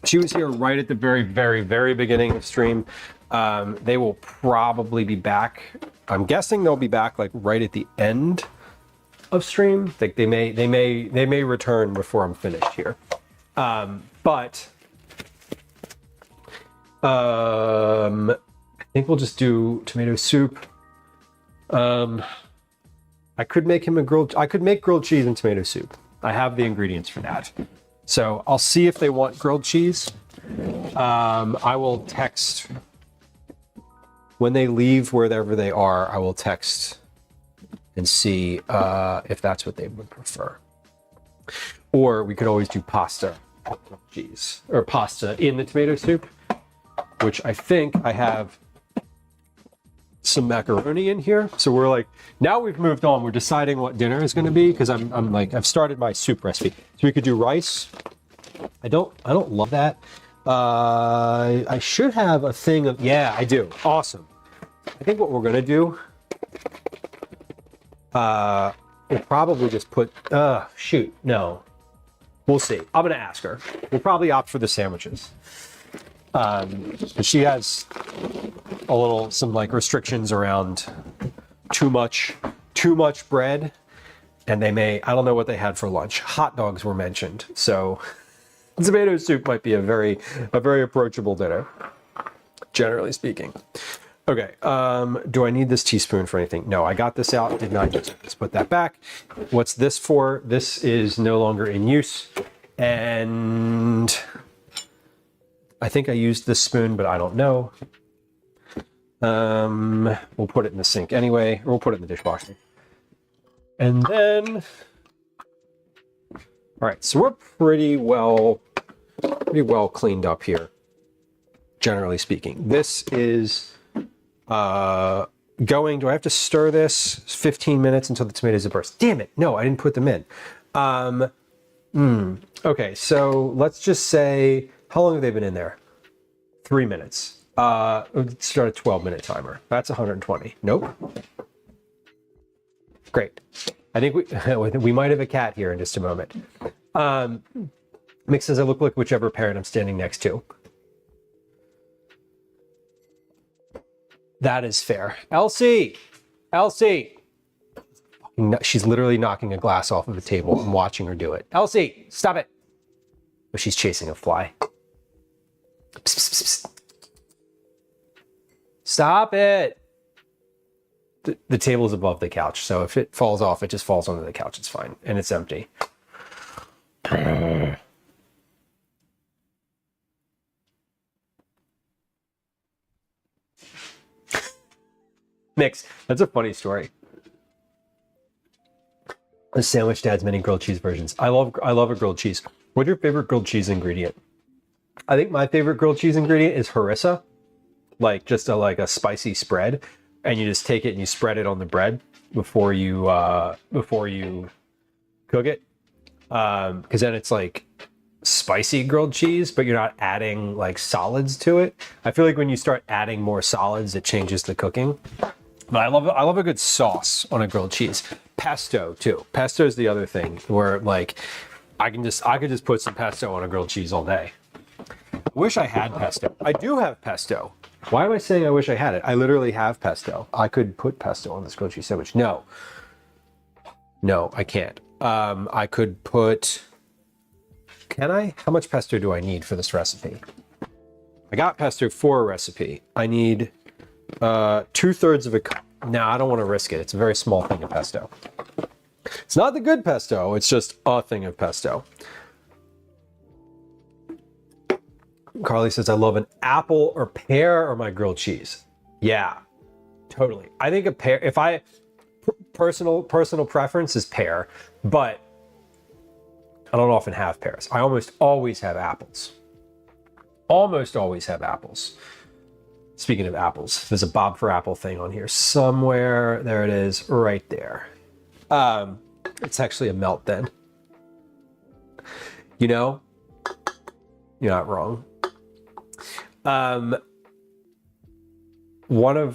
She was here right at the very, very, very beginning of stream. They will probably be back. I'm guessing they'll be back like right at the end of stream. Like they may return before I'm finished here. But I think we'll just do tomato soup. I could make grilled cheese and tomato soup. I have the ingredients for that. So I'll see if they want grilled cheese. I will text when they leave wherever they are. I will text and see if that's what they would prefer. Or we could always do pasta with cheese, or pasta in the tomato soup, which I think I have some macaroni in here. So we're like, now we've moved on. We're deciding what dinner is going to be, because I'm like, I've started my soup recipe. So we could do rice. I don't love that. I should have a thing of, yeah, I do. Awesome. I think what we're going to do, we'll probably just put, shoot, no. We'll see. I'm going to ask her. We'll probably opt for the sandwiches. She has some like restrictions around too much bread, and I don't know what they had for lunch. Hot dogs were mentioned. So tomato soup might be a very approachable dinner, generally speaking. Okay, do I need this teaspoon for anything? No, I got this out, did not use it. Let's put that back. What's this for? This is no longer in use. And I think I used this spoon, but I don't know. We'll put it in the sink anyway, or we'll put it in the dishwasher. And then, all right, so we're pretty well cleaned up here, generally speaking. This is going, do I have to stir this 15 minutes until the tomatoes are burst? Damn it, no, I didn't put them in. Okay, so let's just say, how long have they been in there? 3 minutes. Let's start a 12-minute timer. That's 120. Nope. Great. I think we might have a cat here in just a moment. Mick says I look like whichever parent I'm standing next to. That is fair. Elsie! Elsie! She's literally knocking a glass off of a table. I'm watching her do it. Elsie, stop it! Oh, she's chasing a fly. Psst, psst, psst. Stop it! The table is above the couch, so if it falls off, it just falls onto the couch. It's fine, and it's empty. Mix. That's a funny story. The sandwich dad's many grilled cheese versions. I love a grilled cheese. What's your favorite grilled cheese ingredient? I think my favorite grilled cheese ingredient is harissa, like just a spicy spread, and you just take it and you spread it on the bread before you cook it, because then it's like spicy grilled cheese, but you're not adding like solids to it. I feel like when you start adding more solids, it changes the cooking. But I love a good sauce on a grilled cheese. Pesto too. Pesto is the other thing where like I could just put some pesto on a grilled cheese all day. I wish I had pesto. I do have pesto. Why am I saying I wish I had it? I literally have pesto. I could put pesto on this grilled cheese sandwich. No, I can't. I could put. Can I? How much pesto do I need for this recipe? I got pesto for a recipe. I need 2/3 of a cup. No, I don't want to risk it. It's a very small thing of pesto. It's not the good pesto. It's just a thing of pesto. Carly says, I love an apple or pear or my grilled cheese. Yeah, totally. I think a pear, personal preference is pear, but I don't often have pears. I almost always have apples. Almost always have apples. Speaking of apples, there's a Bob for Apple thing on here somewhere. There it is, right there. It's actually a melt then. You know, you're not wrong. One of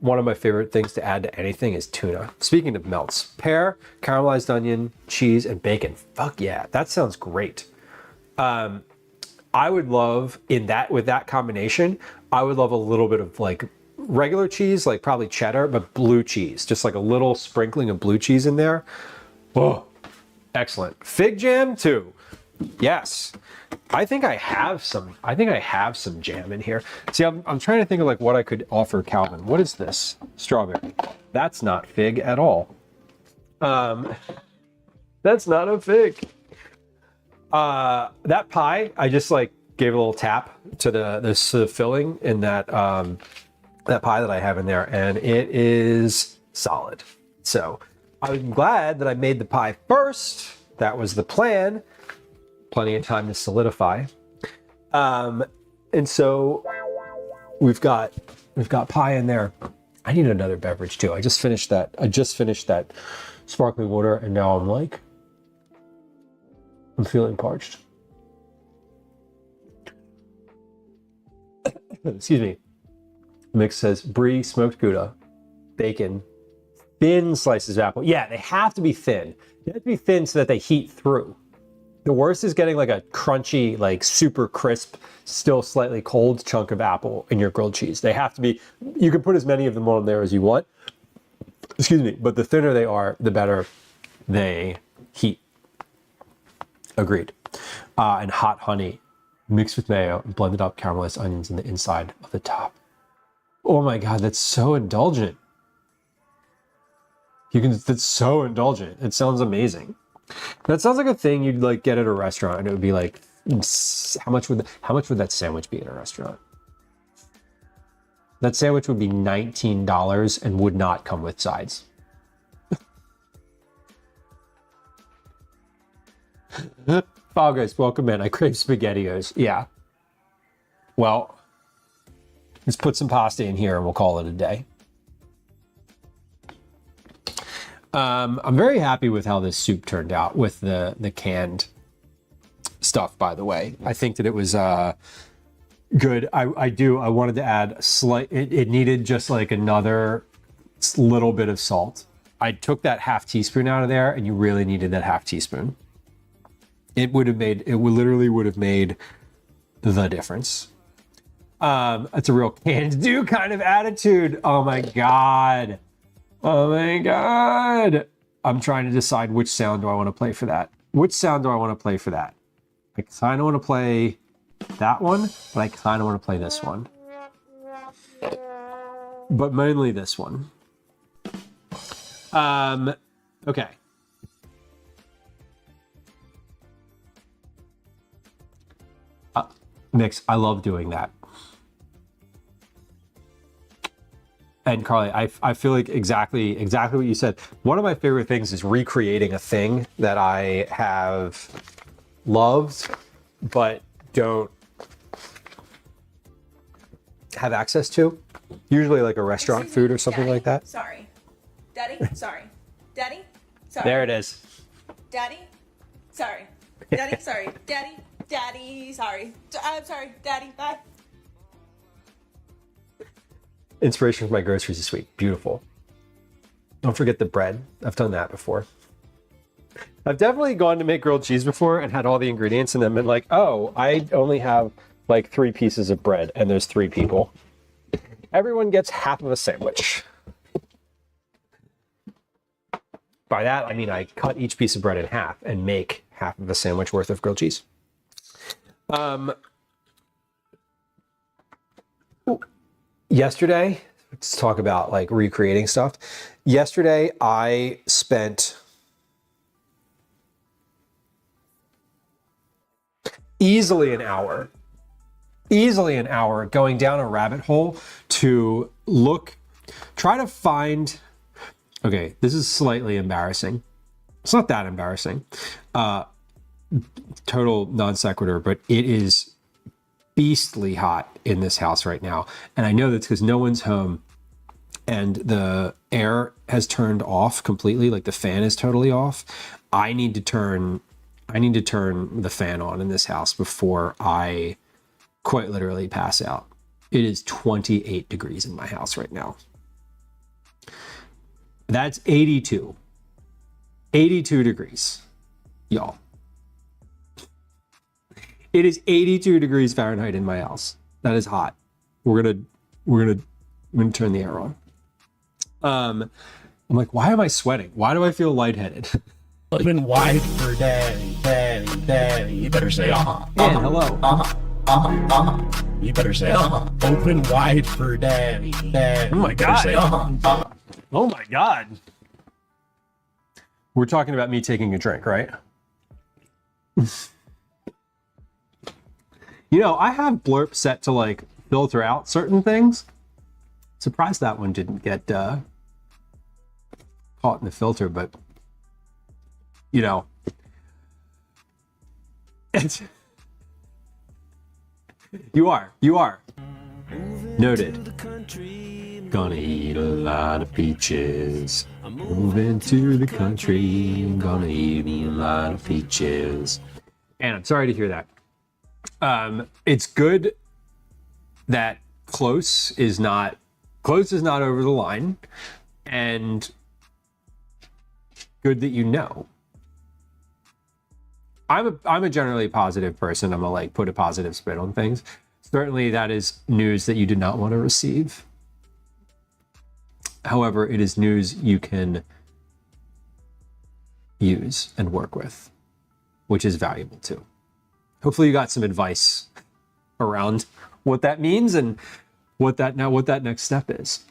my favorite things to add to anything is tuna. Speaking of melts, pear, caramelized onion, cheese, and bacon. Fuck yeah, that sounds great. I would love with that combination, I would love a little bit of like regular cheese, like probably cheddar, but blue cheese, just like a little sprinkling of blue cheese in there. Oh, excellent. Fig jam too. Yes. I think I have some jam in here. See, I'm trying to think of like what I could offer Calvin. What is this? Strawberry. That's not fig at all. That's not a fig. That pie, I just like gave a little tap to the filling in that that pie that I have in there, and it is solid. So I'm glad that I made the pie first. That was the plan. Plenty of time to solidify. And so we've got pie in there. I need another beverage too. I just finished that sparkling water, and now I'm feeling parched. Excuse me. Mix says brie, smoked Gouda, bacon, thin slices of apple. Yeah, they have to be thin. They have to be thin so that they heat through. The worst is getting like a crunchy, like super crisp, still slightly cold chunk of apple in your grilled cheese. They have to be, you can put as many of them on there as you want. Excuse me, but the thinner they are, the better they heat. Agreed. And hot honey mixed with mayo and blended up caramelized onions in the inside of the top. Oh my God, that's so indulgent. That's so indulgent. It sounds amazing. That sounds like a thing you'd like get at a restaurant, and it would be like, how much would that sandwich be at a restaurant? That sandwich would be $19 and would not come with sides. August, welcome in. I crave SpaghettiOs. Yeah. Well, let's put some pasta in here and we'll call it a day. I'm very happy with how this soup turned out with the canned stuff, by the way. I think that it was good. I wanted to add a slight, it needed just like another little bit of salt. I took that half teaspoon out of there, and you really needed that half teaspoon. It literally would have made the difference. It's a real can-do kind of attitude. Oh my God. Oh my God. I'm trying to decide which sound do I want to play for that. Which sound do I want to play for that? I kind of want to play that one, but I kind of want to play this one. But mainly this one. Okay. Mix, I love doing that. And Carly, I feel like exactly what you said. One of my favorite things is recreating a thing that I have loved, but don't have access to. Usually like a restaurant food or something Daddy, like that. Sorry. Daddy, sorry. Daddy, sorry. There it is. Daddy, sorry. Daddy, sorry. Daddy, sorry. I'm sorry. Daddy, bye. Inspiration for my groceries this week. Beautiful. Don't forget the bread. I've done that before. I've definitely gone to make grilled cheese before and had all the ingredients and then been like, oh, I only have like 3 pieces of bread and there's 3 people. Everyone gets half of a sandwich. By that, I mean I cut each piece of bread in half and make half of a sandwich worth of grilled cheese. Yesterday, let's talk about like recreating stuff. Yesterday, I spent easily an hour going down a rabbit hole to try to find, okay, this is slightly embarrassing. It's not that embarrassing. Total non sequitur, but it is beastly hot in this house right now. And I know that's because no one's home and the air has turned off completely. Like the fan is totally off. I need to turn the fan on in this house before I quite literally pass out. It is 28 degrees in my house right now. That's 82 degrees, y'all. It is 82 degrees Fahrenheit in my house. That is hot. We're gonna turn the air on. I'm like, why am I sweating? Why do I feel lightheaded? Open wide for daddy. You better say And hello. You better say Open wide for daddy. Oh my God. Say, Oh my God. We're talking about me taking a drink, right? You know, I have blurp set to like filter out certain things. Surprised that one didn't get caught in the filter, but you know, it's you are noted. Gonna eat a lot of peaches. I'm moving to the country. Gonna eat a lot of peaches. And I'm sorry to hear that. It's good that close is not over the line, and good that you know. I'm a generally positive person. I'm gonna like put a positive spin on things. Certainly that is news that you did not want to receive. However, it is news you can use and work with, which is valuable too. Hopefully you got some advice around what that means and what that next step is.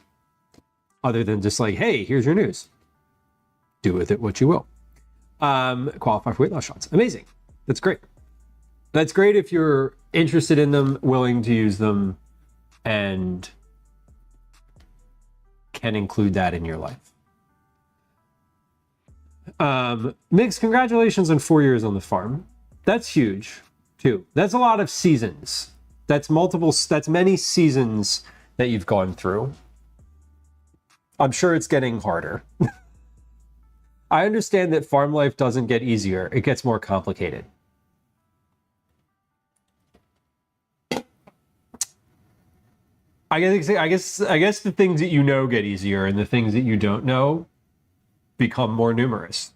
Other than just like, hey, here's your news. Do with it what you will. Qualify for weight loss shots. Amazing. That's great. That's great if you're interested in them, willing to use them, and can include that in your life. Migs, congratulations on 4 years on the farm. That's huge too. That's a lot of seasons. That's many seasons that you've gone through. I'm sure it's getting harder. I understand that farm life doesn't get easier. It gets more complicated. I guess the things that you know get easier, and the things that you don't know become more numerous.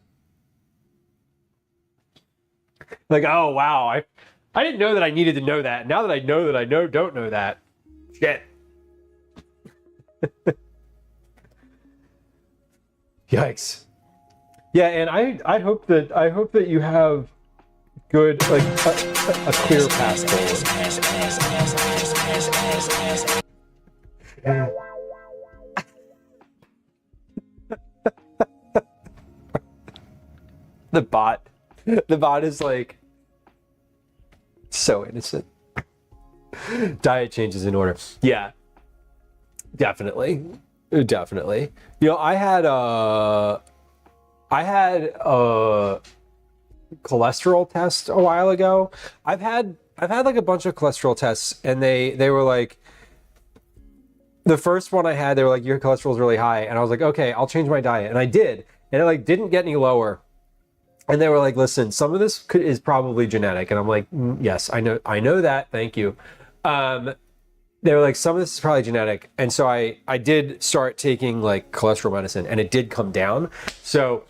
Like, oh wow, I didn't know that I needed to know that. Now that I know that I don't know that. Shit. Yikes. Yeah, and I hope that you have good, like a clear path forward. The bot is like so innocent. Diet changes in order. Yeah, definitely. You know, I had a cholesterol test a while ago. I've had like a bunch of cholesterol tests, and they were like, the first one I had, they were like, your cholesterol's really high, and I was like, okay, I'll change my diet, and I did, and it like didn't get any lower. And they were like, listen, some of this is probably genetic, and I'm like, yes, I know that, thank you. They were like, some of this is probably genetic, and so I did start taking like cholesterol medicine, and it did come down. So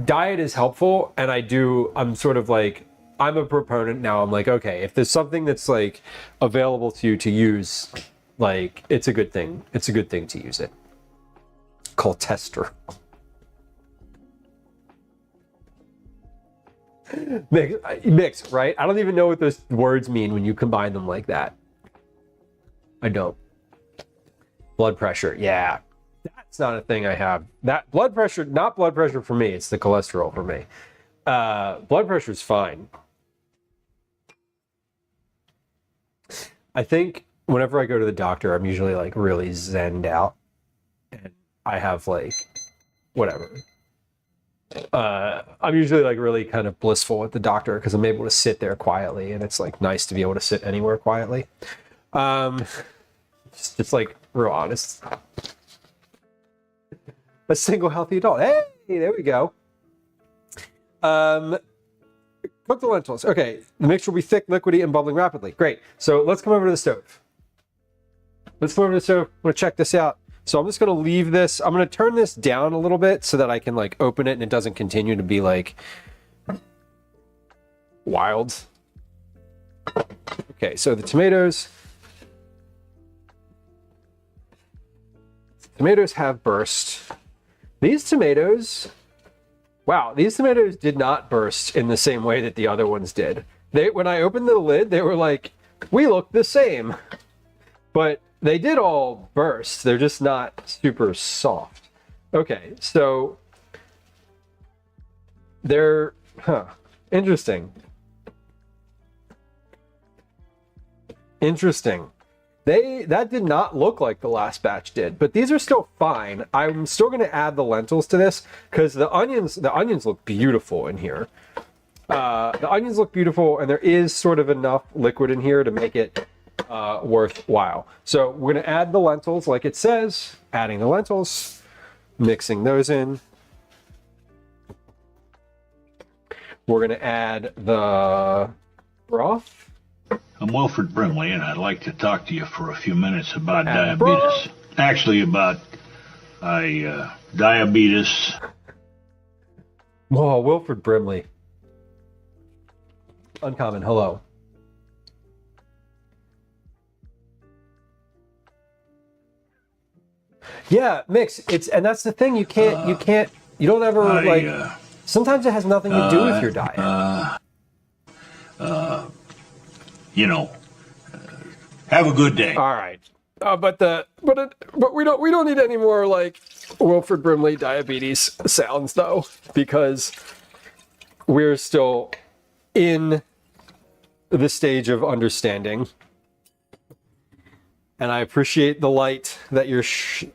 diet is helpful, and I'm sort of like, I'm a proponent now. I'm like, okay, if there's something that's like available to you to use, like, it's a good thing. It's a good thing to use it. Cholesterol. Mix, right? I don't even know what those words mean when you combine them like that. I don't. Blood pressure, yeah. That's not a thing I have. That blood pressure, not blood pressure for me, it's the cholesterol for me. Blood pressure is fine. I think whenever I go to the doctor, I'm usually like really zenned out, and I have like whatever. I'm usually like really kind of blissful at the doctor because I'm able to sit there quietly, and it's like nice to be able to sit anywhere quietly. Just like real honest. A single healthy adult. Hey, there we go. Cook the lentils. Okay, the mixture will be thick, liquidy, and bubbling rapidly. Great. So let's come over to the stove. I'm gonna check this out. So I'm just gonna leave this. I'm gonna turn this down a little bit so that I can like open it and it doesn't continue to be like wild. Okay, so the tomatoes. Tomatoes have burst. These tomatoes, wow, these tomatoes did not burst in the same way that the other ones did. When I opened the lid, they were like, we look the same. But they did all burst. They're just not super soft. Okay, so they're, interesting. That did not look like the last batch did, but these are still fine. I'm still going to add the lentils to this because the onions look beautiful in here. The onions look beautiful, and there is sort of enough liquid in here to make it worthwhile. So we're going to add the lentils like it says, adding the lentils, mixing those in. We're going to add the broth. I'm Wilfred Brimley, and I'd like to talk to you for a few minutes about And diabetes. Actually, about diabetes. Whoa, Wilfred Brimley. Uncommon, hello. Yeah, mix. And that's the thing. You don't ever sometimes it has nothing to do with your diet. Have a good day. All right. But we don't need any more like Wilfred Brimley diabetes sounds though, because we're still in the stage of understanding. And I appreciate the light that you're shedding.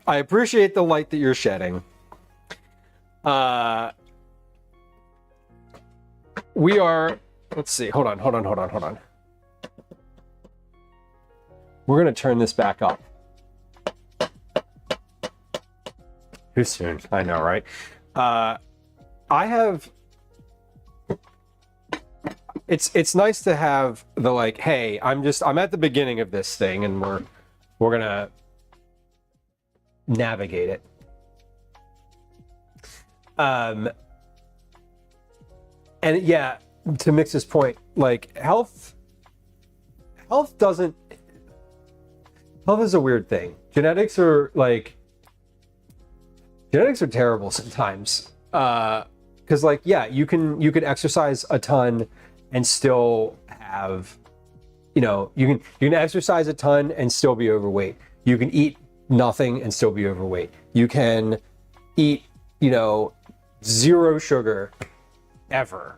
We are, let's see, hold on. We're going to turn this back up. Too soon, I know, right? It's nice to have the like, hey, I'm at the beginning of this thing and we're going to navigate it. And yeah, to Mix's point, like health is a weird thing. Genetics are terrible sometimes. Because like, yeah, you can exercise a ton and still have, you can exercise a ton and still be overweight. You can eat nothing and still be overweight. You can eat, 0 sugar ever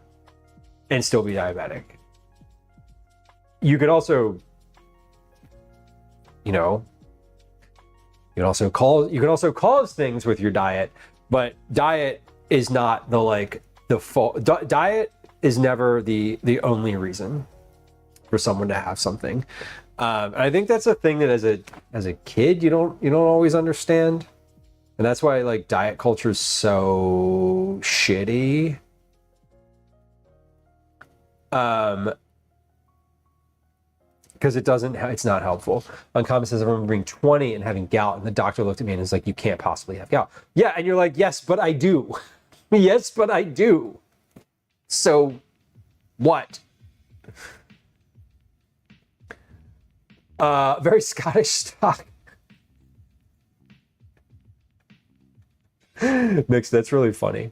and still be diabetic. You could also, you can also cause things with your diet, but diet is not the fault. Diet is never the only reason for someone to have something. And I think that's a thing that as a kid you don't always understand, and that's why like diet culture is so shitty. Because it's not helpful. Uncommon says, I remember being 20 and having gout, and the doctor looked at me and was like, you can't possibly have gout. Yeah, and you're like, yes, but I do. Yes, but I do. So, what? Very Scottish stock. Mix, that's really funny.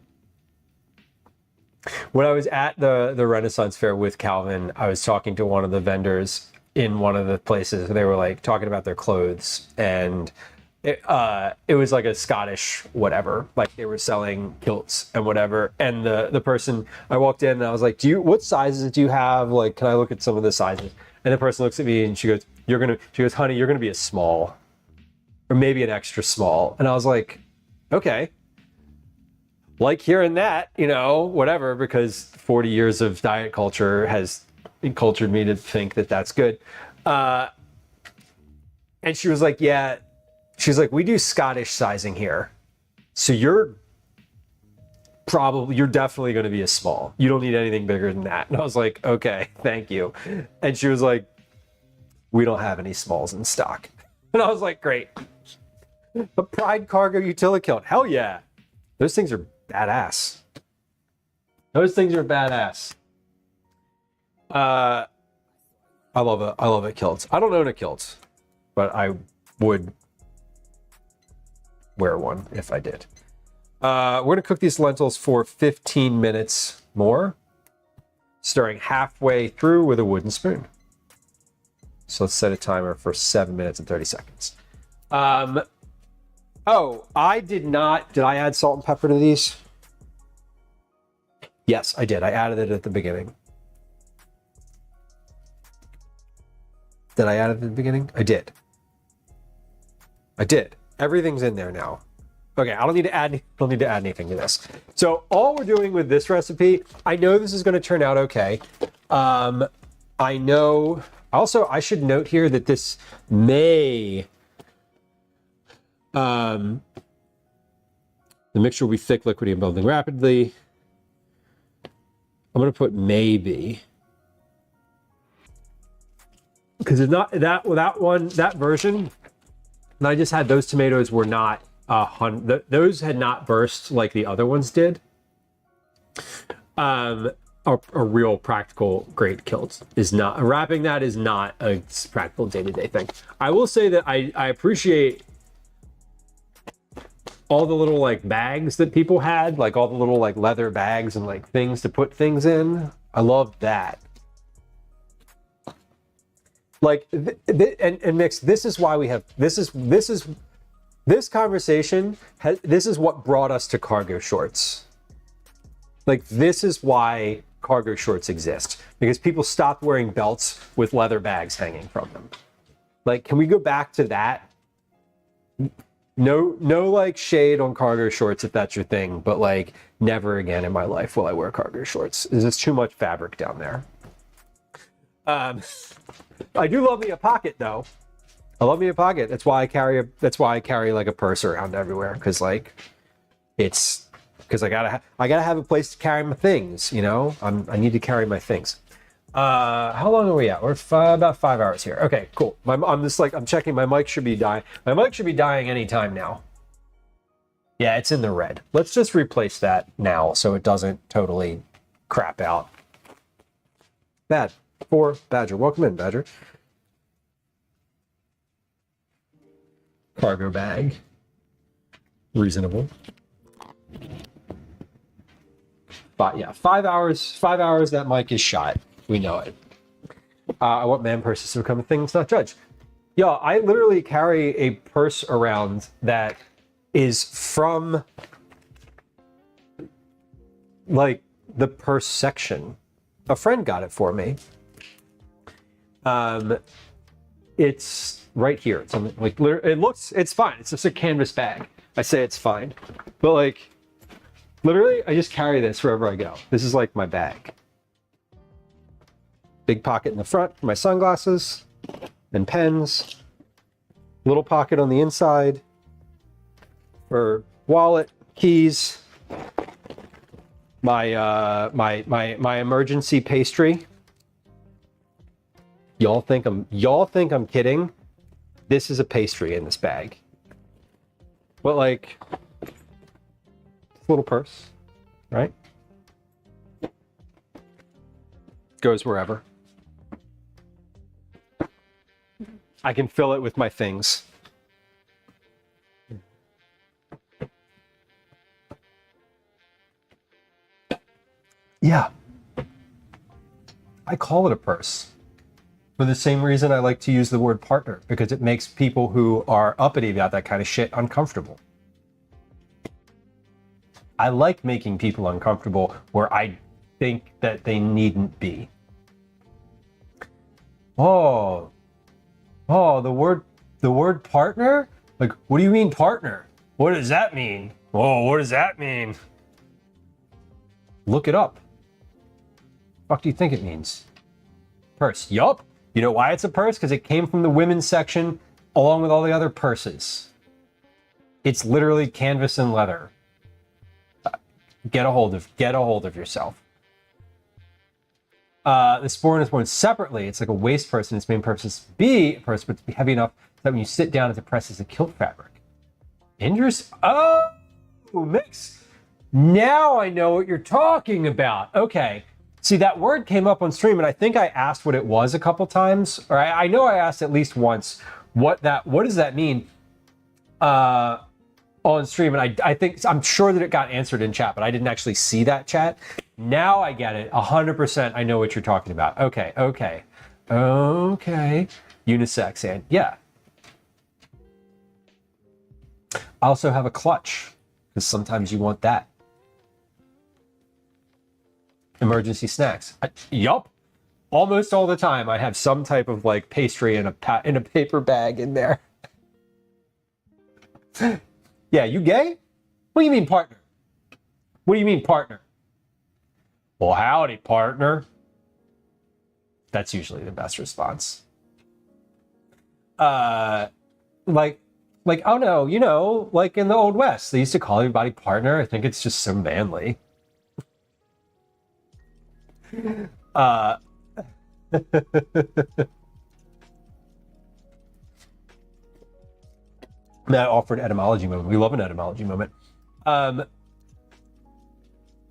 When I was at the Renaissance Fair with Calvin, I was talking to one of the vendors in one of the places. They were like talking about their clothes, and it was like a Scottish whatever, like they were selling kilts and whatever. And the person, I walked in and I was like, what sizes do you have? Like, can I look at some of the sizes? And the person looks at me and she goes, honey, you're gonna be a small, or maybe an extra small. And I was like, okay. Like hearing that, whatever, because 40 years of diet culture has cultured me to think that that's good. And she was like, yeah, she's like, we do Scottish sizing here. So you're definitely going to be a small. You don't need anything bigger than that. And I was like, okay, thank you. And she was like, we don't have any smalls in stock. And I was like, great. A Pride Cargo utility kilt. Hell yeah. Those things are badass. I love a kilt. I don't own a kilt, but I would wear one if I did. We're gonna cook these lentils for 15 minutes more, stirring halfway through with a wooden spoon. So let's set a timer for 7 minutes and 30 seconds. Oh, I did not. Did I add salt and pepper to these? Yes, I did. I added it at the beginning. Did I add it at the beginning? I did. I did. Everything's in there now. Okay, I don't need to add anything to this. So all we're doing with this recipe, I know this is going to turn out okay. I know. Also, I should note here that this may. The mixture will be thick, liquidy, and building rapidly. I'm going to put maybe. Because it's not that version. And I just had those tomatoes were not those had not burst like the other ones did. A real practical grate kilt is not wrapping. That is not a practical day-to-day thing. I will say that I appreciate all the little like bags that people had, like all the little like leather bags and like things to put things in. I love that. Like and Mix, this is why we have this conversation this is what brought us to cargo shorts. Like this is why cargo shorts exist, because people stopped wearing belts with leather bags hanging from them. Like, can we go back to that? No like shade on cargo shorts if that's your thing, but like never again in my life will I wear cargo shorts. There's too much fabric down there. I do love me a pocket though. I love me a pocket. That's why I carry like a purse around everywhere, because like it's because I gotta have a place to carry my things. You know, I need to carry my things. How long are we at? We're about 5 hours here. Okay, cool. I'm checking. My mic should be dying. My mic should be dying anytime now. Yeah, it's in the red. Let's just replace that now so it doesn't totally crap out. Bad. For Badger. Welcome in, Badger. Cargo bag. Reasonable. But yeah, 5 hours. 5 hours. That mic is shot. We know it. I want man purses to become a thing. It's not judged. Yo, I literally carry a purse around that is from like the purse section. A friend got it for me. It's right here. It's on, like it's fine. It's just a canvas bag. I say it's fine, but like literally, I just carry this wherever I go. This is like my bag. Big pocket in the front for my sunglasses and pens. Little pocket on the inside for wallet, keys. My my emergency pastry. Y'all think I'm kidding? This is a pastry in this bag. But like, it's a little purse, right? Goes wherever. I can fill it with my things. Yeah. I call it a purse. For the same reason I like to use the word partner, because it makes people who are uppity about that kind of shit uncomfortable. I like making people uncomfortable where I think that they needn't be. Oh, the word partner? Like, what do you mean partner? What does that mean? Oh, what does that mean? Look it up. What do you think it means? Purse. Yup. You know why it's a purse? Because it came from the women's section along with all the other purses. It's literally canvas and leather. Get a hold of yourself. The sporran is worn separately. It's like a waist purse, and its main purpose is to be a purse, but to be heavy enough that when you sit down, it depresses the kilt fabric. Interesting. Oh, Mix. Now I know what you're talking about. Okay. See, that word came up on stream, and I think I asked what it was a couple times, or I know I asked at least once what does that mean on stream, and I'm sure that it got answered in chat, but I didn't actually see that chat. Now I get it. 100% I know what you're talking about. Okay. Unisex, and yeah. I also have a clutch, because sometimes you want that. Emergency snacks. Yup. Almost all the time I have some type of like pastry in a paper bag in there. Yeah, you gay? What do you mean partner? What do you mean partner? Well, howdy, partner. That's usually the best response. Like, oh no, you know, like in the Old West, they used to call everybody partner. I think it's just so manly. Matt offered etymology moment. We love an etymology moment.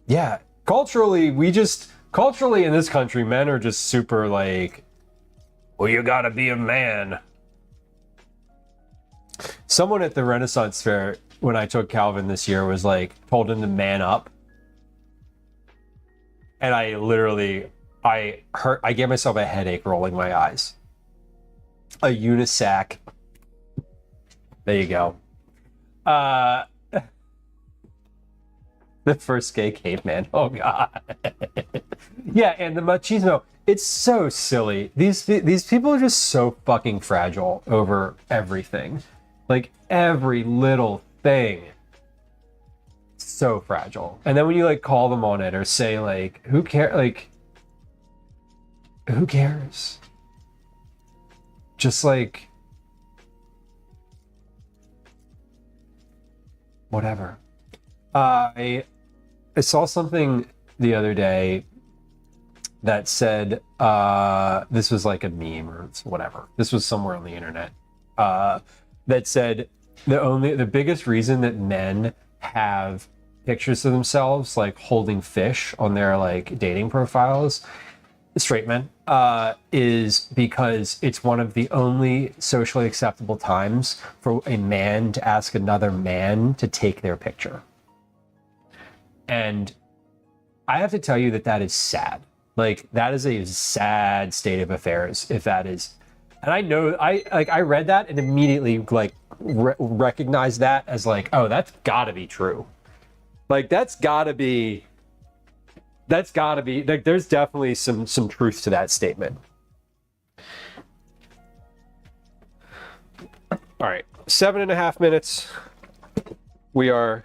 Yeah, culturally in this country, men are just super like, well, you gotta be a man. Someone at the Renaissance Fair, when I took Calvin this year, was like, told him to man up. And I gave myself a headache rolling my eyes. A unisac. There you go. The first gay caveman. Oh God. Yeah, and the machismo. It's so silly. These people are just so fucking fragile over everything. Like every little thing. So fragile. And then when you like call them on it or say like, who cares? Just like whatever. I saw something the other day that said this was like a meme or whatever. This was somewhere on the internet that said the biggest reason that men have pictures of themselves like holding fish on their like dating profiles, straight men, is because it's one of the only socially acceptable times for a man to ask another man to take their picture. And I have to tell you that is sad. Like that is a sad state of affairs if that is. And I know I read that and immediately like recognized that as like, oh, that's gotta be true. Like that's gotta be like there's definitely some truth to that statement. All right, 7.5 minutes. We are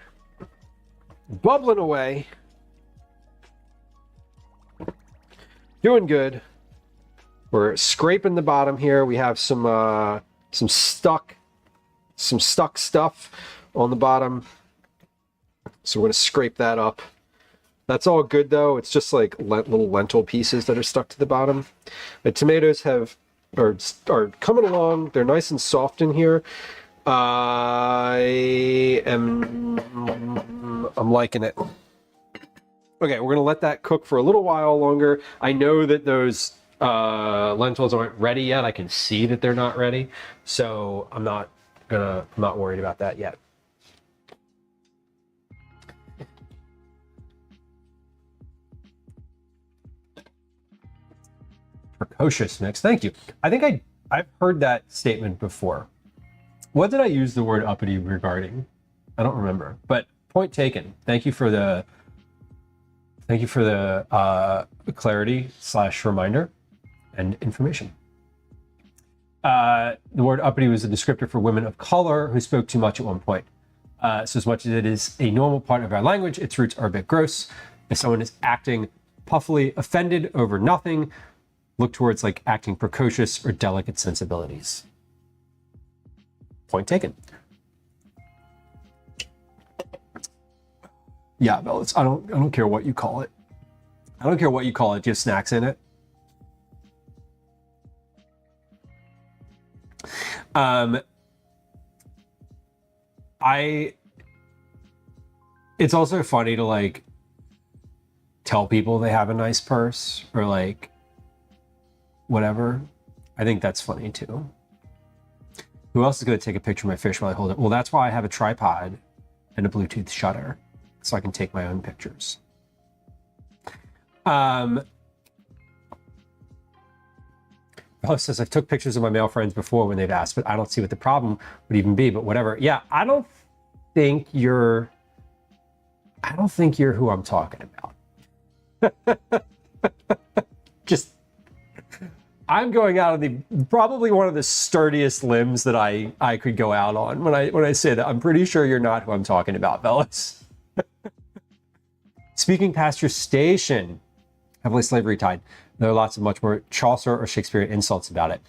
bubbling away. Doing good. We're scraping the bottom here. We have some stuck stuff on the bottom. So we're going to scrape that up. That's all good though. It's just like little lentil pieces that are stuck to the bottom. The tomatoes are coming along. They're nice and soft in here. I'm liking it. Okay, we're gonna let that cook for a little while longer. I know that those lentils aren't ready yet. I can see that they're not ready, so I'm not worried about that yet. Precocious mix. Thank you. I think I've heard that statement before. What did I use the word uppity regarding? I don't remember, but point taken. Thank you for the clarity / reminder and information. The word uppity was a descriptor for women of color who spoke too much at one point. So as much as it is a normal part of our language, its roots are a bit gross. If someone is acting puffily offended over nothing, look towards like acting precocious or delicate sensibilities. Point taken. Yeah, Bill, I don't care what you call it. I don't care what you call it. Do you have snacks in it? It's also funny to like tell people they have a nice purse or like whatever. I think that's funny too. Who else is going to take a picture of my fish while I hold it? Well, that's why I have a tripod and a Bluetooth shutter, so I can take my own pictures. Bella says, I've took pictures of my male friends before when they've asked, but I don't see what the problem would even be, but whatever. Yeah, I don't think you're who I'm talking about. I'm going out on the probably one of the sturdiest limbs that I could go out on when I say that. I'm pretty sure you're not who I'm talking about, fellas. Speaking past your station, heavily slavery tied. There are lots of much more Chaucer or Shakespearean insults about it.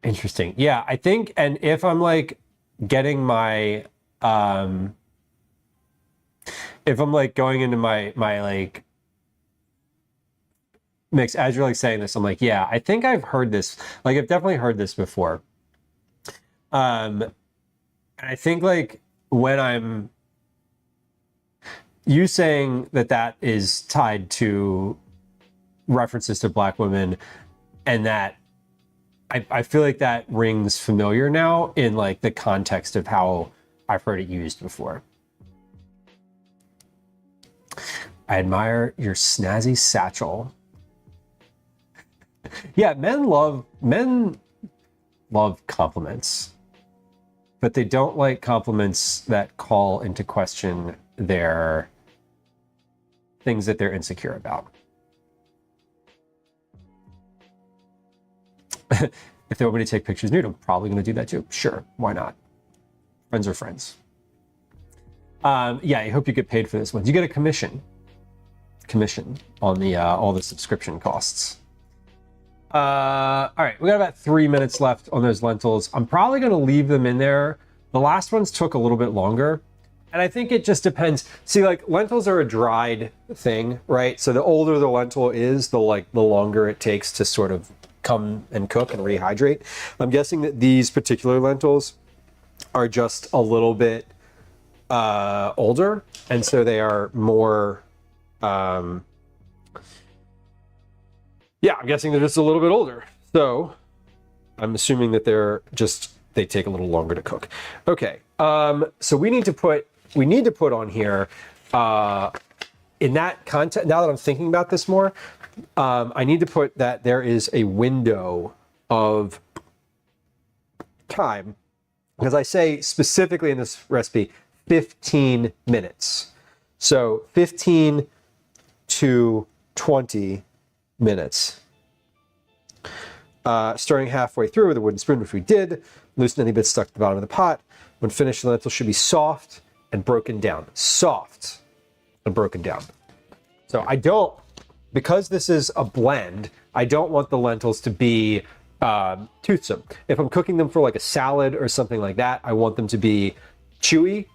Interesting. Yeah, I think, and if I'm like getting my, if I'm like going into my like mix, as you're like saying this, I'm like, yeah, I think I've heard this. Like, I've definitely heard this before. And I think like when I'm, you saying that is tied to references to Black women, and that I feel like that rings familiar now in like the context of how I've heard it used before. I admire your snazzy satchel. Yeah, men love compliments, but they don't like compliments that call into question their things that they're insecure about. If they want me to take pictures nude, I'm probably going to do that too. Sure, why not? Friends are friends. Yeah, I hope you get paid for this one. You get a commission on the all the subscription costs. All right, we got about 3 minutes left on those lentils. I'm probably going to leave them in there. The last ones took a little bit longer, and I think it just depends. See, like lentils are a dried thing, right? So the older the lentil is, the longer it takes to sort of come and cook and rehydrate. I'm guessing that these particular lentils are just a little bit older, and so they are more yeah, I'm guessing they're just a little bit older, so I'm assuming that they take a little longer to cook. Okay, so we need to put on here in that context. Now that I'm thinking about this more, I need to put that there is a window of time, because I say specifically in this recipe 15 minutes. So 15 to 20 minutes. Stirring halfway through with a wooden spoon, which we did. Loosen any bits stuck at the bottom of the pot. When finished, the lentil should be soft and broken down. Soft and broken down. So I don't, because this is a blend, I don't want the lentils to be toothsome. If I'm cooking them for like a salad or something like that, I want them to be chewy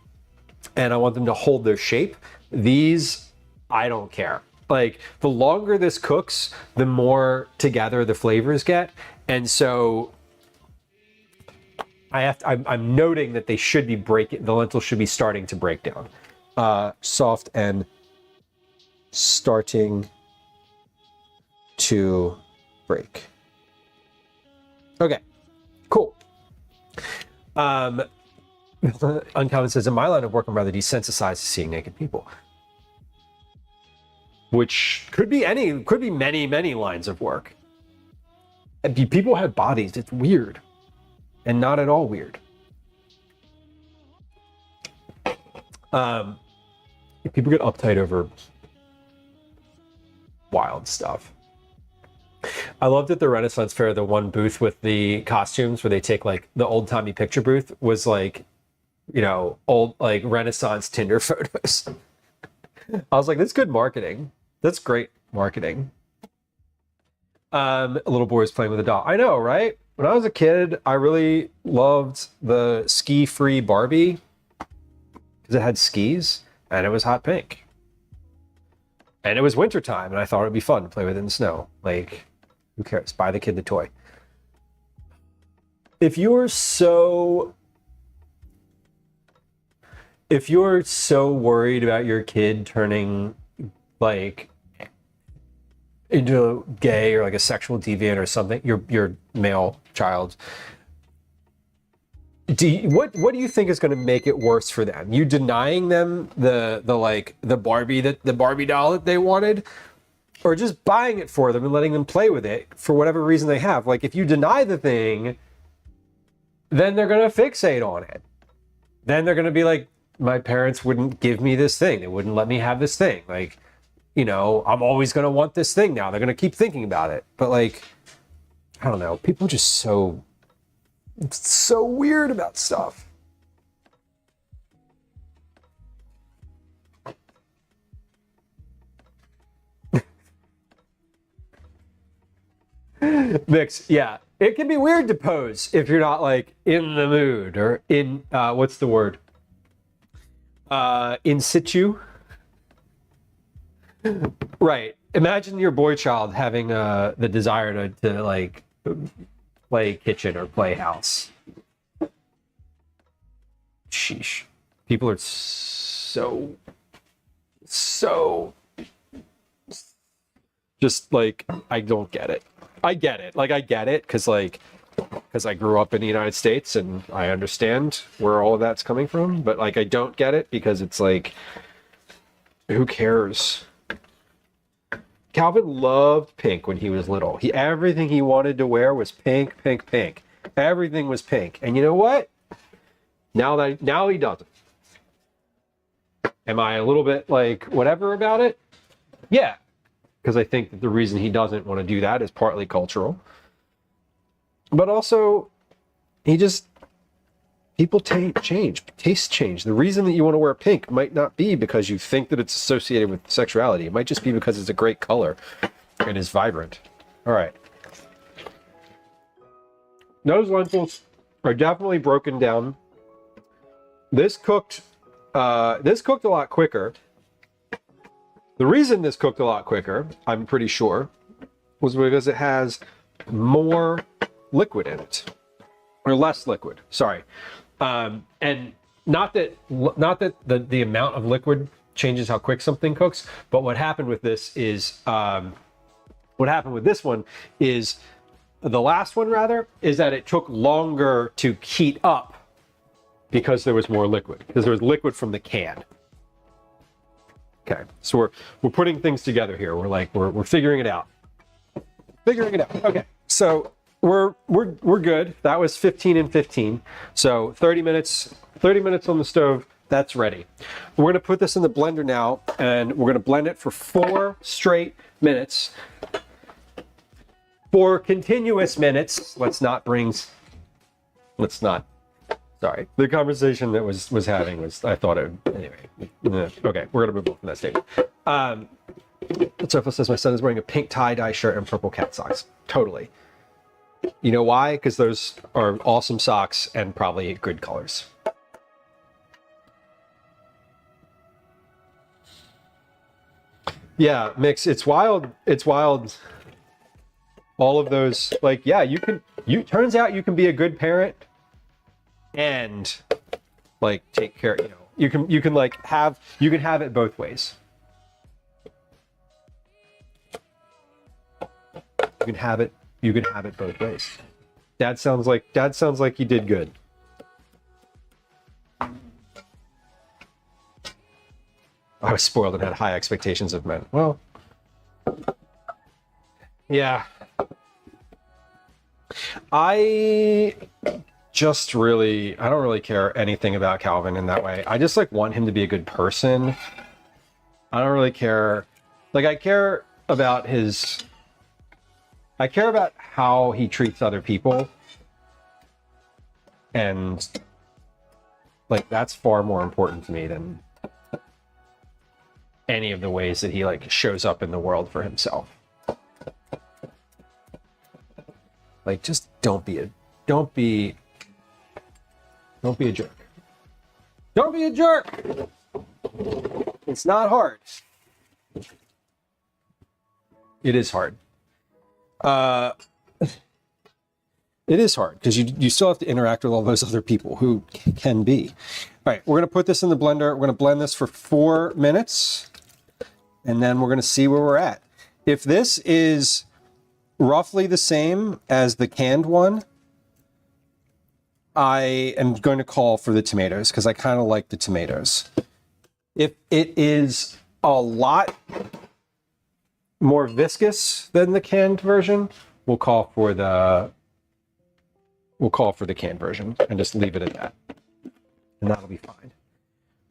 and I want them to hold their shape. These, I don't care. Like, the longer this cooks, the more together the flavors get. And so I'm noting that they should be the lentils should be starting to break down. Soft and starting to break. Okay, cool. Uncommon says, in my line of work, I'm rather desensitized to seeing naked people. Which could be many lines of work. People have bodies. It's weird. And not at all weird. People get uptight over wild stuff. I loved at the Renaissance Fair, the one booth with the costumes where they take like the old-timey picture booth was like, you know, old like Renaissance Tinder photos. I was like, that's good marketing. That's great marketing. A little boy was playing with a doll. I know, right? When I was a kid, I really loved the ski-free Barbie because it had skis and it was hot pink. And it was wintertime, and I thought it'd be fun to play with it in the snow. Like, who cares? Buy the kid the toy. If you're so worried about your kid turning like into gay or like a sexual deviant or something, your male child, what do you think is going to make it worse for them? You denying them the Barbie doll that they wanted, or just buying it for them and letting them play with it for whatever reason they have? Like, if you deny the thing, then they're going to fixate on it. Then they're going to be like, my parents wouldn't give me this thing. They wouldn't let me have this thing. Like, you know, I'm always going to want this thing now. They're going to keep thinking about it. But like, I don't know. People are just so weird about stuff. Mix, yeah. It can be weird to pose if you're not like in the mood or in, what's the word? In situ. Right. Imagine your boy child having the desire to like play kitchen or play house. Sheesh. People are so just like, I don't get it. I get it. Like, I get it because I grew up in the United States and I understand where all of that's coming from. But like, I don't get it because it's like, who cares? Calvin loved pink when he was little. Everything he wanted to wear was pink, pink, pink. Everything was pink. And you know what? Now he doesn't. Am I a little bit like whatever about it? Yeah. Because I think that the reason he doesn't want to do that is partly cultural. But also, people change, tastes change. The reason that you want to wear pink might not be because you think that it's associated with sexuality. It might just be because it's a great color and is vibrant. All right. Those lentils are definitely broken down. This cooked a lot quicker. The reason this cooked a lot quicker, I'm pretty sure, was because it has more liquid in it, or less liquid. Sorry, and not that the amount of liquid changes how quick something cooks, but what happened with this is the last one rather, is that it took longer to heat up because there was more liquid, because there was liquid from the can. Okay, so we're putting things together here. We're figuring it out. Okay, so we're good. That was 15 and 15. So 30 minutes on the stove. That's ready. We're gonna put this in the blender now, and we're gonna blend it for 4 straight minutes. 4 continuous minutes. Sorry. The conversation that was having was, I thought it, anyway. Okay, we're gonna move on from that statement. Sofa says my son is wearing a pink tie-dye shirt and purple cat socks. Totally. You know why? Because those are awesome socks and probably good colors. Yeah, Mix, it's wild. It's wild. All of those, like, yeah, turns out you can be a good parent and like take care, you can have it both ways. You can have it both ways. Dad sounds like you did good. I was spoiled and had high expectations of men. Well, yeah. I don't really care anything about Calvin in that way. I just like want him to be a good person. I don't really care. Like, I care about how he treats other people. And like, that's far more important to me than any of the ways that he like shows up in the world for himself. Like, just don't be a jerk. Don't be a jerk. It's not hard. It is hard. It is hard because you still have to interact with all those other people who can be. All right, we're going to put this in the blender. We're going to blend this for 4 minutes, and then we're going to see where we're at. If this is roughly the same as the canned one, I am going to call for the tomatoes because I kind of like the tomatoes. If it is a lot more viscous than the canned version, we'll call for the canned version and just leave it at that. And that'll be fine.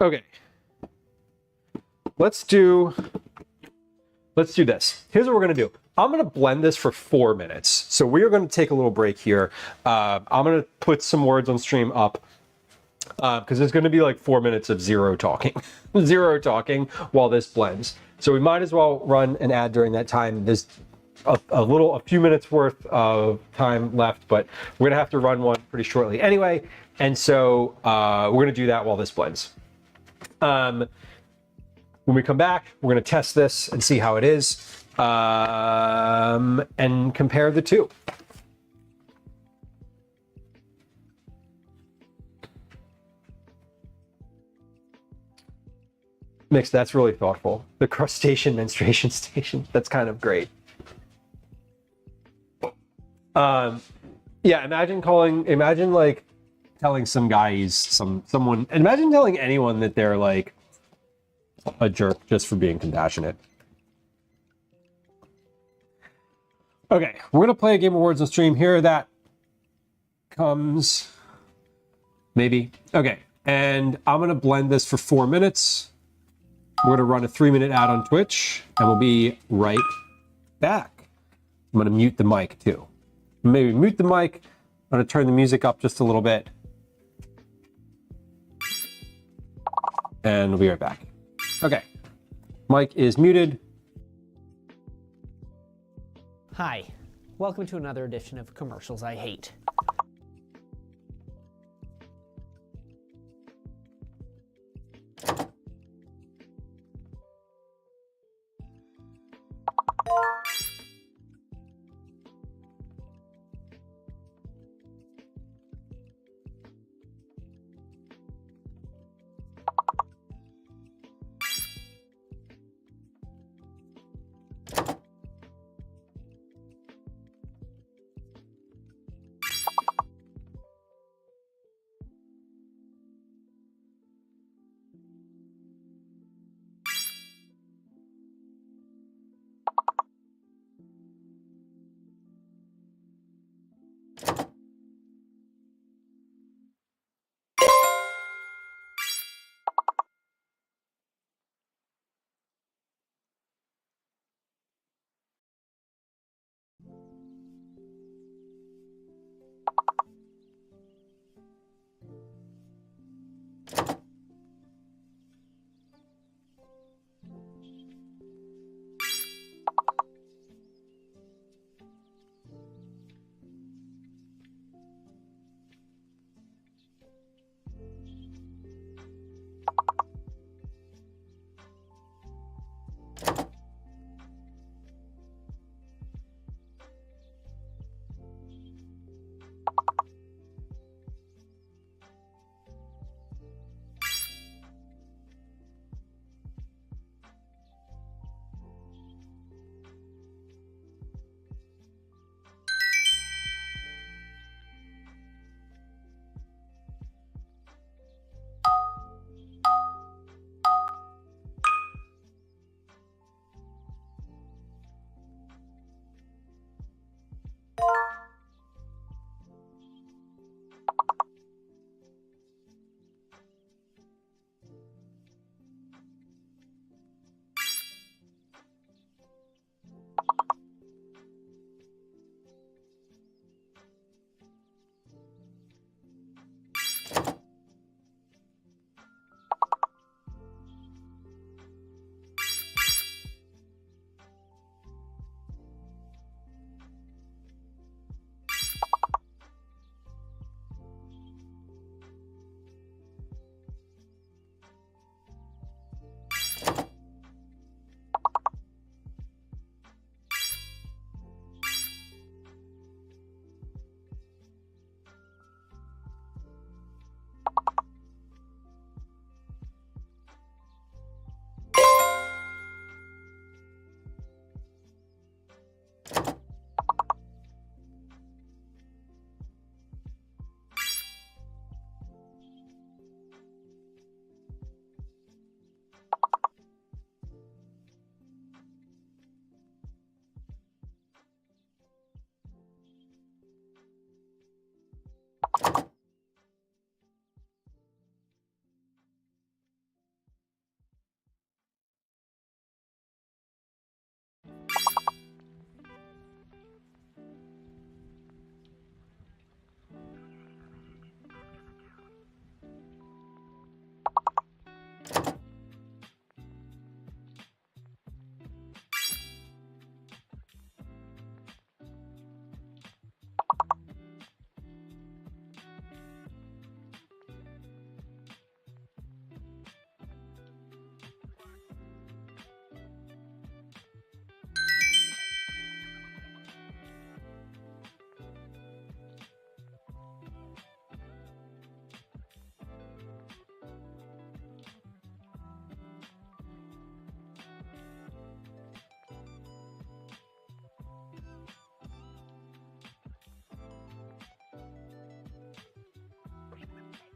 Okay. Let's do let's do this. Here's what we're gonna do. I'm gonna blend this for 4 minutes. So we are gonna take a little break here. I'm gonna put some words on stream up because there's gonna be like 4 minutes of zero talking, zero talking while this blends. So we might as well run an ad during that time. There's a few minutes worth of time left, but we're gonna have to run one pretty shortly anyway. And so we're gonna do that while this blends. When we come back, we're gonna test this and see how it is, and compare the two. Mix, that's really thoughtful. The crustacean menstruation station, that's kind of great. Yeah, imagine like telling some guy someone, imagine telling anyone that they're like a jerk just for being compassionate. Okay, we're gonna play a game of words on stream here. That comes, maybe. Okay, and I'm gonna blend this for 4 minutes. We're gonna run a 3-minute ad on Twitch, and we'll be right back. I'm gonna mute the mic too. Maybe mute the mic. I'm gonna turn the music up just a little bit. And we'll be right back. Okay, mic is muted. Hi, welcome to another edition of Commercials I Hate.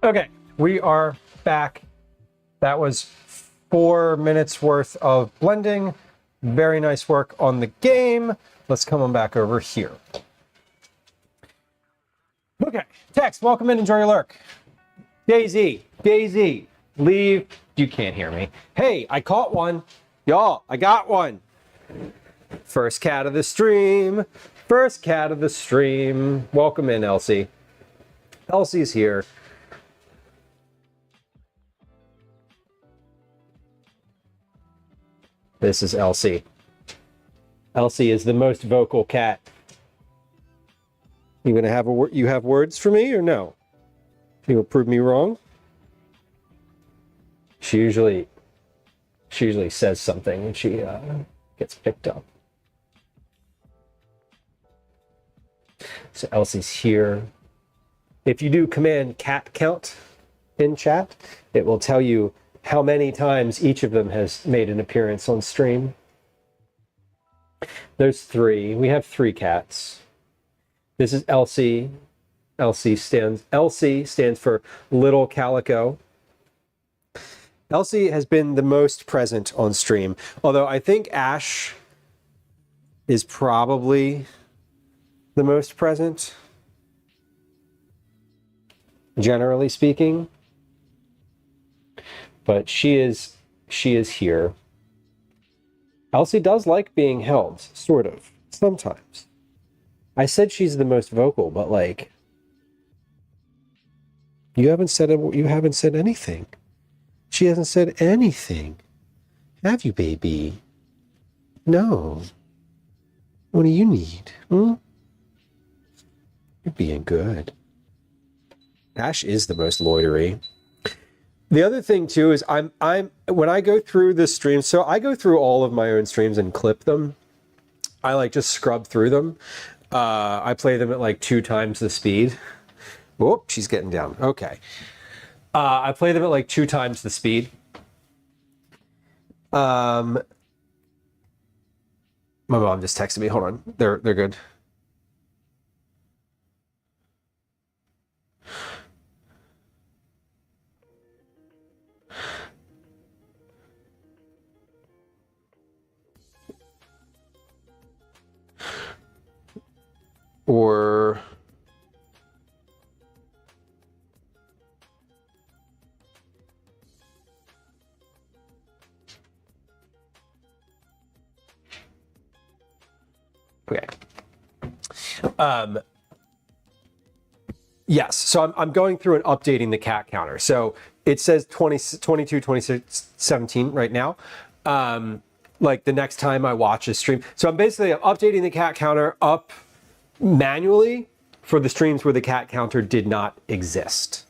Okay, we are back. That was 4 minutes worth of blending. Very nice work on the game. Let's come on back over here. Okay, text, welcome in, enjoy your lurk. Daisy, leave. You can't hear me. Hey, I caught one. Y'all, I got one. First cat of the stream. First cat of the stream. Welcome in, Elsie. Elsie's here. This is Elsie. Elsie is the most vocal cat. You gonna have you have words for me or no? You will prove me wrong? She usually says something when she gets picked up. So Elsie's here. If you do command cat count in chat, it will tell you how many times each of them has made an appearance on stream. There's 3. We have 3 cats. This is Elsie. Elsie stands for Little Calico. Elsie has been the most present on stream, although I think Ash is probably the most present, generally speaking. But she is here. Elsie does like being held, sort of, sometimes. I said she's the most vocal, but like, you haven't said anything. She hasn't said anything. Have you, baby? No. What do you need? You're being good. Ash is the most loitery. The other thing too is I'm when I go through this stream, so I go through all of my own streams and clip them. I like just scrub through them. I play them at like 2 times the speed. Whoop, she's getting down. Okay. I play them at like 2 times the speed. My mom just texted me. Hold on. They're good. Or okay. Yes, so I'm going through and updating the cat counter. So it says 22, 26, 17 right now. Like the next time I watch a stream. So I'm updating the cat counter up manually for the streams where the cat counter did not exist.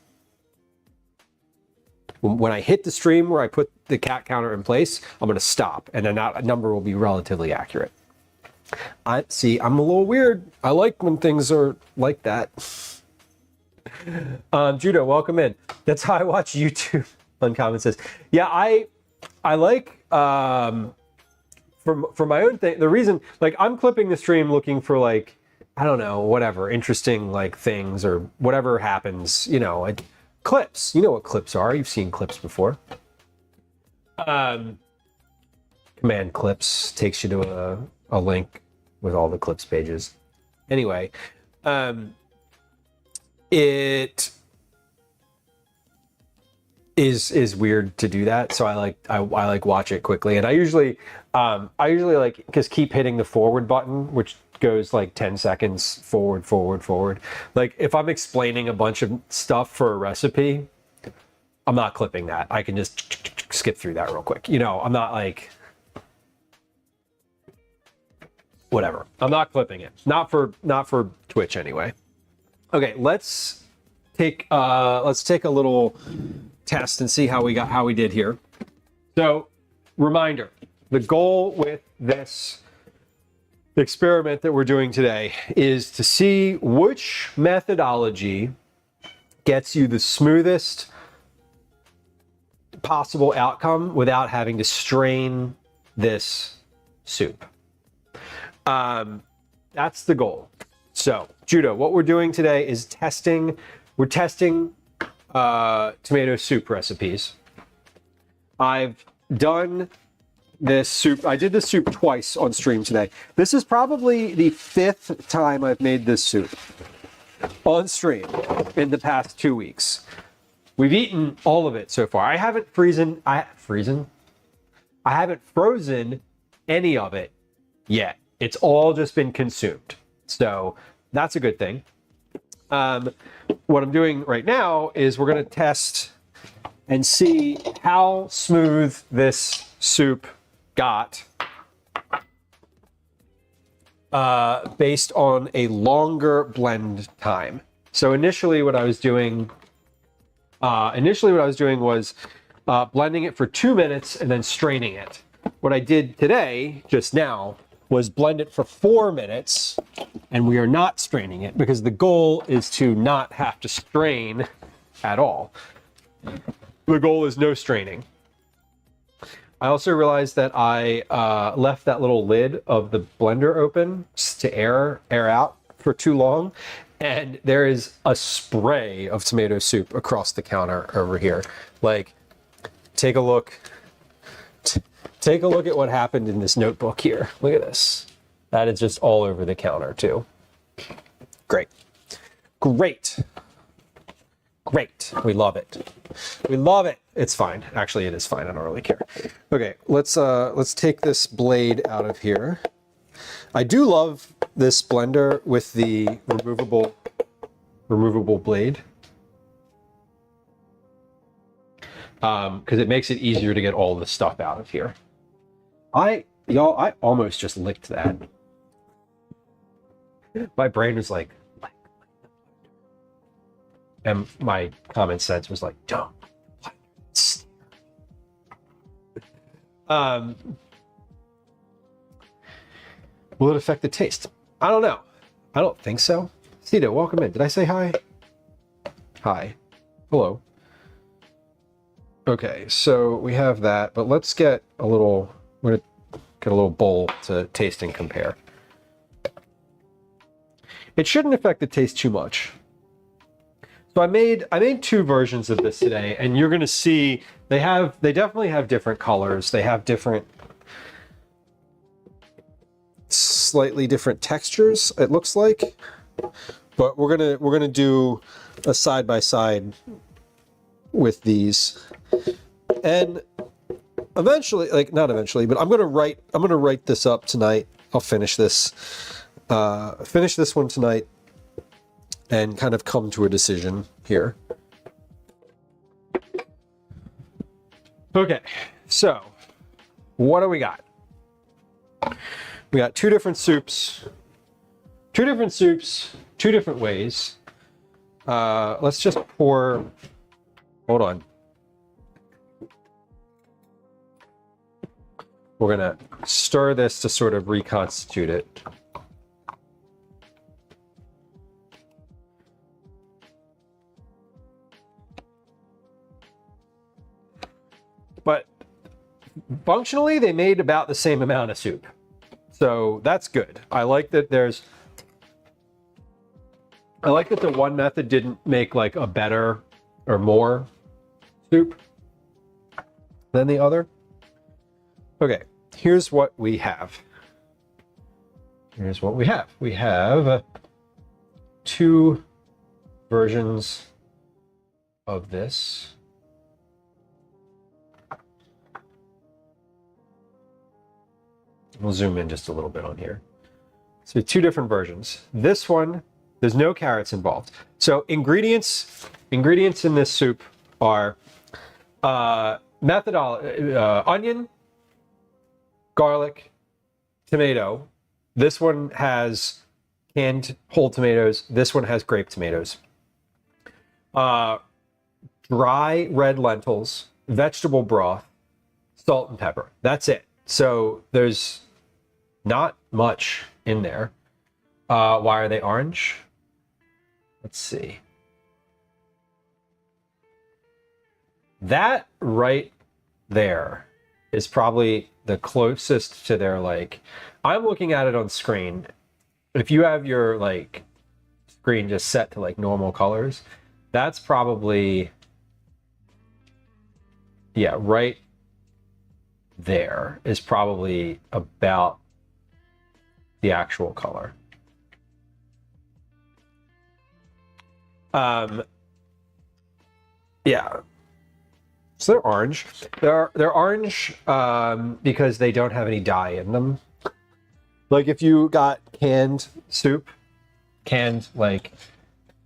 When I hit the stream where I put the cat counter in place, I'm going to stop, and then that number will be relatively accurate. I'm a little weird. I like when things are like that. Judo, welcome in. That's how I watch YouTube. Uncommon says, yeah, I like for my own thing. The reason, like, I'm clipping the stream looking for, like, I don't know, whatever, interesting, like, things or whatever happens, you know, like clips. You know what clips are. You've seen clips before. Command clips takes you to a link with all the clips pages. Anyway, it is weird to do that, so I like watch it quickly, and I usually like just keep hitting the forward button, which goes like 10 seconds forward. Like if I'm explaining a bunch of stuff for a recipe, I'm not clipping that. I can just skip through that real quick. You know, I'm not like whatever. I'm not clipping it. Not for Twitch anyway. Okay, let's take a little test and see how we did here. So, reminder, the goal with this experiment that we're doing today is to see which methodology gets you the smoothest possible outcome without having to strain this soup. That's the goal. So, Judo, what we're doing today is testing. We're testing tomato soup recipes. I've done this soup. I did this soup twice on stream today. This is probably the 5th time I've made this soup on stream in the past 2 weeks. We've eaten all of it so far. I haven't frozen any of it yet. It's all just been consumed. So that's a good thing. What I'm doing right now is we're going to test and see how smooth this soup got based on a longer blend time. So initially what I was doing was blending it for 2 minutes and then straining it. What I did today, just now, was blend it for 4 minutes, and we are not straining it because the goal is to not have to strain at all. The goal is no straining. I also realized that I left that little lid of the blender open to air out for too long, and there is a spray of tomato soup across the counter over here. Like, take a look. Take a look at what happened in this notebook here. Look at this. That is just all over the counter too. Great. Great. Great. We love it. We love it. It's fine. Actually, it is fine. I don't really care. Okay, let's take this blade out of here. I do love this blender with the removable blade. Because it makes it easier to get all the stuff out of here. I almost just licked that. My brain was like, and my common sense was like, don't. Will it affect the taste? I don't know. I don't think so. Cito, welcome in. Did I say hi? Hi. Hello. Okay, so we have that, but let's get a little, we're gonna get a little bowl to taste and compare. It shouldn't affect the taste too much. So I made 2 versions of this today, and you're gonna see they definitely have different colors. They have slightly different textures, it looks like. But we're gonna do a side by side with these. And eventually, like not eventually, but I'm gonna write this up tonight. I'll finish this one tonight and kind of come to a decision here. Okay, so what do we got? We got 2 different soups, 2 different ways. Let's just pour, hold on. We're gonna stir this to sort of reconstitute it. But functionally, they made about the same amount of soup. So that's good. I like that the one method didn't make like a better or more soup than the other. Okay, here's what we have. Here's what we have. We have 2 versions of this. We'll zoom in just a little bit on here. So 2 different versions. This one, there's no carrots involved. So ingredients in this soup are onion, garlic, tomato. This one has canned whole tomatoes. This one has grape tomatoes. Dry red lentils, vegetable broth, salt and pepper. That's it. So there's not much in there. Why are they orange? Let's see. That right there is probably the closest to their, like, I'm looking at it on screen. If you have your like screen just set to like normal colors, that's probably yeah, right there is probably about the actual color. Yeah. So they're orange. They're orange because they don't have any dye in them. Like if you got canned soup, canned like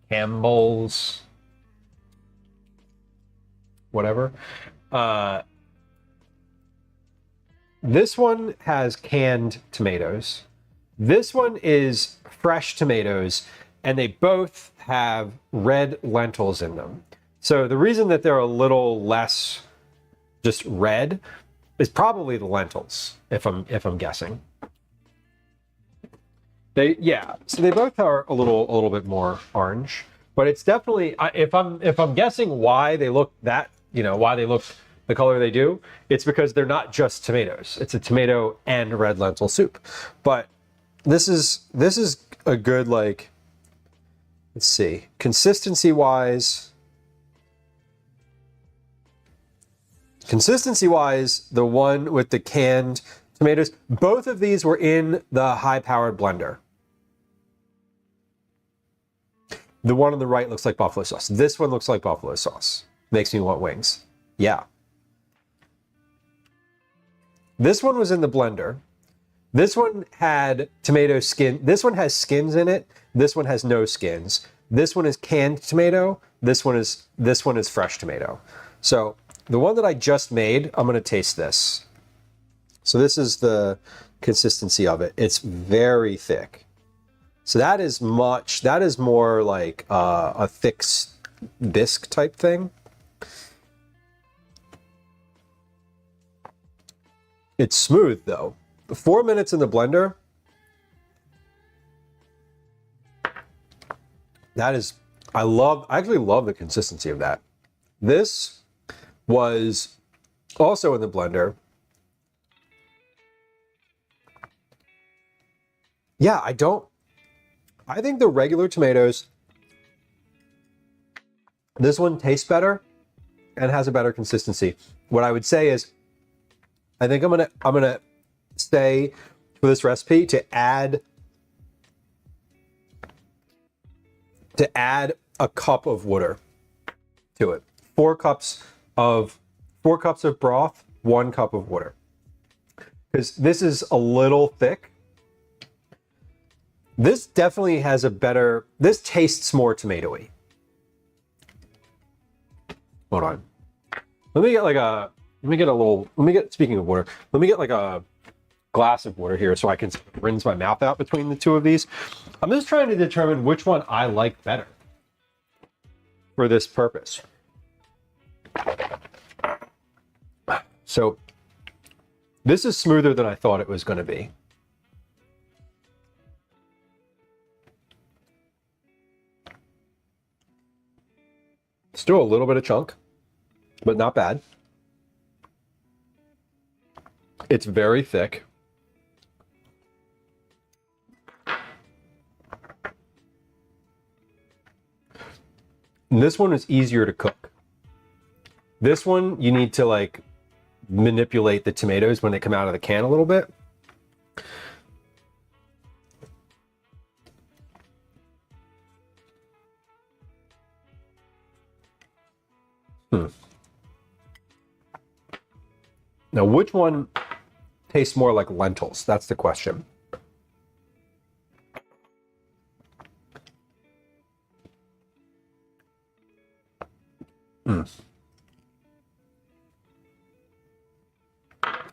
Campbell's, whatever. This one has canned tomatoes. This one is fresh tomatoes, and they both have red lentils in them. So the reason that they're a little less just red is probably the lentils, if I'm guessing. So they both are a little bit more orange, but it's definitely, if I'm guessing why they look that, why they look the color they do, it's because they're not just tomatoes. It's a tomato and red lentil soup. But this is a good, like, let's see, consistency wise, the one with the canned tomatoes, both of these were in the high-powered blender. The one on the right looks like buffalo sauce. This one looks like buffalo sauce. Makes me want wings. Yeah. This one was in the blender. This one had tomato skin. This one has skins in it. This one has no skins. This one is canned tomato. This one is fresh tomato. So the one that I just made, I'm going to taste this. So this is the consistency of it. It's very thick. So that is more like a thick bisque type thing. It's smooth though. 4 minutes in the blender. I actually love the consistency of that. This was also in the blender. Yeah, I think the regular tomatoes, this one tastes better and has a better consistency. What I would say is, I think I'm gonna say for this recipe to add a cup of water to it. 4 cups of broth, 1 cup of water. Because this is a little thick. This definitely has this tastes more tomatoey. Hold on. Speaking of water, let me get like a glass of water here so I can rinse my mouth out between the two of these. I'm just trying to determine which one I like better for this purpose. So this is smoother than I thought it was going to be. Still a little bit of chunk, but not bad. It's very thick. And this one is easier to cook. This one, you need to like manipulate the tomatoes when they come out of the can a little bit. Now, which one tastes more like lentils? That's the question.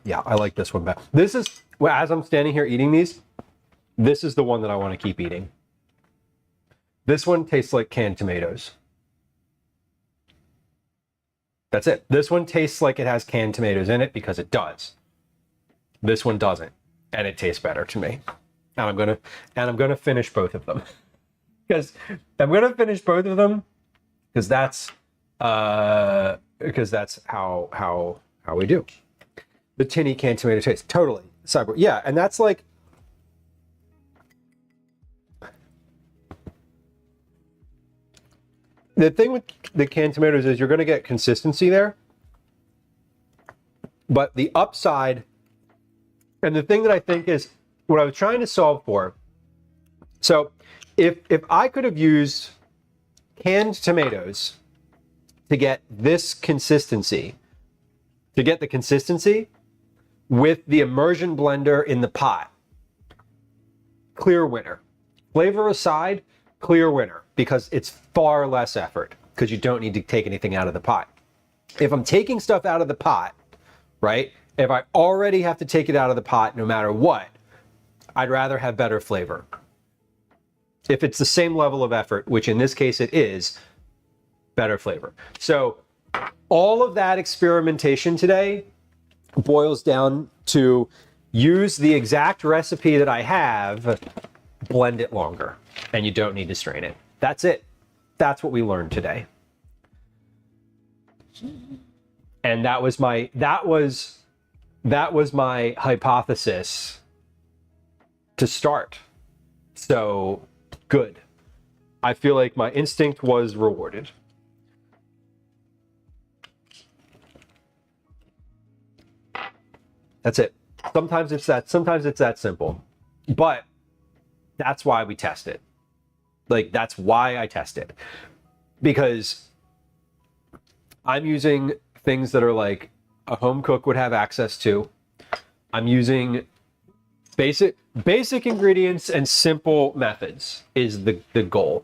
Yeah, I like this one better. This is, well, as I'm standing here eating these, this is the one that I want to keep eating. This one tastes like canned tomatoes. That's it. This one tastes like it has canned tomatoes in it because it does. This one doesn't, and it tastes better to me. And I'm gonna finish both of them because that's how we do. The tinny canned tomato taste, totally cyber. Yeah, and that's like. The thing with the canned tomatoes is you're going to get consistency there. But the upside, and the thing that I think is what I was trying to solve for. So if I could have used canned tomatoes to get this consistency, to get the consistency with the immersion blender in the pot, clear winner. Flavor aside, clear winner, because it's far less effort because you don't need to take anything out of the pot. If I'm taking stuff out of the pot, right? If I already have to take it out of the pot no matter what, I'd rather have better flavor. If it's the same level of effort, which in this case it is, better flavor. So all of that experimentation today boils down to use the exact recipe that I have, blend it longer, and you don't need to strain it. That's it. That's what we learned today. And that was my hypothesis to start. So good. I feel like my instinct was rewarded. That's it. Sometimes it's that simple. But that's why we test it. Like, that's why I test it. Because I'm using things that are like a home cook would have access to. I'm using basic ingredients and simple methods is the goal.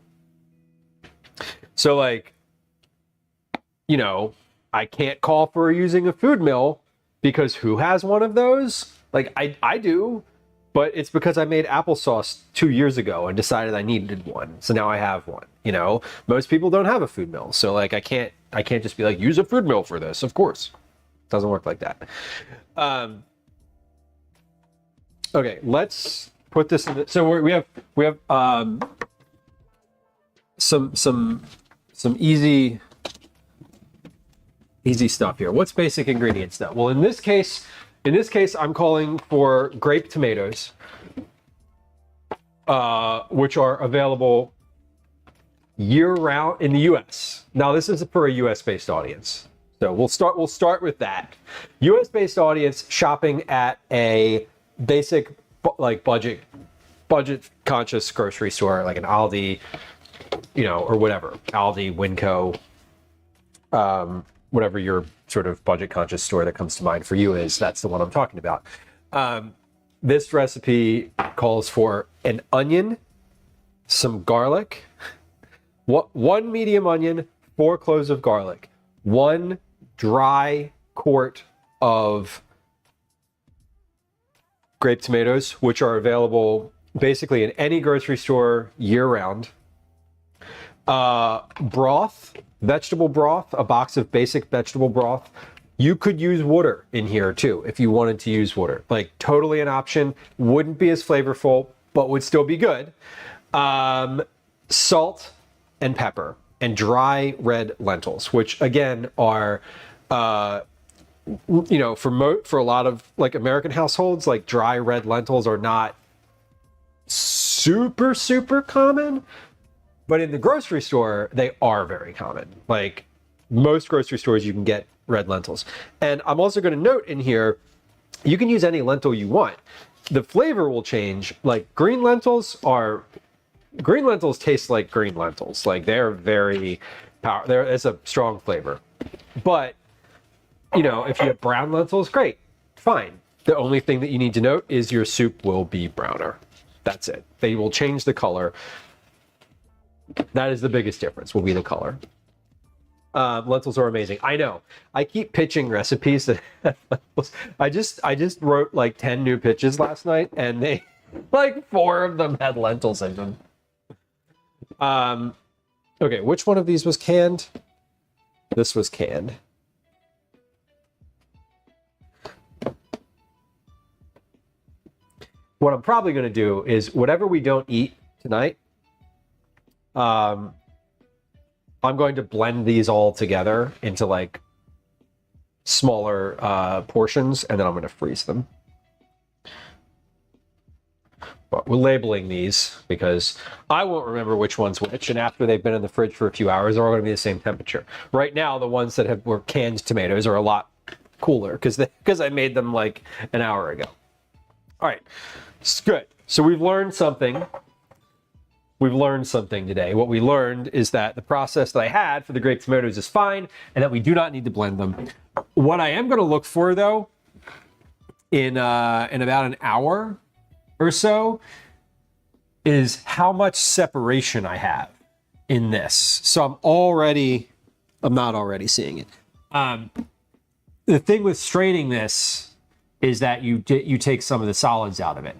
So like, you know, I can't call for using a food mill because who has one of those? Like I do, but it's because I made applesauce 2 years ago and decided I needed one. So now I have one, you know. Most people don't have a food mill. So like I can't just be like, use a food mill for this. Of course. It doesn't work like that. Okay, let's put this in the, so we have some easy stuff here. What's basic ingredients though? Well, in this case I'm calling for grape tomatoes, which are available year-round in the US. Now this is for a US-based audience. So we'll start with that. US-based audience shopping at a basic like budget conscious grocery store like an Aldi, you know, or whatever. Aldi, Winco, whatever your sort of budget conscious store that comes to mind for you is, that's the one I'm talking about. This recipe calls for an onion, some garlic, one medium onion, 4 cloves of garlic, 1 dry quart of grape tomatoes, which are available basically in any grocery store year-round. Broth, vegetable broth, a box of basic vegetable broth. You could use water in here too if you wanted to use water. Like, totally an option. Wouldn't be as flavorful, but would still be good. Salt and pepper and dry red lentils, which again are you know, for a lot of like American households, like dry red lentils are not super common, but in the grocery store they are very common. Like most grocery stores you can get red lentils. And I'm also going to note in here, you can use any lentil you want. The flavor will change. Like green lentils taste like green lentils. Like they're very it's a strong flavor. But you know, if you have brown lentils, great, fine. The only thing that you need to note is your soup will be browner. That's it. They will change the color. That is the biggest difference, will be the color. Lentils are amazing. I know. I keep pitching recipes that have lentils. I just wrote like 10 new pitches last night, and they like 4 of them had lentils in them. Okay, which one of these was canned? This was canned. What I'm probably going to do is whatever we don't eat tonight, I'm going to blend these all together into like smaller portions, and then I'm going to freeze them. But we're labeling these because I won't remember which one's which, and after they've been in the fridge for a few hours, they're all going to be the same temperature. Right now, the ones that were canned tomatoes are a lot cooler because I made them like an hour ago. All right, it's good. So we've learned something. We've learned something today. What we learned is that the process that I had for the grape tomatoes is fine and that we do not need to blend them. What I am going to look for, though, in about an hour or so, is how much separation I have in this. So I'm not already seeing it. The thing with straining this is that you take some of the solids out of it.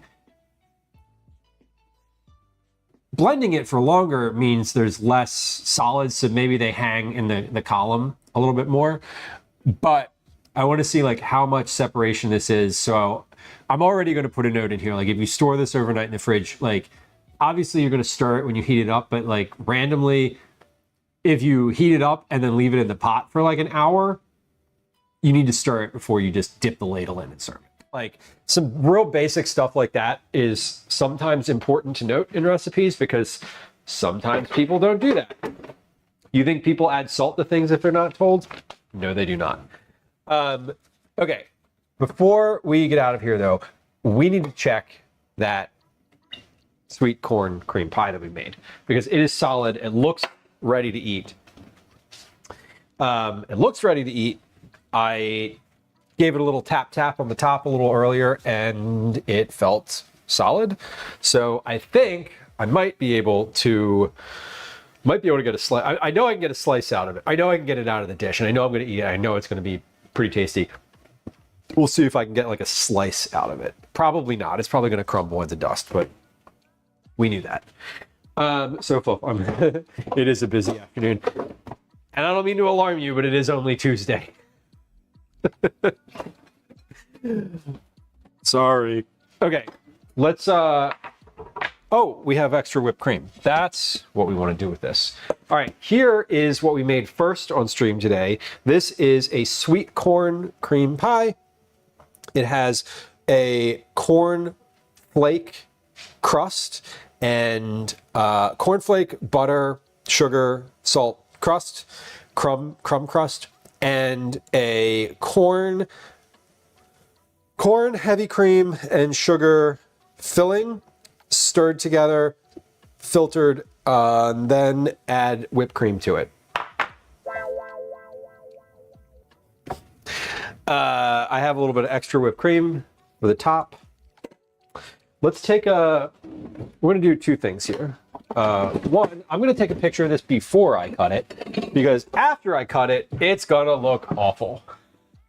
Blending it for longer means there's less solids, so maybe they hang in the column a little bit more. But I want to see like how much separation this is. So I'm already going to put a note in here. Like if you store this overnight in the fridge, like obviously you're going to stir it when you heat it up, but like randomly, if you heat it up and then leave it in the pot for like an hour, you need to stir it before you just dip the ladle in and serve it. Like some real basic stuff like that is sometimes important to note in recipes because sometimes people don't do that. You think people add salt to things if they're not told? No, they do not. Okay, before we get out of here though, we need to check that sweet corn cream pie that we made because it is solid. It looks ready to eat. I gave it a little tap on the top a little earlier and it felt solid. So I think I might be able to get a slice. I know I can get a slice out of it. I know I can get it out of the dish and I know I'm going to eat it. I know it's going to be pretty tasty. We'll see if I can get like a slice out of it. Probably not. It's probably going to crumble into dust, but we knew that. So it is a busy afternoon. And I don't mean to alarm you, but it is only Tuesday. Sorry. Okay, let's we have extra whipped cream. That's what we want to do with this. All right, here is what we made first on stream today. This is a sweet corn cream pie. It has a corn flake crust and cornflake, butter, sugar, salt crust, crumb crust, and a corn heavy cream and sugar filling stirred together, filtered, and then add whipped cream to it. I have a little bit of extra whipped cream for the top. Let's take we're going to do two things here. One, I'm going to take a picture of this before I cut it, because after I cut it, it's going to look awful.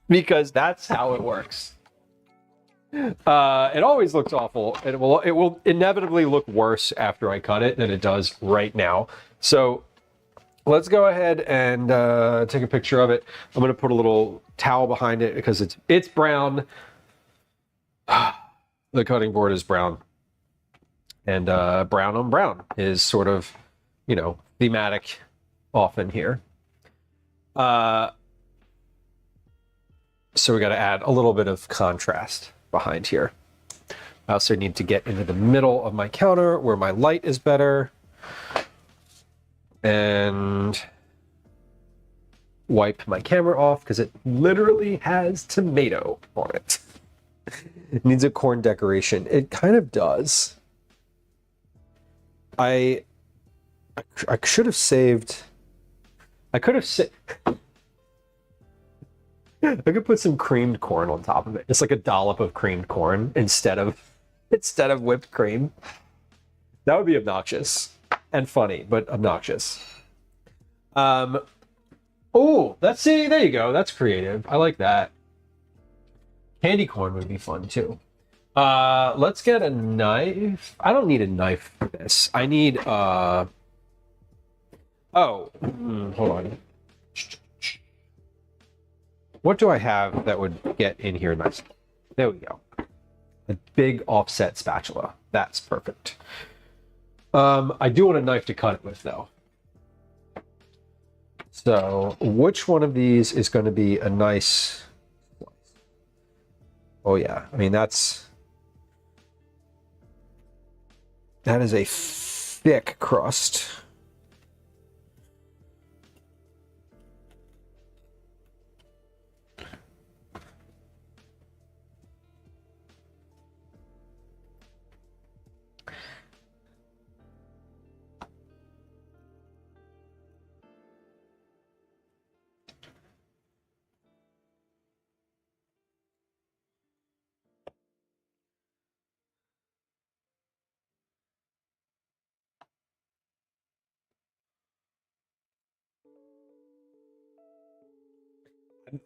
Because that's how it works. It always looks awful. And it will inevitably look worse after I cut it than it does right now. So let's go ahead and take a picture of it. I'm going to put a little towel behind it because it's brown. The cutting board is brown. And brown on brown is sort of, thematic often here. So we got to add a little bit of contrast behind here. I also need to get into the middle of my counter where my light is better. And wipe my camera off because it literally has tomato on it. It needs a corn decoration. It kind of does. I should have saved. I could put some creamed corn on top of it. Just like a dollop of creamed corn instead of whipped cream. That would be obnoxious and funny, but obnoxious. Oh, there you go. That's creative. I like that. Candy corn would be fun too. Let's get a knife. I don't need a knife for this. I need, hold on. What do I have that would get in here nicely? There we go. A big offset spatula. That's perfect. I do want a knife to cut it with though. So which one of these is going to be a nice slice? Oh yeah, I mean that is a thick crust.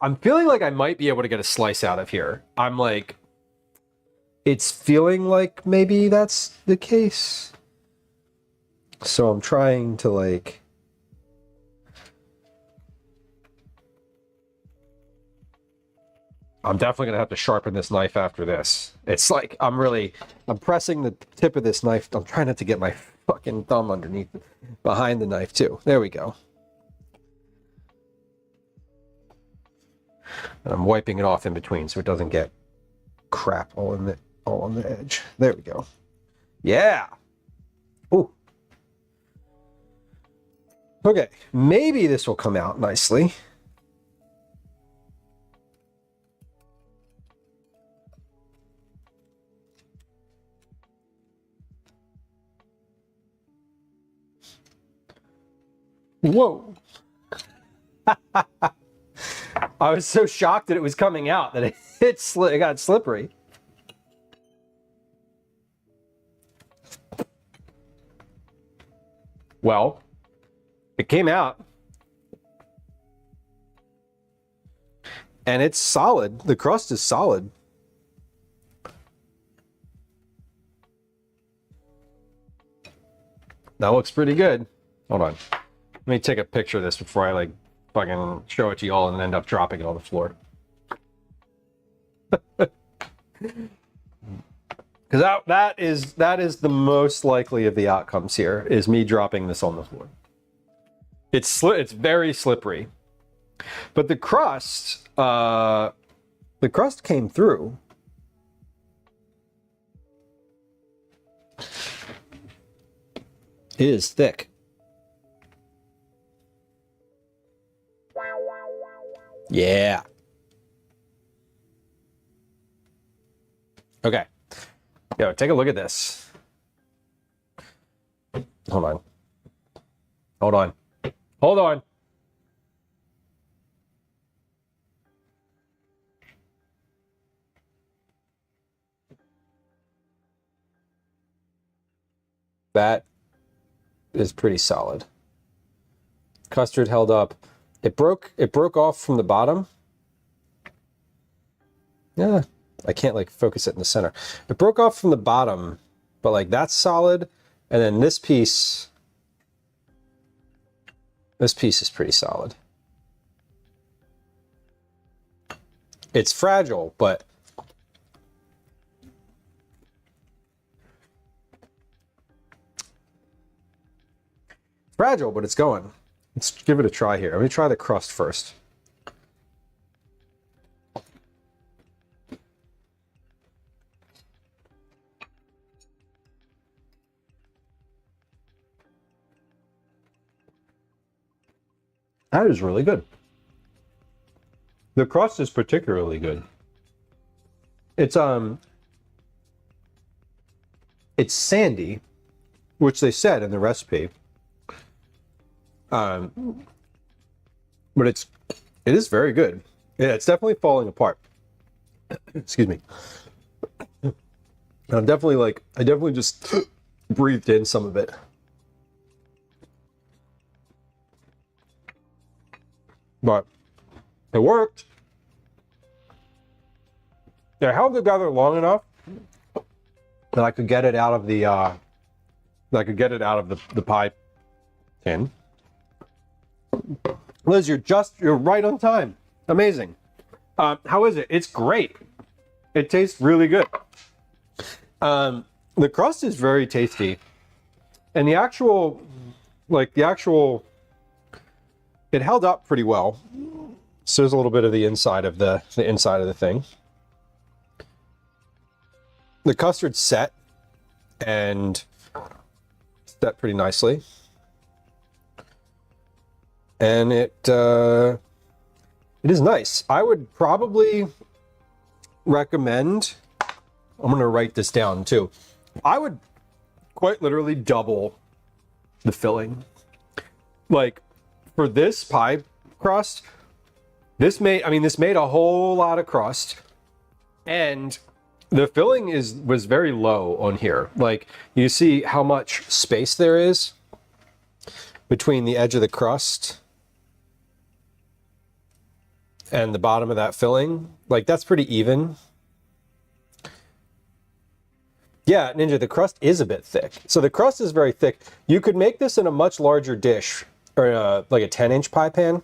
I'm feeling like I might be able to get a slice out of here. I'm like, it's feeling like maybe that's the case. So I'm trying to like, I'm definitely gonna have to sharpen this knife after this. It's like, I'm pressing the tip of this knife. I'm trying not to get my fucking thumb underneath, behind the knife too. There we go. And I'm wiping it off in between so it doesn't get crap all on the edge. There we go. Yeah. Ooh. Okay, maybe this will come out nicely. Whoa. I was so shocked that it was coming out that it got slippery. Well, it came out. And it's solid. The crust is solid. That looks pretty good. Hold on. Let me take a picture of this before I like fucking show it to you all and end up dropping it on the floor. Because that is the most likely of the outcomes here, is me dropping this on the floor. It's very slippery, but the crust came through. It is thick. Yeah. Okay. Yo, take a look at this. Hold on. Hold on. Hold on. That is pretty solid. Custard held up. It broke off from the bottom. Yeah, I can't like focus it in the center. It broke off from the bottom, but like that's solid. And then this piece is pretty solid. It's fragile, but it's going. Let's give it a try here. Let me try the crust first. That is really good. The crust is particularly good. It's sandy, which they said in the recipe. But it is very good. Yeah, it's definitely falling apart. Excuse me. I definitely just breathed in some of it. But it worked. It held together long enough that I could get it out of the the pie tin. Liz, you're right on time. Amazing. How is it? It's great. It tastes really good. The crust is very tasty, and the actual, it held up pretty well. So there's a little bit of the inside of the inside of the thing. The custard's set, and set pretty nicely. And it is nice. I would probably recommend, I'm going to write this down too. I would quite literally double the filling. Like for this pie crust, this made a whole lot of crust, and the filling was very low on here. Like you see how much space there is between the edge of the crust and the bottom of that filling, like that's pretty even. Yeah, Ninja, the crust is a bit thick. So the crust is very thick. You could make this in a much larger dish, or like a 10-inch pie pan,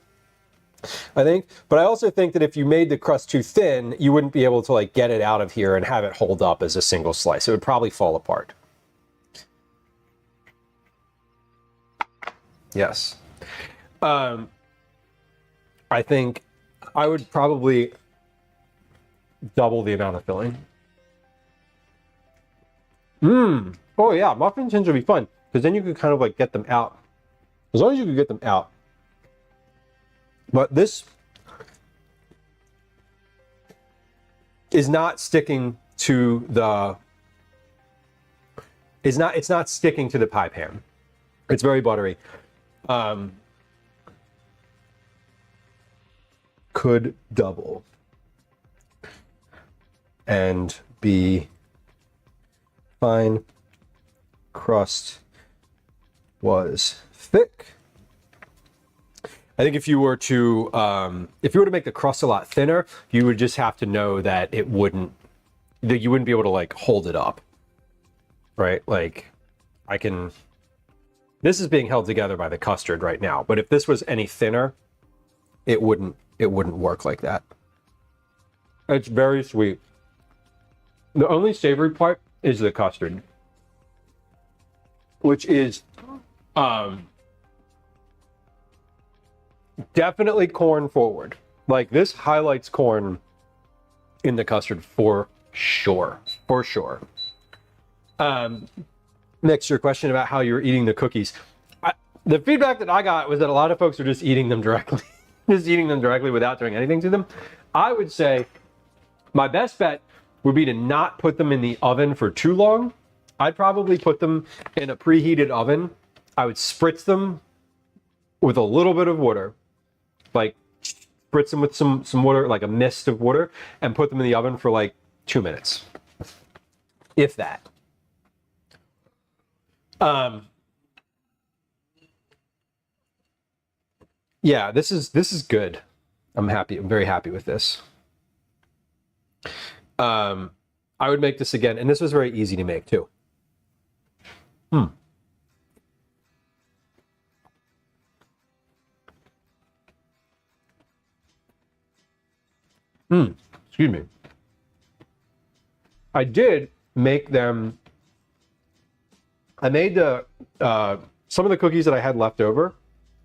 I think. But I also think that if you made the crust too thin, you wouldn't be able to like get it out of here and have it hold up as a single slice. It would probably fall apart. Yes. I think I would probably double the amount of filling. Oh yeah, muffin tins would be fun because then you could kind of like get them out. As long as you could get them out. But this is not sticking to the. It's not sticking to the pie pan. It's very buttery. Could double and be fine. Crust was thick. I think if you were to make the crust a lot thinner, you would just have to know that you wouldn't be able to like hold it up, right? Like this is being held together by the custard right now, but if this was any thinner, it wouldn't work like that. It's very sweet. The only savory part is the custard, which is definitely corn forward. Like this highlights corn in the custard for sure. For sure. Next, your question about how you're eating the cookies. The feedback that I got was that a lot of folks are just eating them directly. Just eating them directly without doing anything to them. I would say my best bet would be to not put them in the oven for too long. I'd probably put them in a preheated oven. I would spritz them with a little bit of water, like spritz them with some water, like a mist of water, and put them in the oven for like 2 minutes, if that. Yeah, this is good. I'm happy. I'm very happy with this. I would make this again, and this was very easy to make too. Excuse me. I did make them. I made the some of the cookies that I had left over,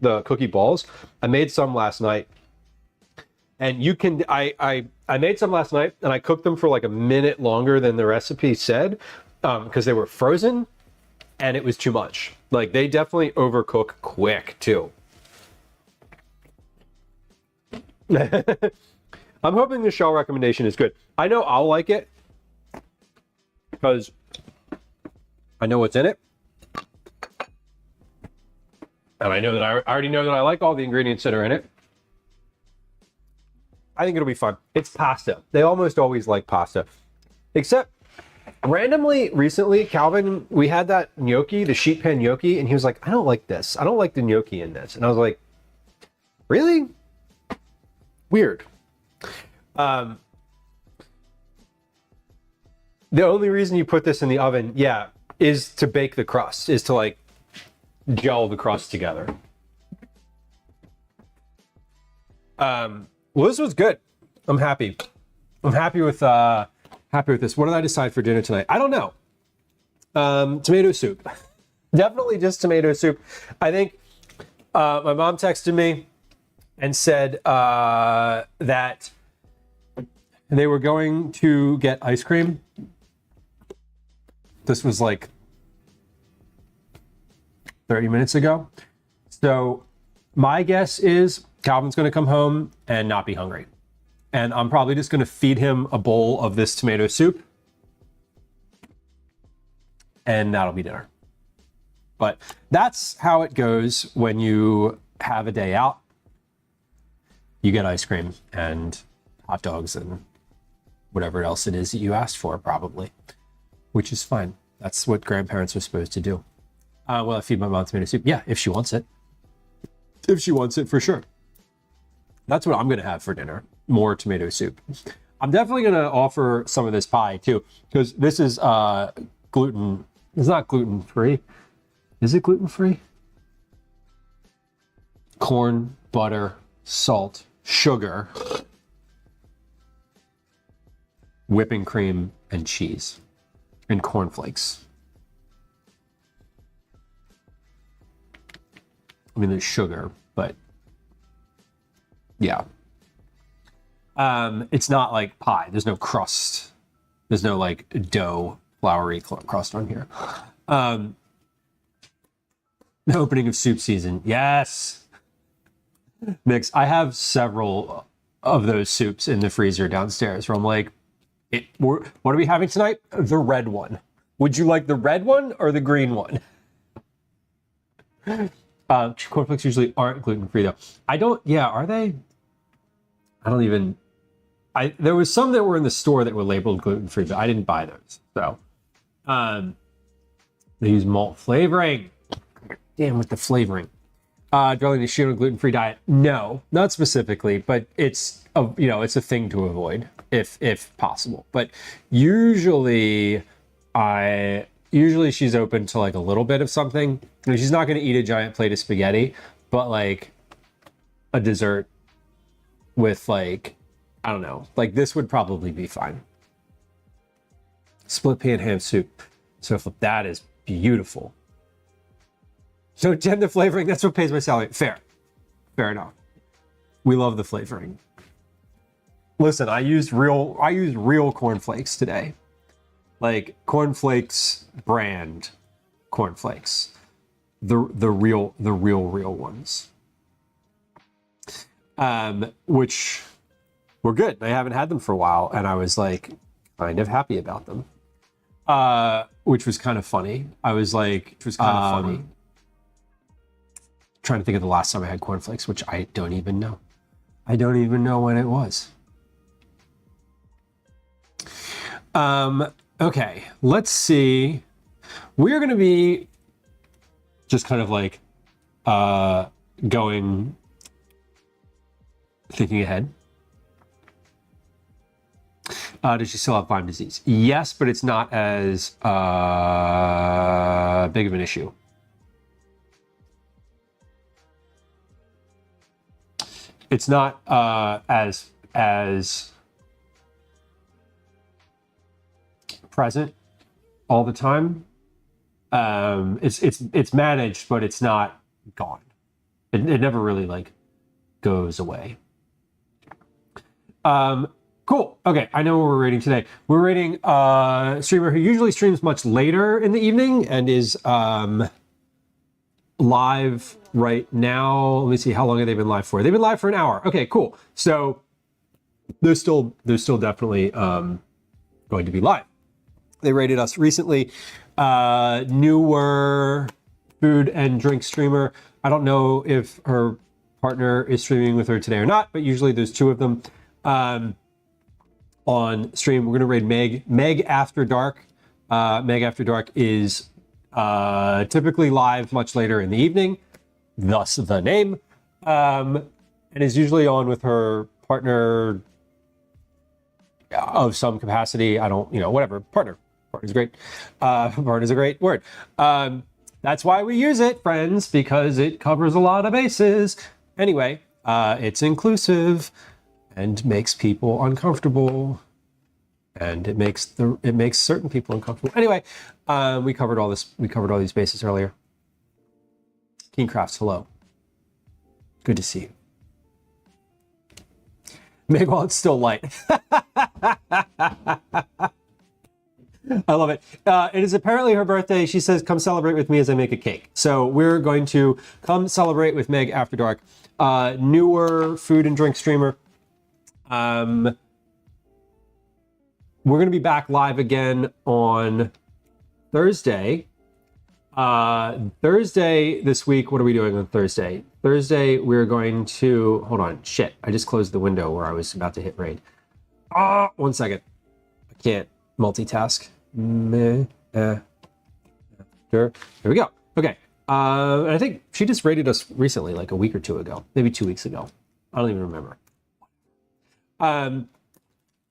the cookie balls. I made some last night, and you can. I made some last night, and I cooked them for like a minute longer than the recipe said, because they were frozen, and it was too much. Like they definitely overcook quick too. I'm hoping the shell recommendation is good. I know I'll like it because I know what's in it. And I know that I already know that I like all the ingredients that are in it. I think it'll be fun. It's pasta. They almost always like pasta. Except randomly recently, Calvin, we had that gnocchi, the sheet pan gnocchi, and he was like, I don't like this. I don't like the gnocchi in this. And I was like, really? Weird. The only reason you put this in the oven, yeah, is to bake the crust, is to like gel the crust together. Well, this was good. I'm happy. I'm happy with this. What did I decide for dinner tonight? I don't know. Tomato soup. Definitely just tomato soup. I think my mom texted me and said that they were going to get ice cream. This was like 30 minutes ago. So my guess is Calvin's going to come home and not be hungry. And I'm probably just going to feed him a bowl of this tomato soup. And that'll be dinner. But that's how it goes when you have a day out. You get ice cream and hot dogs and whatever else it is that you asked for, probably, which is fine. That's what grandparents are supposed to do. Well, I feed my mom tomato soup. Yeah, if she wants it. If she wants it, for sure. That's what I'm going to have for dinner. More tomato soup. I'm definitely going to offer some of this pie too, because this is gluten. It's not gluten free. Is it gluten free? Corn, butter, salt, sugar, whipping cream, and cheese, and cornflakes. I mean, there's sugar, but yeah. It's not like pie. There's no crust. There's no like dough, floury crust on here. The opening of soup season. Yes. Mix. I have several of those soups in the freezer downstairs where I'm like, what are we having tonight? The red one. Would you like the red one or the green one? Cornflakes usually aren't gluten-free though. Are they? I don't even, there was some that were in the store that were labeled gluten-free, but I didn't buy those. So, they use malt flavoring. Damn with the flavoring. Darling, is she on a gluten-free diet? No, not specifically, but it's a thing to avoid if possible. But usually she's open to like a little bit of something. She's not going to eat a giant plate of spaghetti, but like a dessert with like, I don't know, like this would probably be fine. Split pan ham soup. So that is beautiful. So gender flavoring, that's what pays my salary. Fair enough. We love the flavoring. Listen, I used real cornflakes today. Like cornflakes brand cornflakes. The real ones. Which were good. I haven't had them for a while, and I was like kind of happy about them. Which was kind of funny. Trying to think of the last time I had cornflakes, which I don't even know. I don't even know when it was. Okay, let's see. We're going to be just kind of like thinking ahead. Does she still have Lyme disease? Yes, but it's not as big of an issue. It's not as present all the time. It's managed, but it's not gone. It never really like goes away. Cool. Okay, I know what we're rating today. We're rating a streamer who usually streams much later in the evening and is live right now. Let me see, how long have they been live for? They've been live for an hour. Okay, cool. So they're still definitely going to be live. They rated us recently. Newer food and drink streamer. I don't know if her partner is streaming with her today or not, but usually there's two of them on stream. We're going to rate Meg After Dark. Meg After Dark is typically live much later in the evening, thus the name, and is usually on with her partner of some capacity. I don't, whatever. Partner's great. Partner's a great word. That's why we use it, friends, because it covers a lot of bases. Anyway, it's inclusive and makes people uncomfortable, and it makes certain people uncomfortable. Anyway, we covered all this. We covered all these bases earlier. King Crafts, hello. Good to see you. Meg, while it's still light. I love it. It is apparently her birthday. She says, come celebrate with me as I make a cake. So we're going to come celebrate with Meg After Dark. Newer food and drink streamer. We're going to be back live again on Thursday. Thursday this week, what are we doing on Thursday? Thursday, we're going to... Hold on. Shit. I just closed the window where I was about to hit raid. 1 second. I can't multitask. There we go. Okay. And I think she just rated us recently, like a week or two ago. Maybe 2 weeks ago. I don't even remember.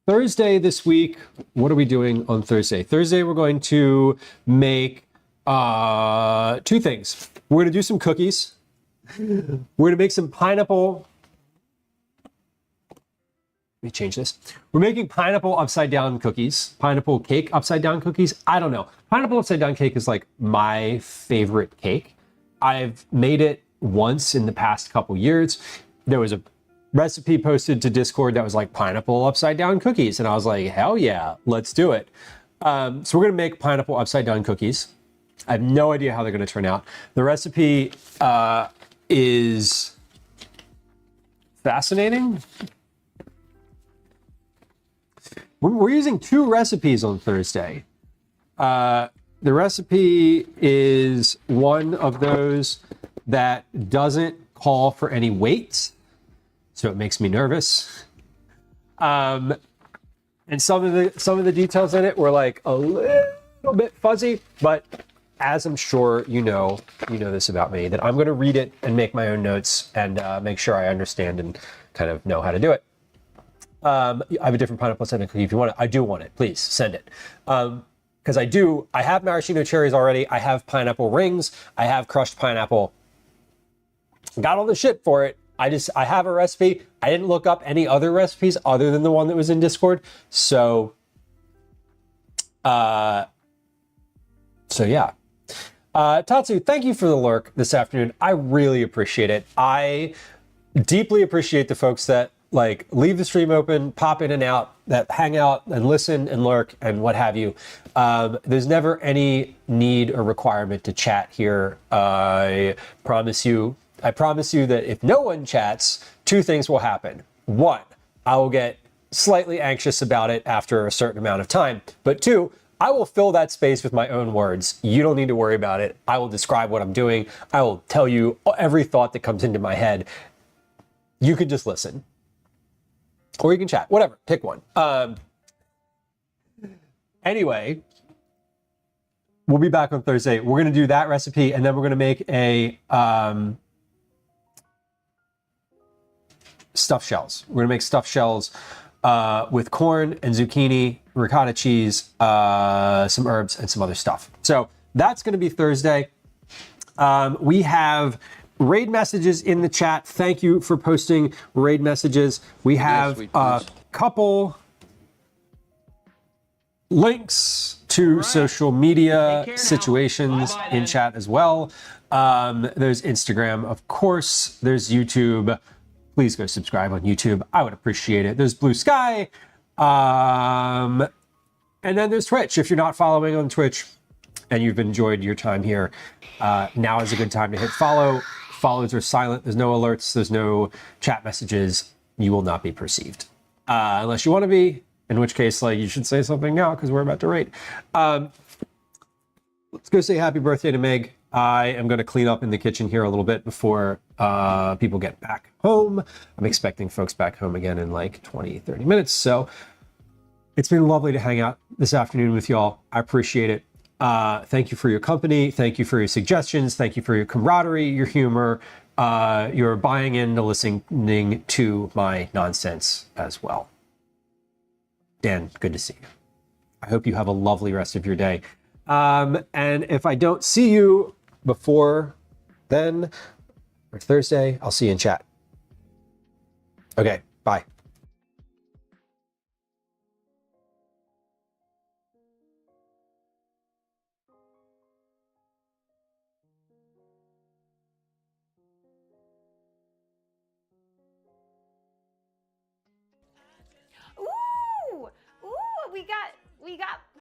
Thursday this week, what are we doing on Thursday? Thursday, we're going to make 2 things. We're going to do some cookies. We're going to make some pineapple. Let me change this. We're making pineapple upside down cookies, pineapple cake upside down cookies. I don't know. Pineapple upside down cake is like my favorite cake. I've made it once in the past couple years. There was a recipe posted to Discord that was like pineapple upside down cookies. And I was like, hell yeah, let's do it. So we're going to make pineapple upside down cookies. I have no idea how they're going to turn out. The recipe is fascinating. We're using 2 recipes on Thursday. The recipe is one of those that doesn't call for any weights, so it makes me nervous. And some of the details in it were like a little bit fuzzy, but as I'm sure you know this about me, that I'm going to read it and make my own notes and make sure I understand and kind of know how to do it. I have a different pineapple scented cookie if you want it. I do want it. Please send it. Because I have maraschino cherries already. I have pineapple rings. I have crushed pineapple. Got all the shit for it. I have a recipe. I didn't look up any other recipes other than the one that was in Discord. So yeah. Tatsu, thank you for the lurk this afternoon. I really appreciate it. I deeply appreciate the folks that like leave the stream open, pop in and out, that hang out and listen and lurk and what have you. There's never any need or requirement to chat here. I promise you that if no one chats, 2 things will happen. 1, I will get slightly anxious about it after a certain amount of time. But 2, I will fill that space with my own words. You don't need to worry about it. I will describe what I'm doing. I will tell you every thought that comes into my head. You can just listen. Or you can chat, whatever, pick one. Anyway, we'll be back on Thursday. We're going to do that recipe, and then we're going to make a stuffed shells. We're going to make stuffed shells with corn and zucchini, ricotta cheese, some herbs, and some other stuff. So that's going to be Thursday. We have raid messages in the chat. Thank you for posting raid messages. We have a couple links to social media situations in chat as well. There's Instagram, of course. There's YouTube. Please go subscribe on YouTube. I would appreciate it. There's Blue Sky. And then there's Twitch. If you're not following on Twitch and you've enjoyed your time here, now is a good time to hit follow. Follows are silent. There's no alerts. There's no chat messages. You will not be perceived. Unless you want to be, in which case, like, you should say something now because we're about to raid. Let's go say happy birthday to Meg. I am going to clean up in the kitchen here a little bit before people get back home. I'm expecting folks back home again in like 20, 30 minutes. So it's been lovely to hang out this afternoon with y'all. I appreciate it. Thank you for your company. Thank you for your suggestions. Thank you for your camaraderie, your humor, your buying in to listening to my nonsense as well. Dan, good to see you. I hope you have a lovely rest of your day. And if I don't see you before then, or Thursday, I'll see you in chat. Okay, bye.